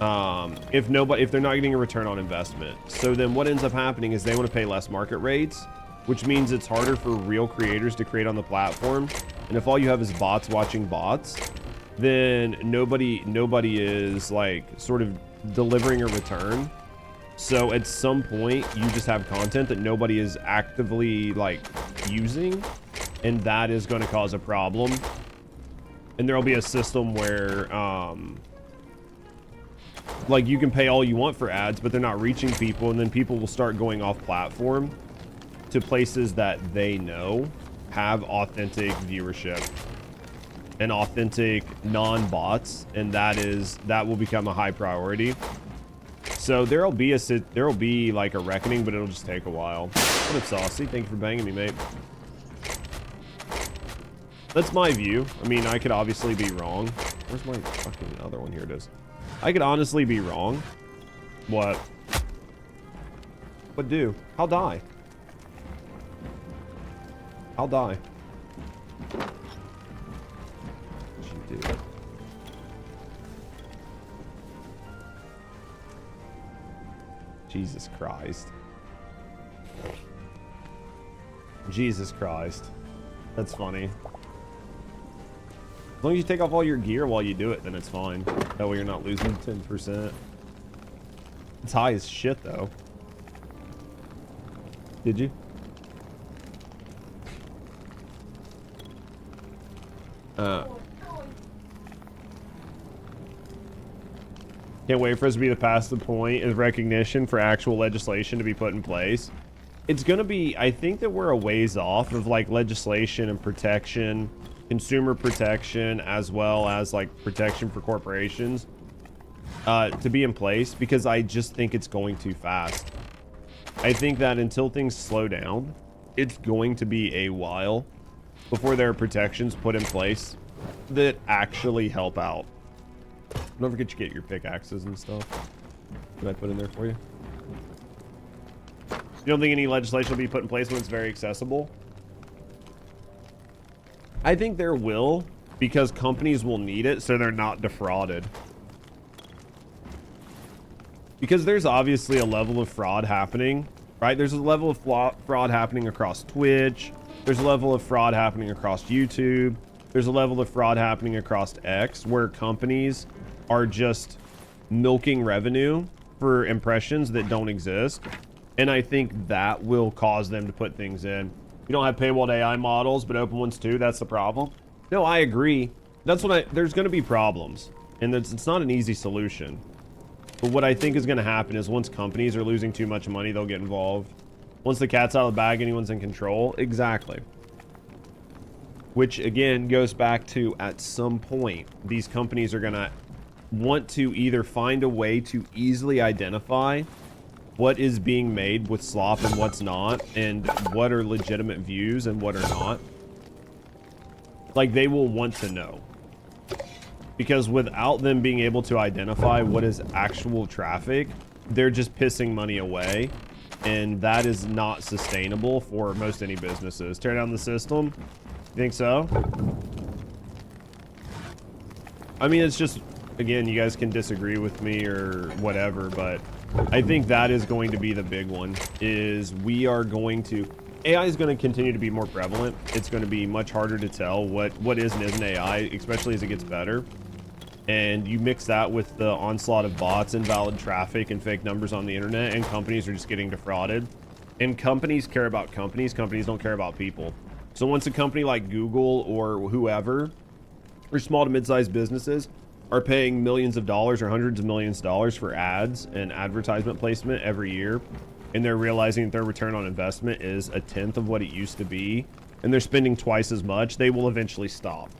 if they're not getting a return on investment. So then what ends up happening is they want to pay less market rates, which means it's harder for real creators to create on the platform. And if all you have is bots watching bots, then nobody is like sort of delivering a return. So at some point you just have content that nobody is actively like using, and that is going to cause a problem. And there'll be a system where like you can pay all you want for ads, but they're not reaching people, and then people will start going off platform to places that they know have authentic viewership and authentic non-bots, and that will become a high priority. So there'll be like a reckoning, but it'll just take a while. What up, Saucy? Thank you for banging me, mate. That's my view. I mean, I could obviously be wrong. Where's my fucking other one? Here it is. I could honestly be wrong. What? What do? I'll die. I'll die. What you do? Jesus Christ. Jesus Christ. That's funny. As long as you take off all your gear while you do it, then it's fine. That way you're not losing 10%. It's high as shit, though. Did you? Can't wait for us to be past the point of recognition for actual legislation to be put in place. It's gonna be, I think that we're a ways off of like legislation and protection, consumer protection, as well as like protection for corporations to be in place, because I just think it's going too fast. I think that until things slow down, it's going to be a while before there are protections put in place that actually help out. Don't forget to get your pickaxes and stuff. Can I put in there for you? You don't think any legislation will be put in place when it's very accessible? I think there will, because companies will need it so they're not defrauded. Because there's obviously a level of fraud happening right? There's a level of fraud happening across Twitch. There's a level of fraud happening across YouTube. There's a level of fraud happening across X where companies are just milking revenue for impressions that don't exist. And I think that will cause them to put things in. You don't have paywalled AI models, but open ones too. That's the problem. No, I agree. That's what there's going to be problems, and it's not an easy solution. But what I think is going to happen is once companies are losing too much money, they'll get involved. Once the cat's out of the bag, anyone's in control. Exactly. Which again goes back to, at some point, these companies are going to want to either find a way to easily identify what is being made with slop and what's not, and what are legitimate views and what are not. Like, they will want to know. Because without them being able to identify what is actual traffic, they're just pissing money away. And that is not sustainable for most any businesses. Tear down the system? You think so? I mean, it's just, again, you guys can disagree with me or whatever, but I think that is going to be the big one, is we are going to... AI is going to continue to be more prevalent. It's going to be much harder to tell what is and isn't AI, especially as it gets better. And you mix that with the onslaught of bots, invalid traffic, and fake numbers on the internet, and companies are just getting defrauded. And companies care about companies. Companies don't care about people. So once a company like Google or whoever, or small to mid-sized businesses, are paying millions of dollars or hundreds of millions of dollars for ads and advertisement placement every year, and they're realizing that their return on investment is 1/10 of what it used to be, and they're spending twice as much, they will eventually stop.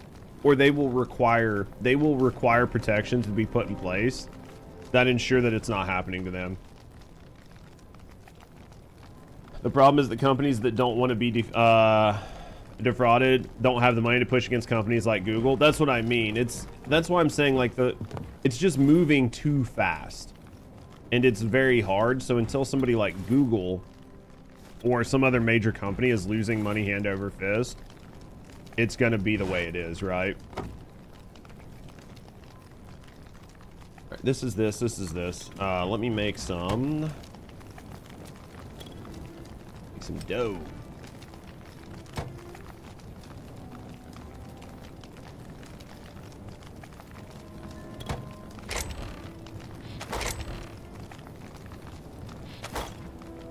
Or they will require protections to be put in place that ensure that it's not happening to them. The problem is that companies that don't want to be defrauded don't have the money to push against companies like Google. That's what I mean. That's why I'm saying, like, it's just moving too fast, and it's very hard. So until somebody like Google or some other major company is losing money hand over fist, it's gonna be the way it is, right? Alright, this is this is this. Let me make some dough.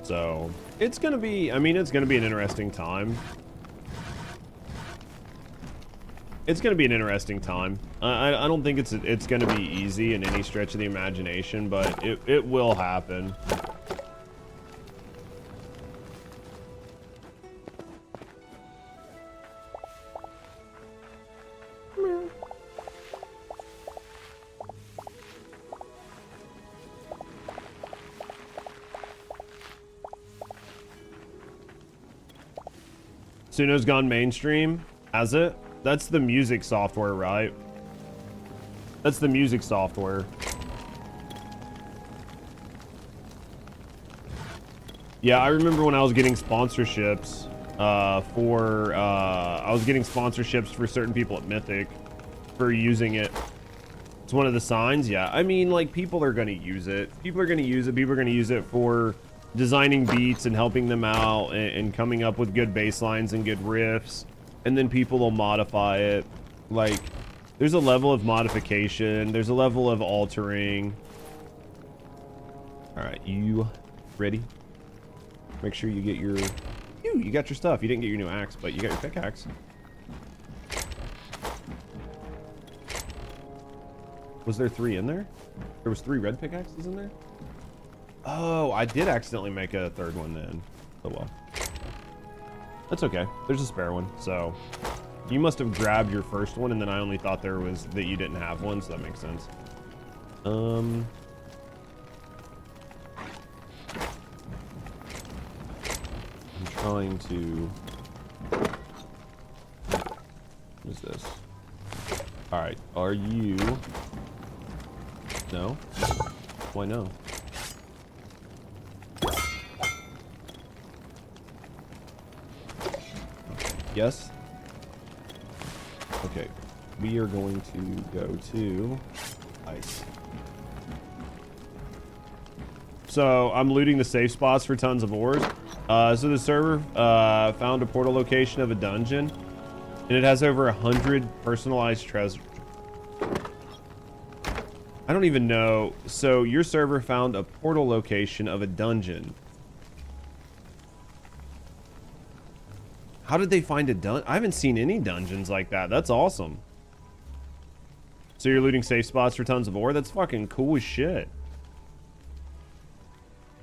So it's gonna be, I mean, it's gonna be an interesting time. It's gonna be an interesting time. I don't think it's gonna be easy in any stretch of the imagination, but it will happen. Suno's gone mainstream, has it? That's the music software, right? That's the music software. Yeah, I remember when I was getting sponsorships I was getting sponsorships for certain people at Mythic for using it. It's one of the signs. Yeah, I mean, like, people are going to use it. People are going to use it. People are going to use it for designing beats and helping them out and coming up with good bass lines and good riffs. And then people will modify it. Like, there's a level of modification. There's a level of altering. All right, you ready? Make sure you get your... You got your stuff. You didn't get your new axe, but you got your pickaxe. Was there 3 in there? There was 3 red pickaxes in there? Oh, I did accidentally make a 3rd one then. Oh well. That's okay. There's a spare one, so you must have grabbed your first one, and then I only thought there was that you didn't have one, so that makes sense. I'm trying to... What is this? All right, are you... No? Why no? Yes? Okay. We are going to go to ice. So I'm looting the safe spots for tons of ores. So the server found a portal location of a dungeon, and it has over 100 personalized treasure. I don't even know. So your server found a portal location of a dungeon. How did they find a dungeon? I haven't seen any dungeons like that. That's awesome. So you're looting safe spots for tons of ore? That's fucking cool as shit.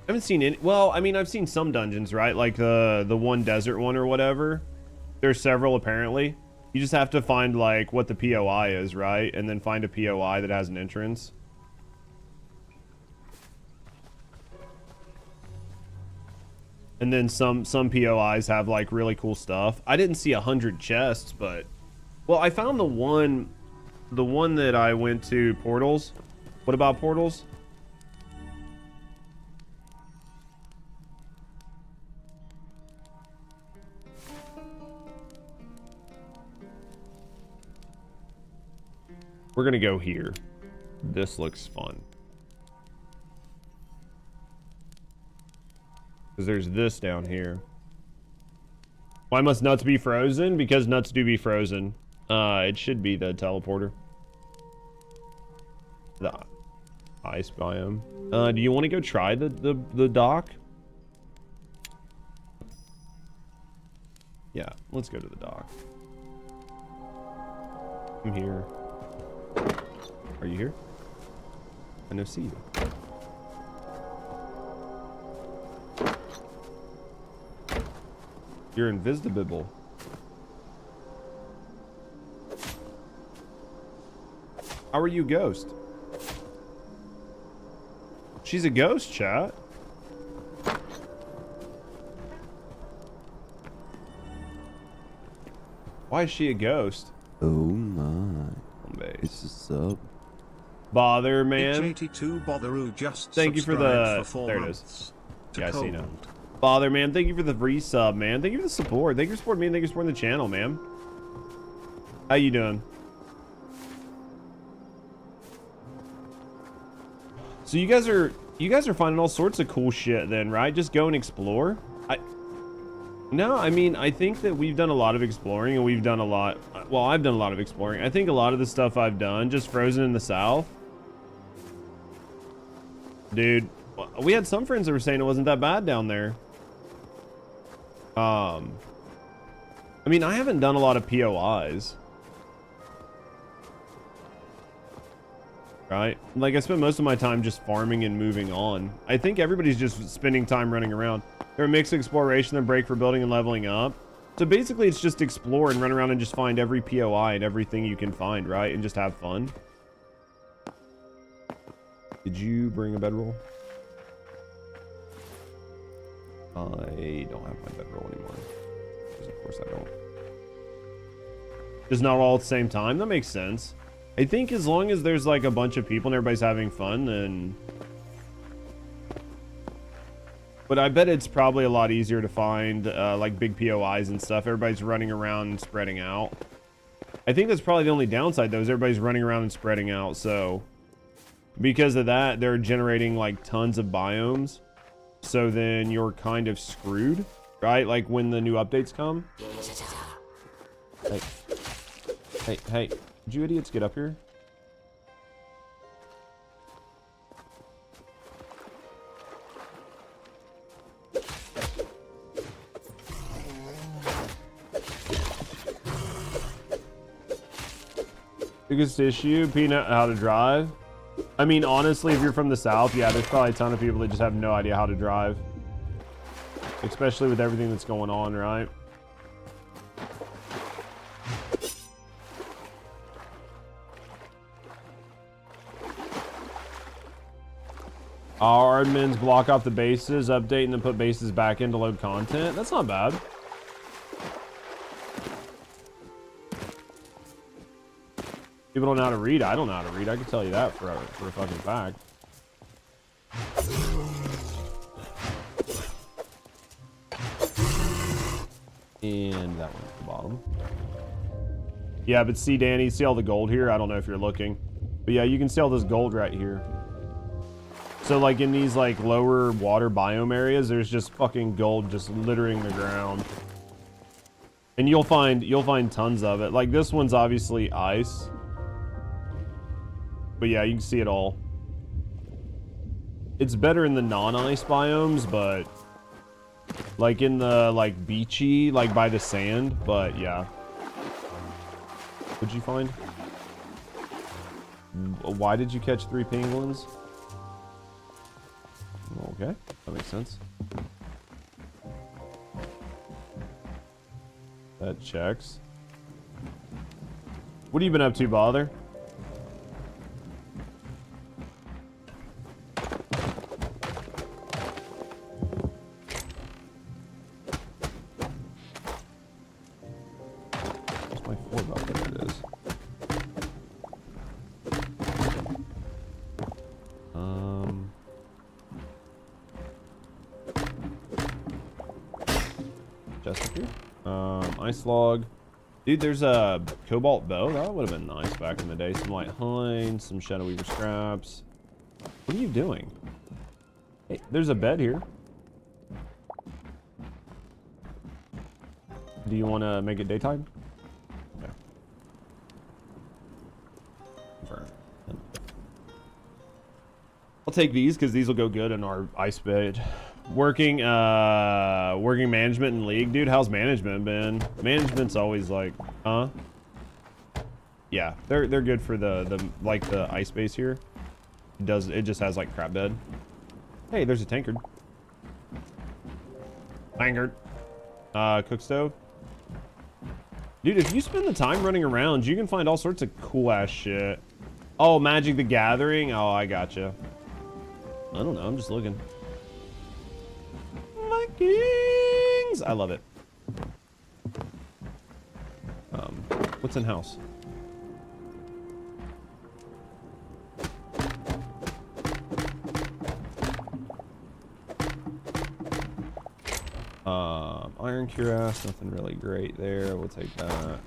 I haven't seen any. Well, I mean, I've seen some dungeons, right? Like the one desert one or whatever. There's several apparently. You just have to find like what the POI is, right? And then find a POI that has an entrance. And then some POIs have like really cool stuff. I didn't see 100 chests, but well, I found the one that I went to, portals. What about portals? We're gonna go here. This looks fun. Because there's this down here. Why must nuts be frozen? Because nuts do be frozen. It should be the teleporter. The ice biome. Do you want to go try the dock? Yeah, let's go to the dock. I'm here. Are you here? I don't see you. You're invisible. How are you, ghost? She's a ghost, chat. Why is she a ghost? Oh my. Base. This is up. Bother, man. H82 Botheroo just Thank you for the... for 4 there it months. is. Yeah, I see now. Bother, man. Thank you for the resub, man. Thank you for the support. Thank you for supporting me and thank you for supporting the channel, man. How you doing? So you guys are finding all sorts of cool shit then, right? Just go and explore. No, I mean, I think that we've done a lot of exploring and we've done a lot. Well, I've done a lot of exploring. I think a lot of the stuff I've done, just frozen in the south. Dude, we had some friends that were saying it wasn't that bad down there. I mean, I haven't done a lot of POIs. Right? Like, I spent most of my time just farming and moving on. I think everybody's just spending time running around. They're a mix of exploration and break for building and leveling up. So basically, it's just explore and run around and just find every POI and everything you can find, right? And just have fun. Did you bring a bedroll? I don't have my bedroll anymore. Because of course I don't. Just not all at the same time? That makes sense. I think as long as there's like a bunch of people and everybody's having fun, then... But I bet it's probably a lot easier to find like big POIs and stuff. Everybody's running around and spreading out. I think that's probably the only downside though, is everybody's running around and spreading out. So because of that, they're generating like tons of biomes. So then you're kind of screwed, right? Like when the new updates come. Hey, did you idiots get up here? Biggest issue, Peanut, how to drive. I mean, honestly, if you're from the South, yeah, there's probably a ton of people that just have no idea how to drive. Especially with everything that's going on, right? Our admins block off the bases, update, and then put bases back in to load content. That's not bad. People don't know how to read. I don't know how to read. I can tell you that for a fucking fact. And that one's at the bottom. Yeah, but see, Danny, see all the gold here? I don't know if you're looking. But yeah, you can see all this gold right here. So like in these like lower water biome areas, there's just fucking gold just littering the ground. And you'll find tons of it. Like this one's obviously ice. But yeah, you can see it all. It's better in the non-ice biomes, but like in the like beachy, like by the sand, but yeah. What'd you find? Why did you catch 3 penguins? Okay, that makes sense. That checks. What have you been up to, bother? What's my 4 buck? There it is. Chest up here. Ice log. Dude, there's a cobalt bow. That would have been nice back in the day. Some light hind, some shadow weaver scraps. What are you doing? Hey, there's a bed here. Do you want to make it daytime? Okay. I'll take these because these will go good in our ice bed. Working management in league, dude. How's management been? Management's always like, huh? Yeah, they're good for the like the ice base here. It just has like crap bed. Hey, there's a tankard. Cook stove. Dude, if you spend the time running around, you can find all sorts of cool ass shit. Oh, Magic the Gathering. Oh, I gotcha. I don't know. I'm just looking. Vikings! I love it. What's in house? Iron cuirass, nothing really great there. We'll take that.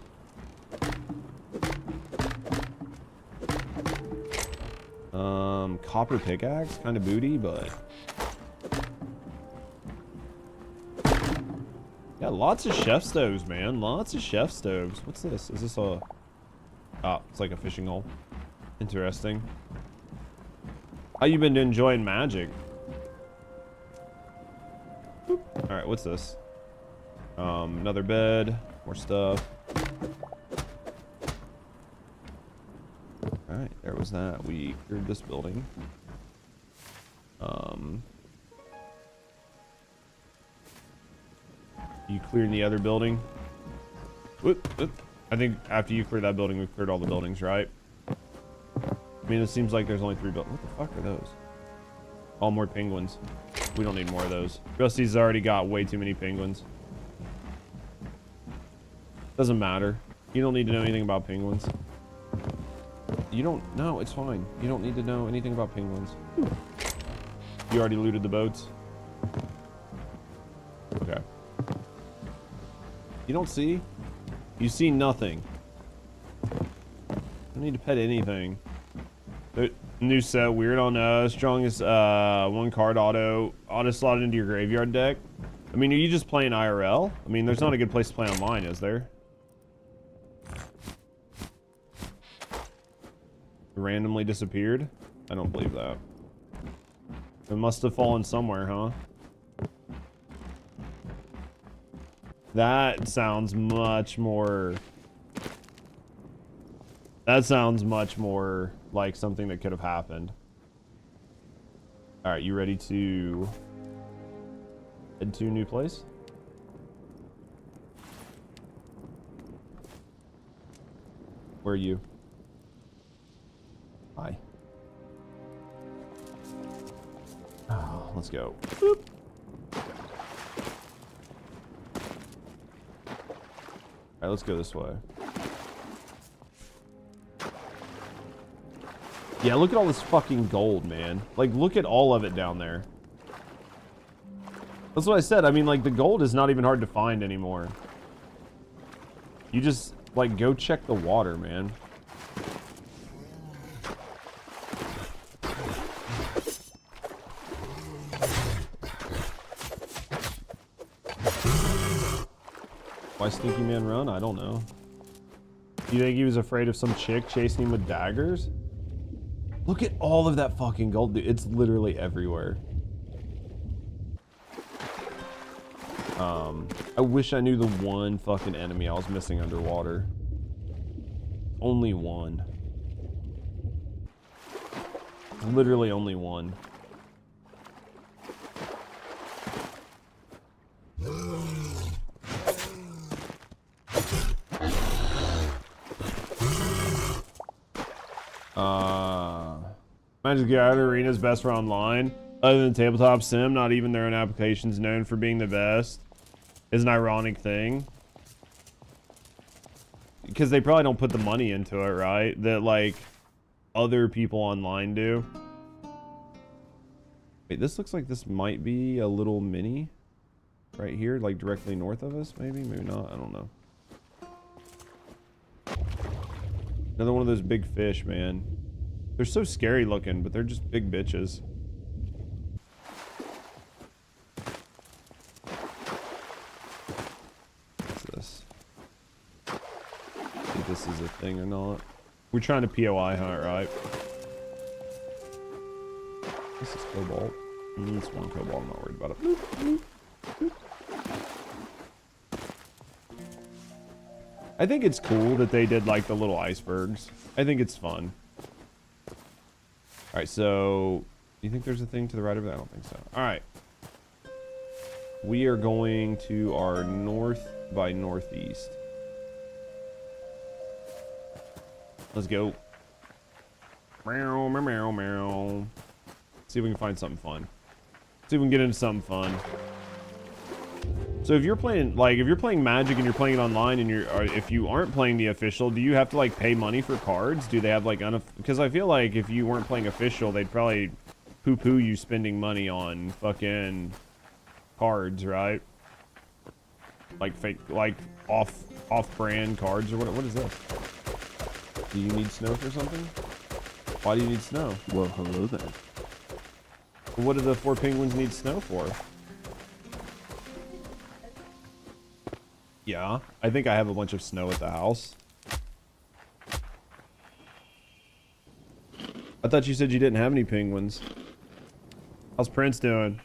Copper pickaxe, kind of booty, but yeah, lots of chef stoves, man. Lots of chef stoves. What's this? Is this a... Oh, it's like a fishing hole. Interesting. How you been enjoying magic? Boop. All right, what's this? Another bed, more stuff. All right, there was that. We cleared this building. You clearing the other building? Whoop, whoop. I think after you clear that building, we've cleared all the buildings, right? I mean, it seems like there's only 3 buildings. What the fuck are those? All more penguins. We don't need more of those. Rusty's already got way too many penguins. Doesn't matter. You don't need to know anything about penguins. You don't... No, it's fine. You don't need to know anything about penguins. You already looted the boats? Okay. You don't see? You see nothing. I don't need to pet anything. The new set, weird on strongest 1 card auto slot into your graveyard deck. I mean, are you just playing IRL? I mean, there's not a good place to play online, is there? Randomly disappeared? I don't believe that. It must have fallen somewhere, huh? That sounds much more... That sounds much more like something that could have happened. Alright, you ready to head to a new place? Where are you? Hi. Oh, let's go. Boop. Alright, let's go this way. Yeah, look at all this fucking gold, man. Like, look at all of it down there. That's what I said. I mean, like, the gold is not even hard to find anymore. You just, like, go check the water, man. Why Stinky Man run? I don't know. You think he was afraid of some chick chasing him with daggers? Look at all of that fucking gold, dude. It's literally everywhere. I wish I knew the one fucking enemy I was missing underwater. Only one. Literally only one. Magic the Gathering Arena is best for online. Other than Tabletop Sim, not even their own applications known for being the best. Is an ironic thing. Because they probably don't put the money into it, right? That, like, other people online do. Wait, this looks like this might be a little mini. Right here, like directly north of us, maybe? Maybe not, I don't know. Another one of those big fish, man. They're so scary looking, but they're just big bitches. What's this? I think this is a thing or not. We're trying to POI hunt, right? This is cobalt. It's one cobalt, I'm not worried about it. Boop, boop, boop. I think it's cool that they did like the little icebergs. I think it's fun. Alright, so you think there's a thing to the right of it? I don't think so. Alright. We are going to our north by northeast. Let's go. Meow, meow, meow, meow. See if we can find something fun. See if we can get into something fun. So if you're playing, like, if you're playing Magic and you're playing it online and or if you aren't playing the official, do you have to, like, pay money for cards? Do they have, like, because I feel like if you weren't playing official, they'd probably poo-poo you spending money on fucking cards, right? Like fake, like off-brand cards or what is this? Do you need snow for something? Why do you need snow? Well, hello there. What do the 4 penguins need snow for? Yeah, I think I have a bunch of snow at the house. I thought you said you didn't have any penguins. How's Prince doing?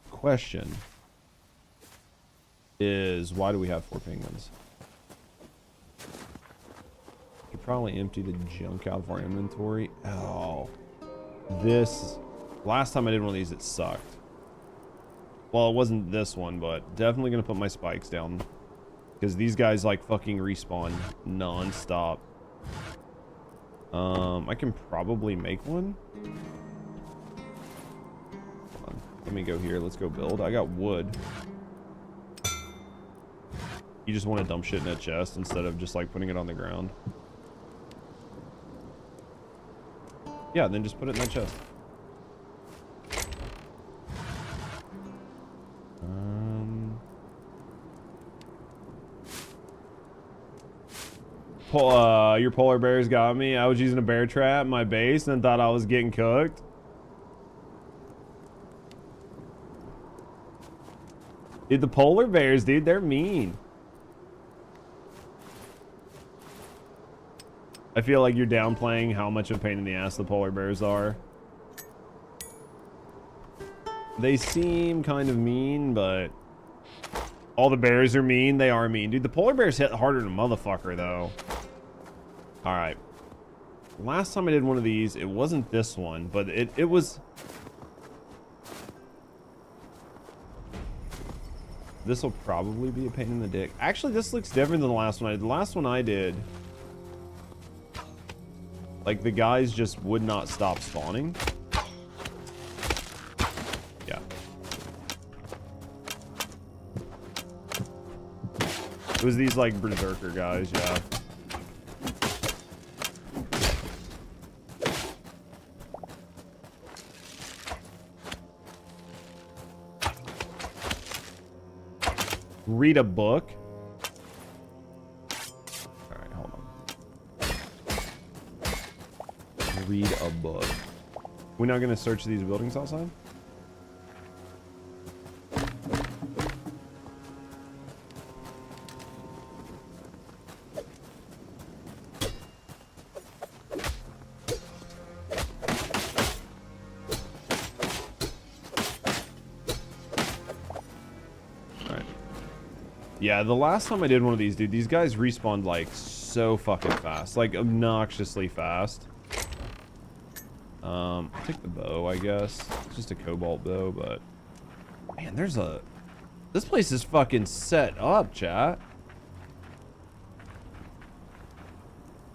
Question is, why do we have 4 penguins? Could probably empty the junk out of our inventory. Oh, this last time I did one of these, it sucked. Well, it wasn't this one, but definitely gonna put my spikes down because these guys like fucking respawn non-stop. I can probably make one. Hold on. Let me go here. Let's go build. I got wood. You just want to dump shit in a chest instead of just like putting it on the ground. Yeah, then just put it in that chest. Your polar bears got me. I was using a bear trap in my base and thought I was getting cooked. Dude, the polar bears, dude, they're mean. I feel like you're downplaying how much of a pain in the ass the polar bears are. They seem kind of mean, but all the bears are mean. They are mean. Dude, the polar bears hit harder than a motherfucker, though. All right. Last time I did one of these, it wasn't this one, but it was... This will probably be a pain in the dick. Actually, this looks different than the last one I did. The last one I did... Like, the guys just would not stop spawning. Yeah. It was these, like, berserker guys, yeah. Read a book? Alright, hold on. Read a book. We're not gonna search these buildings outside? Yeah, the last time I did one of these, dude, these guys respawned like so fucking fast, like obnoxiously fast. I'll take the bow, I guess. It's just a cobalt bow, but man, this place is fucking set up, chat.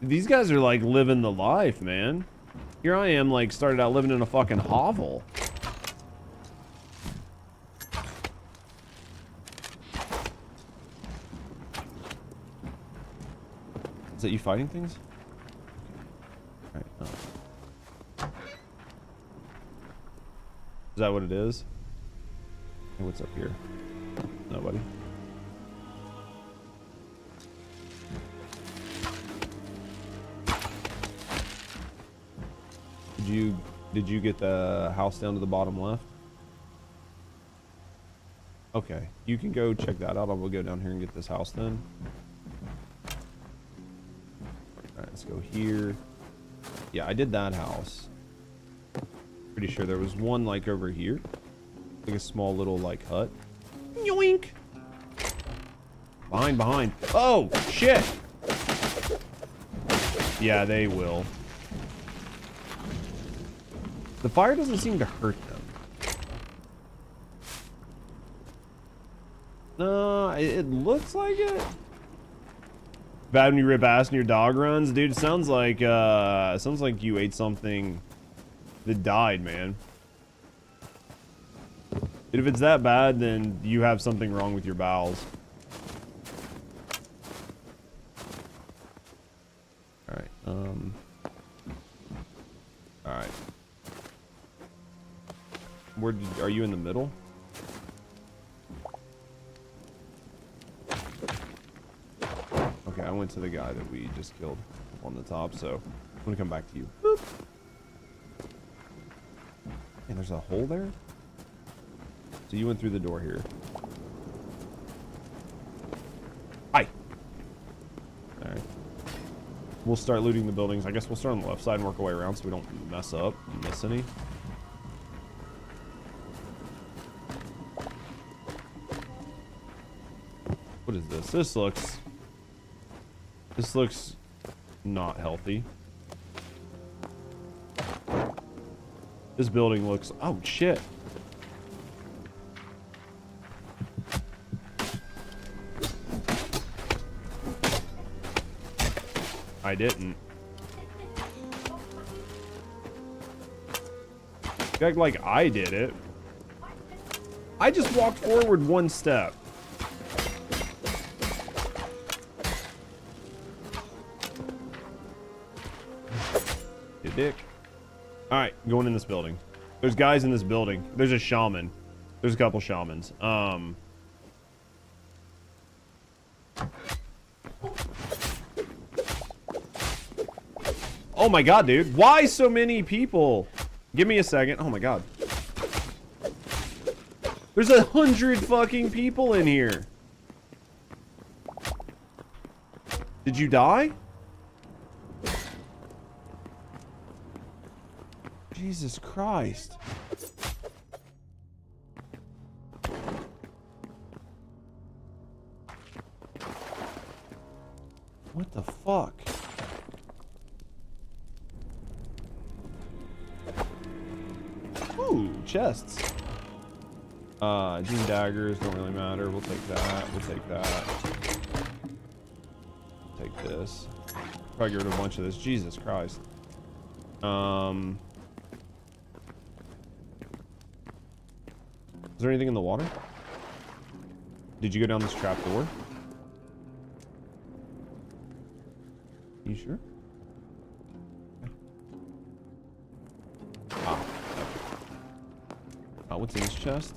These guys are like living the life, man. Here I am, like started out living in a fucking hovel. Is that you fighting things? Alright, Is that what it is? Hey, what's up here? Nobody. Did you get the house down to the bottom left? Okay, you can go check that out. I will go down here and get this house then. Alright, let's go here. Yeah, I did that house. Pretty sure there was one like over here. Like a small little like hut. Yoink! Behind. Oh, shit! Yeah, they will. The fire doesn't seem to hurt them. No, it looks like it. Bad when you rip ass and your dog runs, dude. It sounds like you ate something that died, man. And if it's that bad, then you have something wrong with your bowels. All right. All right. Are you in the middle? Okay, I went to the guy that we just killed on the top, so I'm gonna come back to you. Boop. And there's a hole there? So you went through the door here. Hi! Alright. We'll start looting the buildings. I guess we'll start on the left side and work our way around so we don't mess up and miss any. What is this? This looks not healthy. This building looks... Oh, shit. I didn't. You act like I did it. I just walked forward one step. You dick. Alright, going in this building. There's guys in this building. There's a shaman. There's a couple shamans. Oh my god, dude. Why so many people? Give me a second. Oh my god. There's 100 fucking people in here. Did you die? Jesus Christ. What the fuck? Ooh, chests. Gene daggers don't really matter. We'll take that. We'll take that. Take this. Probably get rid of a bunch of this. Jesus Christ. Is there anything in the water? Did you go down this trap door? You sure? Ah. What's in this chest?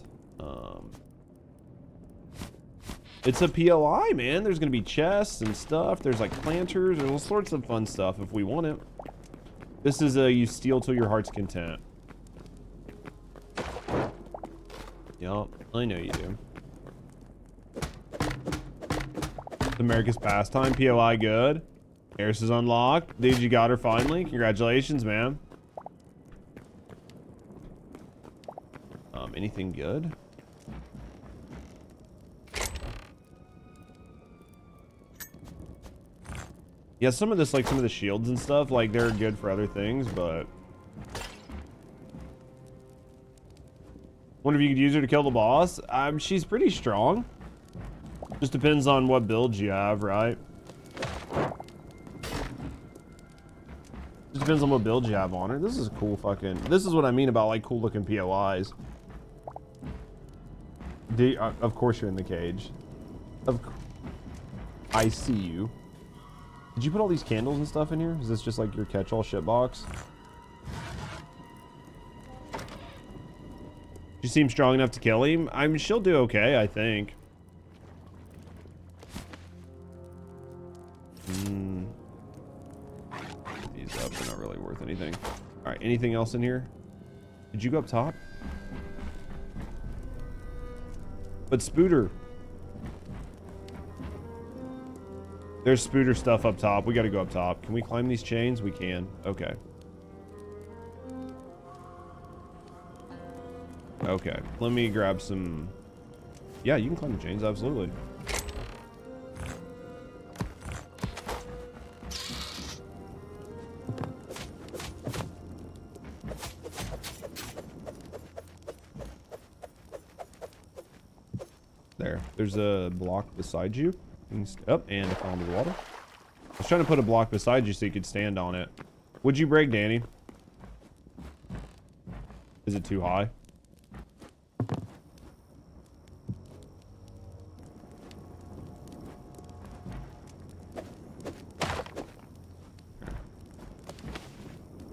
It's a POI, man. There's gonna be chests and stuff. There's like planters. There's all sorts of fun stuff if we want it. This is a you steal till your heart's content. Yup, I know you do. It's America's pastime. POI good. Eris is unlocked. Dude, you got her finally. Congratulations, man. Anything good? Yeah, some of this, like some of the shields and stuff, like they're good for other things, but wonder if you could use her to kill the boss. She's pretty strong. Just depends on what builds you have, right? Just depends on what build you have on her. This is cool fucking... This is what I mean about, like, cool looking POIs. Of course you're in the cage. I see you. Did you put all these candles and stuff in here? Is this just, like, your catch-all shit box? She seems strong enough to kill him. She'll do okay, I think. These up, they're not really worth anything. All right, anything else in here? Did you go up top? But Spooter. There's Spooter stuff up top. We got to go up top. Can we climb these chains? We can. Okay. Okay. Let me grab some... Yeah, you can climb the chains. Absolutely. There's a block beside you. Up and fall into the water. I was trying to put a block beside you so you could stand on it. Would you break, Danny? Is it too high?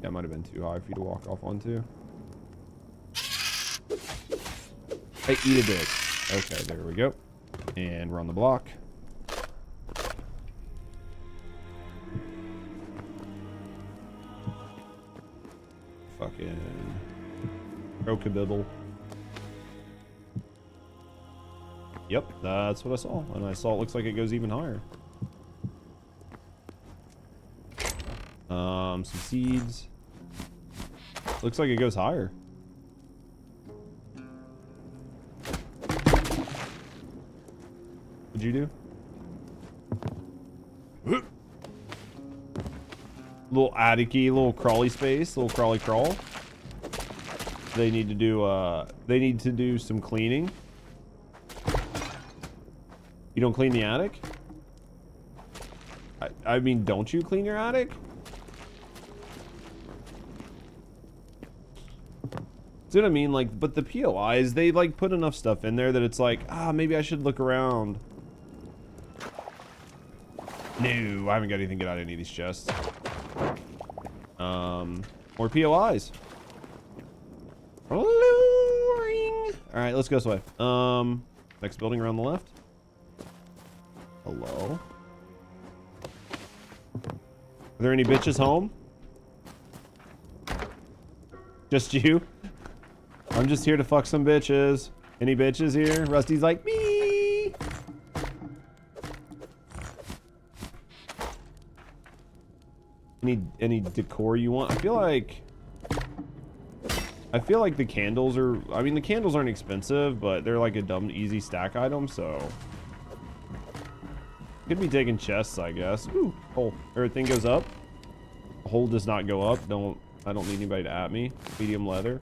That might have been too high for you to walk off onto. Hey, eat a dick. Okay, there we go. And we're on the block. Fucking Rokabibble. Yep, that's what I saw. And I saw it looks like it goes even higher. Some seeds. Looks like it goes higher. What'd you do? Little attic-y, little crawly space, little crawly crawl. They need to do some cleaning. You don't clean the attic? I mean, don't you clean your attic? See what I mean? Like, but the POIs, they like put enough stuff in there that it's like, maybe I should look around. No, I haven't got anything good out of any of these chests. More POIs. Alluring. All right, let's go this way. Next building around the left. Hello. Are there any bitches home? Just you? I'm just here to fuck some bitches. Any bitches here? Rusty's like, me. Any decor you want? I feel like the candles are, I mean, the candles aren't expensive, but they're like a dumb, easy stack item, so. Could be taking chests, I guess. Ooh, hole. Everything goes up. The hole does not go up. I don't need anybody to at me. Medium leather.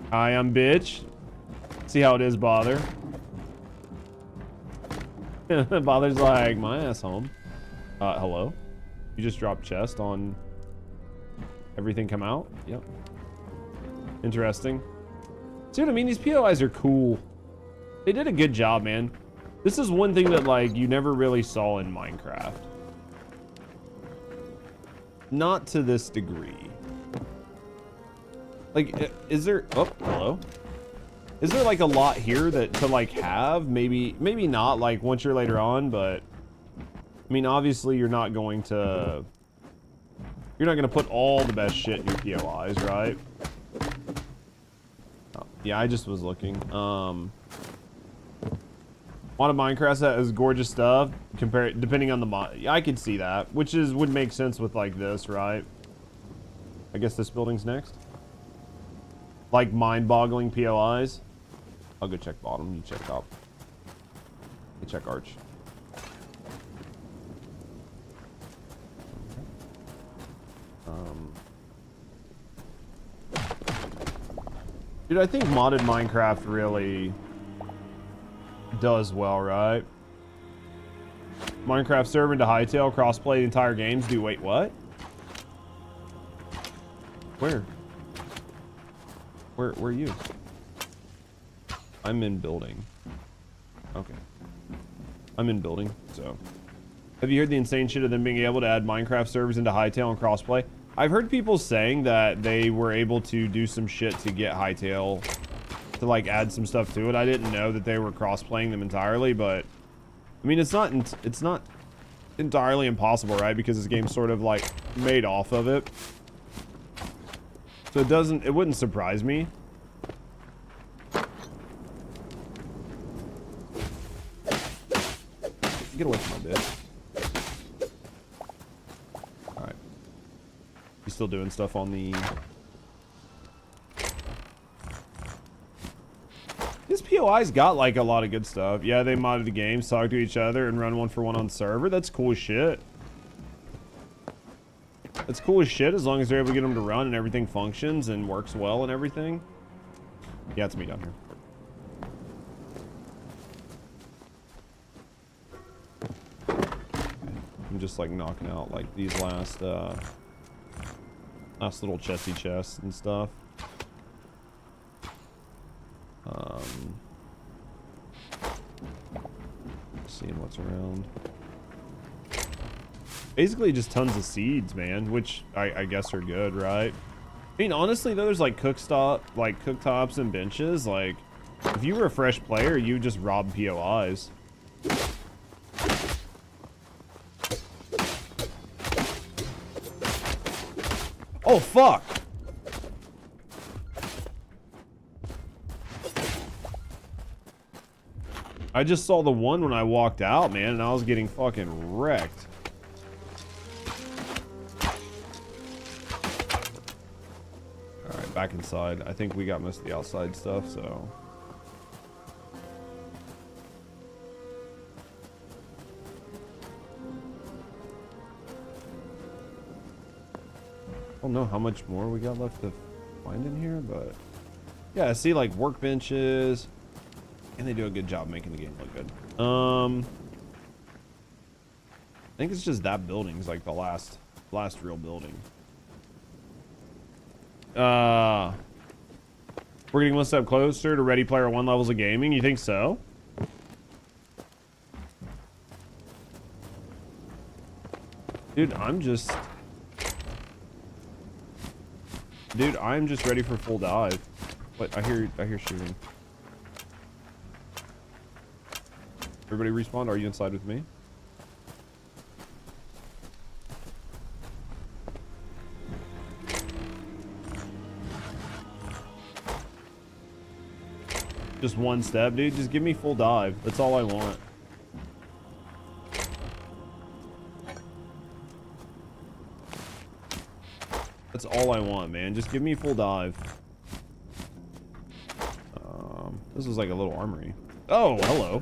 Hi, I'm bitch. See how it is, Bother. Bother's like, my ass home. Hello? You just dropped chest on everything come out? Yep. Interesting. See what I mean? These POIs are cool. They did a good job, man. This is one thing that, like, you never really saw in Minecraft. Not to this degree. Like, is there... Oh, hello? Is there, like, a lot here that to, like, have? Maybe not, like, once you're later on, but... I mean, obviously you're not going to put all the best shit in your POIs, right? Oh, yeah, I just was looking. Modded Minecraft that is gorgeous stuff. Depending on the mod, yeah, I could see that, which would make sense with like this, right? I guess this building's next. Like mind-boggling POIs. I'll go check bottom. You check top. You check arch. Dude, I think modded Minecraft really does well, right? Minecraft server into Hytale, crossplay the entire games. Do wait, what? Where are you? I'm in building. Okay. I'm in building, so. Have you heard the insane shit of them being able to add Minecraft servers into Hytale and crossplay? I've heard people saying that they were able to do some shit to get Hytale to like add some stuff to it. I didn't know that they were cross-playing them entirely, but I mean, it's not entirely impossible, right? Because this game's sort of like made off of it. So it wouldn't surprise me. Get away from my bitch. Alright. He's still doing stuff on the... This POI's got like a lot of good stuff. Yeah, they modded the games, talk to each other, and run 1-for-1 on server. That's cool as shit. That's cool as shit as long as they're able to get them to run and everything functions and works well and everything. Yeah, it's me down here. I'm just like knocking out like these last little chesty chests and stuff. Seeing what's around. Basically just tons of seeds, man, which I guess are good, right? I mean, honestly though, there's like cooktops and benches. Like, if you were a fresh player, you just rob POIs. Oh, fuck! I just saw the one when I walked out, man, and I was getting fucking wrecked. Alright, back inside. I think we got most of the outside stuff, so... I don't know how much more we got left to find in here, but... Yeah, I see, like, workbenches... And they do a good job making the game look good. I think it's just that building's like the last real building. We're getting one step closer to Ready Player One levels of gaming. You think so? Dude, I'm just ready for full dive. What? I hear shooting. Everybody respawn? Are you inside with me? Just one step, dude. Just give me full dive. That's all I want. That's all I want, man. Just give me full dive. This is like a little armory. Oh, hello.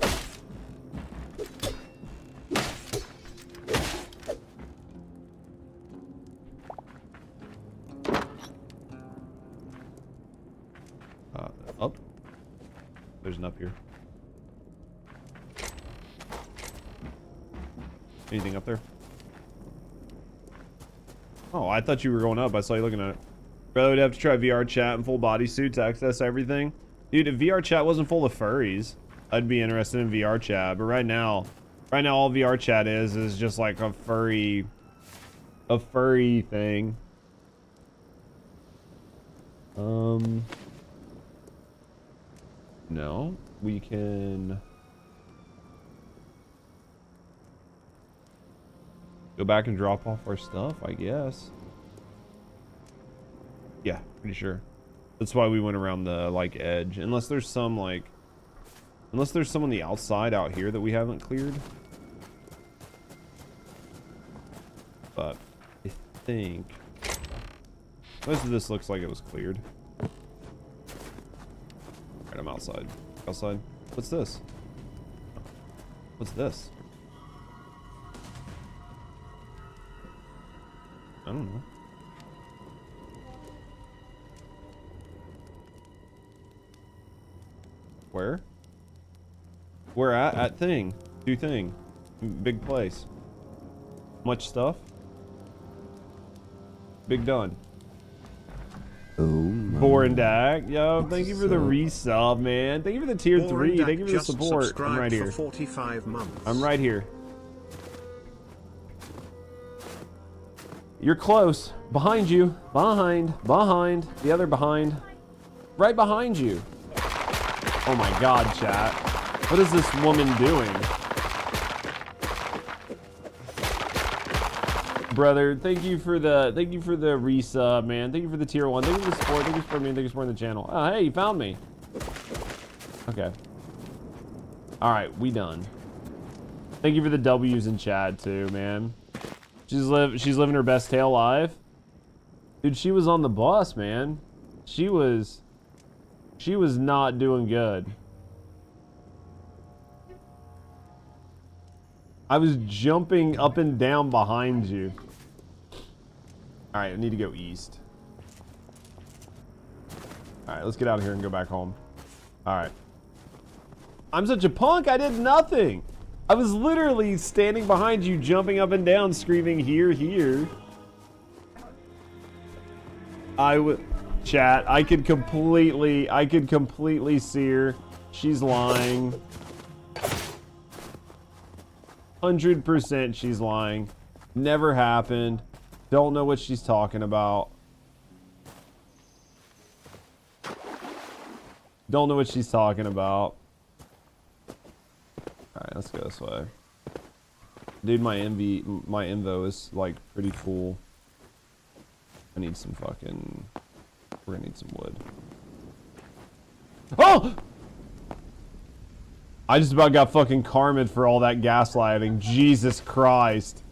Up. There's an up here. Anything up there? Oh, I thought you were going up. I saw you looking at it. Brother would have to try VR chat and full bodysuit to access everything. Dude, if VR chat wasn't full of furries, I'd be interested in VR chat. But right now all VR chat is just like a furry thing. No, we can... Go back and drop off our stuff, I guess. Yeah, pretty sure. That's why we went around the, like, edge. Unless there's some, like... Unless there's some on the outside out here that we haven't cleared. But I think... Most of this looks like it was cleared. Alright, I'm outside. Outside. What's this? What's this? I don't know. Where? Where at thing? Do thing. Big place. Much stuff? Big done. Oh my. Borendak, yo, thank you for the resub, man. Thank you for the tier 3. Thank you for the just support. I'm right for here. 45 months. I'm right here. You're close. Behind you. Behind. The other behind. Right behind you. Oh my god, chat. What is this woman doing? Brother, thank you for the resub, man. Thank you for the tier 1. Thank you for the support. Thank you for me. Thank you for supporting the channel. Oh, hey, you found me. Okay. All right, we done. Thank you for the W's in chat too, man. She's living her best tale life. Dude, she was on the bus, man. She was not doing good. I was jumping up and down behind you. All right, I need to go east. All right, let's get out of here and go back home. All right. I'm such a punk. I did nothing. I was literally standing behind you, jumping up and down, screaming, here, here. Chat, I could completely see her. She's lying. 100% she's lying. Never happened. Don't know what she's talking about. Don't know what she's talking about. Alright, let's go this way. Dude, my invo is like pretty full. I need some fucking... We're gonna need some wood. Oh! I just about got fucking karma'd for all that gaslighting. Jesus Christ.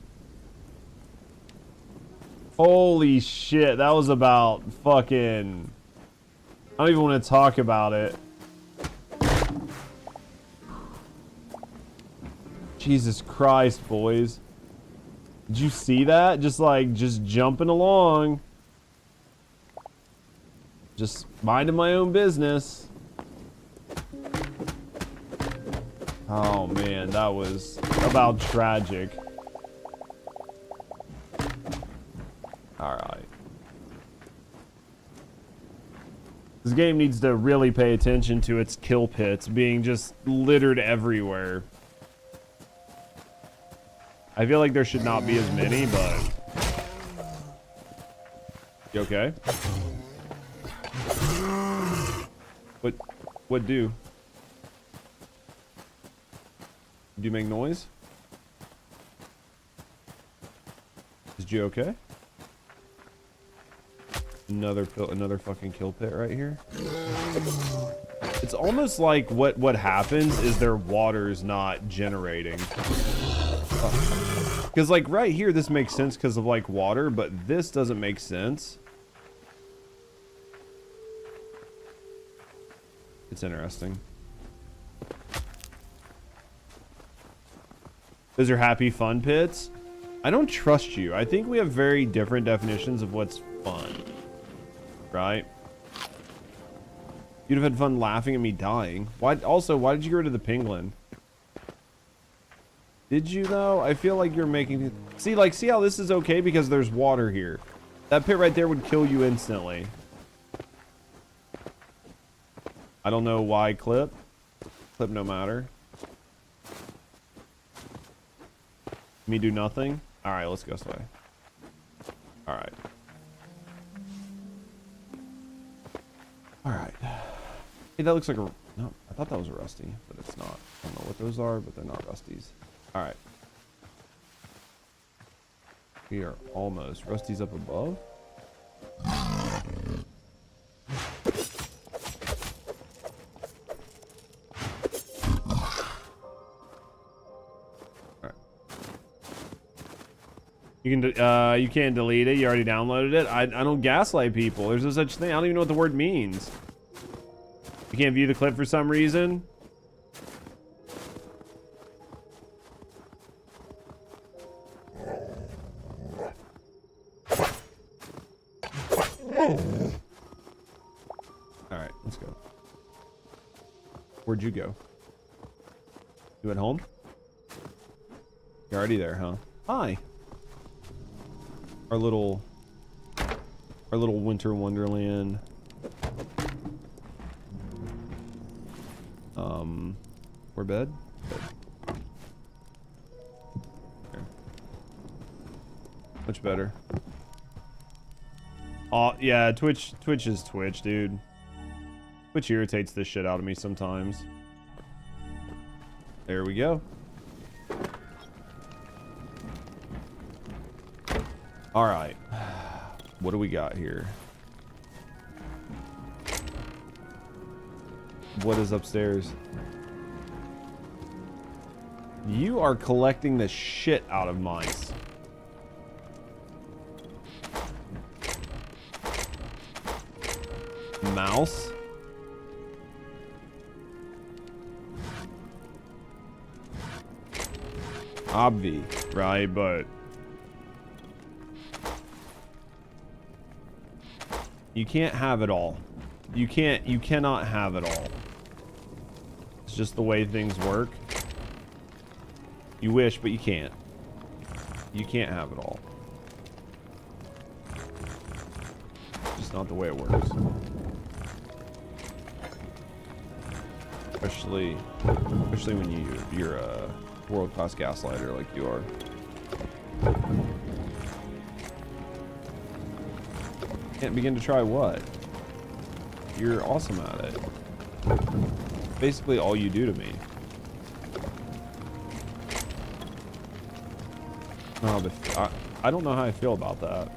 Holy shit, that was about fucking... I don't even want to talk about it. Jesus Christ, boys. Did you see that? Just jumping along. Just minding my own business. Oh man, that was about tragic. Alright. This game needs to really pay attention to its kill pits being just littered everywhere. I feel like there should not be as many, but... You okay? What do? Do you make noise? Is G okay? Another fucking kill pit right here. It's almost like what happens is their water's not generating. Because like right here, this makes sense because of like water, but this doesn't make sense. It's interesting. Those are happy fun pits. I don't trust you. I think we have very different definitions of what's fun. Right? You'd have had fun laughing at me dying. Why did you get rid of the penguin? Did you though? I feel like you're making... See how this is okay because there's water here. That pit right there would kill you instantly. I don't know why clip. Clip no matter. Me do nothing? Alright, let's go this way. Alright. Alright. Hey, that looks like a... No, I thought that was a rusty, but it's not. I don't know what those are, but they're not rusties. Alright. We are almost. Rusty's up above. You can't delete it. You already downloaded it. I don't gaslight people. There's no such thing. I don't even know what the word means. You can't view the clip for some reason. All right, let's go. Where'd you go? You at home? You're already there, huh? Hi. Our little winter wonderland. We're bed? Okay. Much better. Oh, yeah, Twitch is Twitch, dude. Twitch irritates the shit out of me sometimes. There we go. All right. What do we got here? What is upstairs? You are collecting the shit out of mice. Mouse? Obvi, right? But you can't have it all. You cannot have it all. It's just the way things work. You wish, but you can't. You can't have it all. It's just not the way it works. Especially when you're a world-class gaslighter like you are. Can't begin to try what? You're awesome at it. Basically all you do to me. No, but I don't know how I feel about that.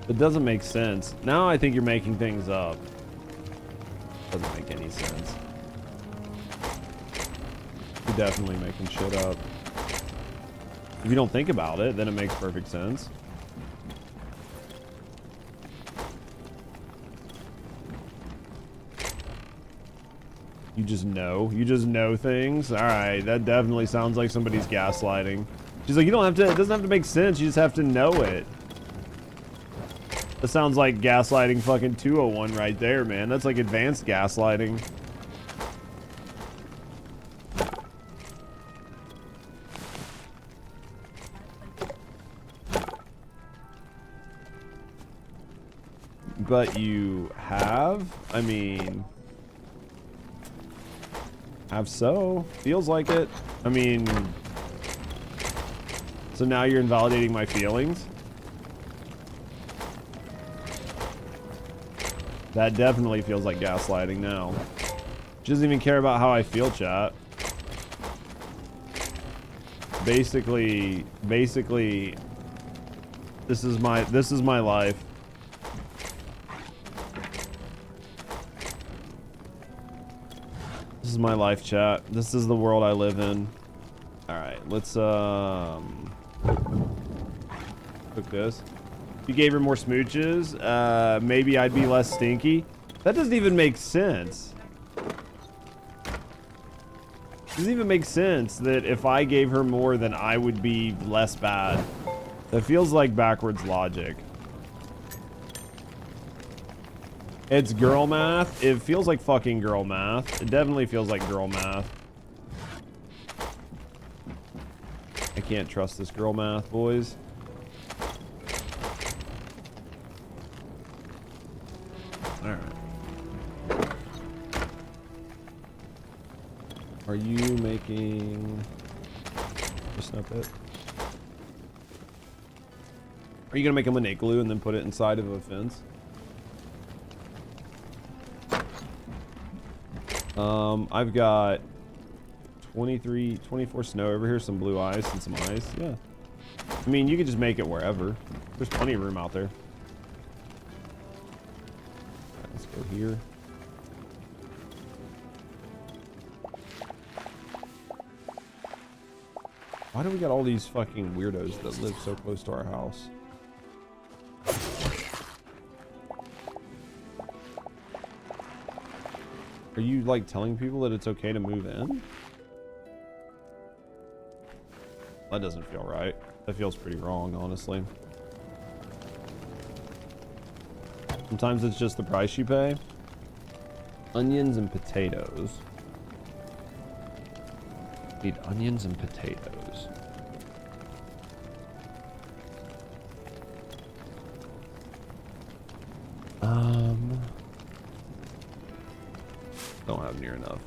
It doesn't make sense. Now I think you're making things up. Doesn't make any sense. You're definitely making shit up. If you don't think about it, then it makes perfect sense. You just know. You just know things. All right, that definitely sounds like somebody's gaslighting. She's like, you don't have to. It doesn't have to make sense. You just have to know it. That sounds like gaslighting fucking 201 right there, man. That's like advanced gaslighting. But you have? I mean... Have so. Feels like it. I mean... So now you're invalidating my feelings? That definitely feels like gaslighting now. She doesn't even care about how I feel, chat. Basically, this is my life. This is my life, chat. This is the world I live in. All right, let's cook this. If you gave her more smooches, maybe I'd be less stinky. That doesn't even make sense. Doesn't even make sense that if I gave her more, then I would be less bad. That feels like backwards logic. It's girl math. It feels like fucking girl math. It definitely feels like girl math. I can't trust this girl math, boys. All right. Are you making a snippet? Are you gonna make a lemonade glue and then put it inside of a fence? I've got 24 snow over here, some blue ice and some ice. Yeah. I mean, you could just make it wherever. There's plenty of room out there. Alright, let's go here. Why do we got all these fucking weirdos that live so close to our house? Are you like telling people that it's okay to move in? That doesn't feel right. That feels pretty wrong, honestly. Sometimes it's just the price you pay. Onions and potatoes. Need onions and potatoes. Don't have near enough.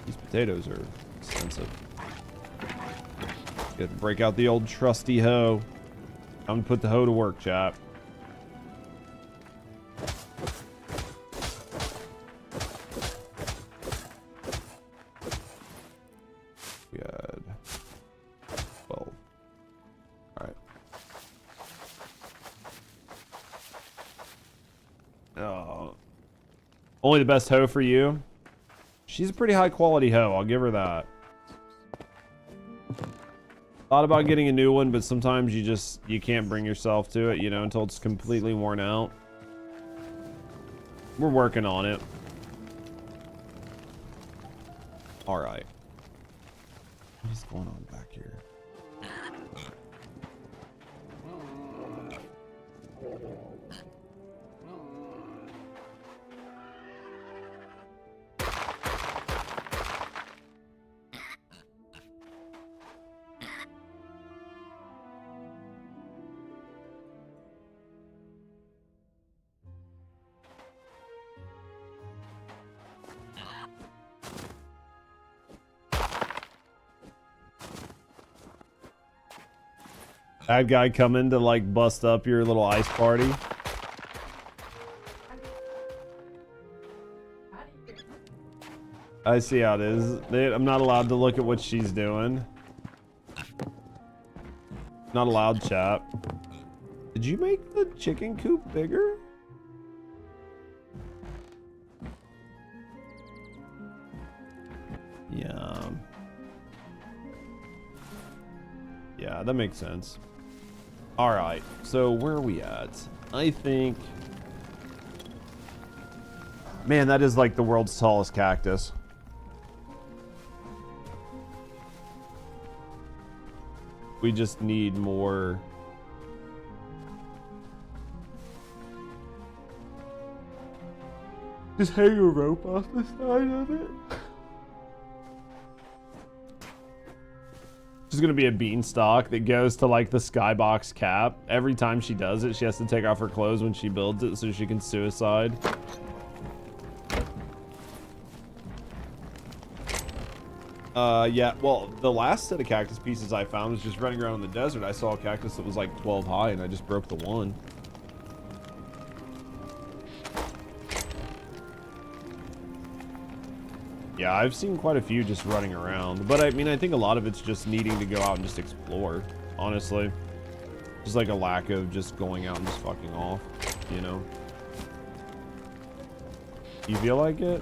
These potatoes are expensive. Good. Break out the old trusty hoe. I'm gonna put the hoe to work, chap. Good. 12. Alright. Oh. Only the best hoe for you? She's a pretty high quality hoe, I'll give her that. Thought about getting a new one, but sometimes you can't bring yourself to it, you know, until it's completely worn out. We're working on it. Alright. What is going on back here? Bad guy coming to like bust up your little ice party. I see how it is. I'm not allowed to look at what she's doing. Not allowed, chat. Did you make the chicken coop bigger? Yeah. Yeah, that makes sense. All right, so where are we at? I think... Man, that is like the world's tallest cactus. We just need more... Just hang a rope off the side of it. She's gonna be a beanstalk that goes to like the skybox cap. Every time she does it, she has to take off her clothes when she builds it so she can suicide. Yeah, well, the last set of cactus pieces I found was just running around in the desert. I saw a cactus that was like 12 high and I just broke the one. Yeah, I've seen quite a few just running around, but I mean, I think a lot of it's just needing to go out and just explore, honestly. Just like a lack of just going out and just fucking off, you know? You feel like it?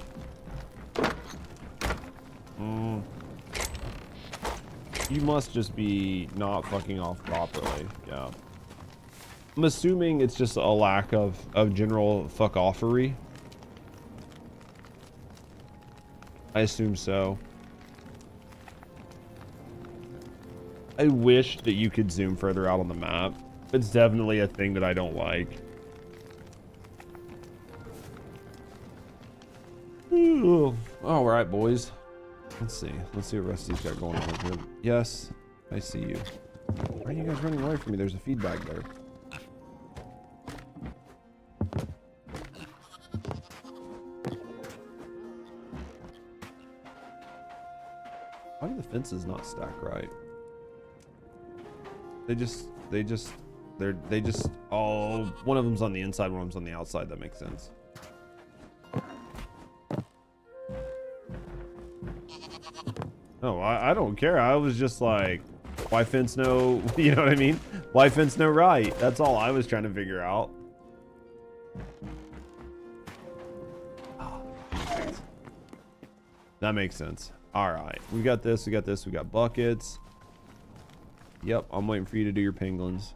You must just be not fucking off properly, yeah. I'm assuming it's just a lack of general fuck-offery. I assume so. I wish that you could zoom further out on the map. It's definitely a thing that I don't like. All right, boys. Let's see what Rusty's got going on here. Yes, I see you. Why are you guys running away from me? There's a feedback there. Why do the fences not stack right? They just They just, oh, one of them's on the inside, one of them's on the outside. That makes sense. Oh, I don't care. I was just like, why fence no, you know what I mean? Why fence no right? That's all I was trying to figure out. That makes sense. All right, we got this, we got this, we got buckets. Yep, I'm waiting for you to do your penguins.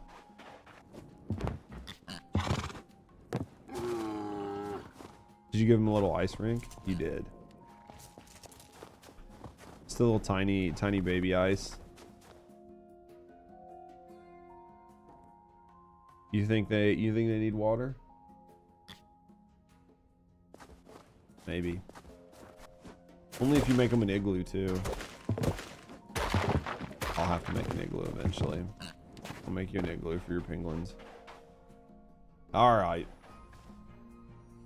Did you give him a little ice rink? You did. Still a little tiny baby ice. You think they need water? Maybe. Only if you make them an igloo too. I'll have to make an igloo eventually. I'll make you an igloo for your penguins. All right.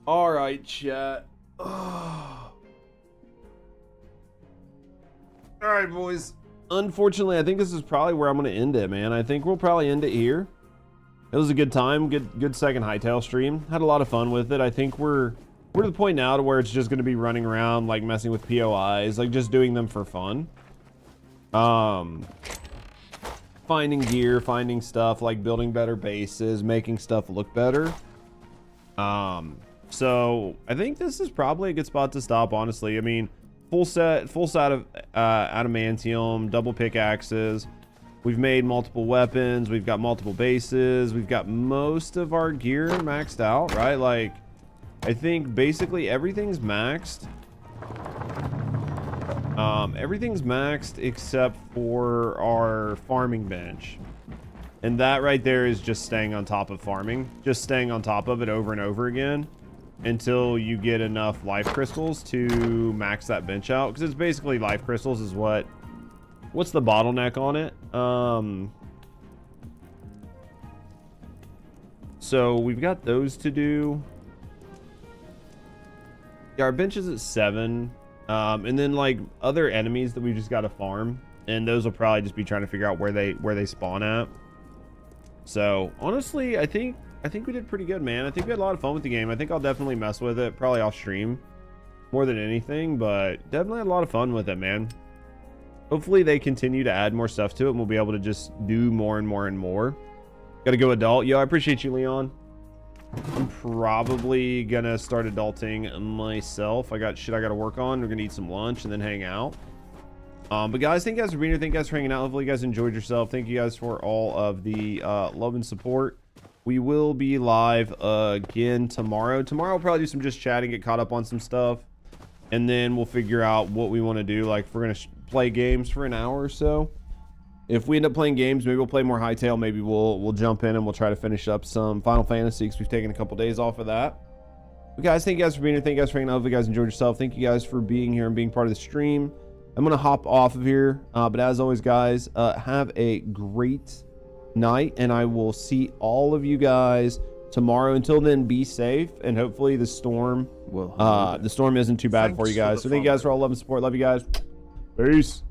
All right, chat. Oh. All right, boys. Unfortunately, I think this is probably where I'm going to end it, man. I think we'll probably end it here. It was a good time. Good second Hytale stream. Had a lot of fun with it. I think we're to the point now to where it's just going to be running around, like messing with POIs, like just doing them for fun. Finding gear, finding stuff, like building better bases, making stuff look better. So I think this is probably a good spot to stop, honestly. I mean, full set of adamantium, double pickaxes. We've made multiple weapons. We've got multiple bases. We've got most of our gear maxed out, right? Like, I think basically everything's maxed. Everything's maxed except for our farming bench. And that right there is just staying on top of farming. Just staying on top of it over and over again until you get enough life crystals to max that bench out. Because it's basically life crystals is what's the bottleneck on it? So we've got those to do. Yeah, our bench is at 7. And then like other enemies that we just got to farm, and those will probably just be trying to figure out where they spawn at. So honestly, I think we did pretty good, man. I think we had a lot of fun with the game. I think I'll definitely mess with it, probably off stream more than anything, but definitely had a lot of fun with it, man. Hopefully they continue to add more stuff to it and we'll be able to just do more and more and more. Gotta go adult. Yo, I appreciate you, Leon. I'm probably gonna start adulting myself. I got shit I gotta work on. We're gonna eat some lunch and then hang out. But guys, thank you guys for being here. Thank you guys for hanging out. Hopefully you guys enjoyed yourself. Thank you guys for all of the love and support. We will be live again tomorrow. Tomorrow we'll probably do some just chatting, get caught up on some stuff, and then we'll figure out what we want to do. Like if we're gonna play games for an hour or so. If we end up playing games, maybe we'll play more Hytale. Maybe we'll jump in and we'll try to finish up some Final Fantasy because we've taken a couple days off of that. But guys, thank you guys for being here. Thank you guys for hanging out. Hope you guys enjoyed yourself. Thank you guys for being here and being part of the stream. I'm gonna hop off of here, but as always, guys, have a great night, and I will see all of you guys tomorrow. Until then, be safe, and hopefully the storm isn't too bad for you guys. So thank you guys for all love and support. Love you guys. Peace.